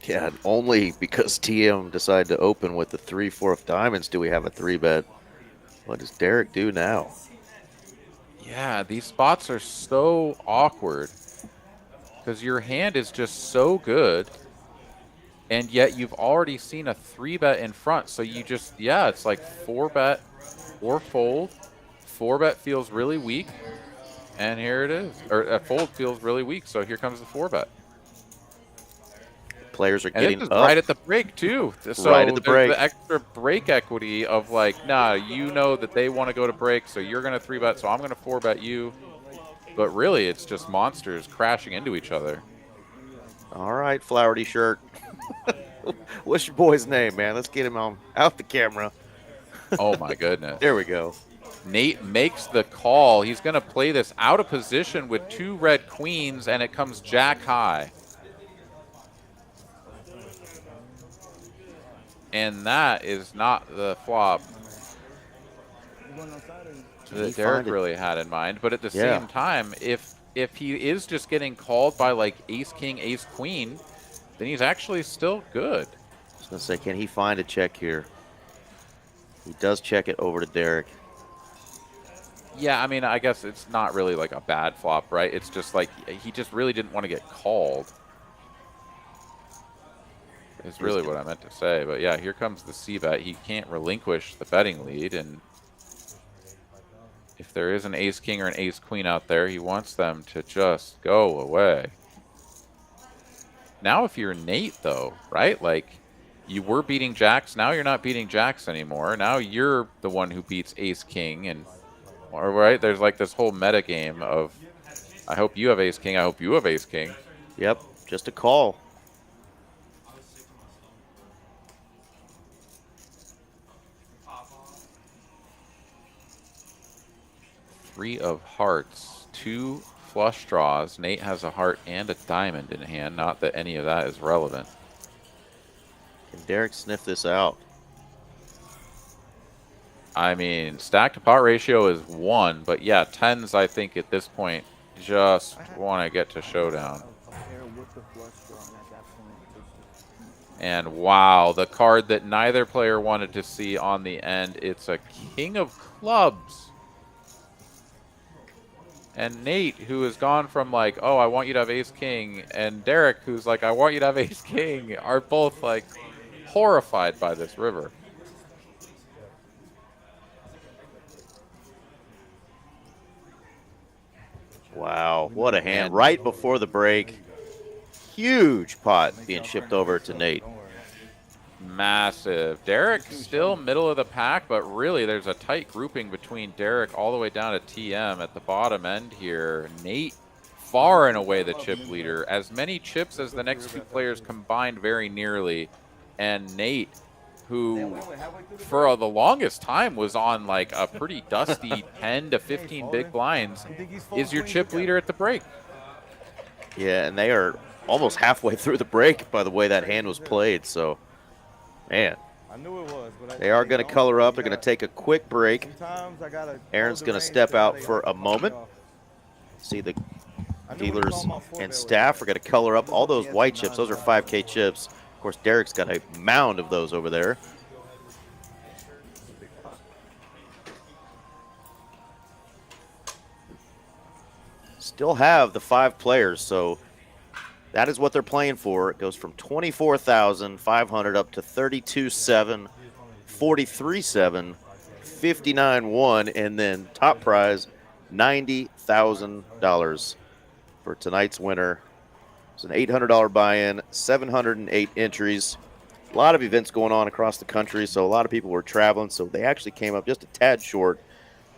Yeah, only because TM decided to open with the 3-4 of diamonds do we have a 3-bet. What does Derek do now? Yeah, these spots are so awkward because your hand is just so good, and yet you've already seen a 3-bet in front. So you just, yeah, it's like 4-bet or fold. 4-bet feels really weak, and here it is. Or a fold feels really weak, so here comes the 4-bet. Players are And getting this is up. right at the break, too. So Right at the break. the extra break equity of like, nah, you know that they want to go to break, so you're going to 3-bet, so I'm going to 4-bet you. But really, it's just monsters crashing into each other. All right, Flowerty shirt. What's your boy's name, man? Let's get him on out the camera. Oh, my goodness. There we go. Nate makes the call. He's going to play this out of position with 2 red queens, and it comes jack high. And that is not the flop that Derek really had in mind. But at the same time, if he is just getting called by like ace, king, ace, queen, then he's actually still good. I was going to say, can he find a check here? He does check it over to Derek. Yeah, I mean, I guess it's not really like a bad flop, right? It's just like he just really didn't want to get called. Is really what I meant to say. But yeah, here comes the c-bet. He can't relinquish the betting lead, and if there is an ace king or an ace queen out there, he wants them to just go away. Now if you're Nate, though, right? Like, you were beating jacks, now you're not beating jacks anymore. Now you're the one who beats ace king, and right, there's like this whole meta game of I hope you have ace king, I hope you have ace king. Yep, just a call. Three of hearts, 2 flush draws. Nate has a heart and a diamond in hand. Not that any of that is relevant. Can Derek sniff this out? I mean, stack to pot ratio is 1, but yeah, 10s I think at this point just want to get to showdown. And wow, the card that neither player wanted to see on the end. It's a king of clubs. And Nate, who has gone from like, oh, I want you to have ace king, and Derek, who's like, I want you to have ace king, are both like horrified by this river. Wow, what a hand. Right before the break. Huge pot being shipped over to Nate. Massive. Derek still middle of the pack, but really there's a tight grouping between Derek all the way down to TM at the bottom end here. Nate far and away the chip leader. As many chips as the next 2 players combined very nearly. And Nate, who for the longest time was on like a pretty dusty 10 to 15 big blinds, is your chip leader at the break. Yeah, and they are almost halfway through the break by the way that hand was played, so man, they are going to color up. They're going to take a quick break. Aaron's going to step out for a moment. See the dealers and staff are going to color up all those white chips. Those are 5K chips. Of course, Derek's got a mound of those over there. Still have the 5 players, so that is what they're playing for. It goes from 24,500 up to 32,700, 43,700, 59,100, and then top prize $90,000 for tonight's winner. It's an $800 buy-in, 708 entries. A lot of events going on across the country, so a lot of people were traveling, so they actually came up just a tad short.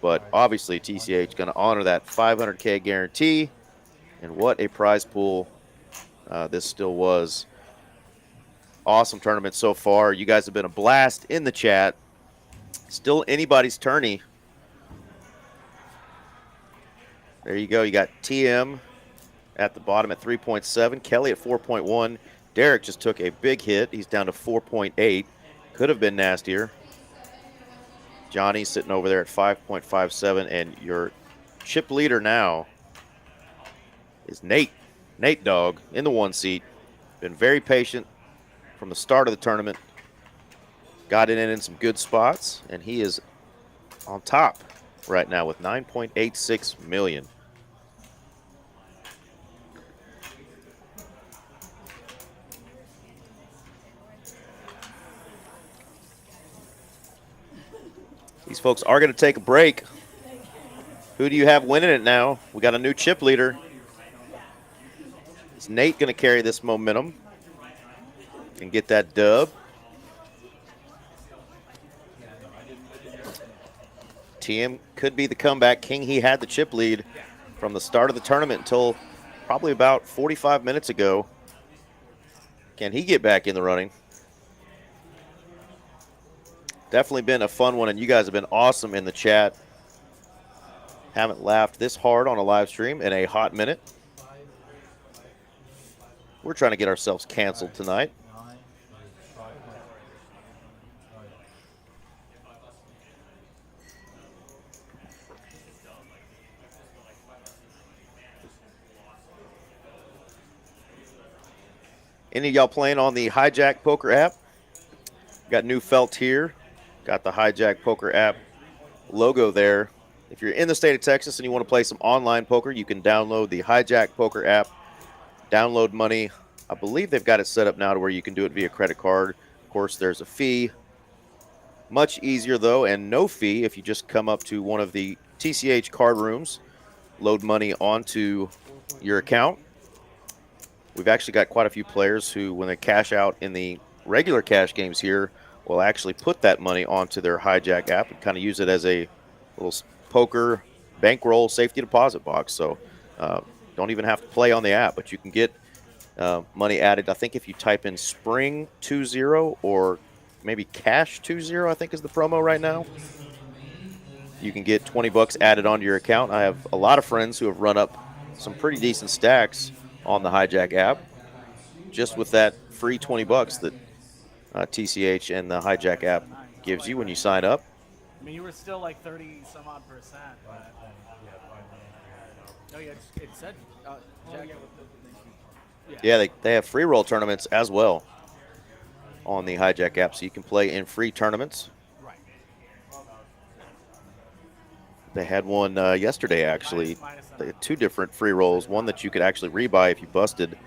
But obviously, TCH going to honor that 500K guarantee. And what a prize pool this still was. Awesome tournament so far. You guys have been a blast in the chat. Still anybody's tourney. There you go. You got TM at the bottom at 3.7. Kelly at 4.1. Derek just took a big hit. He's down to 4.8. Could have been nastier. Johnny sitting over there at 5.57. And your chip leader now is Nate. Nate Dog in the 1 seat. Been very patient from the start of the tournament. Got it in some good spots. And he is on top right now with 9.86 million. These folks are going to take a break. Who do you have winning it now? We got a new chip leader. Is Nate going to carry this momentum and get that dub? TM could be the comeback king. He had the chip lead from the start of the tournament until probably about 45 minutes ago. Can he get back in the running? Definitely been a fun one, and you guys have been awesome in the chat. Haven't laughed this hard on a live stream in a hot minute. We're trying to get ourselves canceled tonight. Any of y'all playing on the Hijack Poker app? Got new felt here. Got the Hijack Poker app logo there. If you're in the state of Texas and you want to play some online poker, you can download the Hijack Poker app, download money. I believe they've got it set up now to where you can do it via credit card. Of course, there's a fee. Much easier, though, and no fee if you just come up to one of the TCH card rooms, load money onto your account. We've actually got quite a few players who, when they cash out in the regular cash games here, will actually put that money onto their Hijack app and kind of use it as a little poker bankroll safety deposit box. So don't even have to play on the app, but you can get money added. I think if you type in Spring 20 or maybe Cash 20, I think is the promo right now, you can get 20 bucks added onto your account. I have a lot of friends who have run up some pretty decent stacks on the Hijack app just with that free 20 bucks that TCH and the Hijack app gives you when you sign up. I mean, you were still like 30 some odd percent, but no, yeah, it said Jack. Yeah, they have free roll tournaments as well on the Hijack app, so you can play in free tournaments. Right. They had one yesterday, actually. They had 2 different free rolls, one that you could actually rebuy if you busted.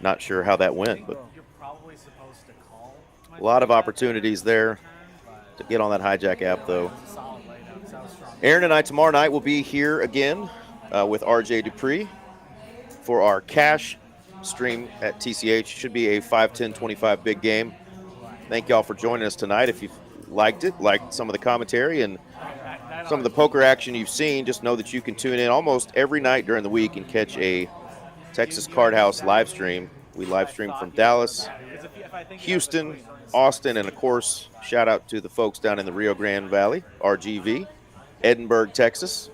Not sure how that went, but You're probably supposed to call. a lot of opportunities there to get on that Hijack app, though. Aaron and I tomorrow night will be here again with RJ Dupree for our cash stream at TCH. Should be a 5-10-25 big game. Thank y'all for joining us tonight. If you've liked it, liked some of the commentary and some of the poker action you've seen, just know that you can tune in almost every night during the week and catch a Texas Card House live stream. We live stream from Dallas, Houston, Austin, and of course, shout out to the folks down in the Rio Grande Valley, RGV, Edinburgh, Texas.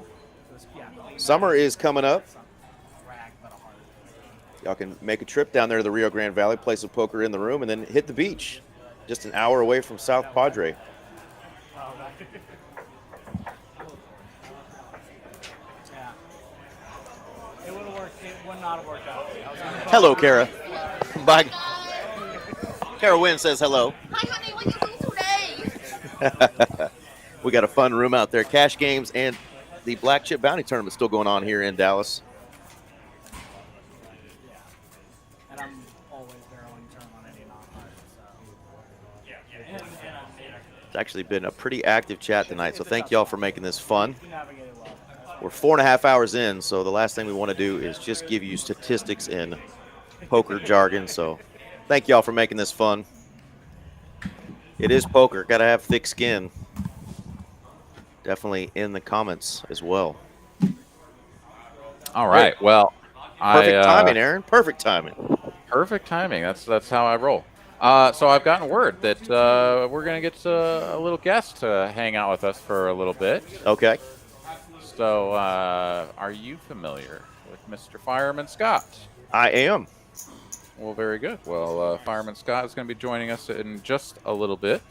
Summer is coming up. Y'all can make a trip down there to the Rio Grande Valley, play some poker in the room, and then hit the beach. Just an hour away from South Padre. It would have worked. It would not have worked out. Hello, Kara. Bye. Kara Wynn says hello. Hi, honey. What you doing today? We got a fun room out there. Cash games and the Black Chip Bounty Tournament still going on here in Dallas. And I'm always barreling turn on any non-hard, so. It's actually been a pretty active chat tonight, so thank y'all for making this fun. We're 4.5 hours in, so the last thing we want to do is just give you statistics in poker jargon. So thank y'all for making this fun. It is poker. Got to have thick skin. Definitely in the comments as well. All right. Well, perfect timing, Aaron. Perfect timing. Perfect timing. That's how I roll. So I've gotten word that we're going to get a little guest to hang out with us for a little bit. Okay. So, are you familiar with Mr. Fireman Scott? I am. Well, very good. Well, Fireman Scott is going to be joining us in just a little bit.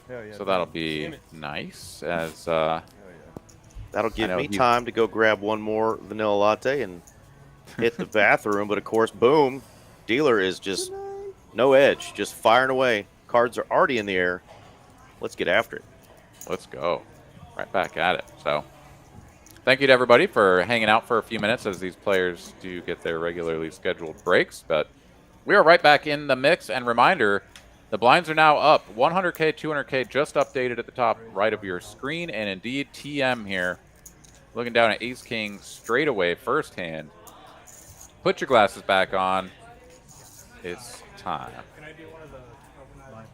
Hell yeah, So that'll damn be it. nice. As Hell That'll give know me he- time to go grab one more vanilla latte and hit the bathroom. But of course, boom, dealer is just no edge, just firing away. Cards are already in the air. Let's get after it. let's go. Right back at it. So, thank you to everybody for hanging out for a few minutes as these players do get their regularly scheduled breaks. But we are right back in the mix. And reminder, the blinds are now up. 100K, 200K just updated at the top right of your screen. And indeed, TM here looking down at Ace King straight away, first hand. Put your glasses back on. It's time. Can I do one of the overnight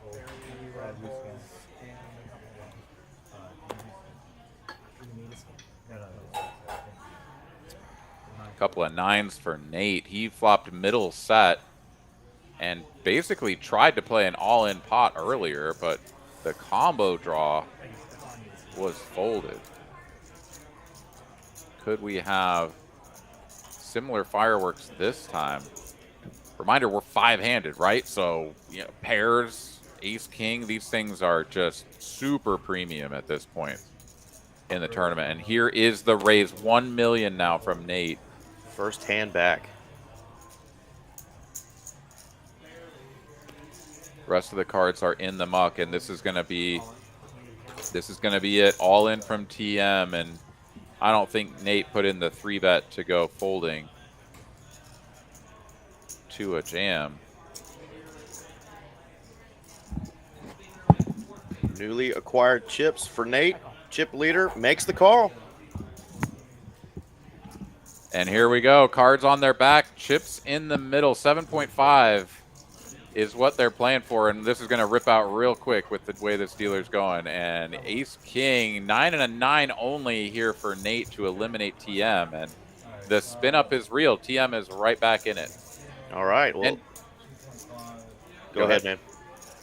Couple of nines for Nate. He flopped middle set and basically tried to play an all-in pot earlier, but the combo draw was folded. Could we have similar fireworks this time? Reminder, we're five-handed, right? So, you know, pairs, ace, king, these things are just super premium at this point in the tournament. And here is the raise, 1 million now from Nate. First hand back. Rest of the cards are in the muck, and this is gonna be it. All in from TM, and I don't think Nate put in the 3-bet to go folding to a jam. Newly acquired chips for Nate. Chip leader makes the call. And here we go. Cards on their back. Chips in the middle. 7.5 is what they're playing for. And this is going to rip out real quick with the way this dealer's going. And Ace King, 9 and a 9 only here for Nate to eliminate TM. And the spin up is real. TM is right back in it. All right. Well, go ahead, man.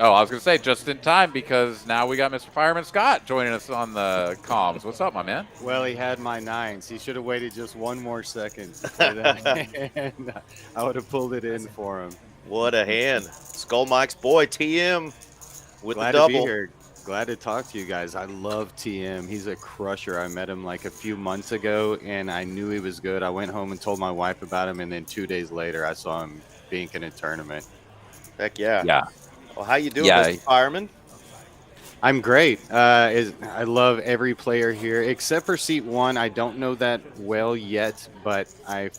Oh, I was going to say just in time because now we got Mr. Fireman Scott joining us on the comms. What's up, my man? Well, he had my nines. He should have waited just one more second to play that. And I would have pulled it in for him. What a hand. Skull Mike's boy, TM, with Glad the double. to be here. Glad to talk to you guys. I love TM. He's a crusher. I met him like a few months ago, and I knew he was good. I went home and told my wife about him, and then 2 days later, I saw him being in a tournament. Heck yeah. Yeah. Well, how you doing, Yeah. Mr. Fireman? I'm great. I love every player here except for seat 1. I don't know that well yet, but I've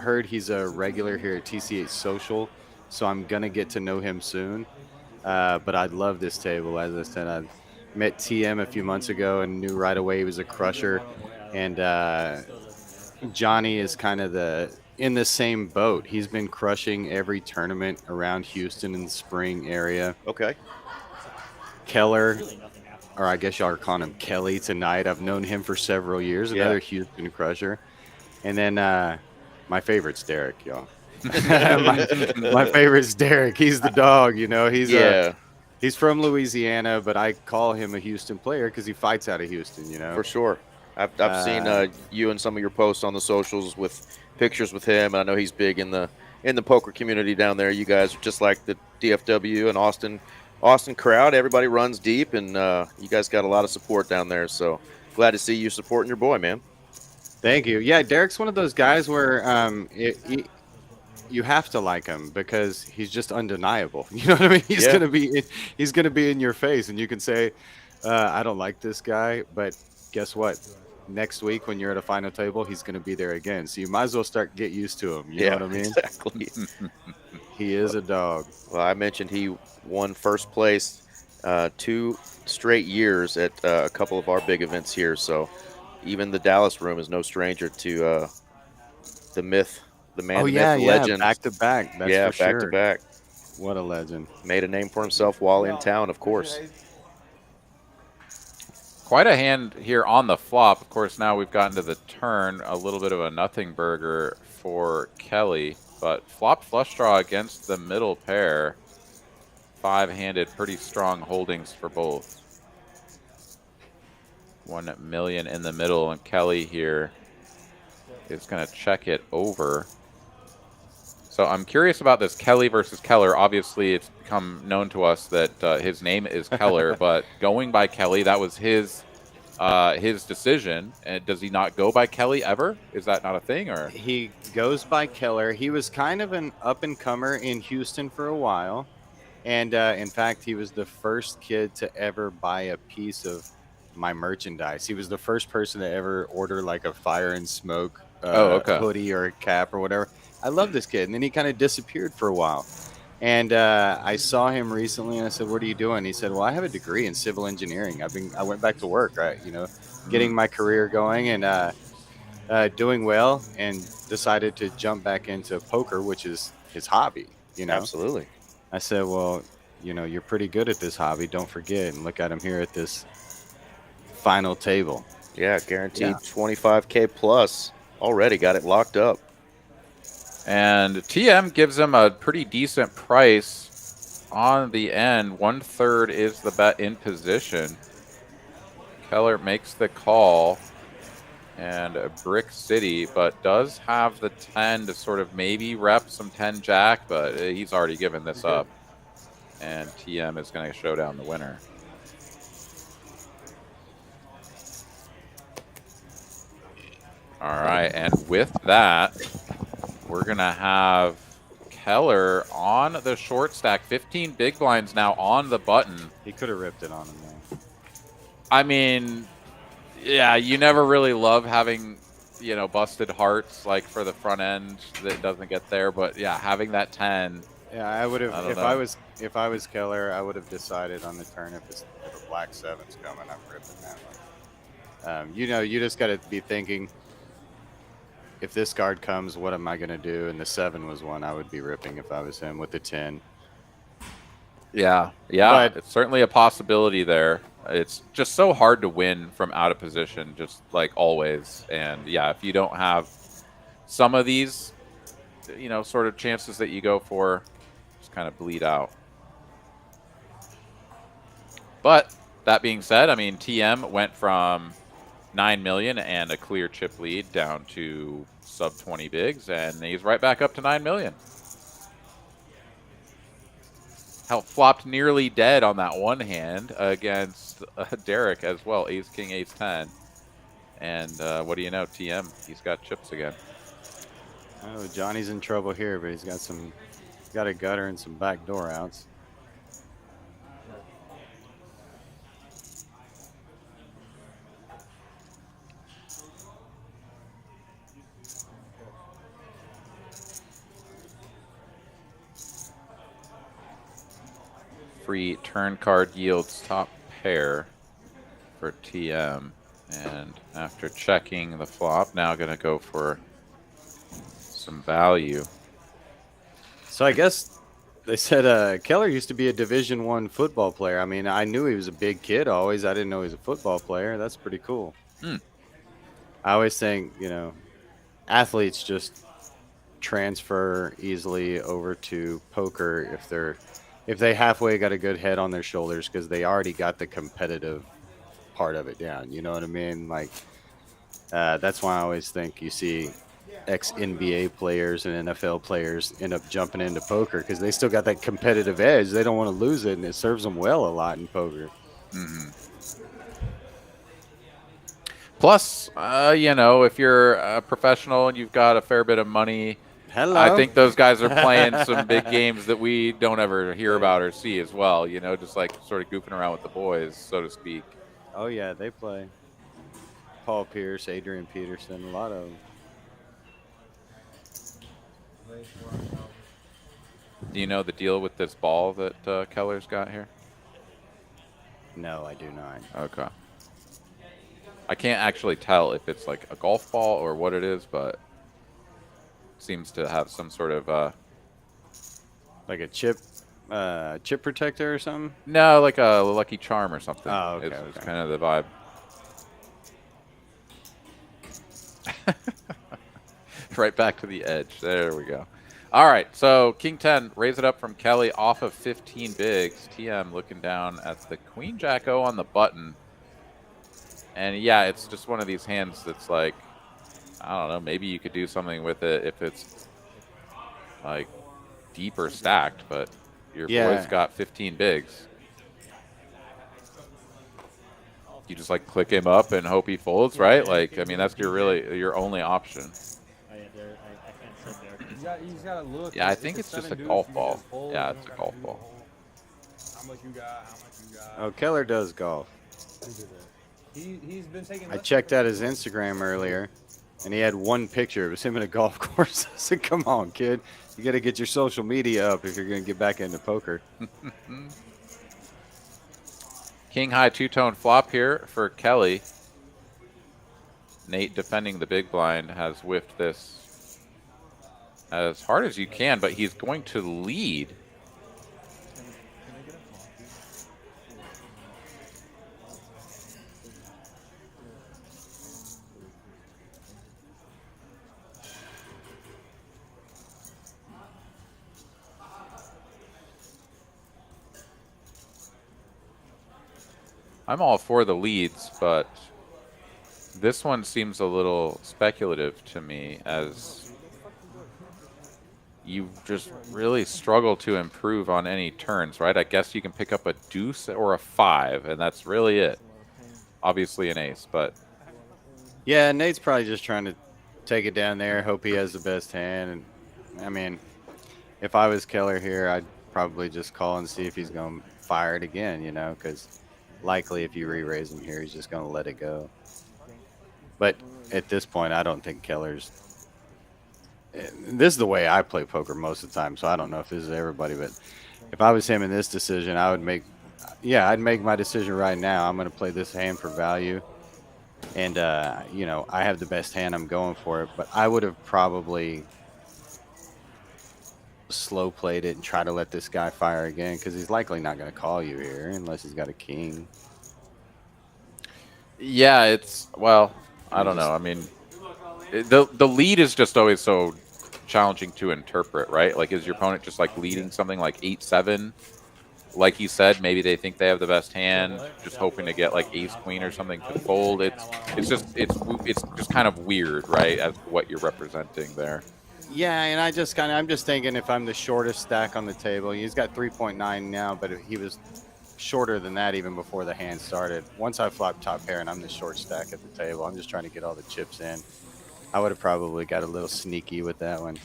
heard he's a regular here at TCH Social, so I'm gonna get to know him soon. But I love this table. As I said, I met TM a few months ago and knew right away he was a crusher. And Johnny is kind of in the same boat. He's been crushing every tournament around Houston in the spring area. Okay. Keller, or I guess y'all are calling him Kelly tonight. I've known him for several years. Another Houston crusher. And then my favorite's Derek, y'all. my favorite's Derek. He's the dog, you know. He's from Louisiana, but I call him a Houston player because he fights out of Houston, you know. For sure. I've seen you and some of your posts on the socials with pictures with him. And I know he's big in the poker community down there. You guys are just like the DFW and Austin crowd. Everybody runs deep, and you guys got a lot of support down there. So glad to see you supporting your boy, man. Thank you. Yeah, Derek's one of those guys where you have to like him because he's just undeniable. You know what I mean? He's gonna be in your face, and you can say, "I don't like this guy," but guess what? Next week when you're at a final table, he's going to be there again. So you might as well get used to him. You know what I mean? Exactly. He is a dog. Well, I mentioned he won first place 2 straight years at a couple of our big events here. So even the Dallas room is no stranger to the myth, the man, the myth, the legend. Back to back. That's for back sure. to back. What a legend. Made a name for himself while in town, of course. Quite a hand here on the flop. Of course, now we've gotten to the turn. A little bit of a nothing burger for Kelly, but flop flush draw against the middle pair. 5-handed, pretty strong holdings for both. 1 million in the middle, and Kelly here is going to check it over. So I'm curious about this Kelly versus Keller. Obviously, it's become known to us that his name is Keller, but going by Kelly, that was his decision. And does he not go by Kelly ever? Is that not a thing? Or He goes by Keller. He was kind of an up-and-comer in Houston for a while. And in fact, he was the first kid to ever buy a piece of my merchandise. He was the first person to ever order like a Fire and Smoke hoodie or a cap or whatever. I love this kid. And then he kind of disappeared for a while. And I saw him recently and I said, "What are you doing?" He said, "Well, I have a degree in civil engineering. I went back to work, right? Getting my career going and doing well, and decided to jump back into poker, which is his hobby, Absolutely. I said, "Well, you're pretty good at this hobby. Don't forget." And look at him here at this final table. Yeah, guaranteed 25K plus. Already got it locked up. And TM gives him a pretty decent price on the end. 1/3 is the bet in position. Keller makes the call and Brick City, but does have the 10 to sort of maybe rep some 10 jack, but he's already given this up. And TM is going to show down the winner. All right, and with that, we're going to have Keller on the short stack. 15 big blinds now on the button. He could have ripped it on him, though. I mean, yeah, you never really love having, busted hearts like for the front end that doesn't get there. But yeah, having that 10. Yeah, I would have. If I was Keller, I would have decided on the turn if a black 7's coming, I'm ripping that one. You just got to be thinking, if this card comes, what am I going to do? And the 7 was one I would be ripping if I was him with the 10. Yeah, but it's certainly a possibility there. It's just so hard to win from out of position, just like always. And yeah, if you don't have some of these, sort of chances that you go for, just kind of bleed out. But that being said, I mean, TM went from 9 million and a clear chip lead down to sub 20 bigs, and he's right back up to 9 million. Hell, flopped nearly dead on that one hand against Derek as well. Ace, King, Ace, 10. And what do you know, TM, he's got chips again. Oh, Johnny's in trouble here, but he's got a gutter and some backdoor outs. Free turn card yields top pair for TM. And after checking the flop, now going to go for some value. So I guess they said Keller used to be a Division I football player. I mean, I knew he was a big kid always. I didn't know he was a football player. That's pretty cool. I always think, athletes just transfer easily over to poker if they halfway got a good head on their shoulders, because they already got the competitive part of it down. You know what I mean? Like, that's why I always think you see ex-NBA players and NFL players end up jumping into poker, because they still got that competitive edge. They don't want to lose it, and it serves them well a lot in poker. Plus, if you're a professional and you've got a fair bit of money, I think those guys are playing some big games that we don't ever hear about or see as well, just like sort of goofing around with the boys, so to speak. Oh, yeah, they play. Paul Pierce, Adrian Peterson, a lot of them. Do you know the deal with this ball that Keller's got here? No, I do not. Okay. I can't actually tell if it's like a golf ball or what it is, but seems to have some sort of like a chip protector or something. No, like a Lucky Charm or something. Oh, okay. It's kind of the vibe. Right back to the edge. There we go. All right, so King 10, raise it up from Kelly off of 15 bigs. TM looking down at the Queen Jack O on the button. And yeah, it's just one of these hands that's like, I don't know, maybe you could do something with it if it's like deeper stacked, but your boy's got 15 bigs. You just like click him up and hope he folds, right? Like, I mean, that's your only option. I can't sit there. You just gotta look. Yeah, I think it's just a golf ball. Yeah, it's a golf ball. How much you got? How much you got? Oh, Keller does golf. He's been taking. I checked out his Instagram earlier, and he had one picture. It was him in a golf course. I said, "Come on, kid, you got to get your social media up if you're going to get back into poker." King high two-tone flop here for Kelly. Nate defending the big blind has whiffed this as hard as you can, but he's going to lead. I'm all for the leads, but this one seems a little speculative to me, as you just really struggle to improve on any turns, right? I guess you can pick up a deuce or a 5, and that's really it. Obviously an ace, but... Yeah, Nate's probably just trying to take it down there, hope he has the best hand. And I mean, if I was Keller here, I'd probably just call and see if he's going to fire it again, you know, because likely if you re-raise him here, he's just going to let it go. But at this point, I don't think Keller's... This is the way I play poker most of the time, so I don't know if this is everybody, but if I was him in this decision, I would make... Yeah, I'd make my decision right now. I'm going to play this hand for value. And, you know, I have the best hand. I'm going for it. But I would have probably slow played it and try to let this guy fire again, because he's likely not going to call you here unless he's got a king. Yeah, it's... Well, I don't know. I mean, the lead is just always so challenging to interpret, right? Like, is your opponent just, like, leading something like 8-7? Like you said, maybe they think they have the best hand, just hoping to get like ace queen or something to fold. It's just kind of weird, right, as what you're representing there. Yeah, and I'm just thinking if I'm the shortest stack on the table, he's got 3.9 now, but he was shorter than that even before the hand started. Once I flop top pair and I'm the short stack at the table, I'm just trying to get all the chips in. I would have probably got a little sneaky with that one.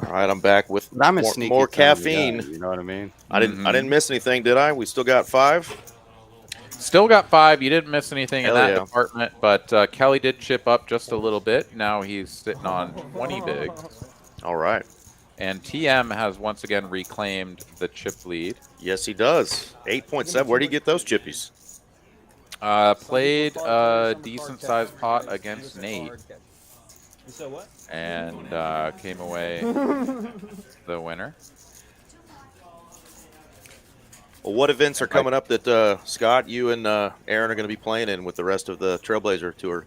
All right, I'm back with more caffeine. Guy, you know what I mean? I didn't miss anything, did I? We still got 5. Still got 5. You didn't miss anything in that department, but Kelly did chip up just a little bit. Now he's sitting on 20 bigs. All right. And TM has once again reclaimed the chip lead. Yes, he does. 8.7. Where do you get those chippies? Played a decent-sized pot against Nate. And came away the winner. Well, what events are coming up that Scott, you and Aaron are going to be playing in with the rest of the Trailblazer Tour?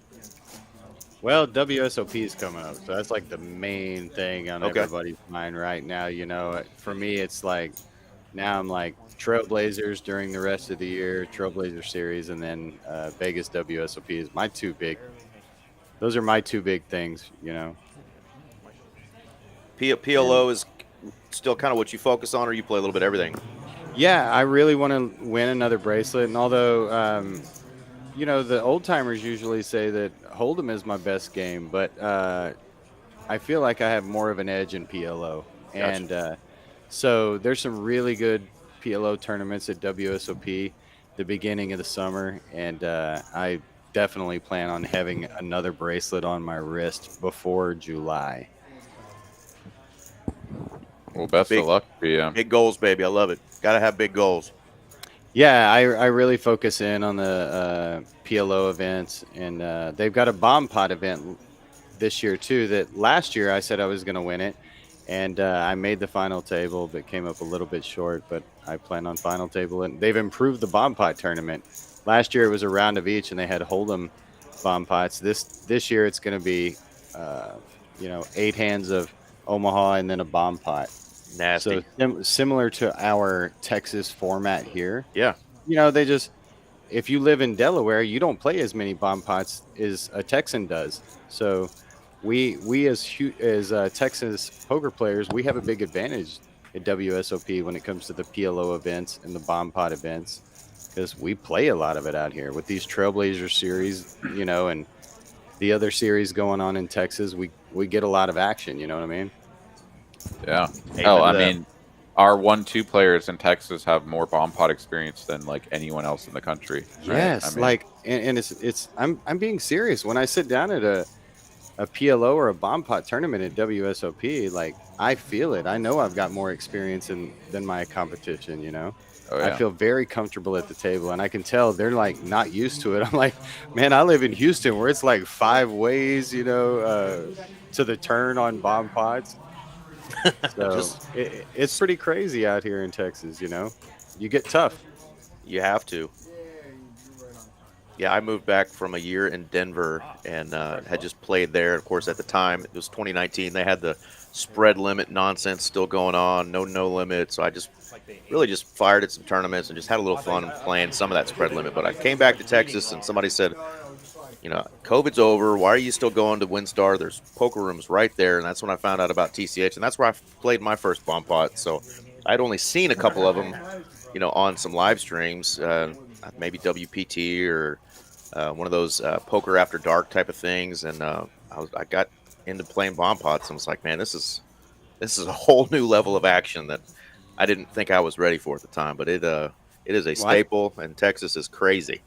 Well, WSOP is coming up, so that's like the main thing on everybody's mind right now. You know, for me, it's like now I'm like Trailblazers during the rest of the year, Trailblazer Series, and then Vegas WSOP is my two big. Those are my two big things, you know. PLO is still kind of what you focus on, or you play a little bit of everything? Yeah, I really want to win another bracelet. And although, you know, the old timers usually say that Holdem is my best game, but I feel like I have more of an edge in PLO. Gotcha. And so there's some really good PLO tournaments at WSOP the beginning of the summer. And I definitely plan on having another bracelet on my wrist before July. Well, best of luck for you. Big goals, baby. I love it. Got to have big goals. Yeah, I really focus in on the PLO events, and they've got a bomb pot event this year too. That last year I said I was going to win it, and I made the final table, but came up a little bit short. But I plan on final table, and they've improved the bomb pot tournament. Last year it was a round of each, and they had Holdem bomb pots. This year it's going to be, you know, 8 hands of Omaha and then a bomb pot. Nasty. So similar to our Texas format here. Yeah. You know, they just if you live in Delaware, you don't play as many bomb pots as a Texan does. So we as Texas poker players, we have a big advantage at WSOP when it comes to the PLO events and the bomb pot events, because we play a lot of it out here with these Trailblazer series, you know, and the other series going on in Texas. We get a lot of action. You know what I mean? Yeah. Hey, Oh, but, I mean, our 1-2 players in Texas have more bomb pot experience than like anyone else in the country. Right? Yes, I mean, like, and it's I'm being serious when I sit down at a PLO or a bomb pot tournament at WSOP. Like, I feel it. I know I've got more experience than my competition. You know, oh, yeah. I feel very comfortable at the table, and I can tell they're like not used to it. I'm like, man, I live in Houston where it's like 5 ways, you know, to the turn on bomb pots. So it's pretty crazy out here in Texas. You know, you get tough. You have to. Yeah, I moved back from a year in Denver and had just played there. Of course, at the time, it was 2019. They had the spread limit nonsense still going on, no limit. So I just really just fired at some tournaments and just had a little fun playing some of that spread limit. But I came back to Texas and somebody said, you know, COVID's over. Why are you still going to WinStar? There's poker rooms right there. And that's when I found out about TCH. And that's where I played my first bomb pot. So I'd only seen a couple of them, you know, on some live streams, maybe WPT or one of those poker after dark type of things. And I got into playing bomb pots and was like, man, this is a whole new level of action that I didn't think I was ready for at the time. But it is a staple, and Texas is crazy.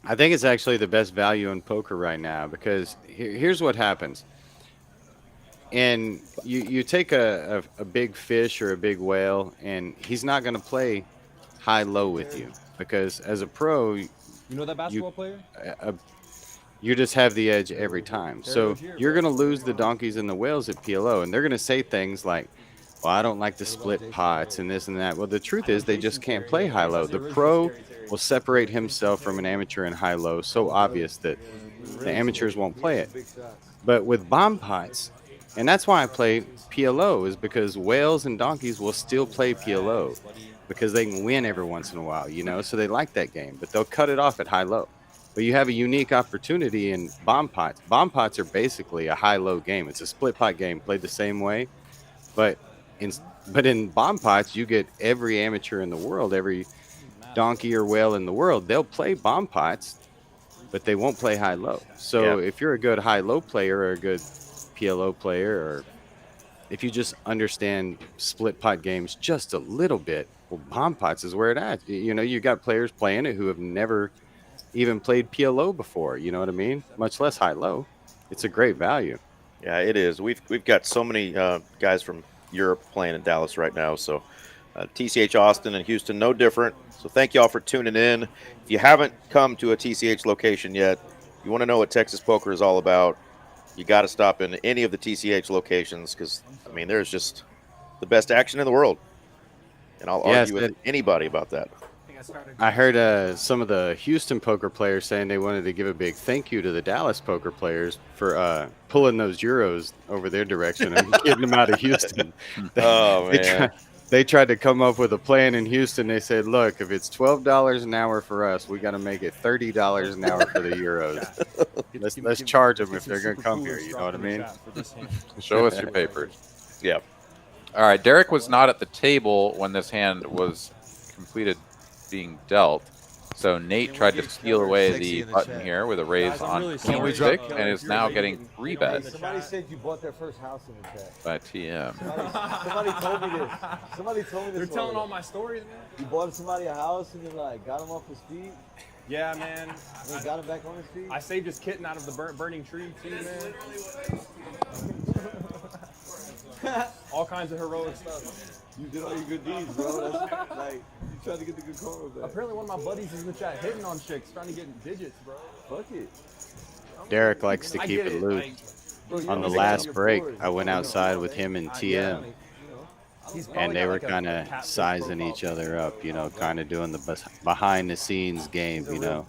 I think it's actually the best value in poker right now, because here's what happens. And you take a big fish or a big whale, and he's not going to play high-low with you, because as a pro, You know that basketball player? You just have the edge every time. So you're going to lose the donkeys and the whales at PLO, and they're going to say things like, well, I don't like to split pots and this and that. Well, the truth is they just can't play high-low. The pro will separate himself from an amateur in high-low so obvious that the amateurs won't play it. But with bomb pots, and that's why I play PLO, is because whales and donkeys will still play PLO because they can win every once in a while, you know, so they like that game, but they'll cut it off at high-low. But you have a unique opportunity in bomb pots. Bomb pots are basically a high-low game. It's a split pot game played the same way, but in bomb pots, you get every amateur in the world, every donkey or whale in the world, they'll play bomb pots, but they won't play high-low. So if you're a good high-low player or a good PLO player, or if you just understand split pot games just a little bit, well, bomb pots is where it's at. You know, you got players playing it who have never even played PLO before. You know what I mean? Much less high-low. It's a great value. Yeah, it is. We've got so many guys from Europe playing in Dallas right now. So TCH Austin and Houston, no different. So thank you all for tuning in. If you haven't come to a TCH location yet, you want to know what Texas poker is all about, you got to stop in any of the TCH locations, because, I mean, there's just the best action in the world. And I'll argue with anybody about that. I heard some of the Houston poker players saying they wanted to give a big thank you to the Dallas poker players for pulling those euros over their direction and getting them out of Houston. They tried to come up with a plan in Houston. They said, look, if it's $12 an hour for us, we got to make it $30 an hour for the euros. Let's charge them if they're going to come here. You know what I mean? Show us your papers. Yeah. All right. Derek was not at the table when this hand was completed being dealt. So Nate tried to steal away the button here with a raise on king stick and is now getting 3-bet Somebody said you bought their first house in the chat. by TM. Somebody told me this. Somebody told me this. They're telling all my stories, man. You bought somebody a house and then like got him off his feet. Yeah, man. And then got him back on his feet. I saved his kitten out of the burning tree too, man. All kinds of heroic stuff. You did all your good deeds, bro. That's like you trying to get the good karma back. Apparently, one of my buddies is in the chat hitting on chicks, trying to get digits, bro. Fuck it. Derek likes to keep it loose. On the last break, I went outside with him and TM. and they were kind of sizing each other up, you know, kind of doing the behind the scenes game, you know.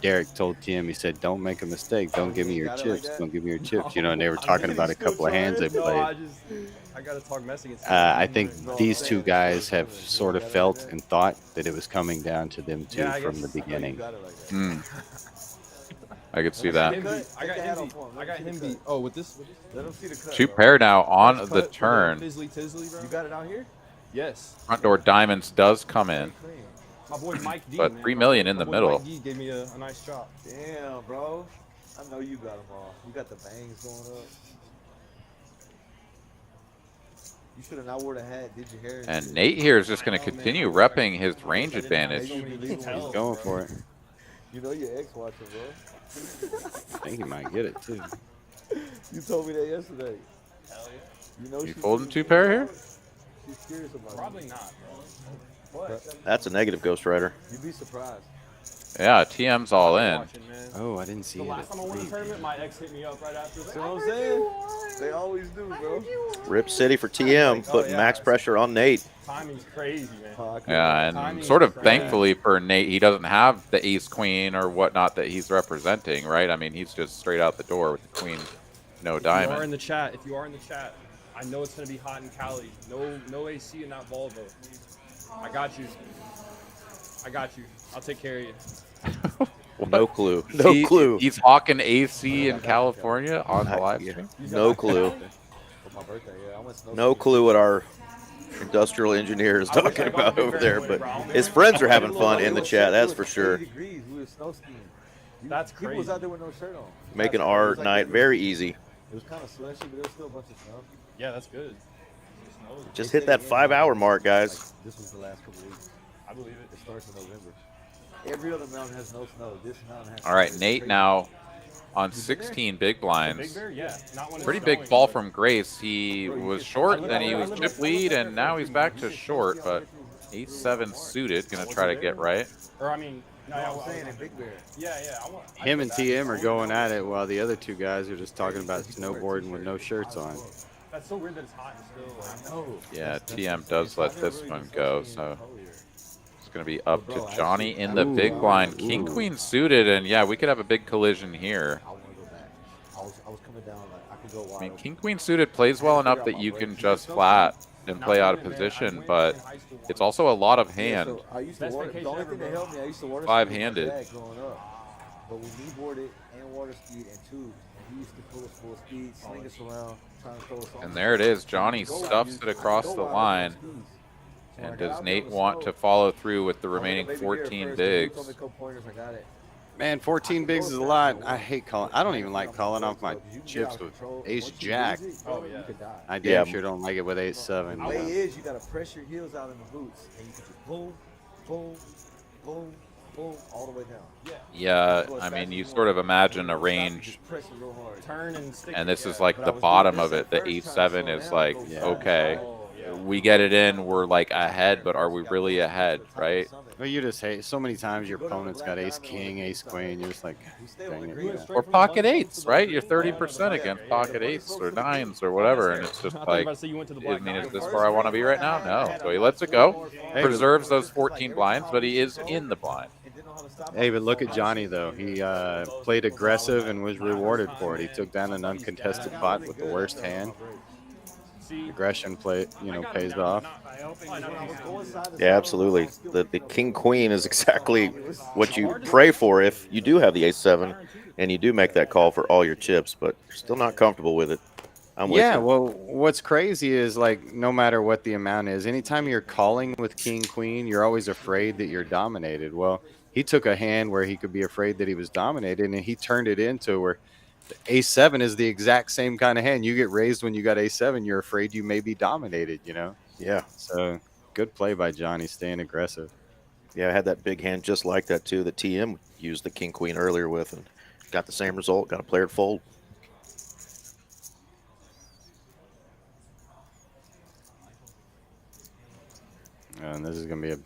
Derek told Tim, he said, don't make a mistake. Don't give me your chips. Don't give me your chips, you know, and they were talking about a couple of hands they played. I gotta talk mess against I think these two guys have sort of felt and thought that it was coming down to them two from the beginning. I could see that. I got him beat. Oh, with this? Let them see the cut. Two pair now on the turn. Tizzly, bro. You got it out here? Yes. Front door diamonds does come in. My boy Mike D. But man. 3 million in the My boy middle. Mike D gave me a nice chop. Damn, bro. I know you got them all. You got the bangs going up. You should have not wore the hat, did your hair. And Nate here is just going to continue repping his range advantage. He's going for it. You know your ex watching, bro. I think he might get it, too. You told me that yesterday. Hell yeah. You know you folding two pair here? She's curious about Probably not, bro. What? That's a negative, Ghost Rider. You'd be surprised. Yeah, TM's all in. Oh, I didn't see it. The last time I won the tournament, my ex hit me up right after. See what I'm saying? They always do, bro. Rip City for TM, putting max pressure on Nate. Timing's crazy, man. Yeah, and sort of thankfully for Nate, he doesn't have the ace queen or whatnot that he's representing, right? I mean, he's just straight out the door with the queen, no If you are in diamond. the chat, I know it's gonna be hot in Cali. No AC in that Volvo. I got you. I'll take care of you. No clue. No clue. He's hawking AC in California on the live stream. No clue. For my birthday, yeah. I went snow No clue what our industrial engineer is talking about over there, but his friends are having fun in the chat, that's for sure. degrees. We were snow skiing. That's People crazy. was out there with no shirt on. Making our night very easy. It was kind of slushy, but there was still a bunch of snow. Yeah, that's good. Just hit that 5-hour mark, guys. This was the last couple weeks. I believe it. It starts in November. Every other mountain has no snow. This mountain has. All right, Nate now on 16 big blinds. Big Bear, yeah. Not when it's Pretty big snowing, fall but- from Grace. He was short, then he was chip lead, and now he's back to short, but 8-7 suited, gonna try to get right. Or I mean, no, I'm saying in Big Bear. yeah. Him and TM are going at it while the other two guys are just talking about snowboarding with no shirts on. That's so weird that it's hot and still. Yeah, TM does let this one go, so it's going to be up to Johnny in the big blind. King, queen suited, and yeah, we could have a big collision here. I want to go back. I was coming down like I could go I wide. mean, king, queen suited plays well enough that you can just flat and play out of position, but it's also a lot of hand. So I used to water, the only thing that helped me, I used to water Five-handed. ski with my dad growing up. But we kneeboarded and water skied and tubed. And he used to pull us full speed, sling us around, trying to throw us off. And there it is. Johnny stuffs it across the line. And does Nate want to follow through with the remaining 14 bigs? Man, 14 bigs is a lot. I hate calling. I don't even like calling off my chips with ace jack. Oh, yeah. I damn sure don't like it with ace 7. The way is you got to press your heels out in the boots. And you can just boom, boom, boom, boom, all the way down. Yeah, I mean, you sort of imagine a range, Press it real hard. Turn and stick. and this is like the bottom of it. The 8-7 is like, okay, we get it in, we're like ahead, but are we really ahead, right? Well, you just hate so many times your opponent's got ace king, ace queen. You're just like, dang it. Yeah. Or pocket eights, right? You're 30% against pocket eights or nines or whatever, and it's just like, I mean, is this where I want to be right now? No. So he lets it go, preserves those 14 blinds, but he is in the blind. Hey, but look at Johnny though. He played aggressive and was rewarded for it. He took down an uncontested pot with the worst hand. Aggression pays off. Yeah, absolutely. The king queen is exactly what you pray for if you do have the ace 7 and you do make that call for all your chips, but you're still not comfortable with it. I'm with Yeah, you. well, what's crazy is like no matter what the amount is, anytime you're calling with king queen, you're always afraid that you're dominated. Well, he took a hand where he could be afraid that he was dominated, and he turned it into where ace 7 is the exact same kind of hand. You get raised when you got ace 7, you're afraid you may be dominated, you know? Yeah. So good play by Johnny, staying aggressive. Yeah, I had that big hand just like that too that TM used the king queen earlier with and got the same result, got a player to fold. And this is going to be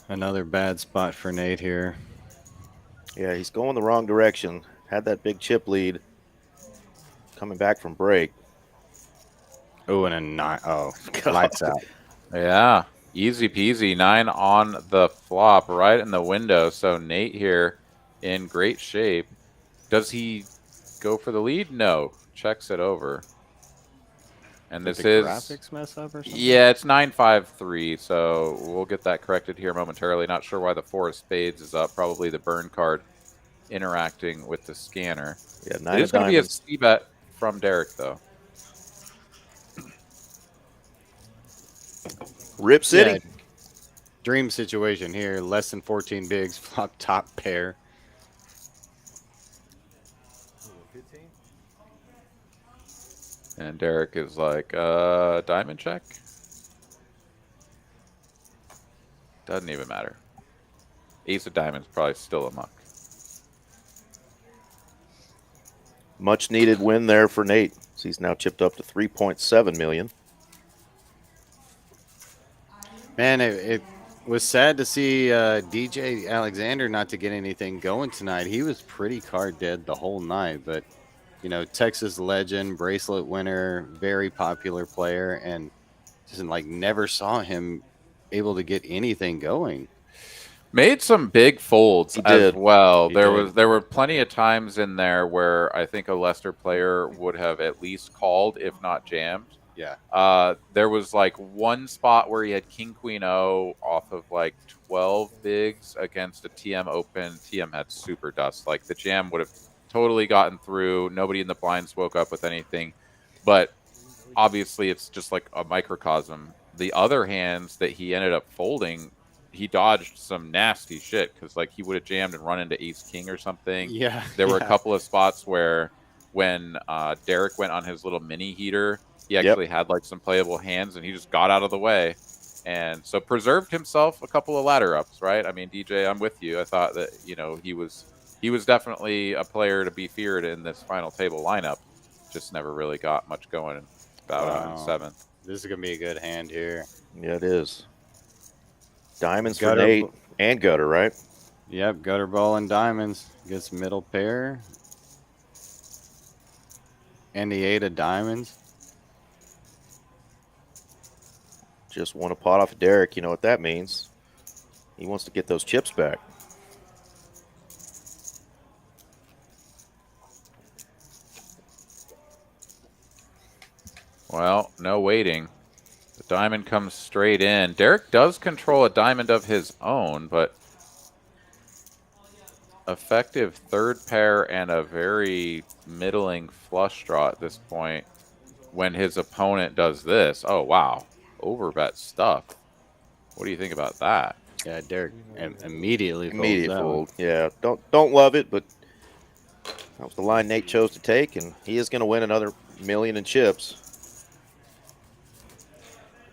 another bad spot for Nate here. Yeah, he's going the wrong direction. Had that big chip lead coming back from break. Oh, and a 9. Oh, lights out. Yeah, easy peasy. 9 on the flop, right in the window. So Nate here in great shape. Does he go for the lead? No, checks it over. And Did this the is graphics mess up or something? Yeah, it's 953. So we'll get that corrected here momentarily. Not sure why the 4 of spades is up. Probably the burn card interacting with the scanner. Yeah, It 9 is of going to be a diamonds. C bet from Derek though. Rip City. Yeah, dream situation here. Less than 14 bigs, flop top pair. 15? And Derek is like, diamond check? Doesn't even matter. Ace of diamonds probably still a muck. Much needed win there for Nate. So he's now chipped up to 3.7 million. Man, it was sad to see DJ Alexander not to get anything going tonight. He was pretty card dead the whole night, but you know, Texas legend, bracelet winner, very popular player, and just like never saw him able to get anything going. Made some big folds He as did. well. He There did. were plenty of times in there where I think a Leicester player would have at least called, if not jammed. Yeah. There was like one spot where he had King Queen O off of like 12 bigs against a TM open. TM had super dust. Like the jam would have totally gotten through. Nobody in the blinds woke up with anything. But obviously it's just like a microcosm. The other hands that he ended up folding, he dodged some nasty shit because like he would have jammed and run into ace king or something. Yeah. There were a couple of spots where when Derek went on his little mini heater, he actually had like some playable hands and he just got out of the way. And so preserved himself a couple of ladder ups, right? I mean, DJ, I'm with you. I thought that, you know, he was definitely a player to be feared in this final table lineup. Just never really got much going and bowed out in 7th. This is gonna be a good hand here. Yeah, it is. Diamonds for Gutter Nate and gutter, right? Yep, gutter ball and diamonds. Gets middle pair. And the 8 of diamonds. Just won a pot off of Derek. You know what that means. He wants to get those chips back. Well, no waiting. The diamond comes straight in. Derek does control a diamond of his own, but effective third pair and a very middling flush draw at this point when his opponent does this. Oh, wow. Overbet stuff. What do you think about that? Yeah, Derek immediately folds Immediate that fold. one. Yeah, don't love it, but that was the line Nate chose to take, and he is going to win another million in chips.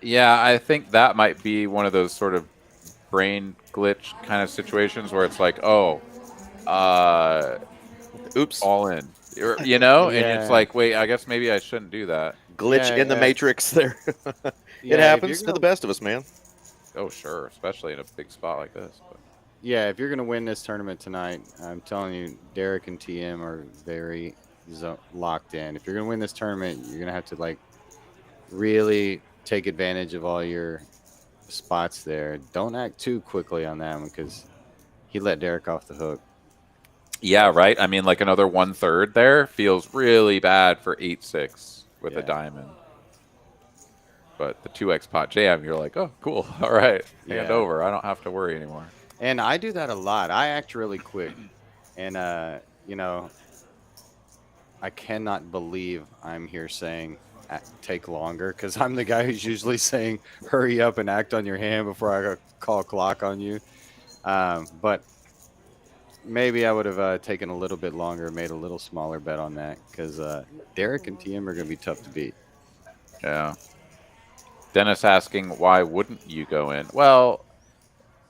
Yeah, I think that might be one of those sort of brain glitch kind of situations where it's like, oh, oops, all in, you know, and Yeah. it's like, wait, I guess maybe I shouldn't do that. Glitch in the matrix there. Yeah, It if happens you're to the gonna- best of us, man. Oh, sure, especially in a big spot like this. But. Yeah, if you're going to win this tournament tonight, I'm telling you, Derek and TM are very locked in. If you're going to win this tournament, you're going to have to like really take advantage of all your spots there. Don't act too quickly on that one because he let Derek off the hook. Yeah, right. I mean, like another 1/3 there feels really bad for 8-6 with a Yeah. diamond. But the 2x pot jam, you're like, oh, cool. All right, hand Yeah. over. I don't have to worry anymore. And I do that a lot. I act really quick. And, you know, I cannot believe I'm here saying take longer because I'm the guy who's usually saying hurry up and act on your hand before I call clock on you. But maybe I would have taken a little bit longer, made a little smaller bet on that because Derek and TM are going to be tough to beat. Yeah. Dennis asking, why wouldn't you go in? Well,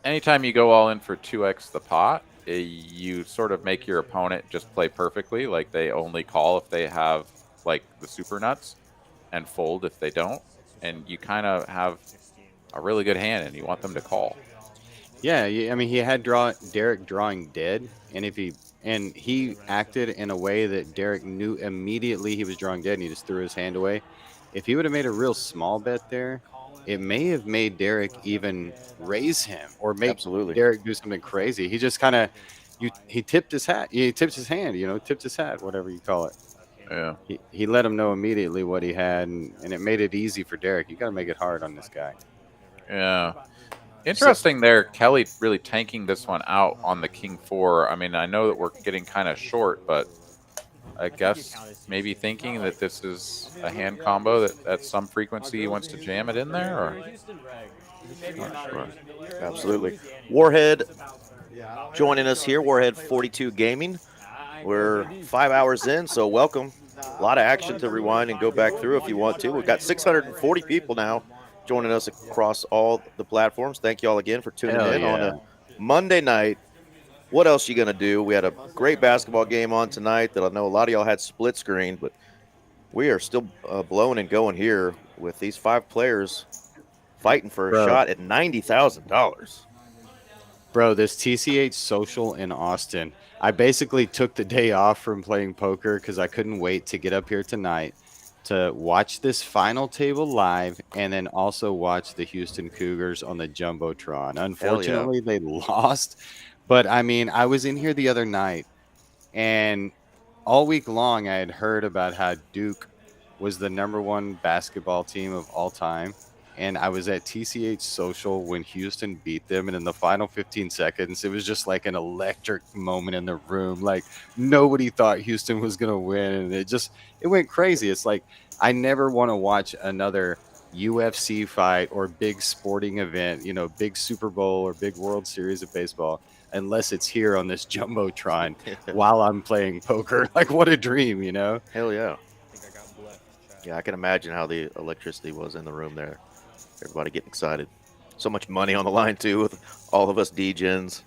anytime you go all in for 2x the pot, you sort of make your opponent just play perfectly. Like they only call if they have like the super nuts and fold if they don't. And you kind of have a really good hand and you want them to call. Yeah, I mean, he had Derek drawing dead, and he acted in a way that Derek knew immediately he was drawing dead, and he just threw his hand away. if he would have made a real small bet there, it may have made Derek even raise him or make Absolutely. Derek do something crazy. He just kind of, he tipped his hat. He tipped his hand, tipped his hat, whatever you call it. Yeah. He let him know immediately what he had, and it made it easy for Derek. You got to make it hard on this guy. Yeah. Interesting there, Kelly really tanking this one out on the King 4. I mean, I know that we're getting kind of short, but I guess maybe thinking that this is a hand combo that at some frequency he wants to jam it in there, or not sure. Absolutely. Warhead joining us here, Warhead 42 Gaming. We're 5 hours in, so welcome. A lot of action to rewind and go back through if you want to. We've got 640 people now joining us across all the platforms. Thank you all again for tuning in on a Monday night. What else you going to do? We had a great basketball game on tonight that I know a lot of y'all had split screen, but we are still blowing and going here with these 5 players fighting for a shot at $90,000. Bro, this TCH Social in Austin, I basically took the day off from playing poker because I couldn't wait to get up here tonight to watch this final table live and then also watch the Houston Cougars on the Jumbotron. Unfortunately, they lost. But, I mean, I was in here the other night, and all week long I had heard about how Duke was the #1 basketball team of all time. And I was at TCH Social when Houston beat them. And in the final 15 seconds, it was just like an electric moment in the room. Like, nobody thought Houston was going to win. And it went crazy. It's like, I never want to watch another UFC fight or big sporting event, big Super Bowl or big World Series of baseball, unless it's here on this Jumbotron while I'm playing poker. Like, what a dream, Hell yeah. Yeah, I can imagine how the electricity was in the room there. Everybody getting excited. So much money on the line, too, with all of us D-gens.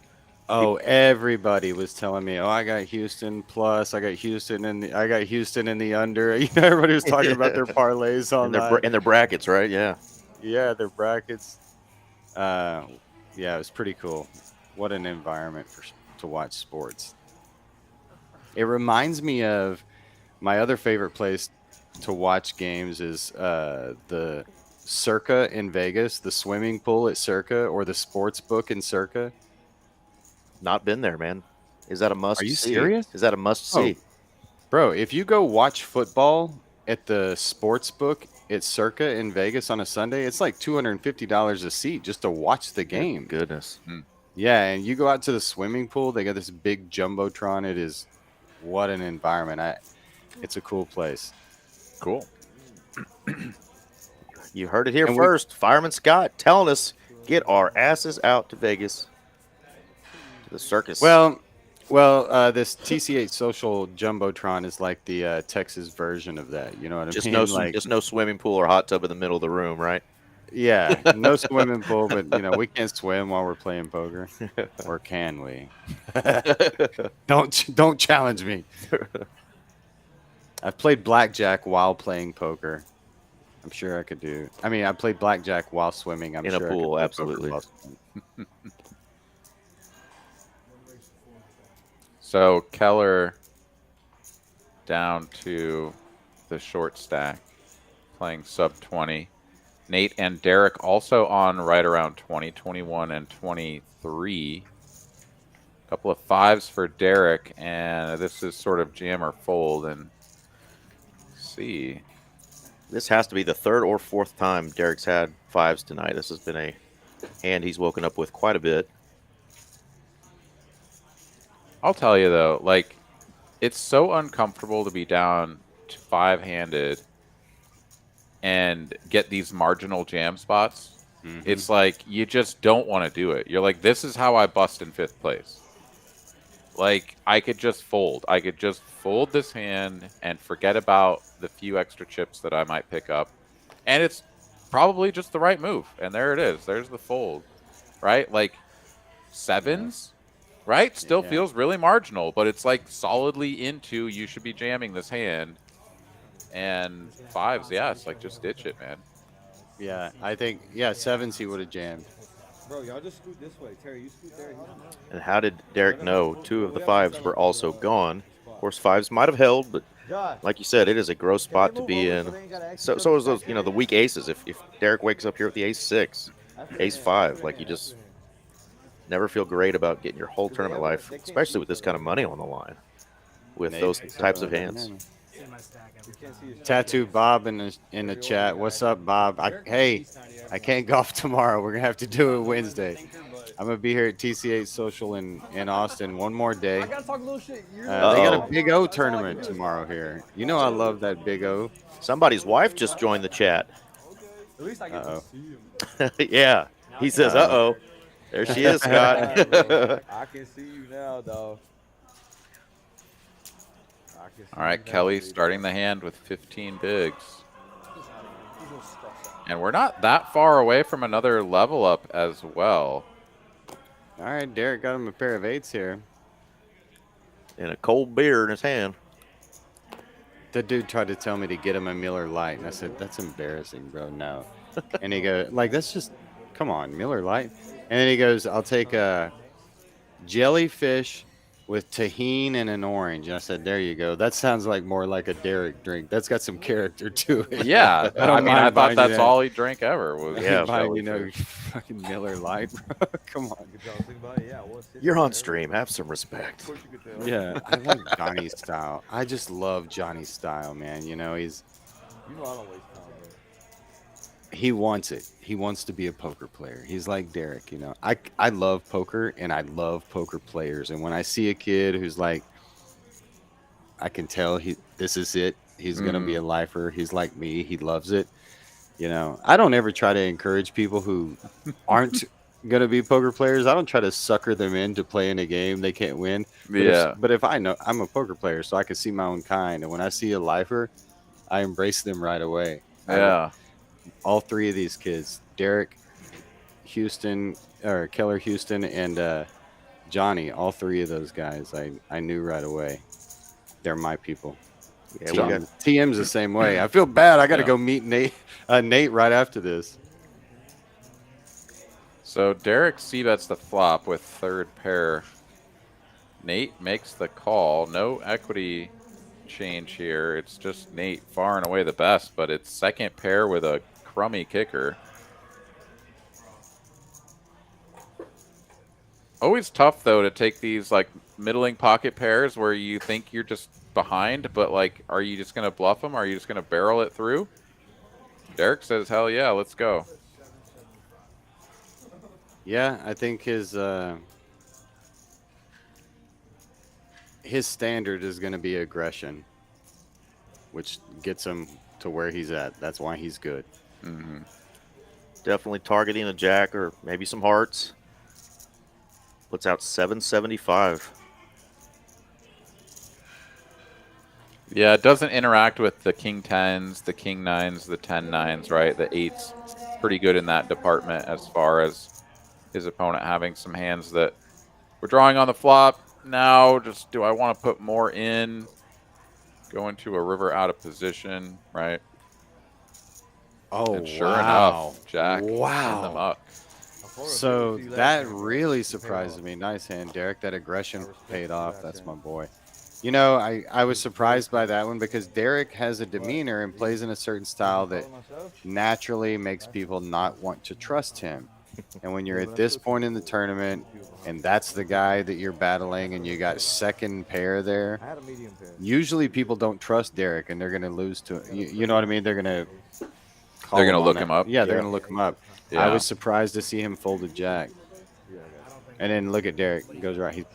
Oh, everybody was telling me, I got Houston plus, I got Houston in the under. Everybody was talking about their parlays all night. And their brackets, right? Yeah. Yeah, their brackets. Yeah, it was pretty cool. What an environment to watch sports. It reminds me of my other favorite place to watch games is the Circa in Vegas, the swimming pool at Circa, or the sports book in Circa. Not been there, man. Is that a must see? Are you serious? Is that a must see? Bro, if you go watch football at the sports book at Circa in Vegas on a Sunday, it's like $250 a seat just to watch the game. Goodness. Yeah, and you go out to the swimming pool, they got this big Jumbotron. It is, what an environment. It's a cool place. Cool. You heard it here first. Fireman Scott telling us, get our asses out to Vegas, to the circus. Well, this TCH Social Jumbotron is like the Texas version of that. You know what I mean? Just no swimming pool or hot tub in the middle of the room, right? Yeah, no swimming pool, but we can't swim while we're playing poker, or can we? Don't challenge me. I've played blackjack while playing poker. I'm sure I could do. I mean, I played blackjack while swimming. I'm in sure a pool, absolutely. So Keller down to the short stack, playing sub 20. Nate and Derek also on right around 20, 21, and 23. A couple of 5s for Derek, and this is sort of jam or fold. And see. This has to be the 3rd or 4th time Derek's had 5s tonight. This has been a hand he's woken up with quite a bit. I'll tell you, though, like, it's so uncomfortable to be down to 5-handed and get these marginal jam spots. Mm-hmm. It's like you just don't want to do it. You're like, this is how I bust in 5th place. Like, I could just fold. I could just fold this hand and forget about the few extra chips that I might pick up. And it's probably just the right move. And there it is. There's the fold, right? Like, 7s, right? Still feels really marginal, but it's like solidly into you should be jamming this hand. And 5s, yeah, it's like just ditch it, man. Yeah, I think, 7s he would have jammed. Bro, y'all just scoot this way. Terry, you scoot there. And how did Derek know 2 of the 5s were also gone? course, fives might have held, but Josh, like you said, it is a gross spot to be in. So is those, the weak aces. If Derek wakes up here with the ace six, ace five, like you just never feel great about getting your whole tournament life, especially with this kind of money on the line, with those types of hands. Tattoo Bob in the chat. What's up, Bob? Hey, I can't golf tomorrow. We're gonna have to do it Wednesday. I'm gonna be here at TCH Social in Austin one more day. I gotta talk a little shit. They got a Big O tournament tomorrow here. You know I love that Big O. Somebody's wife just joined the chat. At least I get to see him. Yeah, he says, "Uh-oh." There she is, Scott. I can see you now, dog. All right, Kelly starting the hand with 15 bigs. And we're not that far away from another level up as well. All right, Derek got him a pair of eights here. And a cold beer in his hand. The dude tried to tell me to get him a Miller Lite, and I said, that's embarrassing, bro, no. And he goes, like, that's just, come on, Miller Lite? And then he goes, I'll take a jellyfish with tahini and an orange. And I said, there you go. That sounds like more like a Derek drink. That's got some character to it. Yeah, I mean, I thought that's all he drank ever. Was Fucking Miller Lite, bro. Come on. You're on stream. Have some respect. Yeah, I like Johnny's style. I just love Johnny's style, man. You know, he's... You know I don't waste time, bro. He wants it. He wants to be a poker player. He's like Derek, you know. I love poker, and I love poker players. And when I see a kid who's like, I can tell this is it. He's going to be a lifer. He's like me. He loves it. You know, I don't ever try to encourage people who aren't going to be poker players. I don't try to sucker them into playing a game they can't win. But if I know, I'm a poker player, so I can see my own kind. And when I see a lifer, I embrace them right away. Yeah. All three of these kids, Derek, Keller, Houston, and Johnny, all three of those guys, I knew right away. They're my people. Yeah, TM's the same way. I feel bad. I got to go meet Nate right after this. So Derek c-bets the flop with third pair. Nate makes the call. No equity change here. It's just Nate far and away the best, but it's second pair with a crummy kicker. Always tough though to take these like middling pocket pairs where you think you're just behind, but like, are you just gonna bluff them? Are you just gonna barrel it through? Derek says, hell yeah, let's go. Yeah, I think his standard is going to be aggression, which gets him to where he's at. That's why he's good. Mm-hmm. Definitely targeting a jack or maybe some hearts. Puts out 775. Yeah, it doesn't interact with the king tens, the king nines, the 10-9s, right? The eights, pretty good in that department as far as his opponent having some hands that we're drawing on the flop. Now, just do I want to put more in? Go into a river out of position, right? Oh, and sure wow. enough, Jack in the muck. So that really surprised me. Nice hand, Derek. That aggression paid off. That's my boy. You know, I was surprised by that one because Derek has a demeanor and plays in a certain style that naturally makes people not want to trust him. And when you're at this point in the tournament and that's the guy that you're battling and you got second pair there, usually people don't trust Derek and they're going to lose to him. You know what I mean? They're going to look him up. Yeah, they're going to look him up. Yeah. I was surprised to see him fold a jack. And then look at Derek. He goes right. He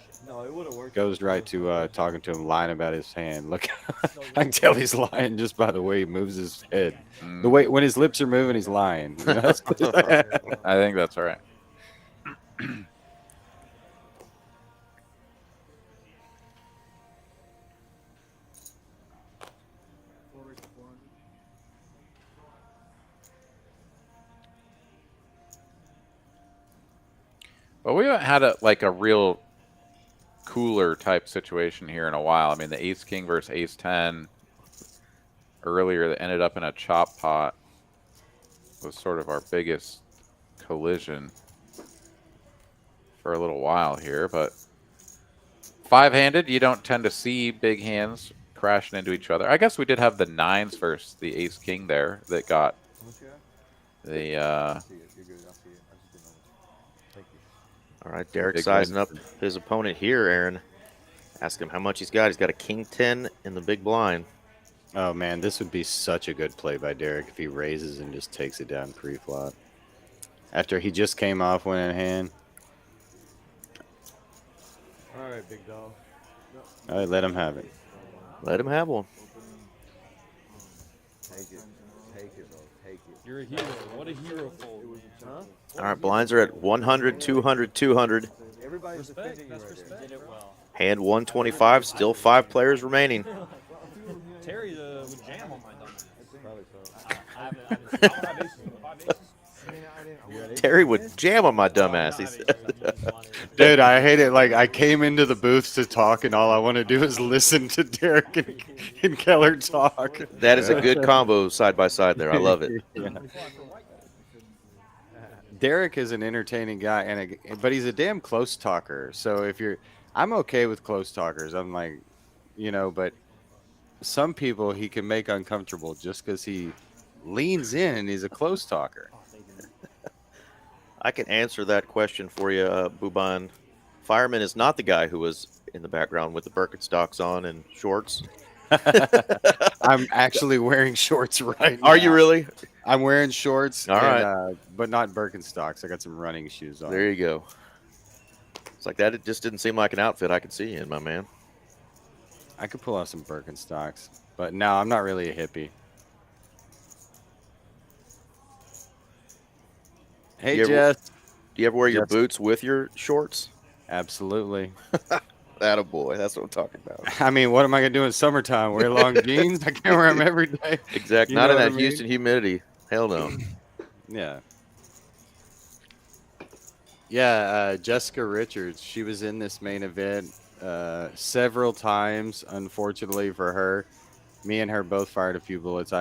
goes right to talking to him, lying about his hand. Look, I can tell he's lying just by the way he moves his head. The way when his lips are moving, he's lying. You know, I think that's all right. But we haven't had a real cooler type situation here in a while. I mean, the ace king versus ace 10 earlier that ended up in a chop pot was sort of our biggest collision for a little while here, but 5-handed, you don't tend to see big hands crashing into each other. I guess we did have the 9s versus the ace king there that got the All right, Derek big sizing win. up his opponent here, Aaron. Ask him how much he's got. He's got a king 10 in the big blind. Oh man, this would be such a good play by Derek if he raises and just takes it down pre-flop. After he just came off winning hand. All right, big dog. All right, let him have it. Let him have one. Take it. Take it, bro. Take it. You're a hero. What a hero fold. Huh? All right, blinds are at 100, 200, 200. Everybody's Respect. defending you That's right there. respect. Did it well. Hand 125, still 5 players remaining. Terry would jam on my dumbass. Probably so. I would have aces. 5 aces. Terry would jam on my dumbass, he said. Dude, I hate it. Like, I came into the booth to talk, and all I want to do is listen to Derek and Keller talk. That is a good combo side by side there. I love it. Yeah. Derek is an entertaining guy, but he's a damn close talker. So I'm okay with close talkers. I'm like, but some people he can make uncomfortable just because he leans in and he's a close talker. I can answer that question for you, Buban. Fireman is not the guy who was in the background with the Birkenstocks on and shorts. I'm actually wearing shorts right now. Are you really? I'm wearing shorts, All right. but not Birkenstocks. I got some running shoes on. There you go. It's like that. It just didn't seem like an outfit I could see you in, my man. I could pull off some Birkenstocks, but no, I'm not really a hippie. Hey, Jess. Do you ever wear your boots with your shorts? Absolutely. Attaboy. That's what I'm talking about. I mean, what am I going to do in summertime? Wear long jeans? I can't wear them every day. Exactly. You Not know in what that I mean? Houston humidity. Hell no. Yeah. Yeah, Jessica Richards. She was in this main event several times, unfortunately for her. Me and her both fired a few bullets.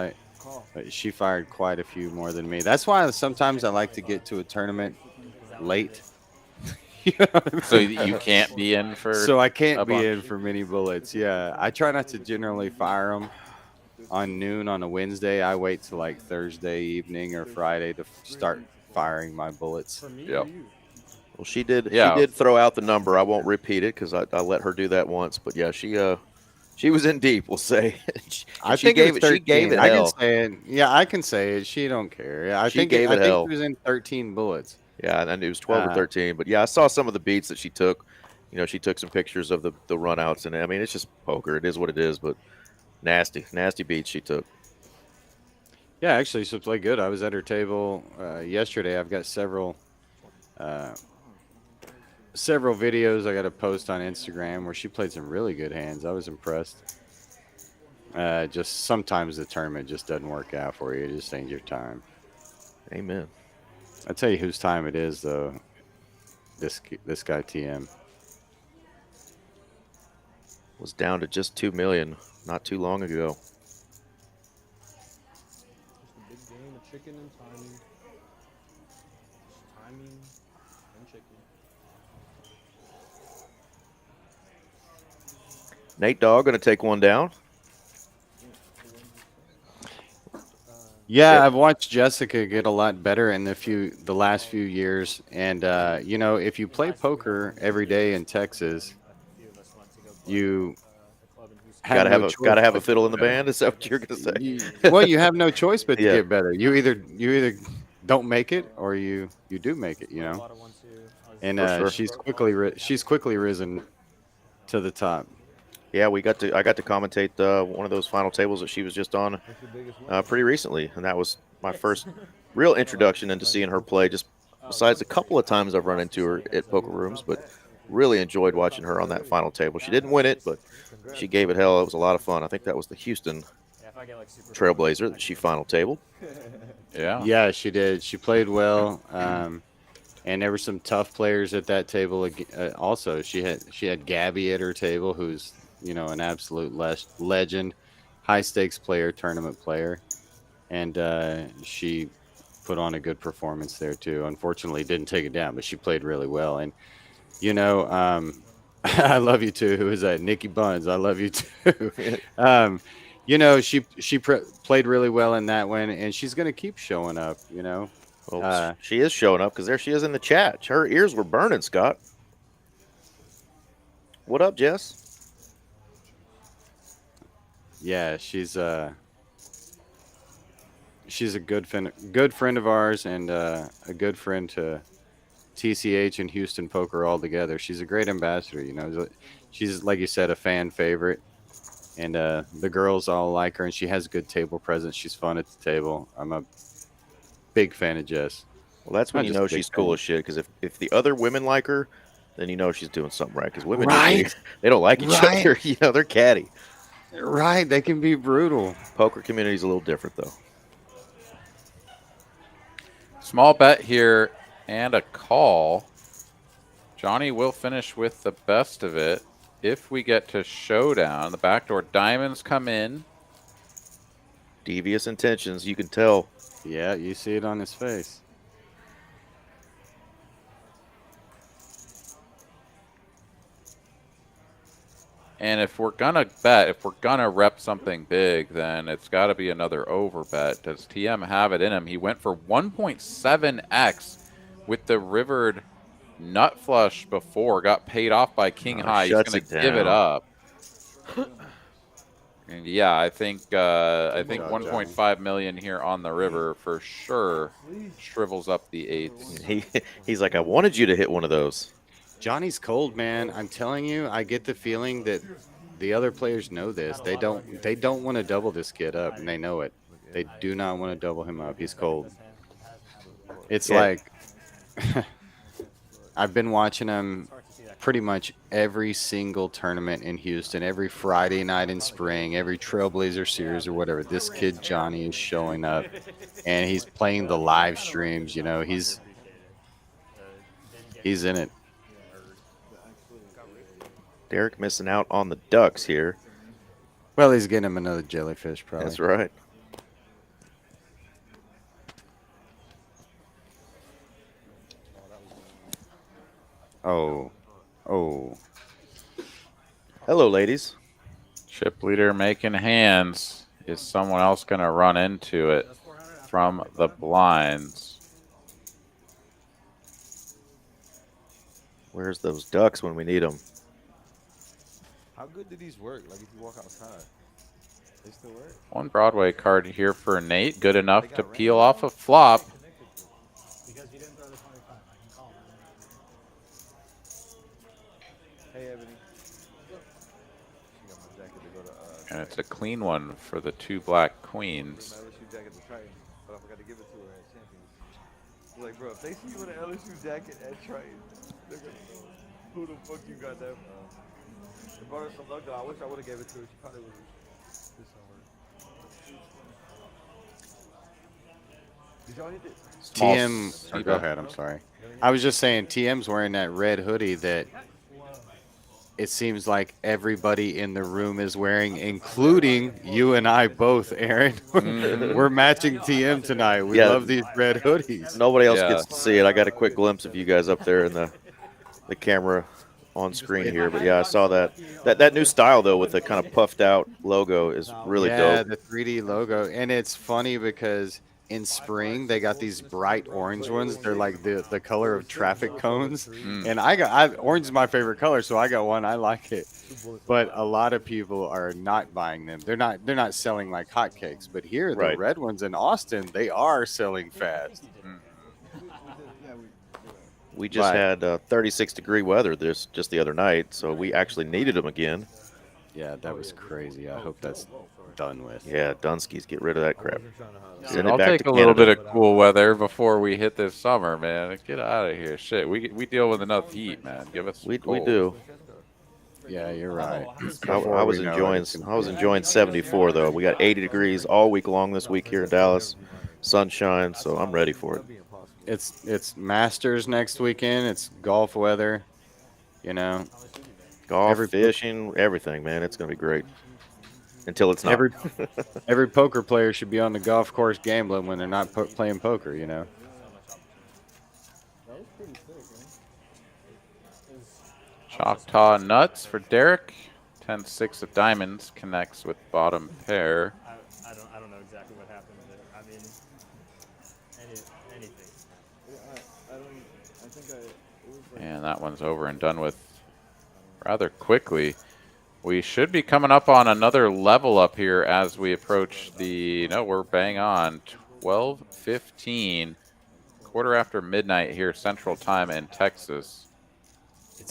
She fired quite a few more than me. That's why sometimes I like to get to a tournament late. You know what I mean? So you can't be in for. So I can't a be bunch. in for many bullets. Yeah, I try not to generally fire them on noon on a Wednesday. I wait till like Thursday evening or Friday to start firing my bullets. Yep. Well, she did. Yeah. She did throw out the number. I won't repeat it because I let her do that once. But yeah, she was in deep. We'll say. I she think gave it was 13. She gave it I hell. can say it. Yeah, I can say it. She don't care. Yeah, I She think gave I it think hell. she was in 13 bullets. Yeah, and it was 12 or 13. But yeah, I saw some of the beats that she took. She took some pictures of the runouts, and I mean, it's just poker. It is what it is. But nasty beats she took. Yeah, actually, she played good. I was at her table yesterday. I've got several videos I got to post on Instagram where she played some really good hands. I was impressed. Just sometimes the tournament just doesn't work out for you. It just ain't your time. Amen. I'll tell you whose time it is, though. This guy, TM. Was down to just 2 million not too long ago. Just a big game of chicken and timing. Just timing and chicken. Nate Dogg going to take one down. Yeah, I've watched Jessica get a lot better in the last few years, and if you play poker every day in Texas, you Gotta have a choice fiddle in the band. Is that what you're gonna say? Well, you have no choice but to Yeah. get better. You either don't make it or you do make it. And For sure. she's quickly risen to the top. Yeah, I got to commentate one of those final tables that she was just on pretty recently, and that was my first real introduction into seeing her play. Just besides a couple of times I've run into her at poker rooms, but really enjoyed watching her on that final table. She didn't win it, but she gave it hell. It was a lot of fun. I think that was the Houston Trailblazer that she final tabled. Yeah, she did. She played well, and there were some tough players at that table. Also, she had Gabby at her table, who's an absolute legend, high stakes player, tournament player, and she put on a good performance there too. Unfortunately, didn't take it down, but she played really well. And I love you too. Who is that? Nikki Buns. I love you too. You know, she played really well in that one, and she's going to keep showing up, you know. Well, she is showing up because there she is in the chat. Her ears were burning, Scott. What up, Jess? Yeah, she's a good friend of ours, and a good friend to TCH and Houston Poker all together. She's a great ambassador, you know. She's, like you said, a fan favorite, and the girls all like her, and she has good table presence. She's fun at the table. I'm a big fan of Jess. Well, that's when Not you just know a big she's cool fan. as shit. Because if the other women like her, then you know she's doing something right. Because women, Right? they don't like each Right. other. You know, they're catty. Right, they can be brutal. Poker community's a little different, though. Small bet here and a call. Johnny will finish with the best of it. If we get to showdown, the backdoor diamonds come in. Devious intentions, you can tell. Yeah, you see it on his face. And if we're gonna bet, if we're gonna rep something big, then it's got to be another over bet. Does TM have it in him? He went for 1.7x with the rivered nut flush before, got paid off by king high. He's gonna give it up. And yeah, I think 1.5 million here on the river for sure shrivels up the eights. He's like, I wanted you to hit one of those. Johnny's cold, man. I'm telling you, I get the feeling that the other players know this. They don't want to double this kid up, and they know it. They do not want to double him up. He's cold. It's like I've been watching him pretty much every single tournament in Houston, every Friday night in spring, every Trailblazer series or whatever. This kid Johnny is showing up, and he's playing the live streams. You know, he's in it. Derek missing out on the ducks here. Well, he's getting him another jellyfish, probably. That's right. Oh. Hello, ladies. Chip leader making hands. Is someone else going to run into it from the blinds? Where's those ducks when we need them? How good do these work? Like if you walk outside, they still work? One Broadway card here for Nate. Good enough to peel off a flop. Because you didn't throw the 25, I can call it. Hey, Ebony. And it's a clean one for the two black queens. LSU jacket to Triton, but I forgot to give it to her at Champions. Like, bro, if they see you with an LSU jacket at Triton, they're gonna know who the fuck you got that from. It brought her some luck, though. I wish I would have gave it to her. She probably would have did something. Did y'all hit it? TM, go ahead. I'm sorry. I was just saying, TM's wearing that red hoodie that it seems like everybody in the room is wearing, including you and I both, Aaron. We're matching TM tonight. We love these red hoodies. Nobody else gets to see it. I got a quick glimpse of you guys up there in the camera on screen here. But yeah, I saw that. That new style, though, with the kind of puffed out logo is really dope. Yeah, the 3D logo. And it's funny because in spring they got these bright orange ones. They're like the color of traffic cones. And orange is my favorite color, so I got one. I like it. But a lot of people are not buying them. They're not selling like hotcakes. But here, the red ones in Austin, they are selling fast. We just had 36-degree weather just the other night, so we actually needed them again. Yeah, that was crazy. I hope that's done with. Yeah, Dunskies, get rid of that crap. Send I'll it back take to a little Canada. bit of cool weather before we hit this summer, man. Get out of here. Shit, we deal with enough heat, man. Give us We cold. do. Yeah, you're right. I was enjoying 74 though. We got 80 degrees all week long this week here in Dallas. Sunshine, so I'm ready for it. It's Masters next weekend. It's golf weather. You know, golf, fishing, everything, man. It's gonna be great. Until it's not. Every poker player should be on the golf course gambling when they're not playing poker. You know. Choctaw nuts for Derek. 10-6 of diamonds connects with bottom pair. I don't know exactly what happened there. I mean, anything. I think it was like, And that one's over and done with rather quickly. We should be coming up on another level up here as we approach the, no, we're bang on 12:15, quarter after midnight here Central Time in Texas.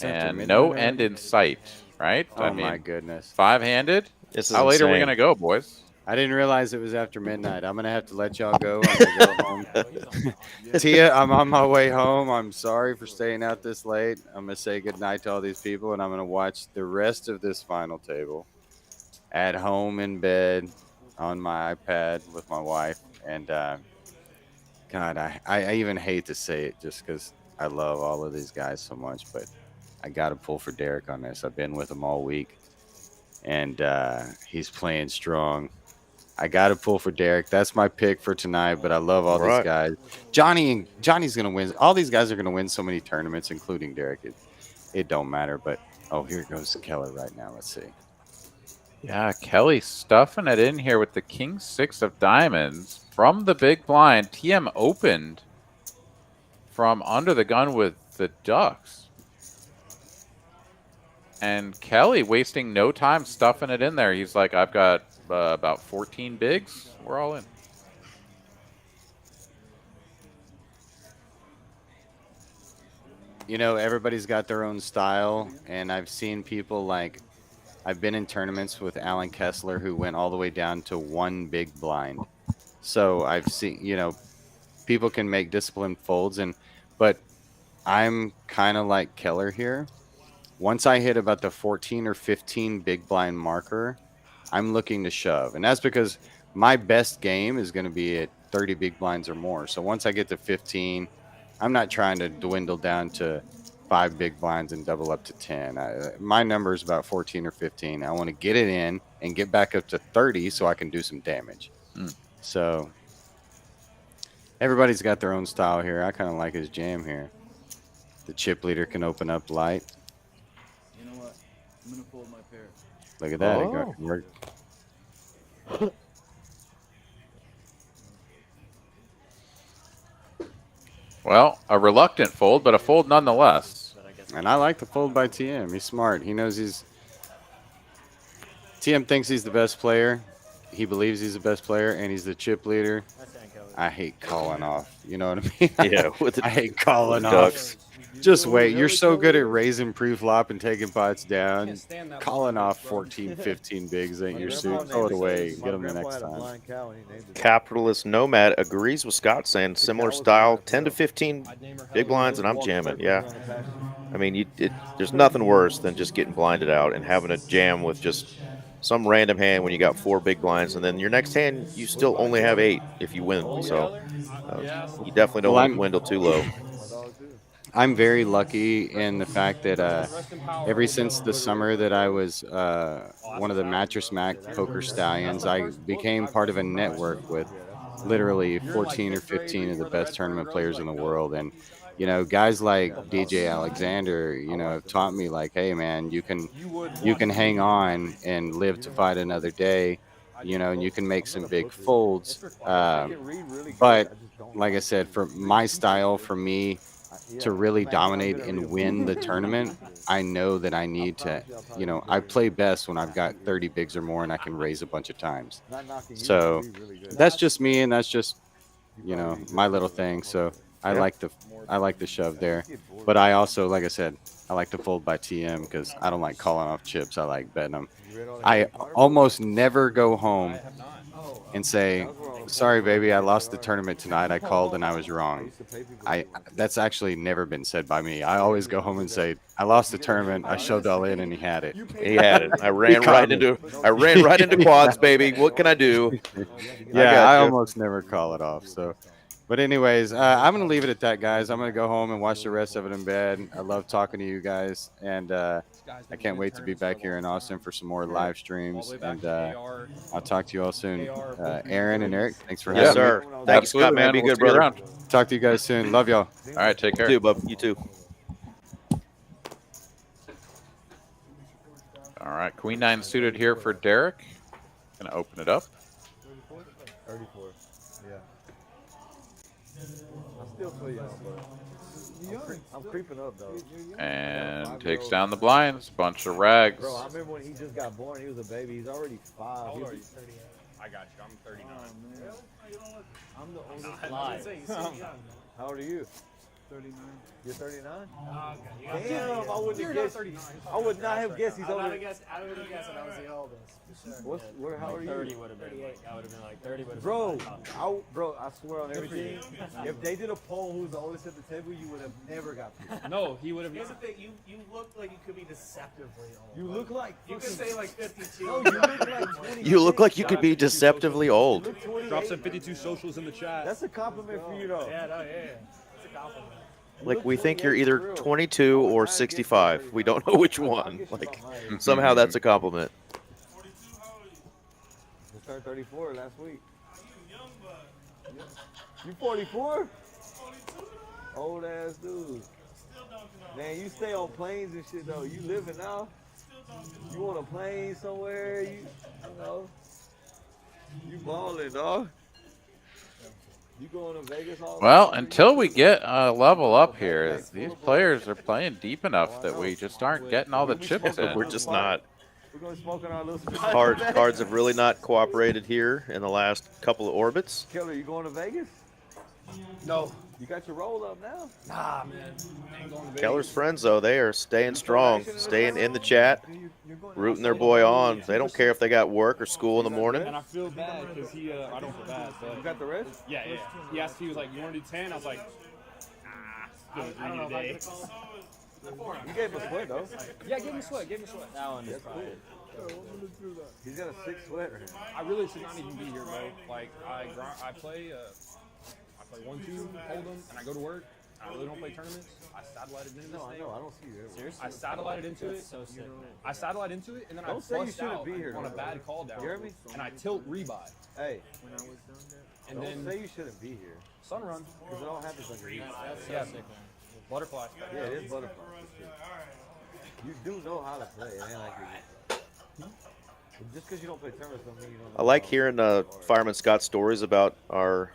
And no end in sight, right? Oh, my goodness. 5-handed? This is How late are we insane. going to go, boys? I didn't realize it was after midnight. I'm going to have to let y'all go. I'm going to go home. Tia, I'm on my way home. I'm sorry for staying out this late. I'm going to say goodnight to all these people, and I'm going to watch the rest of this final table at home in bed on my iPad with my wife. And, God, I even hate to say it just because I love all of these guys so much, but I got to pull for Derek on this. I've been with him all week, and he's playing strong. I got to pull for Derek. That's my pick for tonight, but I love all these guys. Johnny's going to win. All these guys are going to win so many tournaments, including Derek. It don't matter, but, oh, here goes Keller right now. Let's see. Yeah, Kelly stuffing it in here with the king 6 of diamonds from the big blind. TM opened from under the gun with the ducks. And Kelly wasting no time stuffing it in there. He's like, I've got about 14 bigs. We're all in. You know, everybody's got their own style, and I've seen people like, I've been in tournaments with Alan Kessler who went all the way down to 1 big blind. So I've seen, you know, people can make disciplined folds, but I'm kind of like Keller here. Once I hit about the 14 or 15 big blind marker, I'm looking to shove. And that's because my best game is going to be at 30 big blinds or more. So once I get to 15, I'm not trying to dwindle down to 5 big blinds and double up to 10. My number is about 14 or 15. I want to get it in and get back up to 30 so I can do some damage. So everybody's got their own style here. I kind of like his jam here. The chip leader can open up light. you know what? I'm gonna fold my pair. Look at that. It Oh. worked. Well, a reluctant fold, but a fold nonetheless. And I like the fold by TM. He's smart. He knows TM thinks he's the best player. He believes he's the best player, and he's the chip leader. I hate calling off. You know what I mean? Yeah, with I hate calling ducks. off. Just wait. You're so good at raising pre-flop and taking pots down. Calling off 14, 15 bigs ain't your suit. Throw it away. Get them the next time. Capitalist Nomad agrees with Scott, saying similar style, 10 to 15 big blinds, and I'm jamming. Yeah. I mean, there's nothing worse than just getting blinded out and having a jam with just some random hand when you got 4 big blinds, and then your next hand, you still only have 8 if you win. So you definitely don't want to dwindle too low. I'm very lucky in the fact that ever since the summer that I was one of the Mattress Mac Poker Stallions, I became part of a network with literally 14 or 15 of the best tournament players in the world. And, you know, guys like DJ Alexander, you know, have taught me like, hey, man, you can hang on and live to fight another day, you know, and you can make some big folds. But like I said, for my style, for me, to really dominate and win the tournament, I know that I need to, you know, I play best when I've got 30 bigs or more and I can raise a bunch of times. So that's just me, and that's just, you know, my little thing. So I like the shove there. But I also, like I said, I like to fold by TM because I don't like calling off chips. I like betting them. I almost never go home and say, sorry, baby, I lost the tournament tonight. I called and I was wrong. That's actually never been said by me. I always go home and say, I lost the tournament. I shoved all in and he had it. He had it. I ran right into quads, baby. What can I do? Yeah, I almost never call it off. So, but anyways, I'm going to leave it at that, guys. I'm going to go home and watch the rest of it in bed. I love talking to you guys, and I can't wait to be back here in Austin for some more live streams. And I'll talk to you all soon. Aaron and Eric, thanks for having me. Yes, sir. Thank you, Scott, man. Be good, brother. Around. Talk to you guys soon. Love y'all. All right, take care. You too, bub. You too. right, Queen 9 suited here for Derek. Gonna open it up. 34. Yeah. I'm still too young, but I'm creeping up though. And takes down the blinds. Bunch of rags. Bro, I remember when he just got born. He was a baby. He's already 5. How old are you? 38. I got you. I'm 39. I'm the oldest. How old are you? 39. You're 39? Oh, okay. Damn, I wouldn't have guessed. 39. I would not have guessed he's I would older. have guessed that I was the oldest. For sure. Where? How old are you? 30 would have been. I would have been like 30 would have Bro, been. I swear on everything. If they did a poll who's the oldest at the table, you would have never got through. No, he would have. Here's the thing, you look like you could be deceptively old. You look like You could say like 52. No, you look like 20. You look like you could be deceptively old. Drop some 52 socials in the chat. That's a compliment for you, though. Yeah, it's a compliment. Like we think you're either 22 or 65. We don't know which one. Like somehow that's a compliment. I turned 34 last week. You 44? Old ass dude. Man, you stay on planes and shit though. You living now? You on a plane somewhere? You know? You balling, dog. You going to Vegas all Well, until we get a level up here, these players are playing deep enough that we just aren't getting all the chips in. We're just not. We're going to smoke on our little Cards have really not cooperated here in the last couple of orbits. Keller, you going to Vegas? No. You got your roll up now? Nah, man. Ain't going to Vegas. Keller's friends, though, they are staying strong, staying in the chat, rooting their boy on. They don't care if they got work or school in the morning. And I feel bad because he, I don't feel bad, but. You got the rest? Yeah. He asked, he was like, you want to do 10? I was like, I don't know today. You gave him a sweat, though. Yeah, give him a sweat. That one is That's probably. cool. He's got a 6 sweater. I really should not even be here, bro. Like, I play 1-2 Holdem, and I go to work. I really don't play tournaments. I satellited into this No, I thing. know. I don't see you ever. Seriously? I satellite into it. So sick, man. I satellite into it, and then Don't I say you bust shouldn't out be here, on a though. bad call down. You hear me? And I tilt rebuy. Hey, And don't then say you shouldn't be here. sun run. Because it all happens under you. That's so Yeah. sick, man. Butterfly. Yeah, it is butterfly. You do know how to play. It ain't like you just because you don't play tournaments don't mean you don't know I like how. hearing Fireman Scott's stories about our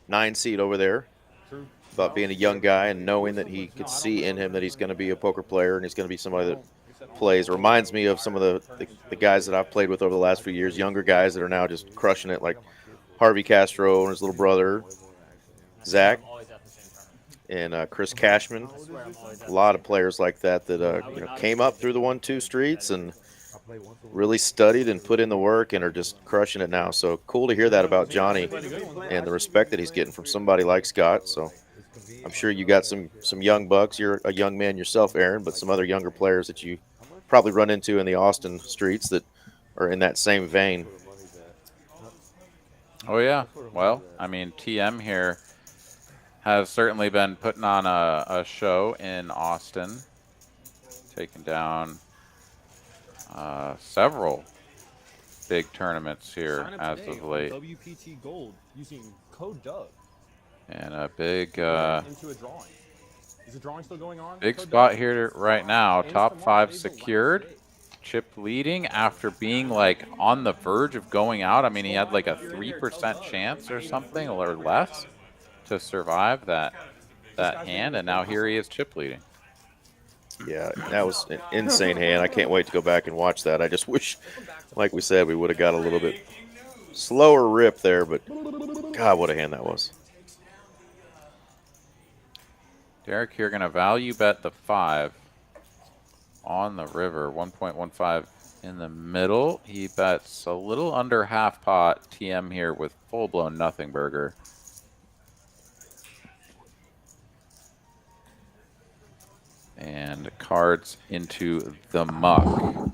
9 seed over there, True. about being a young guy and knowing that he could see in him that he's going to be a poker player and he's going to be somebody that plays. Reminds me of some of the guys that I've played with over the last few years, younger guys that are now just crushing it, like Harvey Castro and his little brother, Zach, I'm always at the same tournament. and Chris Cashman. I swear I'm always at A lot of players like that that came up through the 1-2 streets and really studied and put in the work and are just crushing it now. So cool to hear that about Johnny and the respect that he's getting from somebody like Scott. So I'm sure you got some young bucks. You're a young man yourself, Aaron, but some other younger players that you probably run into in the Austin streets that are in that same vein. Oh, yeah. Well, I mean, TM here has certainly been putting on a show in Austin, taking down several big tournaments here Sign up as today of on late. WPT Gold using code Doug And a big Into a drawing. Is the drawing still going on? big Code spot Doug? here right now. Top 5 secured. Chip leading after being like on the verge of going out. I mean, he had like a 3% chance or something or less to survive that hand, and now here he is chip leading. Yeah, that was an insane hand. I can't wait to go back and watch that. I just wish, like we said, we would have got a little bit slower rip there, but God, what a hand that was. Derek here going to value bet the 5 on the river, 1.15 in the middle. He bets a little under half pot. TM here with full-blown nothing burger. And cards into the muck.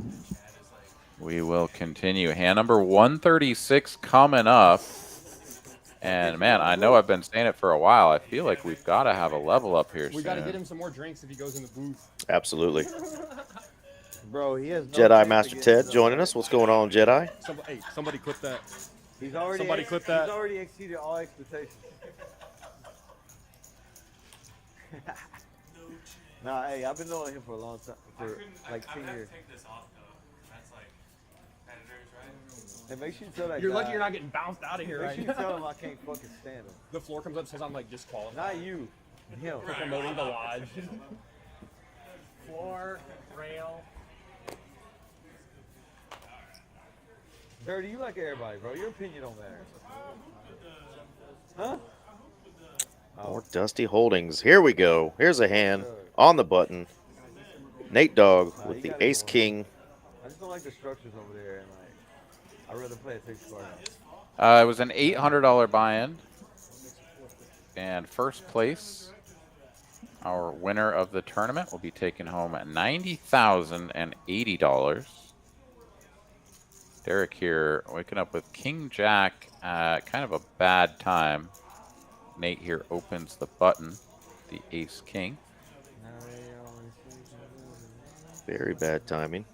We will continue. Hand number 136 coming up. And, man, I know I've been saying it for a while. I feel like we've got to have a level up here We got to soon. get him some more drinks if he goes in the booth. Absolutely. Bro, he has no Jedi chance Master against Ted us. joining us. What's going on, Jedi? Somebody clip that. He's already Somebody clip that. He's already exceeded all expectations. Nah, hey, I've been knowing him for a long time, for like 10 years. Hey, make sure you tell that You're guy. lucky you're not getting bounced out of here Make right sure now. you tell him I can't fucking stand him. The floor comes up, says I'm like disqualified. Not you. Him. For promoting the lodge. Floor, rail. Dirty, you like everybody, bro. Your opinion don't matter. Huh? More Dusty Holdings. Here we go. Here's a hand on the button. Nate Dogg with the Ace King. I just don't like the structures over there, and like, I'd rather play a 6 card. It was an $800 buy-in. And first place, our winner of the tournament, will be taking home $90,080. Derek here waking up with King Jack at kind of a bad time. Nate here opens the button, the Ace King. Very bad timing.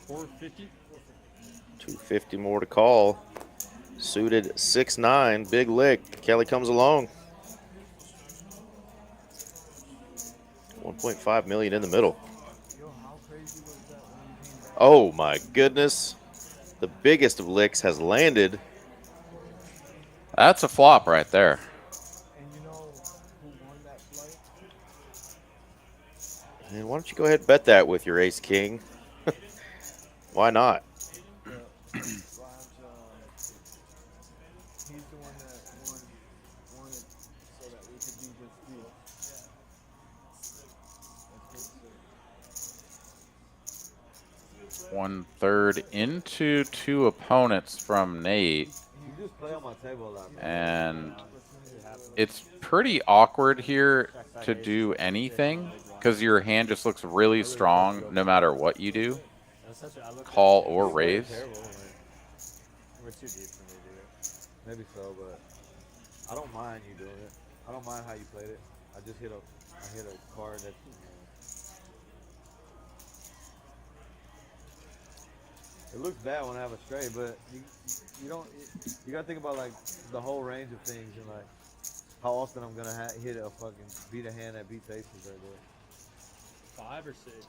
$450. 250 more to call. Suited 6-9, big lick. Kelly comes along. 1.5 million in the middle. Oh my goodness. The biggest of licks has landed. That's a flop right there. And why don't you go ahead and bet that with your Ace King? Why not? One third into two opponents from Nate. You just play on my table a lot, man. And it's pretty awkward here to do anything because your hand just looks really strong no matter what you do. Call or raise. We're too deep for me to do it. Maybe so, but I don't mind you doing it. I don't mind how you played it. I just hit a card that. It looks bad when I have a straight, but you don't. You gotta think about like the whole range of things and like how often I'm gonna hit a fucking beat a hand that beats aces right there. 5 or 6.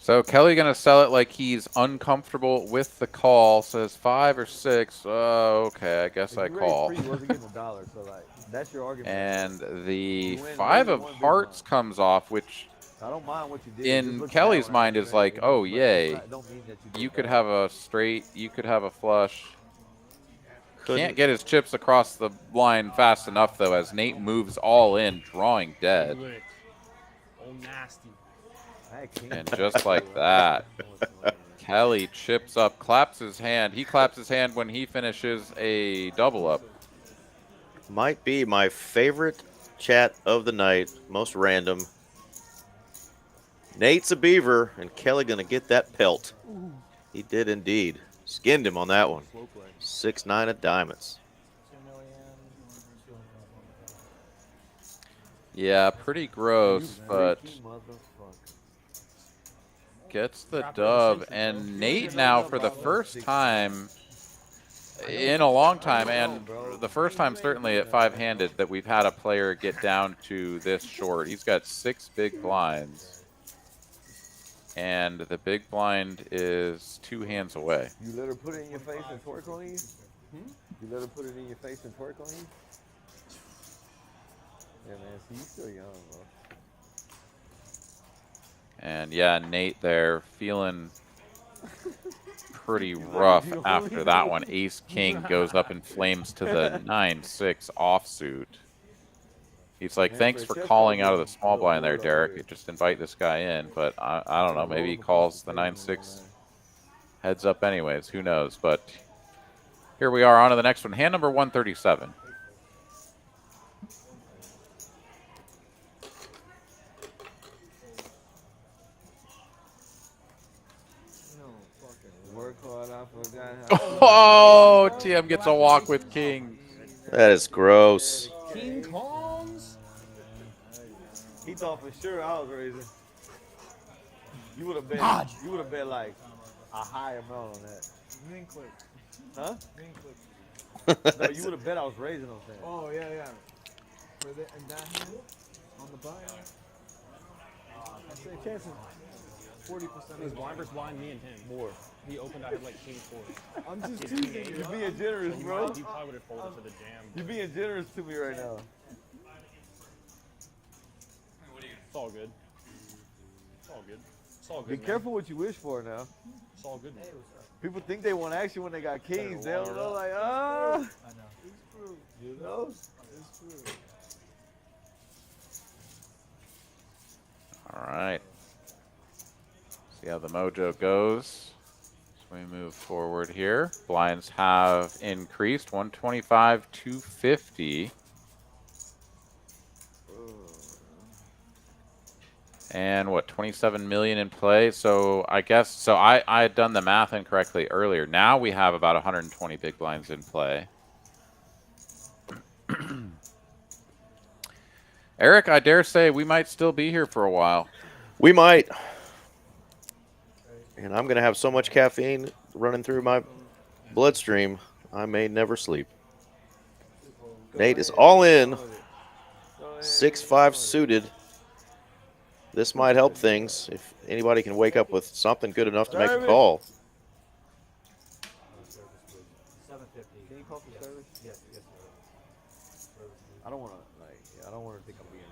So Kelly gonna sell it like he's uncomfortable with the call. Says 5 or 6. Oh, okay, I guess I call. You wasn't getting $1, so like that's your argument. And the 5 of hearts comes off, which I don't mind what you did. in Kelly's mind is like, oh yay, you could have a straight, you could have a flush. Can't get his chips across the line fast enough though, as Nate moves all in, drawing dead. Oh, nasty. And just like that, Kelly chips up, claps his hand. He claps his hand when he finishes a double up. Might be my favorite chat of the night, most random. Nate's a beaver, and Kelly gonna get that pelt. He did indeed. Skinned him on that one. 6-9 of diamonds. Yeah, pretty gross, but gets the dub. And Nate now, for the first time in a long time, and the first time certainly at five-handed that we've had a player get down to this short. He's got 6 big blinds. And the big blind is 2 hands away. You let her put it in your face and twerk on you? You let her put it in your face and twerk on you? Yeah, man, see, you still young, bro. And yeah, Nate there feeling pretty rough after that one. Ace King goes up in flames to the 9-6 offsuit. He's like, thanks for calling out of the small blind there, Derek. Just invite this guy in. But I don't know. Maybe he calls the 9-6 heads up anyways. Who knows? But here we are on to the next one. Hand number 137. Oh, TM gets a walk with King. That is gross. King Kongs. thought for sure I was raising. You would have bet. You would have bet like a high amount on that. Green click. Huh? Green click. No, you would have bet I was raising those things. Oh, yeah, yeah. For the, in that hand, on the buy. I say chances 40%. It was blind versus blind, me and him. More. He opened, I had like king 4. I'm just teasing you. You're being generous, bro. You probably would have folded for the jam. You're being generous to me right now. It's all good. It's all good. It's all good. Be man. careful what you wish for now. It's all good. Man. People think they want action when they got kings. They don't know, like, ah. I know. It's true. You know? It's true. All right. See how the mojo goes. So we move forward here. Blinds have increased 125, 250. And what, 27 million in play? So I guess, so I had done the math incorrectly earlier. Now we have about 120 big blinds in play. Eric, I dare say we might still be here for a while. We might. And I'm going to have so much caffeine running through my bloodstream, I may never sleep. Nate is all in. 6-5 suited. This might help things if anybody can wake up with something good enough to make a call. 750. Can you call for service? Yes, yes, sir. I don't want to, like, I don't want to think I'm being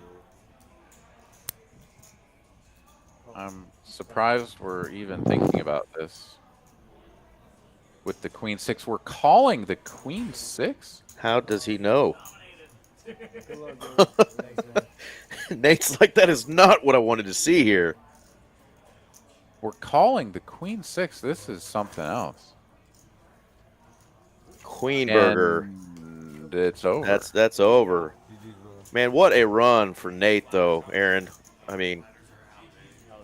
rude. I'm surprised we're even thinking about this. With the queen 6, we're calling the queen 6? How does he know? Nate's like, that is not what I wanted to see here. We're calling the queen 6. This is something else. Queen burger. And it's over. That's over. Man, what a run for Nate, though, Aaron. I mean,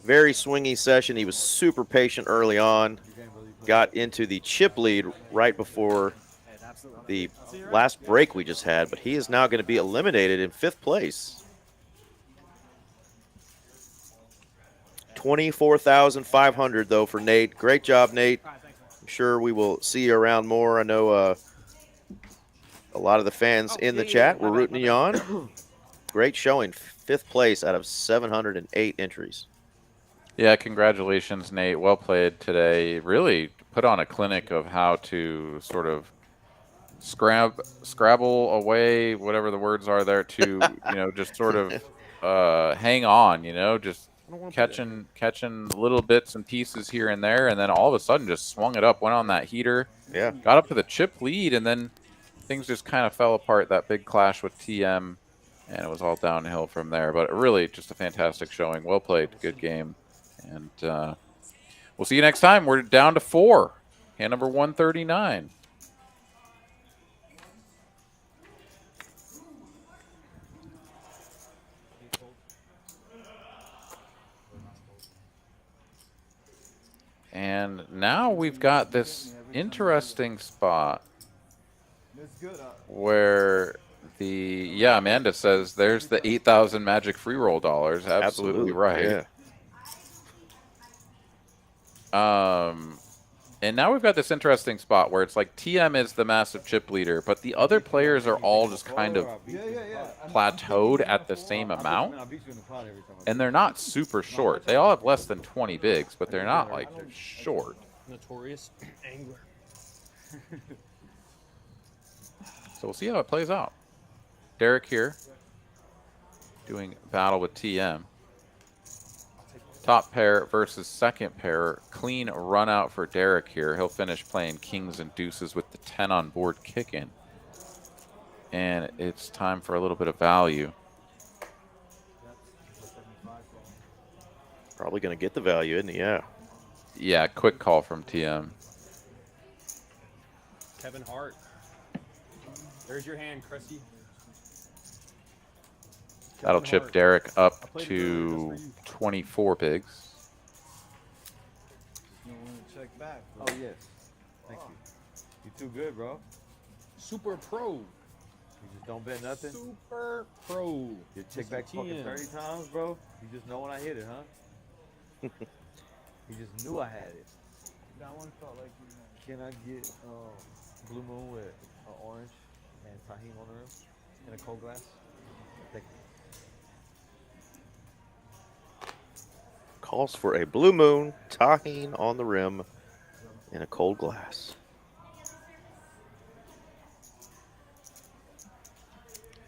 very swingy session. He was super patient early on. Got into the chip lead right before the last break we just had, but he is now going to be eliminated in 5th place. 24,500 though for Nate. Great job, Nate. I'm sure we will see you around more. I know a lot of the fans in the chat were rooting you on. Great showing. 5th place out of 708 entries. Yeah, congratulations, Nate. Well played today. Really put on a clinic of how to sort of scrabble away, whatever the words are there, to, you know, just sort of hang on, you know, just catching little bits and pieces here and there, and then all of a sudden just swung it up, went on that heater, got up to the chip lead, and then things just kind of fell apart. That big clash with TM, and it was all downhill from there. But really just a fantastic showing. Well played, good game, and we'll see you next time. We're down to 4, hand number 139. And now we've got this interesting spot where Amanda says there's the 8,000 magic free roll dollars. Absolutely right. Yeah. And now we've got this interesting spot where it's like TM is the massive chip leader, but the other players are all just kind of plateaued at the same amount. And they're not super short. They all have less than 20 bigs, but they're not like short. Notorious angler. So we'll see how it plays out. Derek here doing battle with TM. Top pair versus second pair. Clean run out for Derek here. He'll finish playing kings and deuces with the 10 on board kicking. And it's time for a little bit of value. Probably going to get the value, isn't he? Yeah. Yeah, quick call from TM. Kevin Hart. There's your hand, Cressy. That'll chip Derek up to 24 bigs. You want to check back, bro. Oh, yes. Thank you. You too good, bro. Super pro. You just don't bet nothing. Super pro. You check back fucking 30 times, bro. You just know when I hit it, huh? He just knew I had it. That one felt like you know. Can I get Blue Moon with orange and tahini on the rim in a cold glass? Thank you. Calls for a Blue Moon, tahine on the rim, in a cold glass.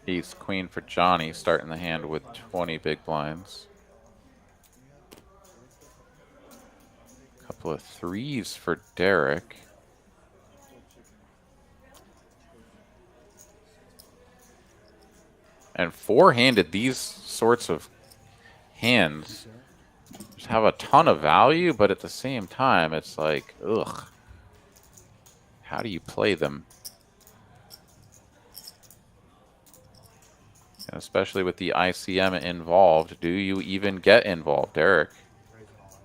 Ace queen for Johnny, starting the hand with 20 big blinds. Couple of threes for Derek. And four-handed, these sorts of hands just have a ton of value, but at the same time, it's like, ugh. How do you play them? And especially with the ICM involved, do you even get involved, Derek?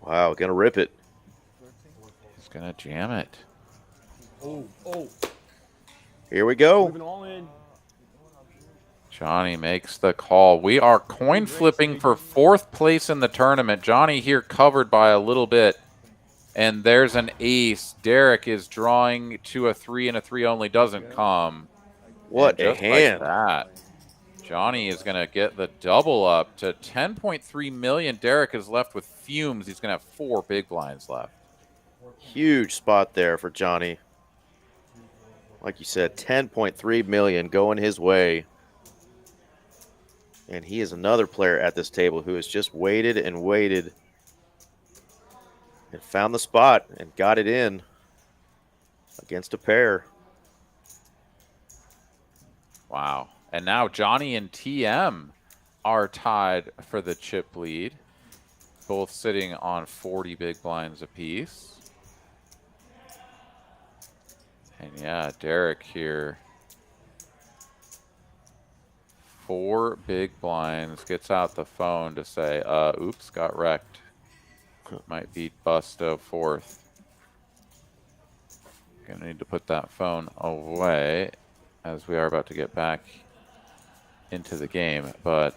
Wow, gonna rip it. He's gonna jam it. Oh, oh. Here we go. Moving all in. Johnny makes the call. We are coin flipping for fourth place in the tournament. Johnny here covered by a little bit. And there's an ace. Derek is drawing to a 3, and a 3 only doesn't come. What and a just hand. like that, Johnny is going to get the double up to 10.3 million. Derek is left with fumes. He's going to have 4 big blinds left. Huge spot there for Johnny. Like you said, 10.3 million going his way. And he is another player at this table who has just waited and waited and found the spot and got it in against a pair. Wow. And now Johnny and TM are tied for the chip lead, both sitting on 40 big blinds apiece. And yeah, Derek here, 4 big blinds, gets out the phone to say, oops, got wrecked. Might be Busto fourth. Gonna need to put that phone away as we are about to get back into the game. But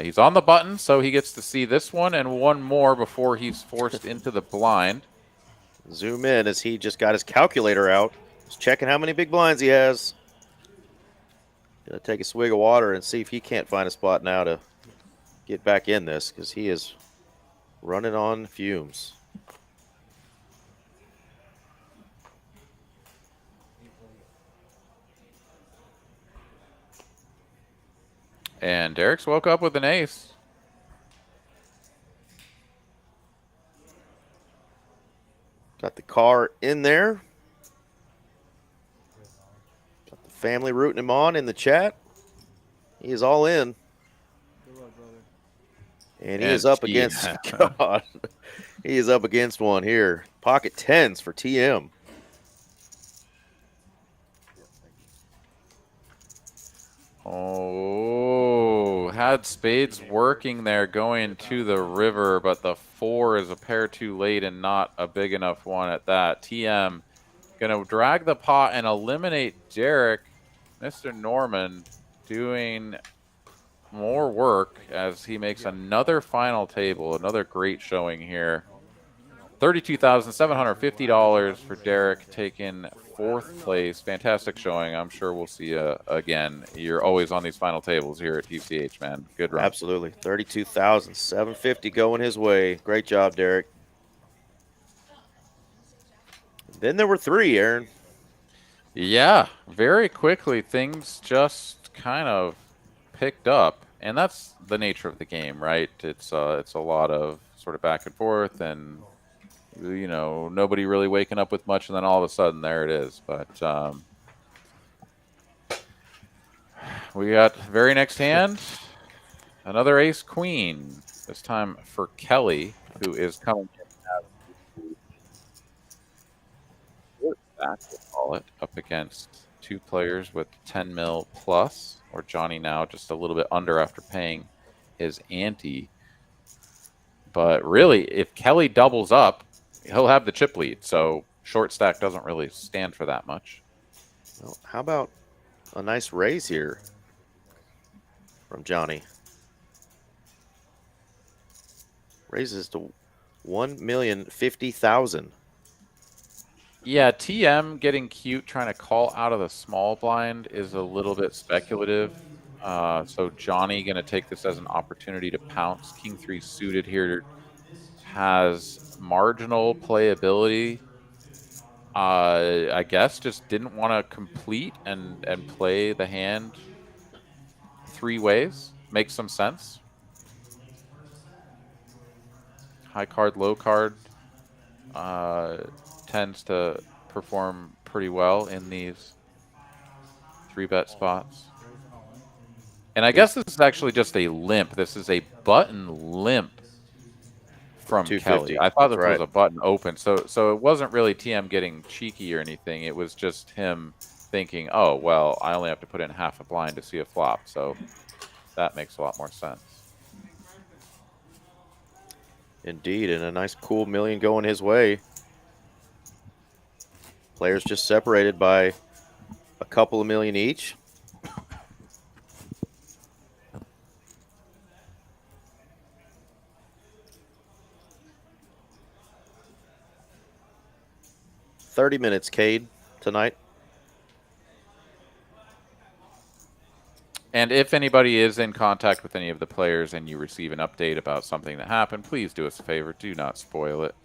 he's on the button, so he gets to see this one and one more before he's forced into the blind. Zoom in as he just got his calculator out. He's checking how many big blinds he has. Gonna take a swig of water and see if he can't find a spot now to get back in this, because he is running on fumes. And Derek's woke up with an ace. Got the car in there. Got the family rooting him on in the chat. He is all in. Good luck, brother. And he is up against, God, he is up against one here. Pocket tens for TM. Oh, had spades working there going to the river, but the 4 is a pair too late and not a big enough one at that. TM going to drag the pot and eliminate Derek. Mr. Norman doing more work as he makes another final table. Another great showing here. $32,750 for Derek, taking 4th place. Fantastic showing. I'm sure we'll see you again. You're always on these final tables here at TCH, man. Good run. Absolutely. $32,750 going his way. Great job, Derek. Then there were 3, Aaron. Yeah, very quickly things just kind of picked up, and that's the nature of the game, right? It's a lot of sort of back and forth, and you know, nobody really waking up with much, and then all of a sudden there it is. But we got very next hand, another ace queen, this time for Kelly, who is coming back, we'll call it, up against 2 players with 10 mil plus, or Johnny now just a little bit under after paying his ante. But really, if Kelly doubles up, he'll have the chip lead, so short stack doesn't really stand for that much. Well, how about a nice raise here from Johnny. Raises to 1,050,000. Yeah, TM getting cute, trying to call out of the small blind is a little bit speculative. So Johnny going to take this as an opportunity to pounce. King 3 suited here has marginal playability. I guess just didn't want to complete and play the hand 3 ways. Makes some sense. High card, low card tends to perform pretty well in these 3-bet spots. And I guess this is actually just a limp. This is a button limp from 250. Kelly. I thought That's this right. was a button open. So it wasn't really TM getting cheeky or anything. It was just him thinking, oh, well, I only have to put in half a blind to see a flop. So that makes a lot more sense. Indeed, and a nice cool million going his way. Players just separated by a couple of million each. $30 minutes, Cade, tonight. And if anybody is in contact with any of the players and you receive an update about something that happened, please do us a favor. Do not spoil it.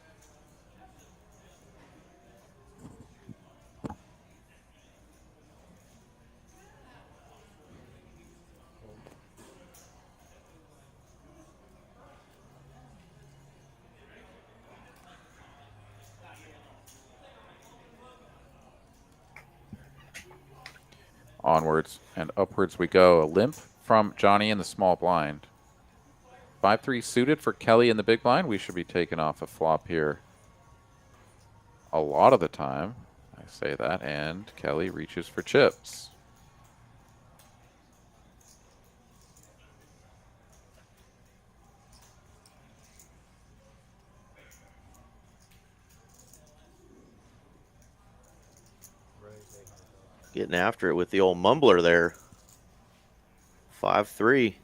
Onwards and upwards we go. A limp from Johnny in the small blind. 5-3 suited for Kelly in the big blind. We should be taking off a flop here a lot of the time. I say that, and Kelly reaches for chips. Getting after it with the old mumbler there. 5-3.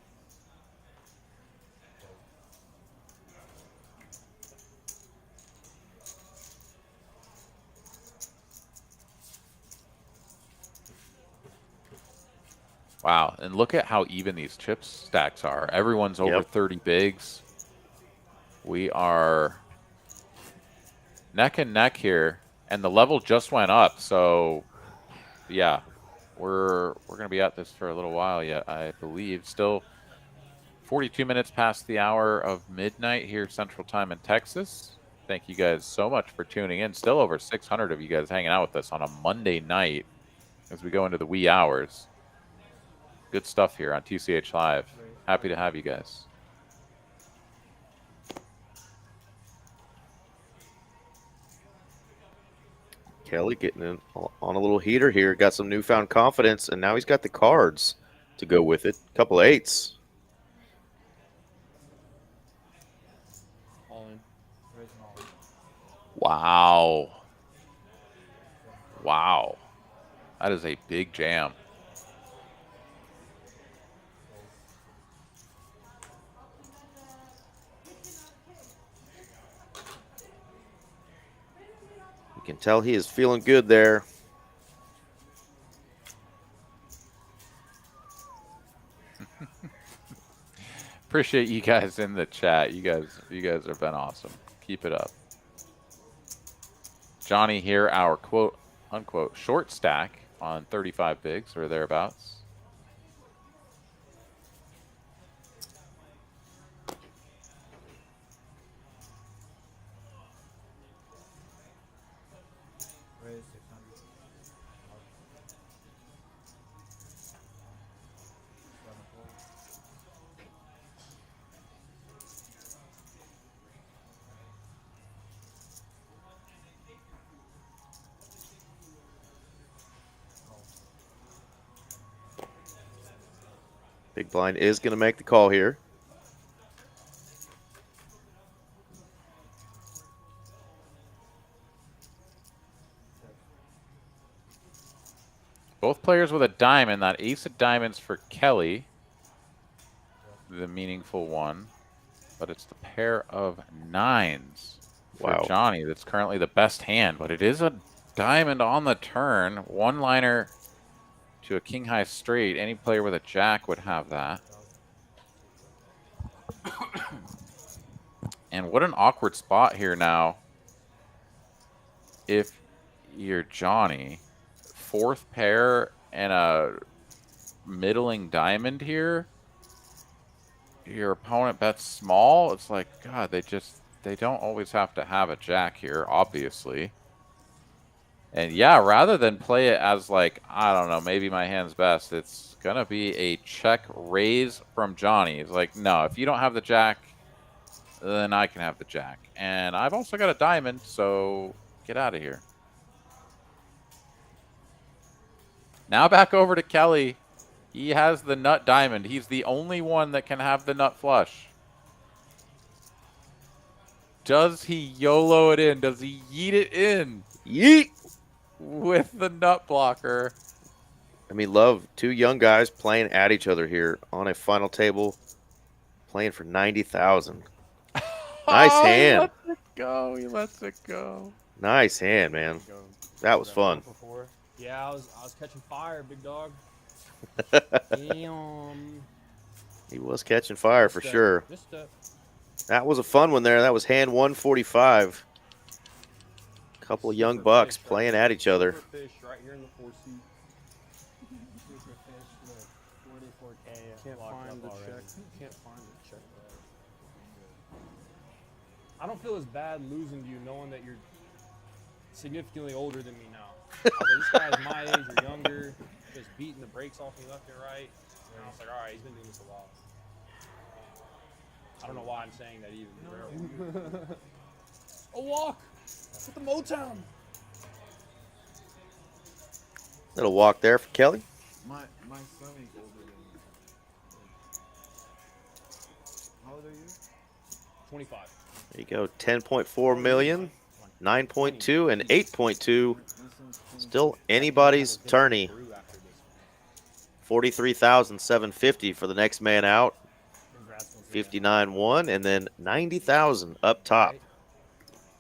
Wow, and look at how even these chip stacks are. Everyone's over 30 bigs. We are neck and neck here, and the level just went up. So, yeah, we're going to be at this for a little while yet, I believe. Still 42 minutes past the hour of midnight here Central Time in Texas. Thank you guys so much for tuning in. Still over 600 of you guys hanging out with us on a Monday night as we go into the wee hours. Good stuff here on TCH Live. Happy to have you guys. Kelly getting in on a little heater here. Got some newfound confidence, and now he's got the cards to go with it. Couple of eights. All in. Wow. Wow. That is a big jam. You can tell he is feeling good there. Appreciate you guys in the chat. You guys have been awesome. Keep it up. Johnny here, our quote unquote short stack on 35 bigs or thereabouts. Big blind is going to make the call here. Both players with a diamond. That ace of diamonds for Kelly, the meaningful one. But it's the pair of nines for Wow. Johnny that's currently the best hand. But it is a diamond on the turn. One-liner to a king-high straight. Any player with a jack would have that. And what an awkward spot here now. If you're Johnny, fourth pair and a middling diamond here, your opponent bets small. It's like, God, they don't always have to have a jack here, obviously. And yeah, rather than play it as like, I don't know, maybe my hand's best, it's going to be a check raise from Johnny. It's like, no, if you don't have the jack, then I can have the jack. And I've also got a diamond, so get out of here. Now back over to Kelly. He has the nut diamond. He's the only one that can have the nut flush. Does he YOLO it in? Does he yeet it in? Yeet! With the nut blocker. I mean, love, two young guys playing at each other here on a final table, playing for 90,000. Nice hand. He lets it go. He lets it go. Nice hand, man. That was fun. Yeah, I was catching fire, big dog. Damn. He was catching fire for sure. That was a fun one there. That was hand 145. Couple of young bucks playing at each other. Fish right here in the 4 seat. Can't find the check. Can't find the check. I don't feel as bad losing to you knowing that you're significantly older than me now. I was like, this guy's my age or younger, just beating the brakes off me left and right. And I was like, all right, he's been doing this a while. I don't know why I'm saying that even. A walk with the Motown. Little walk there for Kelly. My son is older than me. How old are you? 25. There you go. 10.4 million, 9.2, and 8.2. Still anybody's tourney. 43,750 for the next man out. 59-1, and then 90,000 up top.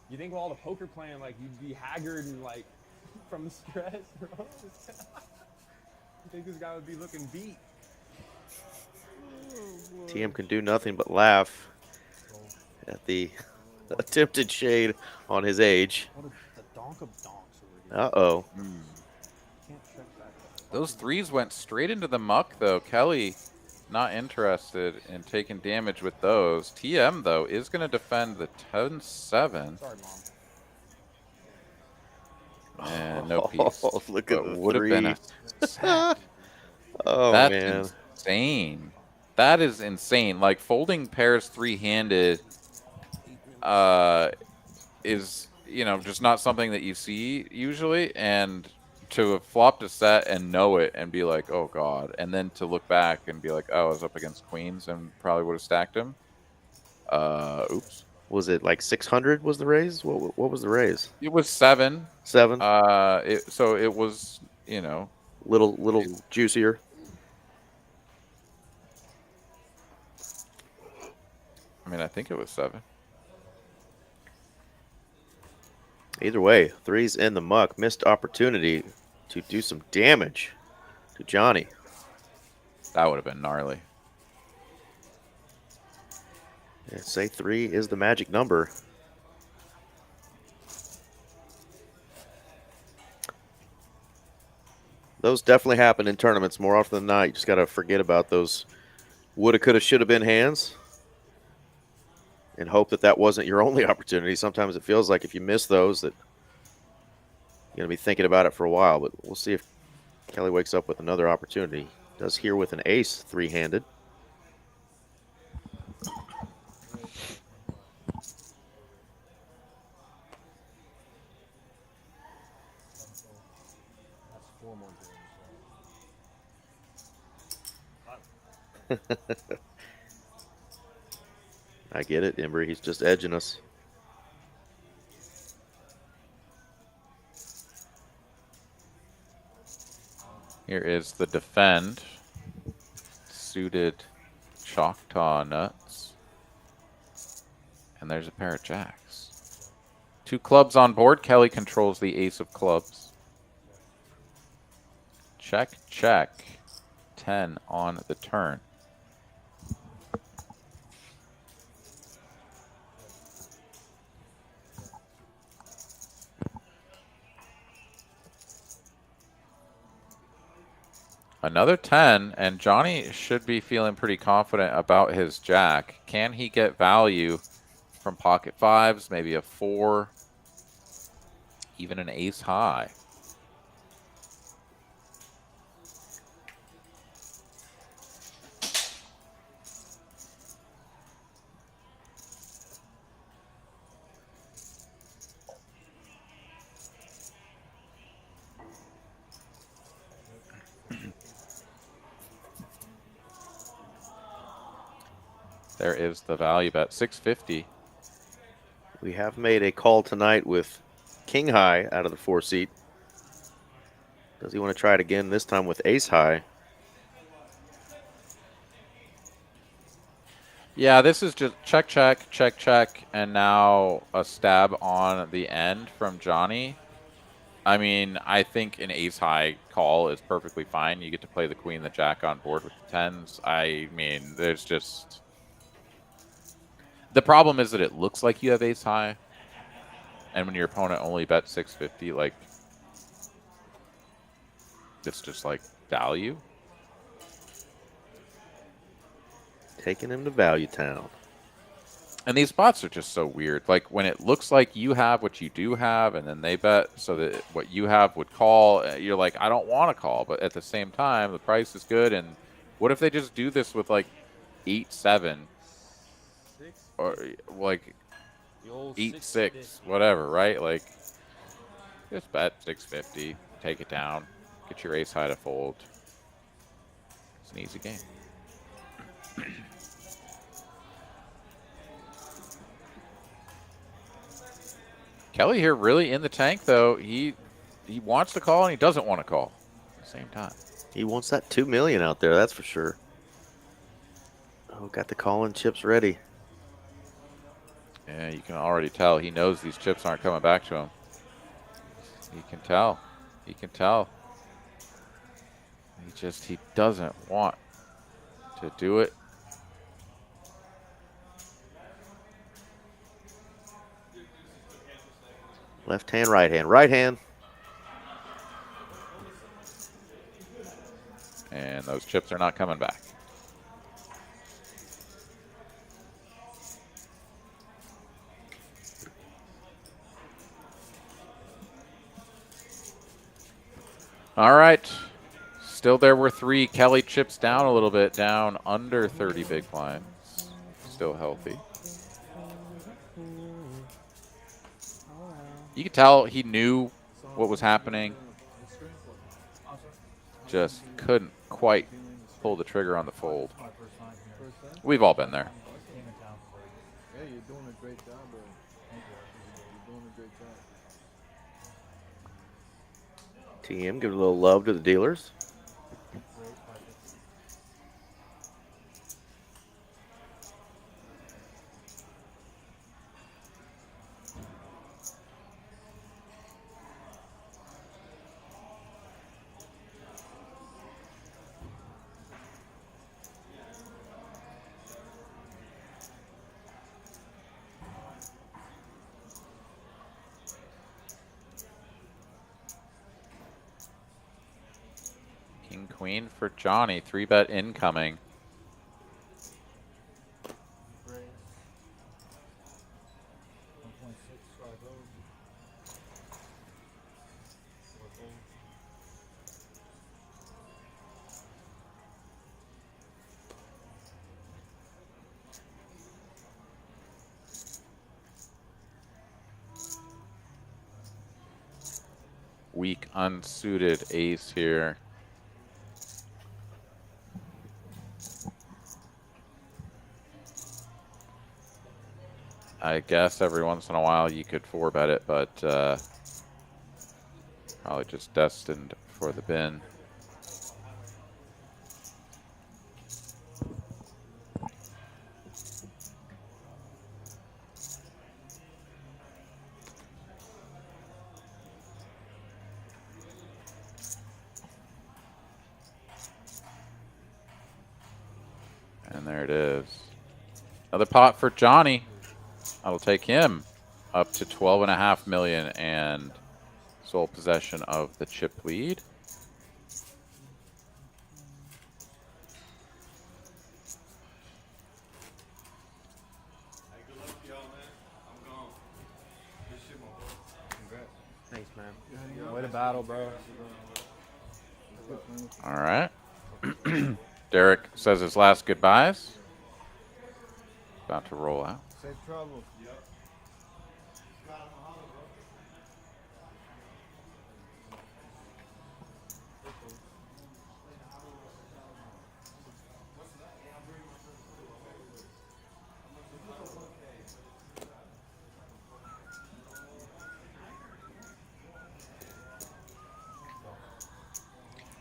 You think with all the poker playing, like you'd be haggard and like from the stress, bro? You think this guy would be looking beat? TM can do nothing but laugh at the attempted shade on his age. Uh-oh. Those threes went straight into the muck, though. Kelly not interested in taking damage with those. TM, though, is going to defend the 10-7. Sorry, Mom. And no piece. Oh, look at the would have been a set. Oh, That's man. insane. That is insane. Like, folding pairs three-handed is, you know, just not something that you see usually. And to have flopped a set and know it and be like, oh, God. And then to look back and be like, oh, I was up against queens and probably would have stacked him. Oops. Was it like 600 was the raise? What was the raise? It was 7. 7? So it was, you know. Little juicier. I mean, I think it was 7. Either way, threes in the muck. Missed opportunity to do some damage to Johnny. That would have been gnarly. Yeah, say 3 is the magic number. Those definitely happen in tournaments more often than not. You just got to forget about those woulda, coulda, shoulda been hands and hope that that wasn't your only opportunity. Sometimes it feels like if you miss those that you're going to be thinking about it for a while, but we'll see if Kelly wakes up with another opportunity. Does here with an ace three-handed. I get it, Embry. He's just edging us. Here is the defend. Suited Choctaw nuts. And there's a pair of jacks. 2 clubs on board. Kelly controls the ace of clubs. Check, check. 10 on the turn. Another 10, and Johnny should be feeling pretty confident about his jack. Can he get value from pocket 5s, maybe a 4, even an ace high? There is the value bet, 650. We have made a call tonight with king high out of the 4 seat. Does he want to try it again, this time with ace high? Yeah, this is just check, check, check, check, and now a stab on the end from Johnny. I mean, I think an ace high call is perfectly fine. You get to play the queen, the jack on board with the 10s. I mean, there's just... The problem is that it looks like you have ace high, and when your opponent only bets 650, like, it's just like value. Taking him to Value Town. And these spots are just so weird. Like, when it looks like you have what you do have, and then they bet so that what you have would call, you're like, I don't want to call. But at the same time, the price is good, and what if they just do this with, like, 8-7? Or, like, 8-6, whatever, right? Like, just bet 650, take it down, get your ace high to fold. It's an easy game. Kelly here really in the tank, though. He wants to call and he doesn't want to call at the same time. He wants that $2 million out there, that's for sure. Oh, got the call-in chips ready. Yeah, you can already tell. He knows these chips aren't coming back to him. He can tell. He can tell. He doesn't want to do it. Left hand, right hand, right hand. And those chips are not coming back. All right. Still there were 3. Kelly chips down a little bit, down under 30 big blinds. Still healthy. You could tell he knew what was happening. Just couldn't quite pull the trigger on the fold. We've all been there. Yeah, you're doing a great job, bro. You're doing a great job. TM, give a little love to the dealers. King, queen for Johnny. 3-bet incoming. Weak unsuited ace here. I guess every once in a while you could 4-bet it, but probably just destined for the bin. there it is. Another pot for Johnny. I will take him up to 12.5 million and sole possession of the chip lead. Thanks, man. Way to battle, bro. All right. Derek says his last goodbyes. About to roll out. Safe trouble.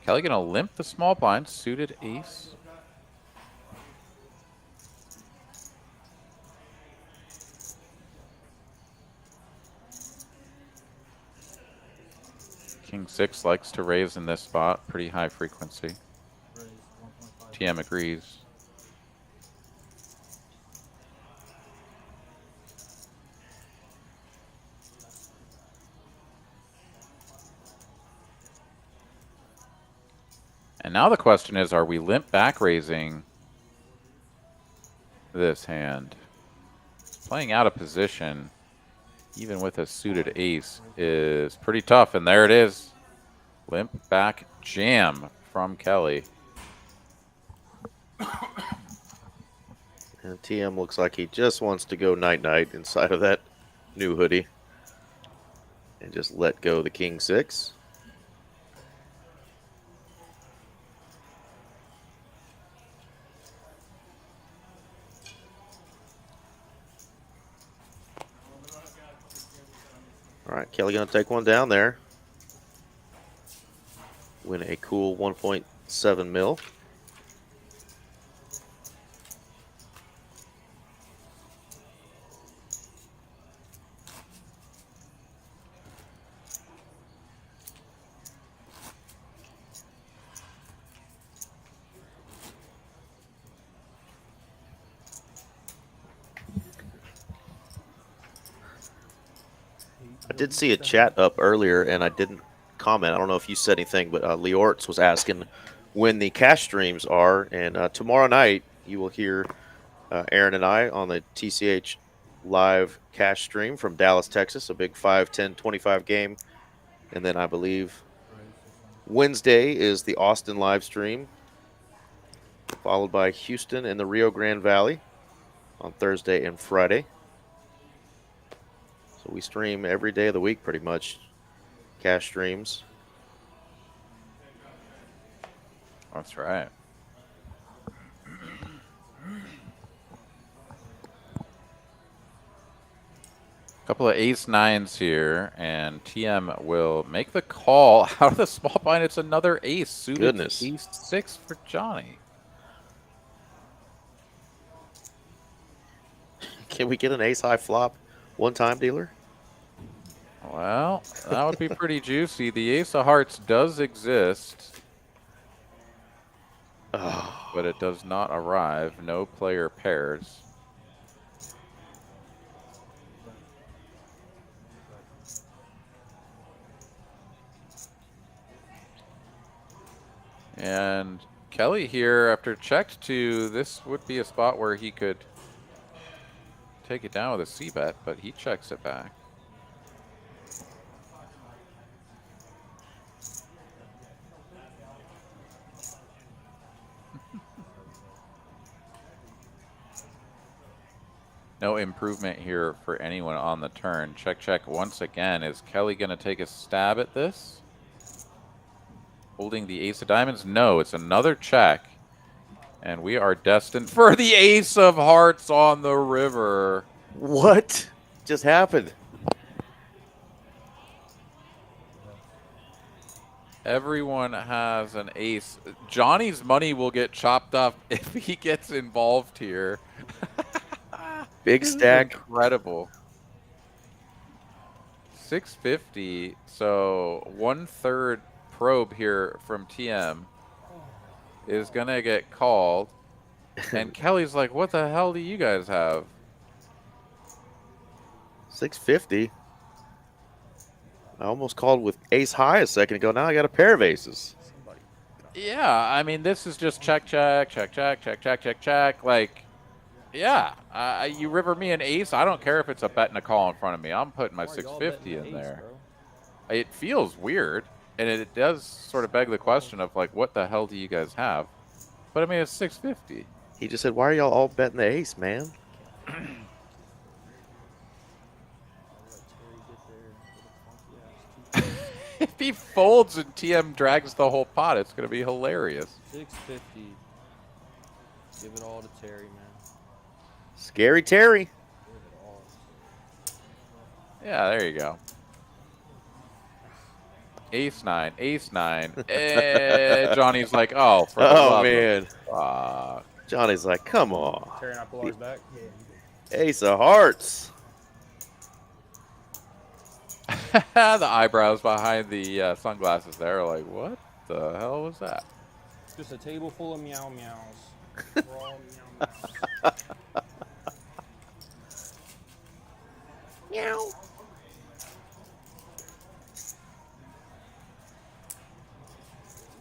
Kelly gonna limp the small blind, suited ace. King 6 likes to raise in this spot, pretty high frequency. TM agrees. And now the question is, are we limp back raising this hand? Playing out of position, even with a suited ace, is pretty tough. And there it is. Limp back jam from Kelly. And TM looks like he just wants to go night-night inside of that new hoodie. And just let go the King 6. All right, Kelly gonna take one down there. Win a cool 1.7 mil. I did see a chat up earlier, and I didn't comment. I don't know if you said anything, but Leortz was asking when the cash streams are. And tomorrow night, you will hear Aaron and I on the TCH live cash stream from Dallas, Texas, a big 5, 10, 25 game. And then I believe Wednesday is the Austin live stream, followed by Houston and the Rio Grande Valley on Thursday and Friday. So we stream every day of the week pretty much, cash streams. That's right. Couple of ace-9s here, and TM will make the call out of the small blind. It's another ace. Suited Goodness. ace-6 for Johnny. Can we get an ace-high flop one time, dealer? Well, that would be pretty juicy. The ace of hearts does exist, but it does not arrive. No player pairs. And Kelly here, after checked to, this would be a spot where he could take it down with a c-bet, but he checks it back. No improvement here for anyone on the turn. Check, check once again. Is Kelly going to take a stab at this? Holding the ace of diamonds? No, it's another check. And we are destined for the ace of hearts on the river. What just happened? Everyone has an ace. Johnny's money will get chopped up if he gets involved here. Big stack. Incredible. 650. So 1/3 probe here from TM is going to get called. And Kelly's like, what the hell do you guys have? 650. I almost called with ace high a second ago. Now I got a pair of aces. Yeah, I mean, this is just check, check, check, check, check, check, check, check. Like, yeah, you river me an ace. I don't care if it's a bet and a call in front of me. I'm putting my 650 in there. It feels weird, and it does sort of beg the question of, like, what the hell do you guys have? But I mean, it's 650. He just said, why are y'all all betting the ace, man? If he folds and TM drags the whole pot, it's going to be hilarious. 650. Give it all to Terry, man. Scary Terry. Yeah, there you go. Ace nine, ace nine. Johnny's like, oh, for the love man. Of Johnny's like, come on. Terry not pull ours back. Ace of hearts. The eyebrows behind the sunglasses there are like, what the hell was that? Just a table full of meow meows. We're all meow meows. Meow.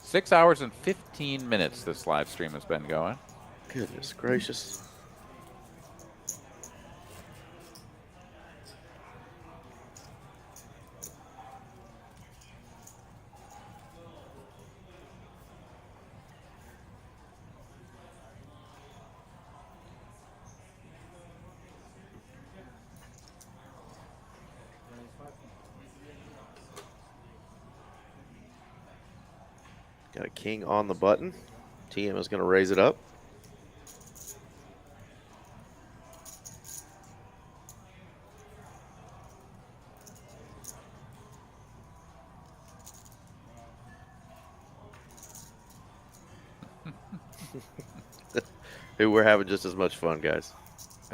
Six hours and 15 minutes this live stream has been going. Goodness gracious. Got a king on the button. TM is going to raise it up. Hey, we're having just as much fun, guys.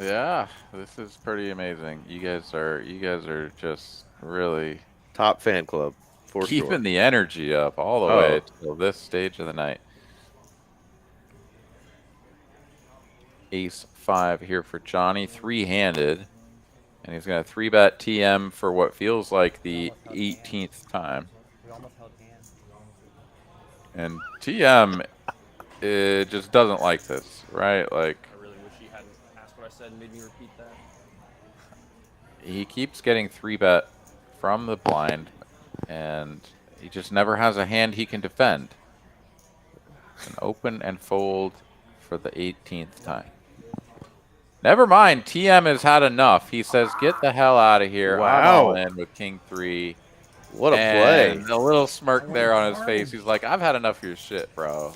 Yeah, this is pretty amazing. You guys are just really top fan club for keeping sure. the energy up all the way till this stage of the night. Ace 5 here for Johnny, three-handed, and he's going to 3-bet TM for what feels like the 18th time. And TM it just doesn't like this, right? Like, I really wish he hadn't asked what I said and made me repeat that. he keeps getting 3-bet from the blind, and he just never has a hand he can defend. An open and fold for the 18th time. Never mind, TM has had enough. He says, get the hell out of here. Wow. I'm all in with King 3. What a play. And a little smirk there on his face. He's like, I've had enough of your shit, bro.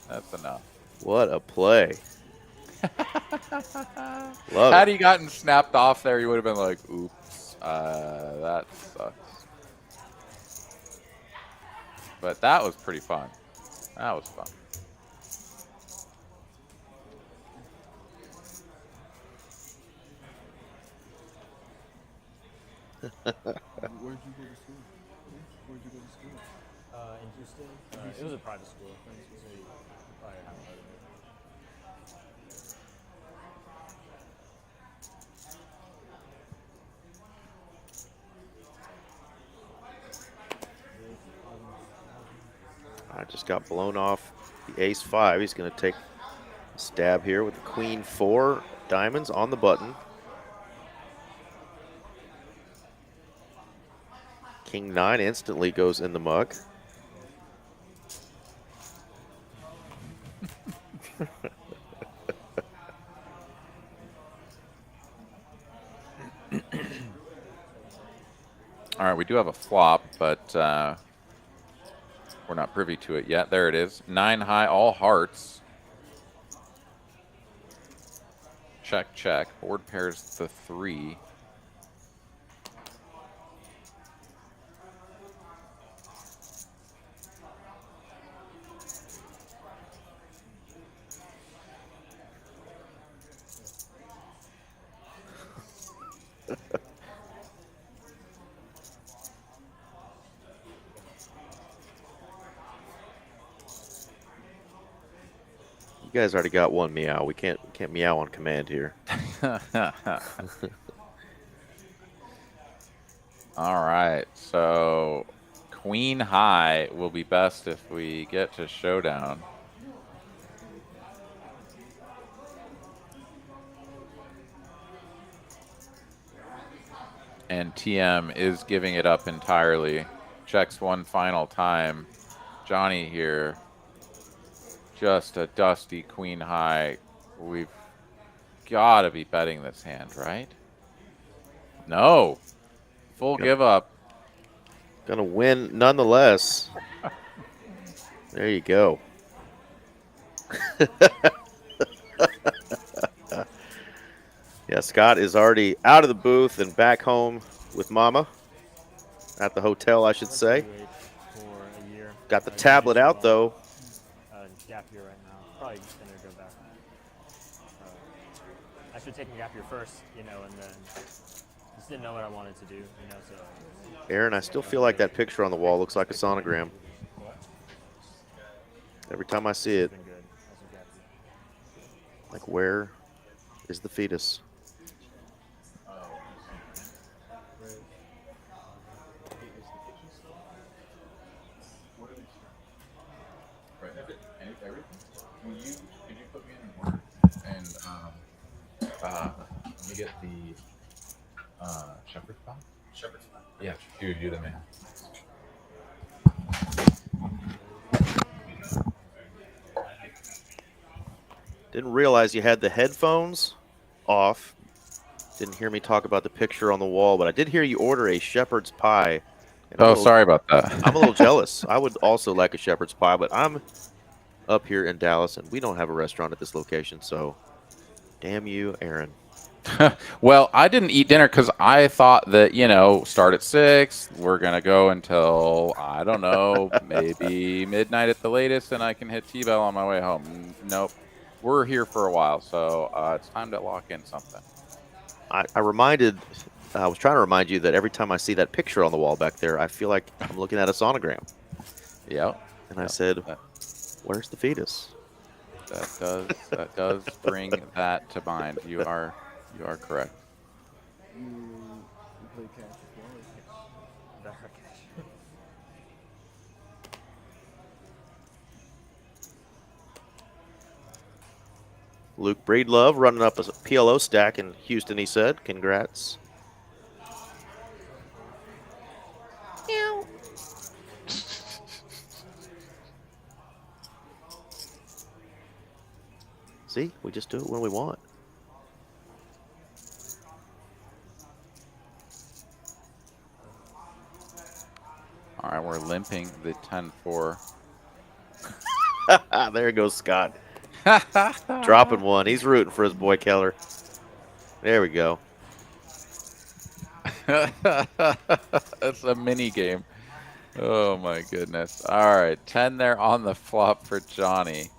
That's enough. What a play. Love Had it. he gotten snapped off there, he would have been like, oops, that sucks. But that was pretty fun. That was fun. Where'd you go to school? Where'd you go to school? In Houston. It was a private school. So you probably haven't heard of it. I just got blown off the ace 5. He's going to take a stab here with the queen 4 diamonds on the button. King 9 instantly goes in the mug. All right, we do have a flop, but we're not privy to it yet. There it is. 9 high, all hearts. Check, check. Board pairs the 3. You guys already got one meow. We can't meow on command here. All right, so queen high will be best if we get to showdown. And TM is giving it up entirely. Checks one final time. Johnny here. Just a dusty queen high. We've got to be betting this hand, right? No. Full give up. Gonna win nonetheless. There you go. Yeah, Scott is already out of the booth and back home with Mama. At the hotel, I should say. For a year. Got the tablet out, though. Gap year right now. Probably gonna go back. I should take a gap year first, you know, and then just didn't know what I wanted to do, you know. So. Aaron, I still feel like that picture on the wall looks like a sonogram. Every time I see it. Like, where is the fetus? Could you put me in order? And let me get the shepherd's pie. Shepherd's pie. Yeah, you're the man. Didn't realize you had the headphones off. Didn't hear me talk about the picture on the wall, but I did hear you order a shepherd's pie. Oh, sorry about that. I'm a little jealous. I would also like a shepherd's pie, but I'm up here in Dallas, and we don't have a restaurant at this location, so damn you, Aaron. Well, I didn't eat dinner because I thought that, you know, start at 6. We're going to go until, I don't know, maybe midnight at the latest, and I can hit T-Bell on my way home. Nope. We're here for a while, so it's time to lock in something. I was trying to remind you that every time I see that picture on the wall back there, I feel like I'm looking at a sonogram. Yep. And I said, where's the fetus? That does bring that to mind. You are correct. You play cash as well? Luke Breedlove running up a PLO stack in Houston, he said. Congrats. See, we just do it when we want. All right, we're limping the 10-4. There goes Scott. Dropping one. He's rooting for his boy Keller. There we go. That's a mini game. Oh, my goodness. All right, 10 there on the flop for Johnny.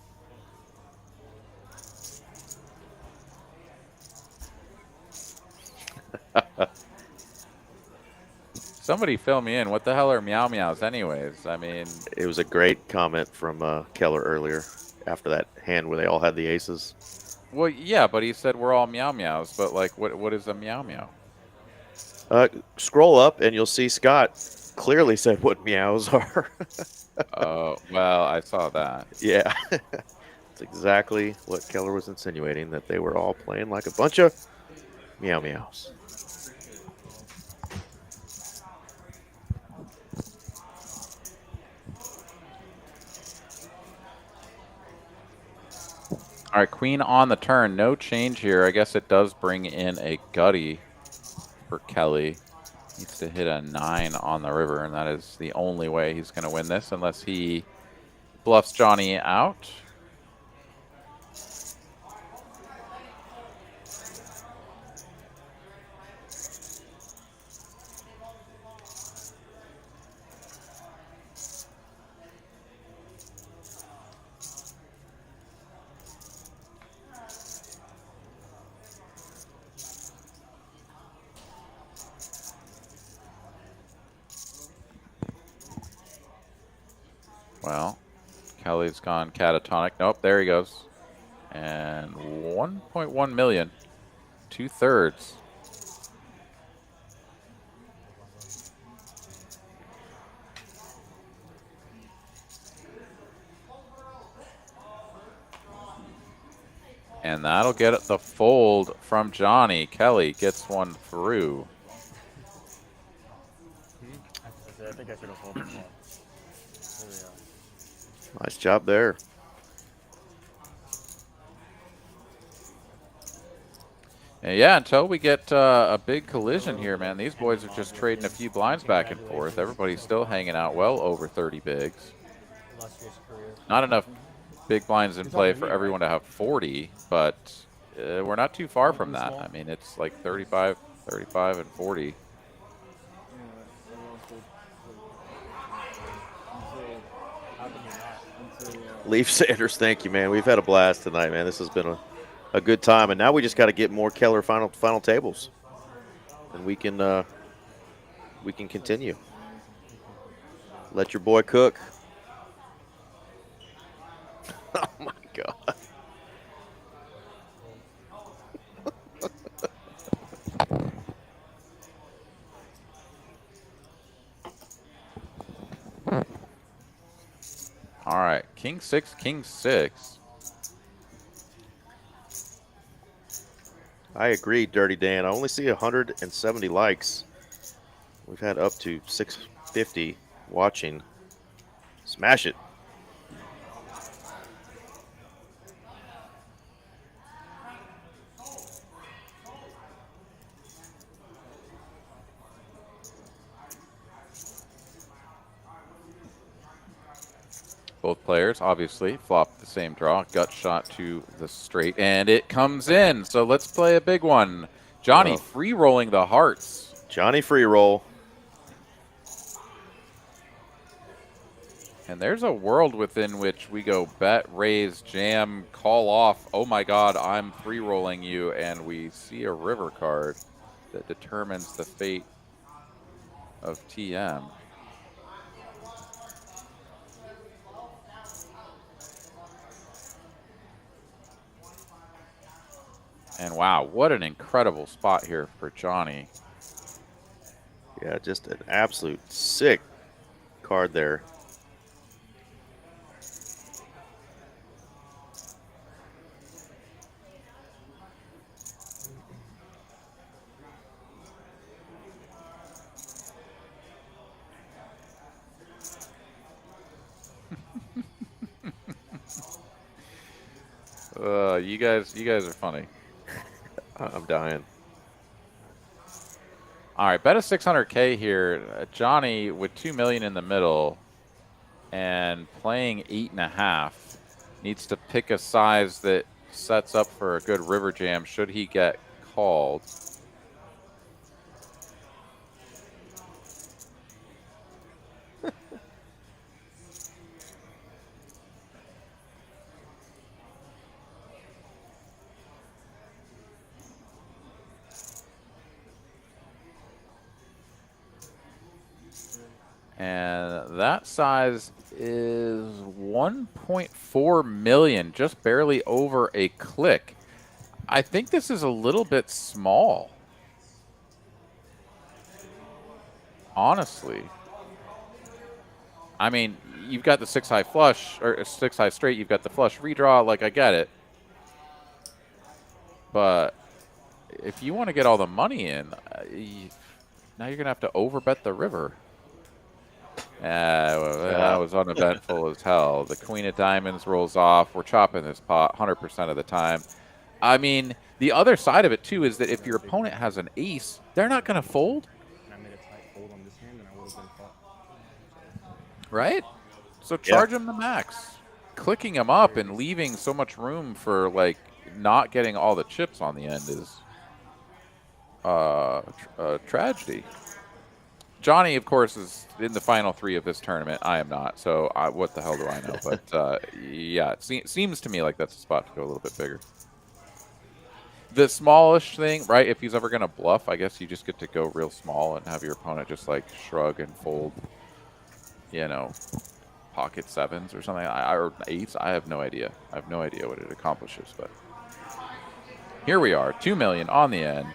Somebody fill me in. What the hell are meow meows anyways? I mean, it was a great comment from Keller earlier after that hand where they all had the aces. Well, yeah, but he said we're all meow meows, but like what is a meow meow? Scroll up and you'll see Scott clearly said what meows are. Oh, well, I saw that. Yeah. That's exactly what Keller was insinuating, that they were all playing like a bunch of meow meows. All right, queen on the turn. No change here. I guess it does bring in a gutty for Kelly. Needs to hit a 9 on the river, and that is the only way he's going to win this unless he bluffs Johnny out. Well, Kelly's gone catatonic. Nope, there he goes. And 1.1 million, 2/3. And that'll get the fold from Johnny. Kelly gets one through. I think I should have folded more. There we go. Nice job there. And yeah, until we get a big collision here, man, these boys are just trading a few blinds back and forth. Everybody's still hanging out well over 30 bigs. Not enough big blinds in play for everyone to have 40, but we're not too far from that. I mean, it's like 35, 35, and 40. Leaf Sanders, thank you, man. We've had a blast tonight, man. This has been a good time, and now we just got to get more Keller final tables, and we can continue. Let your boy cook. Oh my God. All right, king 6, king 6. I agree, Dirty Dan. I only see 170 likes. We've had up to 650 watching. Smash it. Both players obviously flop the same draw. Gut shot to the straight, and it comes in. So let's play a big one. Johnny free rolling the hearts. Johnny free roll. And there's a world within which we go bet, raise, jam, call off. Oh my God, I'm free rolling you, and we see a river card that determines the fate of TM. And wow, what an incredible spot here for Johnny. Yeah, just an absolute sick card there. You guys are funny. I'm dying. All right, bet a 600K here. Johnny with 2 million in the middle and playing 8.5 needs to pick a size that sets up for a good river jam should he get called. And that size is 1.4 million, just barely over a click. I think this is a little bit small. Honestly. I mean, you've got the 6-high flush, or 6-high straight, you've got the flush redraw, like I get it. But if you want to get all the money in, now you're going to have to overbet the river. That was uneventful as hell. The queen of diamonds rolls off. We're chopping this pot 100% of the time. I mean, the other side of it, too, is that if your opponent has an ace, they're not going to fold. Right? So charge them the max. Clicking them up and leaving so much room for, like, not getting all the chips on the end is a tragedy. Johnny, of course, is in the final 3 of this tournament. I am not, so what the hell do I know? But, yeah, it seems to me like that's a spot to go a little bit bigger. The smallish thing, right, if he's ever going to bluff, I guess you just get to go real small and have your opponent just, like, shrug and fold, you know, pocket sevens or something, or eights. I have no idea. I have no idea what it accomplishes, but here we are, 2 million on the end.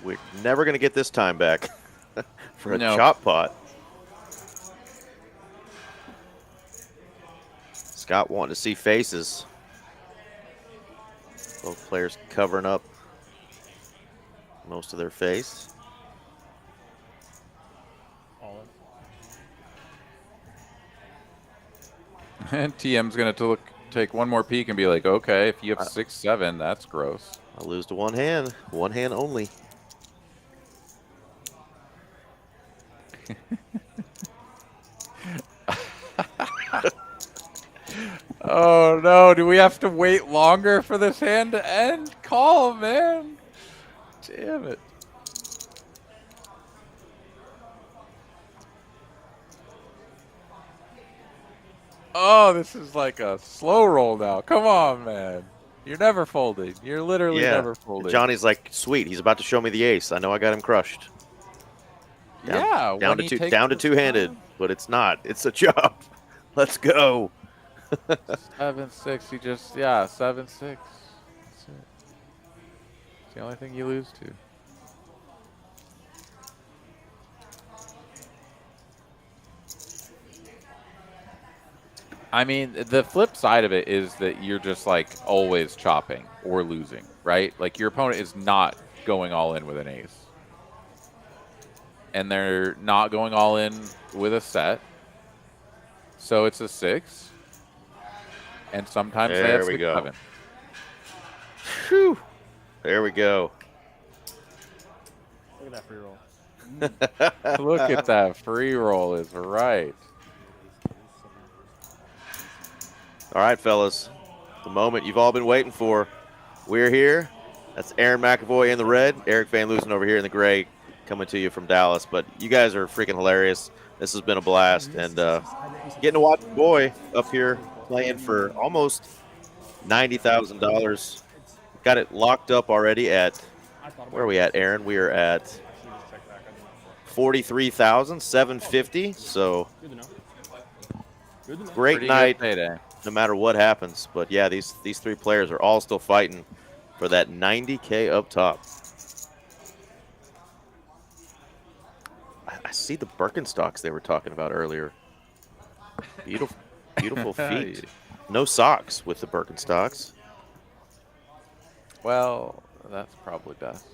We're never going to get this time back for a No. chop pot. Scott wanting to see faces. Both players covering up most of their face. And TM's going to take one more peek and be like, okay, if you have 6-7, that's gross. I lose to one hand only. Oh no, do we have to wait longer for this hand to end? Call, man. Damn it. Oh, this is like a slow roll now. Come on, man. You're never folding. You're literally never folding. Johnny's like, sweet, he's about to show me the ace. I know I got him crushed. Down to two-handed, but it's not. It's a chop. Let's go. 7-6. He just 7-6. That's it. It's the only thing you lose to. I mean, the flip side of it is that you're just like always chopping or losing, right? Like your opponent is not going all in with an ace. And they're not going all in with a set. So it's a 6. And sometimes they have 6-7. Whew. There we go. Look at that free roll. Look at that free roll is right. All right, fellas. The moment you've all been waiting for. We're here. That's Aaron McAvoy in the red. Eric Van Loosen over here in the gray, coming to you from Dallas. But you guys are freaking hilarious. This has been a blast. And getting to watch the boy up here playing for almost $90,000. Got it locked up already at, where are we at, Aaron? We are at $43,750. So great Pretty night, good payday. no matter what happens. But yeah, these three players are all still fighting for that $90K up top. I see the Birkenstocks they were talking about earlier. Beautiful, beautiful feet. No socks with the Birkenstocks. Well, that's probably best.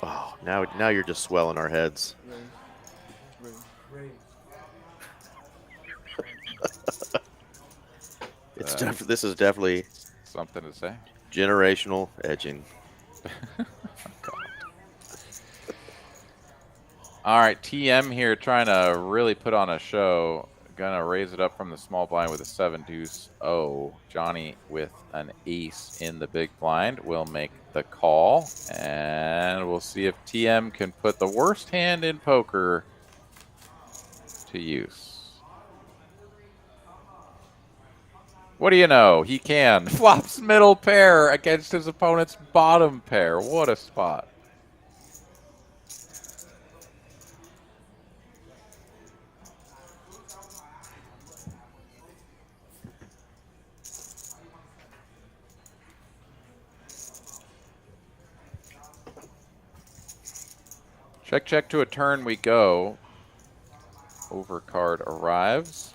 Oh, now you're just swelling our heads. This is definitely something to say. Generational edging. All right, TM here trying to really put on a show. Gonna raise it up from the small blind with a 7-deuce. Oh, Johnny with an ace in the big blind will make the call, and we'll see if TM can put the worst hand in poker to use. What do you know? He can. Flops middle pair against his opponent's bottom pair. What a spot. Check, check to a turn we go. Overcard arrives.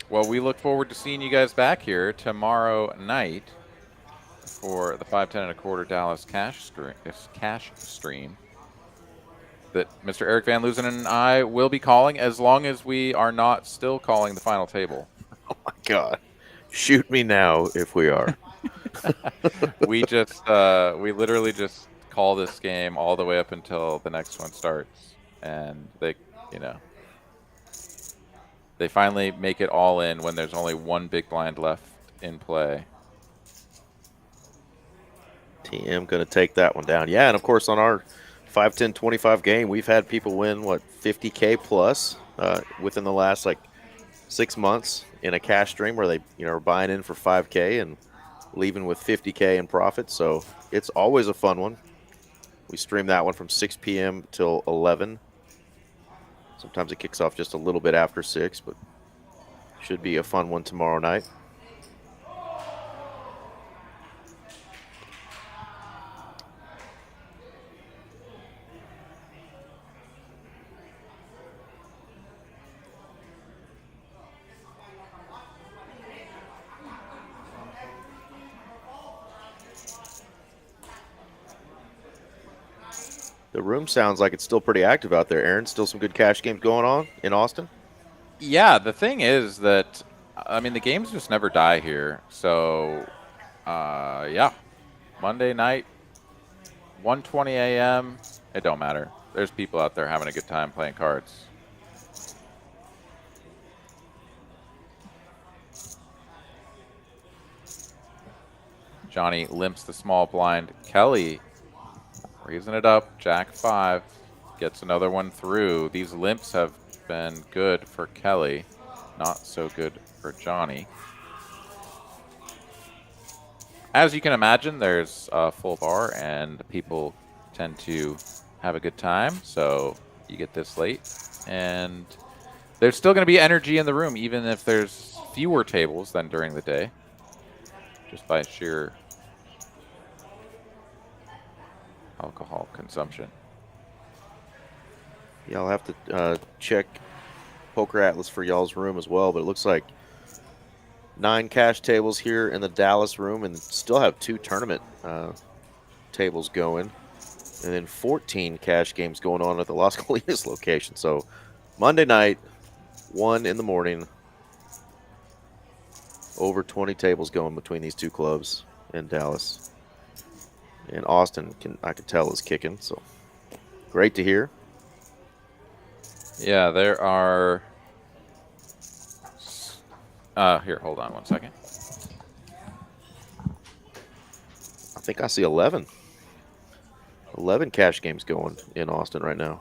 Well, we look forward to seeing you guys back here tomorrow night for the 5, 10 1/4 Dallas cash stream that Mr. Eric Van Loosen and I will be calling, as long as we are not still calling the final table. Oh my God. Shoot me now if we are. we literally just call this game all the way up until the next one starts. And they finally make it all in when there's only one big blind left in play. TM going to take that one down. Yeah, and of course on our 5, 10, 25 game, we've had people win, what, 50K plus within the last, like, 6 months in a cash stream where they, are buying in for 5K and leaving with 50K in profit. So it's always a fun one. We stream that one from 6 p.m. till 11. Sometimes it kicks off just a little bit after 6, but should be a fun one tomorrow night. The room sounds like it's still pretty active out there, Aaron. Still some good cash games going on in Austin? Yeah, the thing is that, I mean, the games just never die here. So, yeah, Monday night, 1:20 a.m., it don't matter. There's people out there having a good time playing cards. Johnny limps the small blind. Kelly raising it up. Jack 5 gets another one through. These limps have been good for Kelly, not so good for Johnny. As you can imagine, there's a full bar and people tend to have a good time, so you get this late. And there's still going to be energy in the room, even if there's fewer tables than during the day, just by sheer alcohol consumption. Yeah, I'll have to check Poker Atlas for y'all's room as well, but it looks like 9 cash tables here in the Dallas room and still have 2 tournament tables going. And then 14 cash games going on at the Las Colinas location. So Monday night, 1 in the morning, over 20 tables going between these 2 clubs in Dallas. And Austin, I can tell, is kicking. So great to hear. Yeah, there are... here, hold on one second. I think I see 11. 11 cash games going in Austin right now.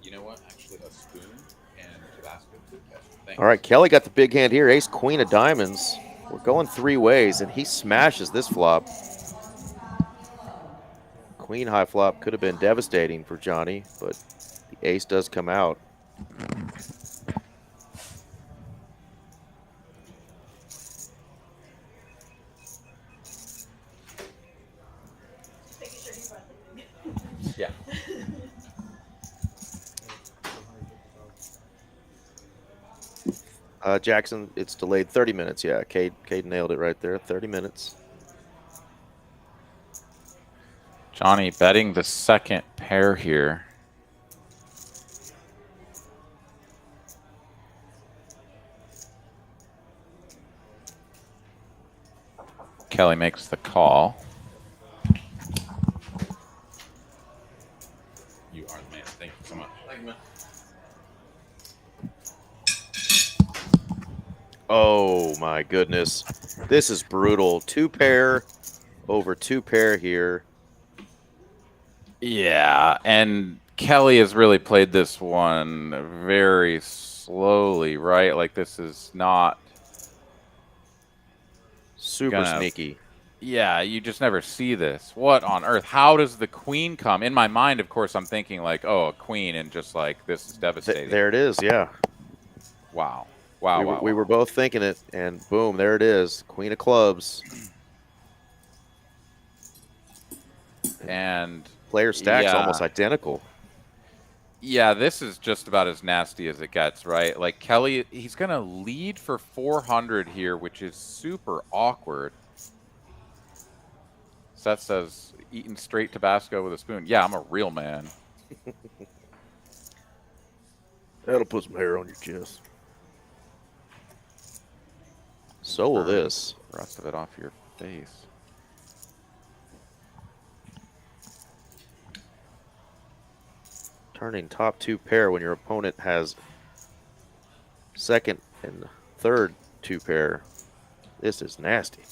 You know what? Actually, a spoon and Tabasco too. Thanks. All right, Kelly got the big hand here. Ace, queen of diamonds. We're going 3 ways, and he smashes this flop. Queen high flop could have been devastating for Johnny, but the ace does come out. Yeah. Jackson, it's delayed 30 minutes. Yeah, Cade nailed it right there. 30 minutes. Johnny betting the second pair here. Kelly makes the call. You are the man. Thank you so much. Thank you, man. Oh my goodness. This is brutal. 2 pair over 2 pair here. Yeah, and Kelly has really played this one very slowly, right? Like, this is not super sneaky. Yeah, you just never see this. What on earth? How does the queen come? In my mind, of course, I'm thinking like, oh, a queen, and just like, this is devastating. There it is, yeah. Wow. Wow, we were both thinking it, and boom, there it is. Queen of clubs. And player stacks almost identical. Yeah, this is just about as nasty as it gets, right? Like, Kelly, he's going to lead for 400 here, which is super awkward. Seth says, eating straight Tabasco with a spoon. Yeah, I'm a real man. That'll put some hair on your chest. So will this. The rest of it off your face. Turning top 2 pair when your opponent has second and third 2 pair. This is nasty.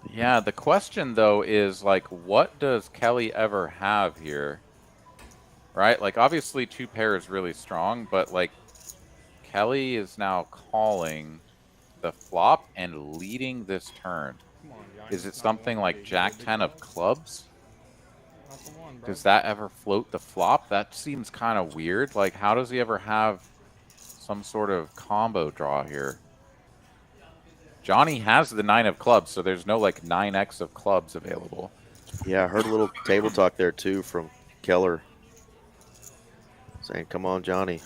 Yeah, the question though is like, what does Kelly ever have here? Right? Like, obviously 2-pair is really strong, but like Kelly is now calling the flop and leading this turn. Come on, Johnny. Is it Not the something one. like Big Jack big 10 of blind. clubs? Not the one, bro. Does that ever float the flop? That seems kind of weird. Like, how does he ever have some sort of combo draw here? Johnny has the 9 of clubs, so there's no like 9x of clubs available. Yeah, I heard a little table talk there too from Keller saying, "Come on, Johnny."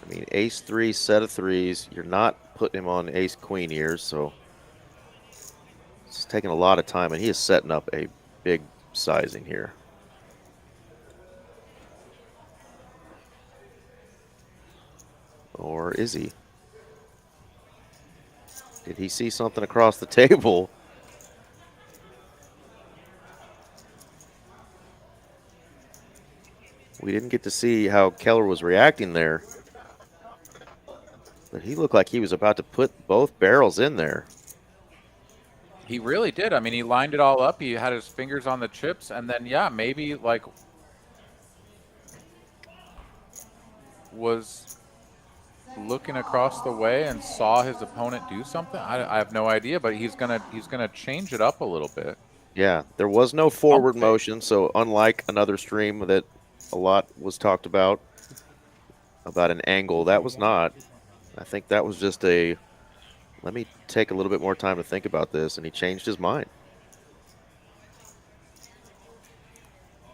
I mean, ace 3, set of threes. You're not putting him on ace queen here, so it's taking a lot of time, and he is setting up a big sizing here. Or is he? Did he see something across the table? We didn't get to see how Keller was reacting there. But he looked like he was about to put both barrels in there. He really did. I mean, he lined it all up. He had his fingers on the chips, and then, yeah, maybe, like, was looking across the way and saw his opponent do something. I have no idea, but he's gonna change it up a little bit. Yeah, there was no forward motion, so unlike another stream that a lot was talked about an angle, that was not. I think that was just a, let me take a little bit more time to think about this, and he changed his mind.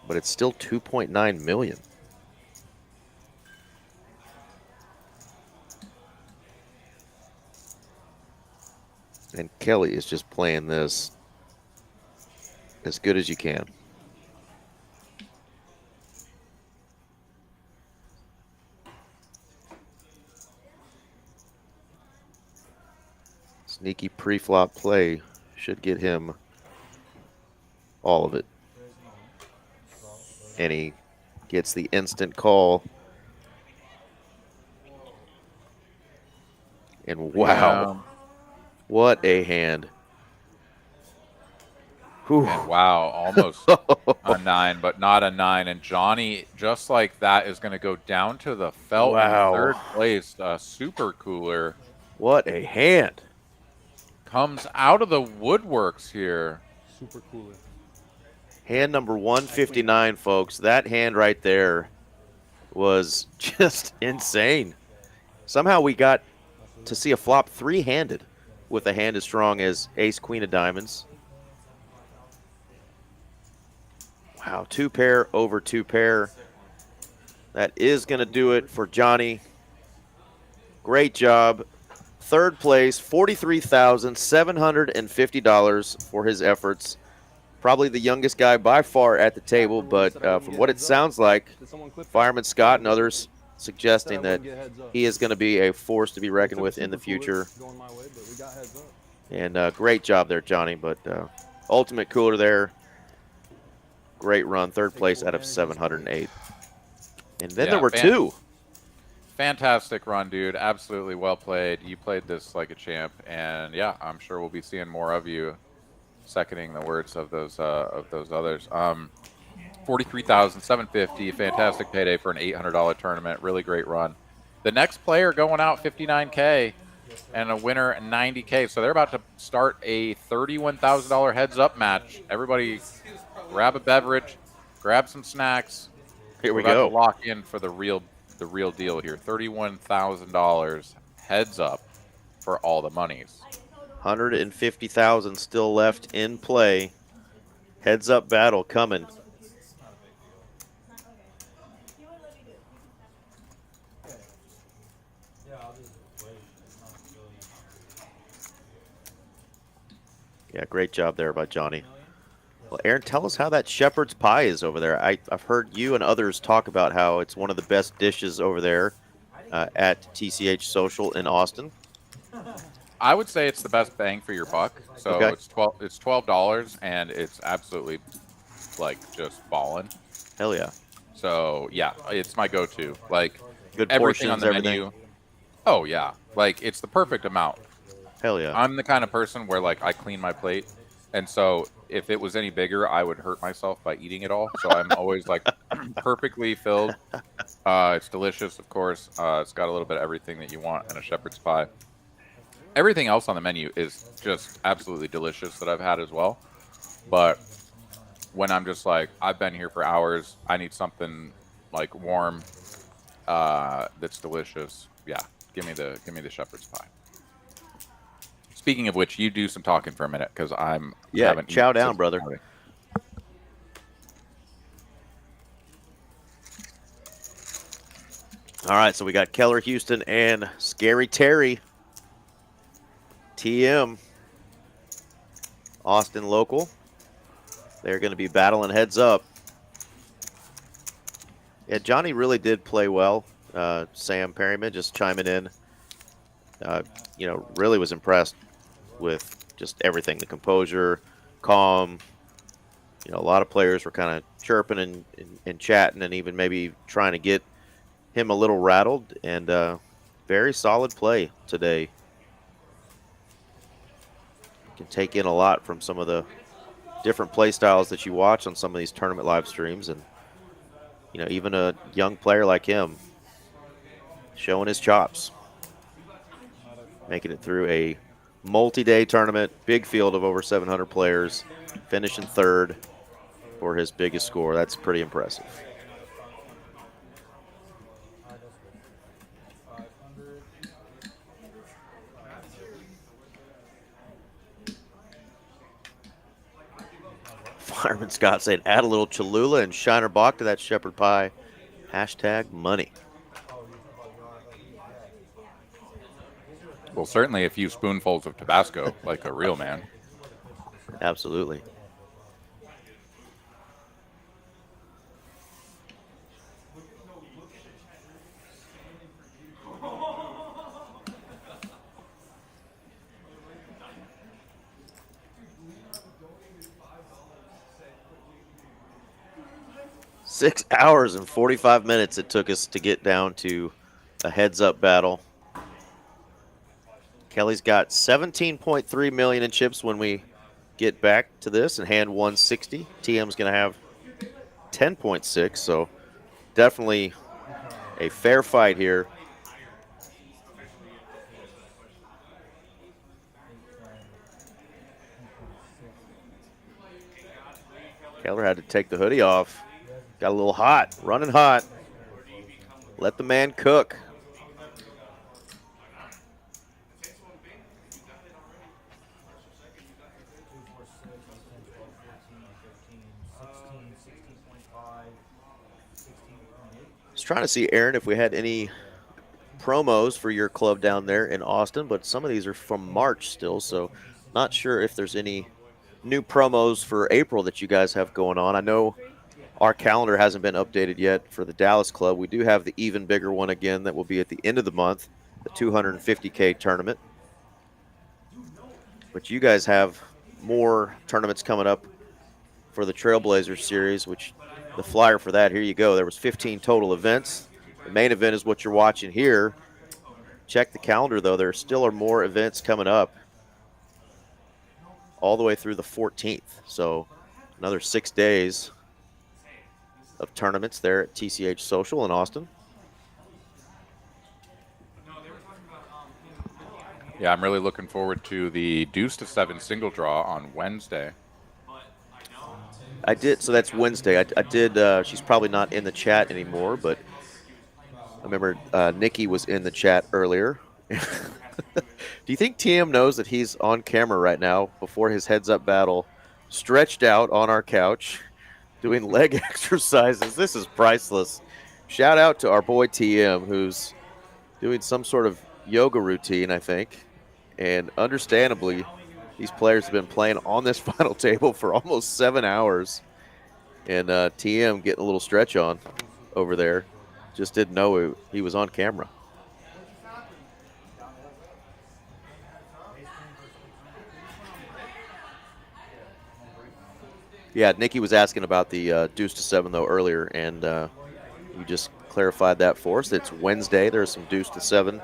But it's still 2.9 million. And Kelly is just playing this as good as you can. Sneaky pre-flop play should get him all of it. And he gets the instant call. And wow, what a hand. And wow, almost a 9, but not a 9. And Johnny, just like that, is going to go down to the felt in third place. Super cooler. What a hand. Comes out of the woodworks here. Super cooler. Hand number 159, folks. That hand right there was just insane. Somehow we got to see a flop three-handed with a hand as strong as ace queen of diamonds. Wow, 2-pair over 2-pair. That is going to do it for Johnny. Great job. Third place, $43,750 for his efforts. Probably the youngest guy by far at the table, but from what it sounds like, Fireman Scott and others suggesting that he is going to be a force to be reckoned with in the future. And great job there, Johnny, but ultimate cooler there. Great run, third place out of 708. And then there were two. Fantastic run, dude. Absolutely well played. You played this like a champ, and yeah, I'm sure we'll be seeing more of you. Seconding the words of those others. $43,750. Fantastic payday for an $800 tournament. Really great run. The next player going out $59K and a winner $90K. So they're about to start a $31,000 heads-up match. Everybody, grab a beverage, grab some snacks. Here we We're about go. to lock in for the real deal here. $31,000 heads up for all the monies. 150,000 still left in play. Heads up battle coming. Yeah, great job there by Johnny. Well, Aaron, tell us how that shepherd's pie is over there. I've heard you and others talk about how it's one of the best dishes over there at TCH Social in Austin. I would say it's the best bang for your buck. So Okay. it's $12 and it's absolutely like just balling. Hell yeah. So yeah, it's my go-to. Like Good everything on portions, the everything. menu. Oh yeah, like it's the perfect amount. Hell yeah. I'm the kind of person where like I clean my plate, and so if it was any bigger, I would hurt myself by eating it all. So I'm always like perfectly filled. It's delicious, of course. It's got a little bit of everything that you want in a shepherd's pie. Everything else on the menu is just absolutely delicious that I've had as well. But when I'm just like, I've been here for hours, I need something like warm, that's delicious. Yeah, give me the shepherd's pie. Speaking of which, you do some talking for a minute because I'm haven't chow eaten down, since brother. morning. All right, so we got Keller, Houston, and Scary Terry. TM, Austin local. They're going to be battling heads up. Yeah, Johnny really did play well. Sam Perryman just chiming in. Really was impressed with just everything. The composure, calm. A lot of players were kind of chirping and chatting and even maybe trying to get him a little rattled. And very solid play today. You can take in a lot from some of the different play styles that you watch on some of these tournament live streams. And, even a young player like him showing his chops, making it through a multi-day tournament, big field of over 700 players, finishing third for his biggest score. That's pretty impressive. Fireman Scott saying, add a little Cholula and Shiner Bach to that shepherd pie. Hashtag money. Well, certainly a few spoonfuls of Tabasco, like a real man. Absolutely. Six hours and 45 minutes it took us to get down to a heads-up battle. Kelly's got 17.3 million in chips when we get back to this and hand 160. TM's going to have 10.6, so definitely a fair fight here. Keller had to take the hoodie off. Got a little hot, running hot. Let the man cook. I was trying to see, Aaron, if we had any promos for your club down there in Austin, but some of these are from March still, so not sure if there's any new promos for April that you guys have going on. I know our calendar hasn't been updated yet for the Dallas club. We do have the even bigger one again that will be at the end of the month, the 250K tournament. But you guys have more tournaments coming up for the Trailblazer series, which the flyer for that, here you go. There was 15 total events. The main event is what you're watching here. Check the calendar, though. There still are more events coming up all the way through the 14th. So another 6 days of tournaments there at TCH Social in Austin. Yeah, I'm really looking forward to the deuce to 7 single draw on Wednesday. I did, so that's Wednesday. I did, she's probably not in the chat anymore, but I remember Nikki was in the chat earlier. Do you think TM knows that he's on camera right now before his heads-up battle, stretched out on our couch, doing leg exercises? This is priceless. Shout out to our boy TM, who's doing some sort of yoga routine, I think, and understandably These players have been playing on this final table for almost 7 hours. And TM getting a little stretch on over there. Just didn't know he was on camera. Yeah, Nikki was asking about the deuce to 7 though earlier, and you just clarified that for us. It's Wednesday. There's some deuce to 7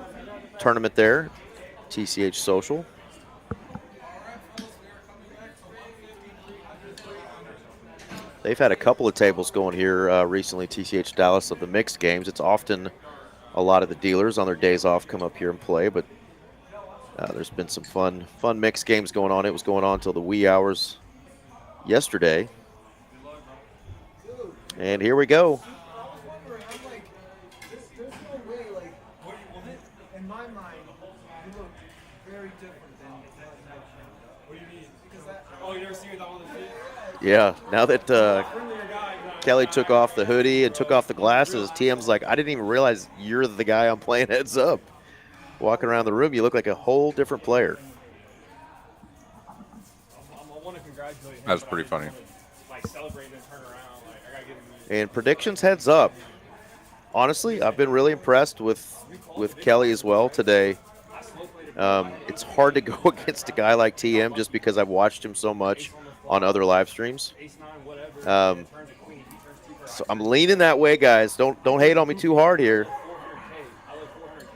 tournament there. TCH Social. They've had a couple of tables going here recently, TCH Dallas, of the mixed games. It's often a lot of the dealers on their days off come up here and play, but there's been some fun mixed games going on. It was going on until the wee hours yesterday. And here we go. In my mind, you look very different than that night. What do you mean? Oh, you never seen me with all the shit? Yeah, now that Kelly took off the hoodie and took off the glasses, TM's like, I didn't even realize you're the guy I'm playing heads up. Walking around the room, you look like a whole different player. That's pretty funny. And predictions heads up. Honestly, I've been really impressed with Kelly as well today. It's hard to go against a guy like TM just because I've watched him so much on other live streams. So I'm leaning that way, guys. Don't hate on me too hard here.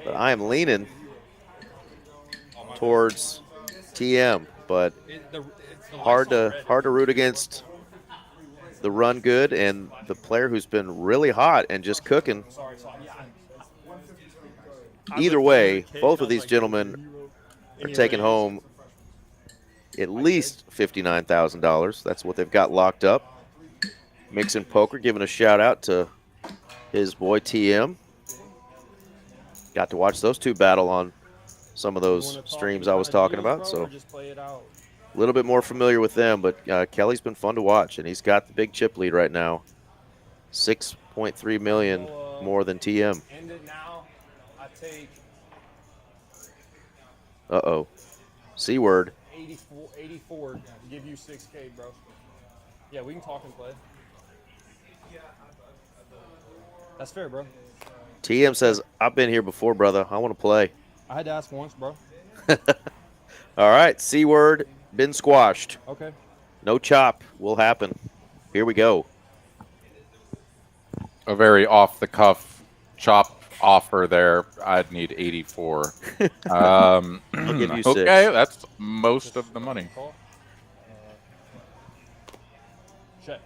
But I am leaning towards TM, but hard to root against the run good and the player who's been really hot and just cooking. Either way, both of these gentlemen are taking home at least $59,000. That's what they've got locked up. Mixin Poker giving a shout out to his boy TM. Got to watch those two battle on some of those streams I was talking about, so a little bit more familiar with them, but Kelly's been fun to watch, and he's got the big chip lead right now. 6.3 million more than TM. End it now. I take Uh-oh. C word. 84 give you 6K, bro. Yeah, we can talk and play. That's fair, bro. TM says, I've been here before, brother. I want to play. I had to ask once, bro. All right, C word, been squashed. Okay. No chop will happen. Here we go. A very off-the-cuff chop offer there. I'd need 84. I'll give you 6. Okay, that's most of the money. Check.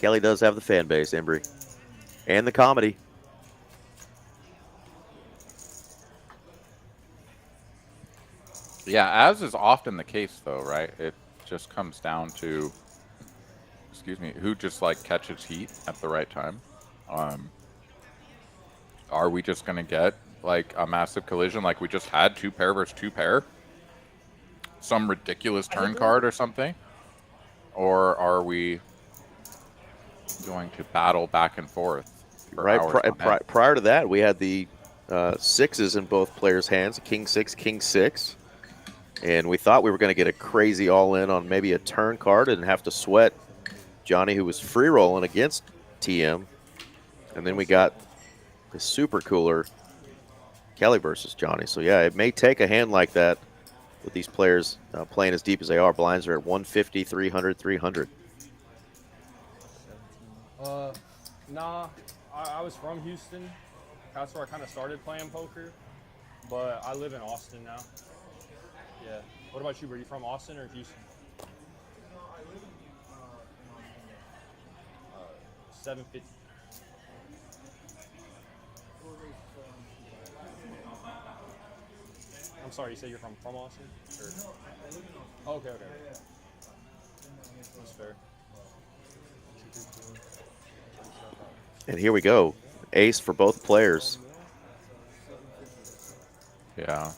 Kelly does have the fan base, Embry. And the comedy. Yeah, as is often the case, though, right? It just comes down to, excuse me, who just like catches heat at the right time. Are we just going to get like a massive collision like we just had 2 pair versus 2 pair? Some ridiculous turn card or something? Or are we going to battle back and forth? Right. Prior to that, we had the 6s in both players' hands, King 6, King 6. And we thought we were going to get a crazy all-in on maybe a turn card and have to sweat Johnny, who was free rolling against TM. And then we got the super cooler Kelly versus Johnny. So, yeah, it may take a hand like that with these players playing as deep as they are. Blinds are at 150, 300, 300. Nah, I was from Houston. That's where I kind of started playing poker. But I live in Austin now. Yeah. What about you? Were you from Austin or Houston? No, I live in 750. I'm sorry, you said you're from Austin? Or? No, I live in Austin. Oh, okay. Yeah. That's fair. And here we go. Ace for both players. Yeah.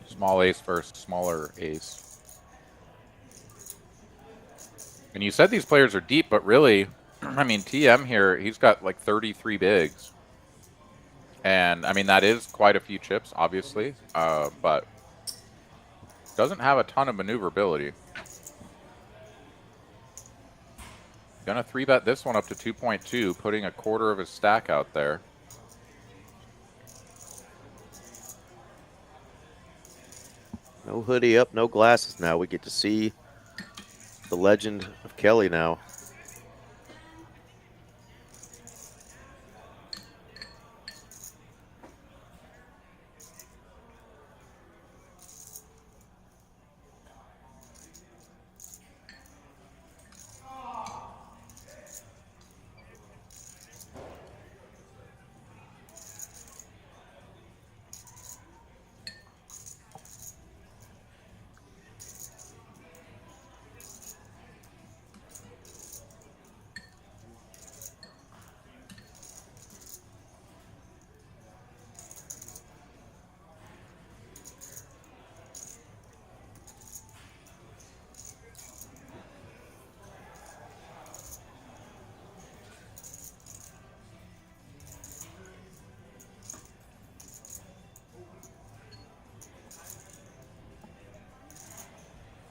Small ace versus smaller ace. And you said these players are deep, but really, I mean, TM here, he's got like 33 bigs. And, I mean, that is quite a few chips, obviously. But Doesn't have a ton of maneuverability. Gonna 3-bet this one up to 2.2, putting a quarter of his stack out there. No hoodie up, no glasses now. We get to see the legend of Kelly now.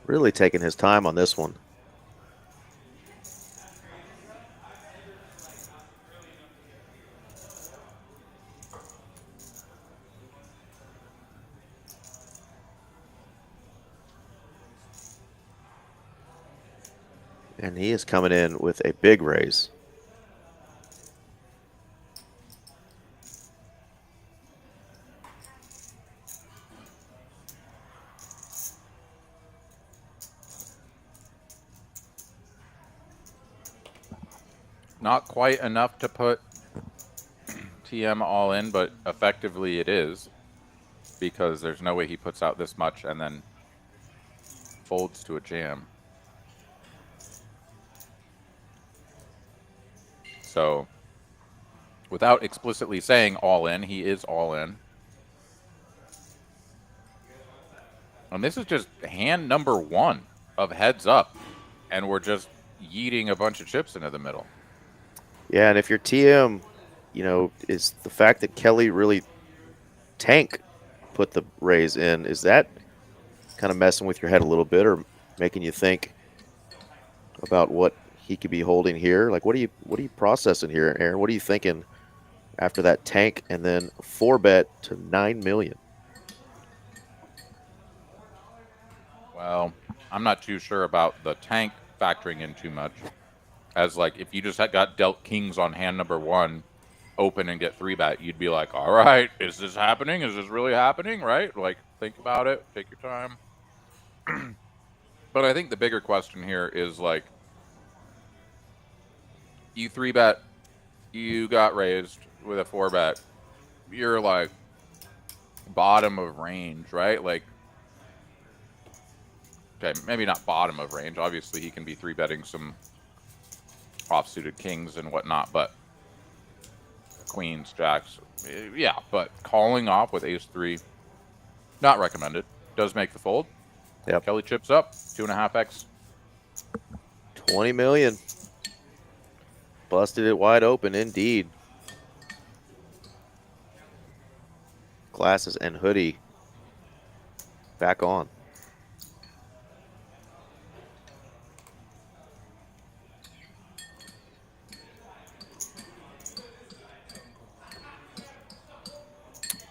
Really taking his time on this one. And he is coming in with a big raise. Not quite enough to put TM all in, but effectively it is, because there's no way he puts out this much and then folds to a jam. So without explicitly saying all in, he is all in. And this is just hand number 1 of heads up, and we're just yeeting a bunch of chips into the middle. Yeah, and if your TM, you know, is the fact that Kelly really put the raise in, is that kind of messing with your head a little bit, or making you think about what he could be holding here? Like, what are you processing here, Aaron? What are you thinking after that tank and then 4-bet to 9 million? Well, I'm not too sure about the tank factoring in too much. As like, if you just got dealt kings on hand number 1, open and get 3-bet, you'd be like, all right, is this happening? Is this really happening? Right? Like, think about it. Take your time. But I think the bigger question here is like, you 3-bet, you got raised with a 4-bet. You're like bottom of range, right? Like, okay, maybe not bottom of range. Obviously, he can be 3-betting some off-suited kings and whatnot, but queens, jacks, yeah. But calling off with ace-3, not recommended. Does make the fold. Yep. Kelly chips up 2.5x. 20 million. Busted it wide open, indeed. Glasses and hoodie back on.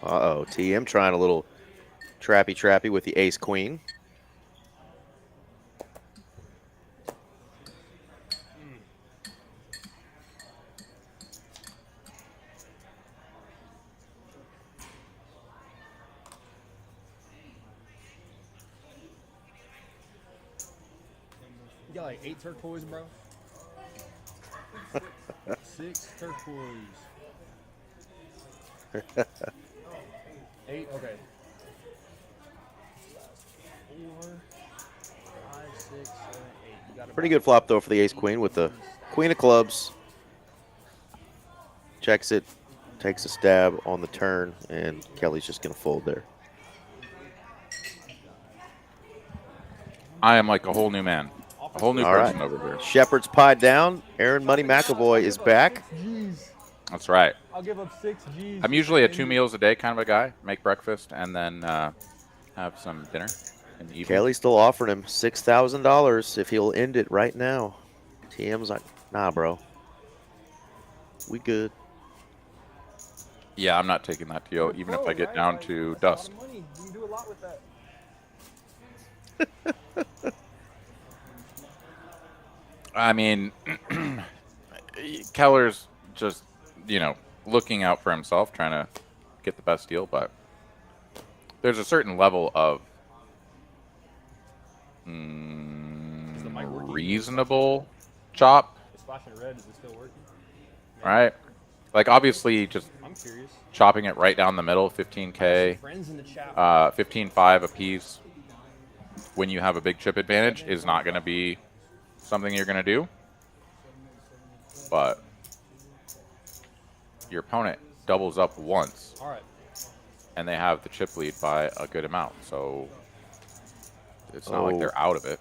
Uh-oh, TM trying a little trappy with the ace-queen. You got like 8 turquoise, bro? 6 turquoise. 8, okay. 4, 5, 6, 7, 8. You got Pretty good flop, though, for the ace-queen with the queen of clubs. Checks it, takes a stab on the turn, and Kelly's just going to fold there. I am like a whole new man. A whole new All person right. over here. Shepherd's pie down. Aaron Money McAvoy is back. That's right. I'll give up 6 G's. I'm usually a 2 meals a day kind of a guy. Make breakfast and then have some dinner. And even. Kelly's still offering him $6,000 if he'll end it right now. TM's like, nah, bro. We good. Yeah, I'm not taking that deal, even if I get down to dust. Money. You can do a lot with that. I mean, Keller's just, looking out for himself, trying to get the best deal, but there's a certain level of reasonable chop. It's flashing red. Is it still working? Right? Like, obviously, just I'm curious. chopping it right down the middle, 15K, Friends in the chat. 15.5 a piece when you have a big chip advantage is not going to be something you're going to do. But your opponent doubles up once. All right. And they have the chip lead by a good amount. So it's not like they're out of it.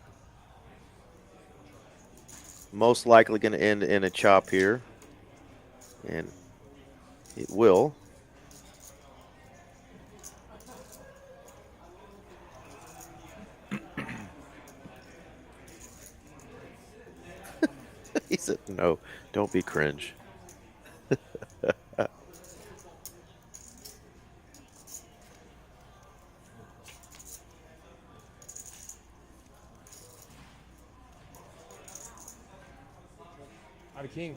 Most likely going to end in a chop here. And it will. He said, no, don't be cringe. I have a king.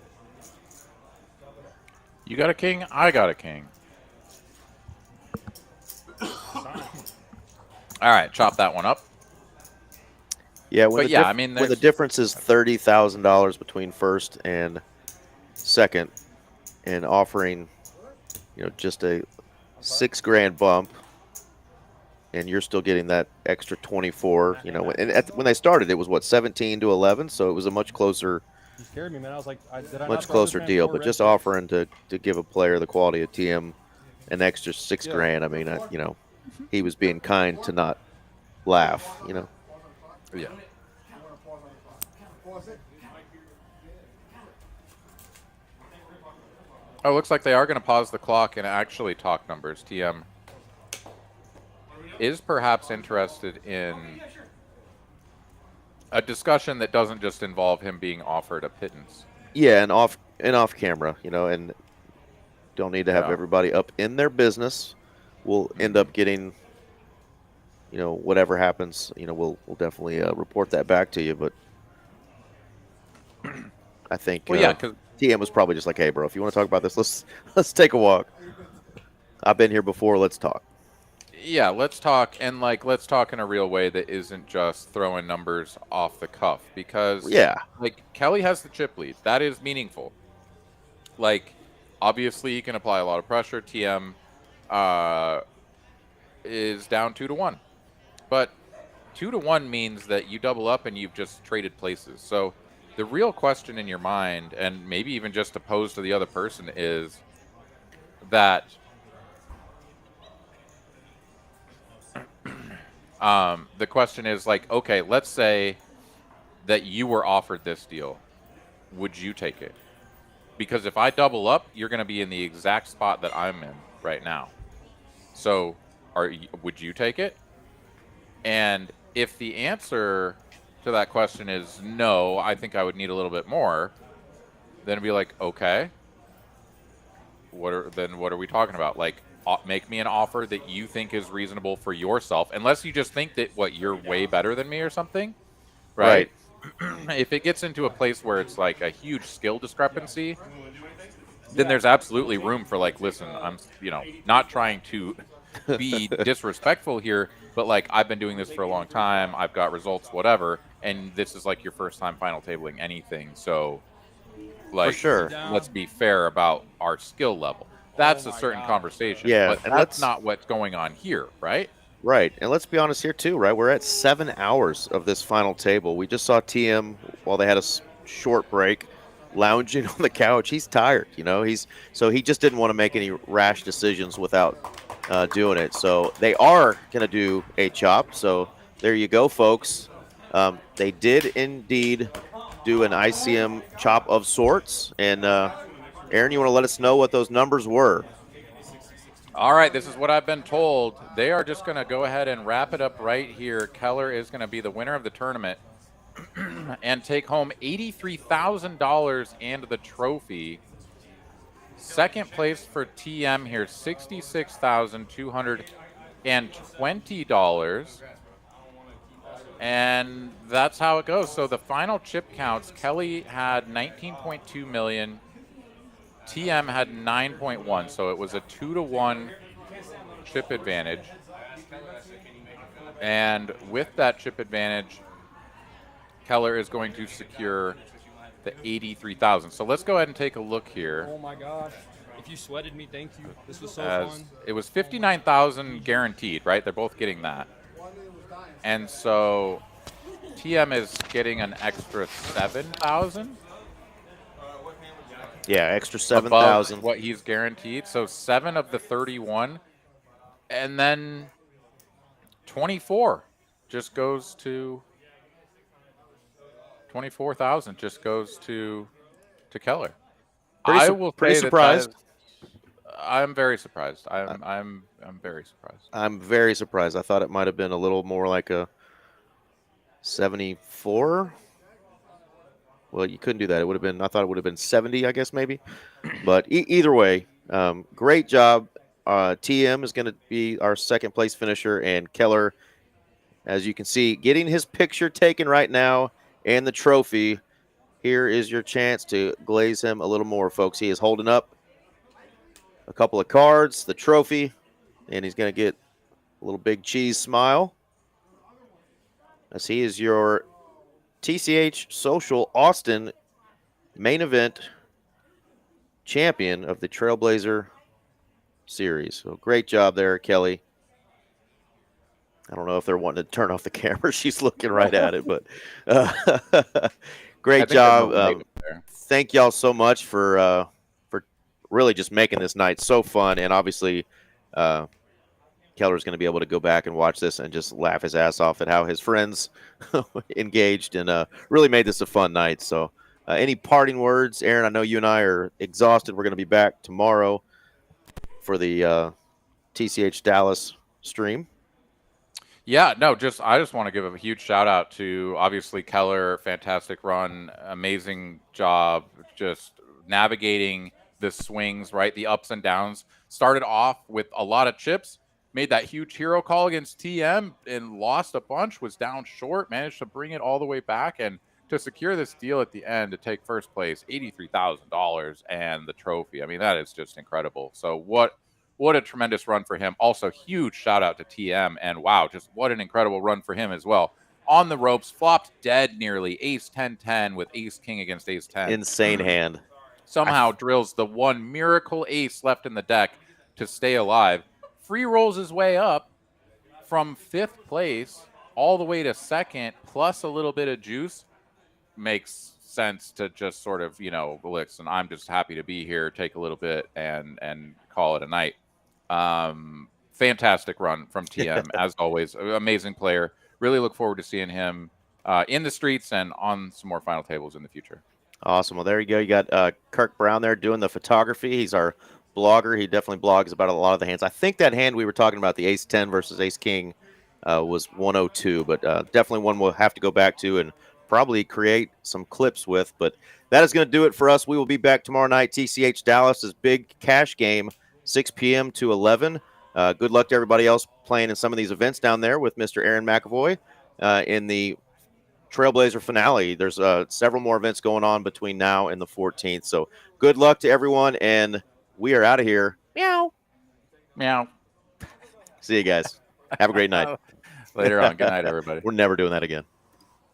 You got a king? I got a king. All right, chop that one up. Yeah, when the difference is $30,000 between first and second, and offering, just a $6,000 bump, and you're still getting that extra 24. And when they started, it was what, 17 to 11, so it was a much closer. You scared me, man. I was like, did I much not throw this closer man deal, 4 but red just chips? offering to give a player the quality of TM an extra $6,000. I mean, he was being kind to not laugh. Yeah. Oh, looks like they are going to pause the clock and actually talk numbers. TM is perhaps interested in a discussion that doesn't just involve him being offered a pittance. Yeah, and off camera, and don't need to have everybody up in their business. We'll end up getting, whatever happens, we'll definitely report that back to you. But I think because TM was probably just like, hey, bro, if you want to talk about this, let's take a walk. I've been here before. Let's talk. Yeah, let's talk, and let's talk in a real way that isn't just throwing numbers off the cuff, because Kelly has the chip lead. That is meaningful. Obviously, you can apply a lot of pressure. TM is down 2-1, but 2-1 means that you double up and you've just traded places. So the real question in your mind, and maybe even just to pose to the other person, is that the question is okay, let's say that you were offered this deal. Would you take it? Because if I double up, you're going to be in the exact spot that I'm in right now. So would you take it? And if the answer to that question is no, I think I would need a little bit more, then it'd be okay, what are we talking about? Make me an offer that you think is reasonable for yourself, unless you just think that you're way better than me or something, right? If it gets into a place where it's a huge skill discrepancy, then there's absolutely room for listen, I'm not trying to be disrespectful here, but I've been doing this for a long time, I've got results, whatever, and this is your first time final tabling anything, so for sure, let's be fair about our skill level. That's a certain conversation, but that's not what's going on here, right? Right, and let's be honest here too, right? We're at 7 hours of this final table. We just saw TM while they had a short break, lounging on the couch. He's tired, so he just didn't want to make any rash decisions without doing it. So they are going to do a chop. So there you go, folks. They did indeed do an ICM chop of sorts, and Aaron, you want to let us know what those numbers were? All right, this is what I've been told. They are just going to go ahead and wrap it up right here. Keller is going to be the winner of the tournament and take home $83,000 and the trophy. Second place for TM here, $66,220. And that's how it goes. So the final chip counts, Kelly had 19.2 million. TM had 9.1, so it was a 2-to-1 chip advantage. And with that chip advantage, Keller is going to secure the 83,000. So let's go ahead and take a look here. Oh my gosh. If you sweated me, thank you. This was so fun. It was 59,000 guaranteed, right? They're both getting that. And so TM is getting an extra 7,000. Yeah, extra 7,000. What he's guaranteed. So 7 of the 31. And then 24 just goes to 24,000 just goes to Keller. I will pretty say surprised. I'm very surprised. I'm very surprised. I'm very surprised. I thought it might have been a little more like a 74. Well, you couldn't do that. It would have been. I thought it would have been 70, I guess maybe. But either way, great job. TM is going to be our second place finisher, and Keller, as you can see, getting his picture taken right now and the trophy. Here is your chance to glaze him a little more, folks. He is holding up a couple of cards, the trophy, and he's going to get a little big cheese smile as he is your TCH Social Austin main event champion of the Trailblazer series. So great job there, Kelly. I don't know if they're wanting to turn off the camera. She's looking right at it, but great job. Thank y'all so much for really just making this night so fun. And obviously, Keller's going to be able to go back and watch this and just laugh his ass off at how his friends engaged and really made this a fun night. So any parting words, Aaron? I know you and I are exhausted. We're going to be back tomorrow for the TCH Dallas stream. Yeah, no, I just want to give a huge shout out to obviously Keller, fantastic run, amazing job, just navigating the swings, right? The ups and downs. Started off with a lot of chips, made that huge hero call against TM and lost a bunch, was down short, managed to bring it all the way back and to secure this deal at the end to take first place, $83,000 and the trophy. I mean, that is just incredible. So what a tremendous run for him. Also, huge shout out to TM. And wow, just what an incredible run for him as well. On the ropes, flopped dead nearly. Ace 10-10 with ace king against ace 10. Insane hand. Somehow drills the one miracle ace left in the deck to stay alive. Free rolls his way up from 5th place all the way to 2nd, plus a little bit of juice. Makes sense to just sort of, listen, I'm just happy to be here, take a little bit and call it a night. Fantastic run from TM as always. Amazing player. Really look forward to seeing him in the streets and on some more final tables in the future. Awesome. Well, there you go. You got Kirk Brown there doing the photography. He's our blogger. He definitely blogs about a lot of the hands. I think that hand we were talking about, the ace 10 versus ace king, was 102, but definitely one we'll have to go back to and probably create some clips with. But that is going to do it for us. We will be back tomorrow night. TCH Dallas's big cash game, 6 p.m. to 11. Good luck to everybody else playing in some of these events down there with Mr. Aaron McAvoy in the Trailblazer finale. There's several more events going on between now and the 14th. So good luck to everyone, and we are out of here. Meow. Meow. See you guys. Have a great night. Later on. Good night, everybody. We're never doing that again.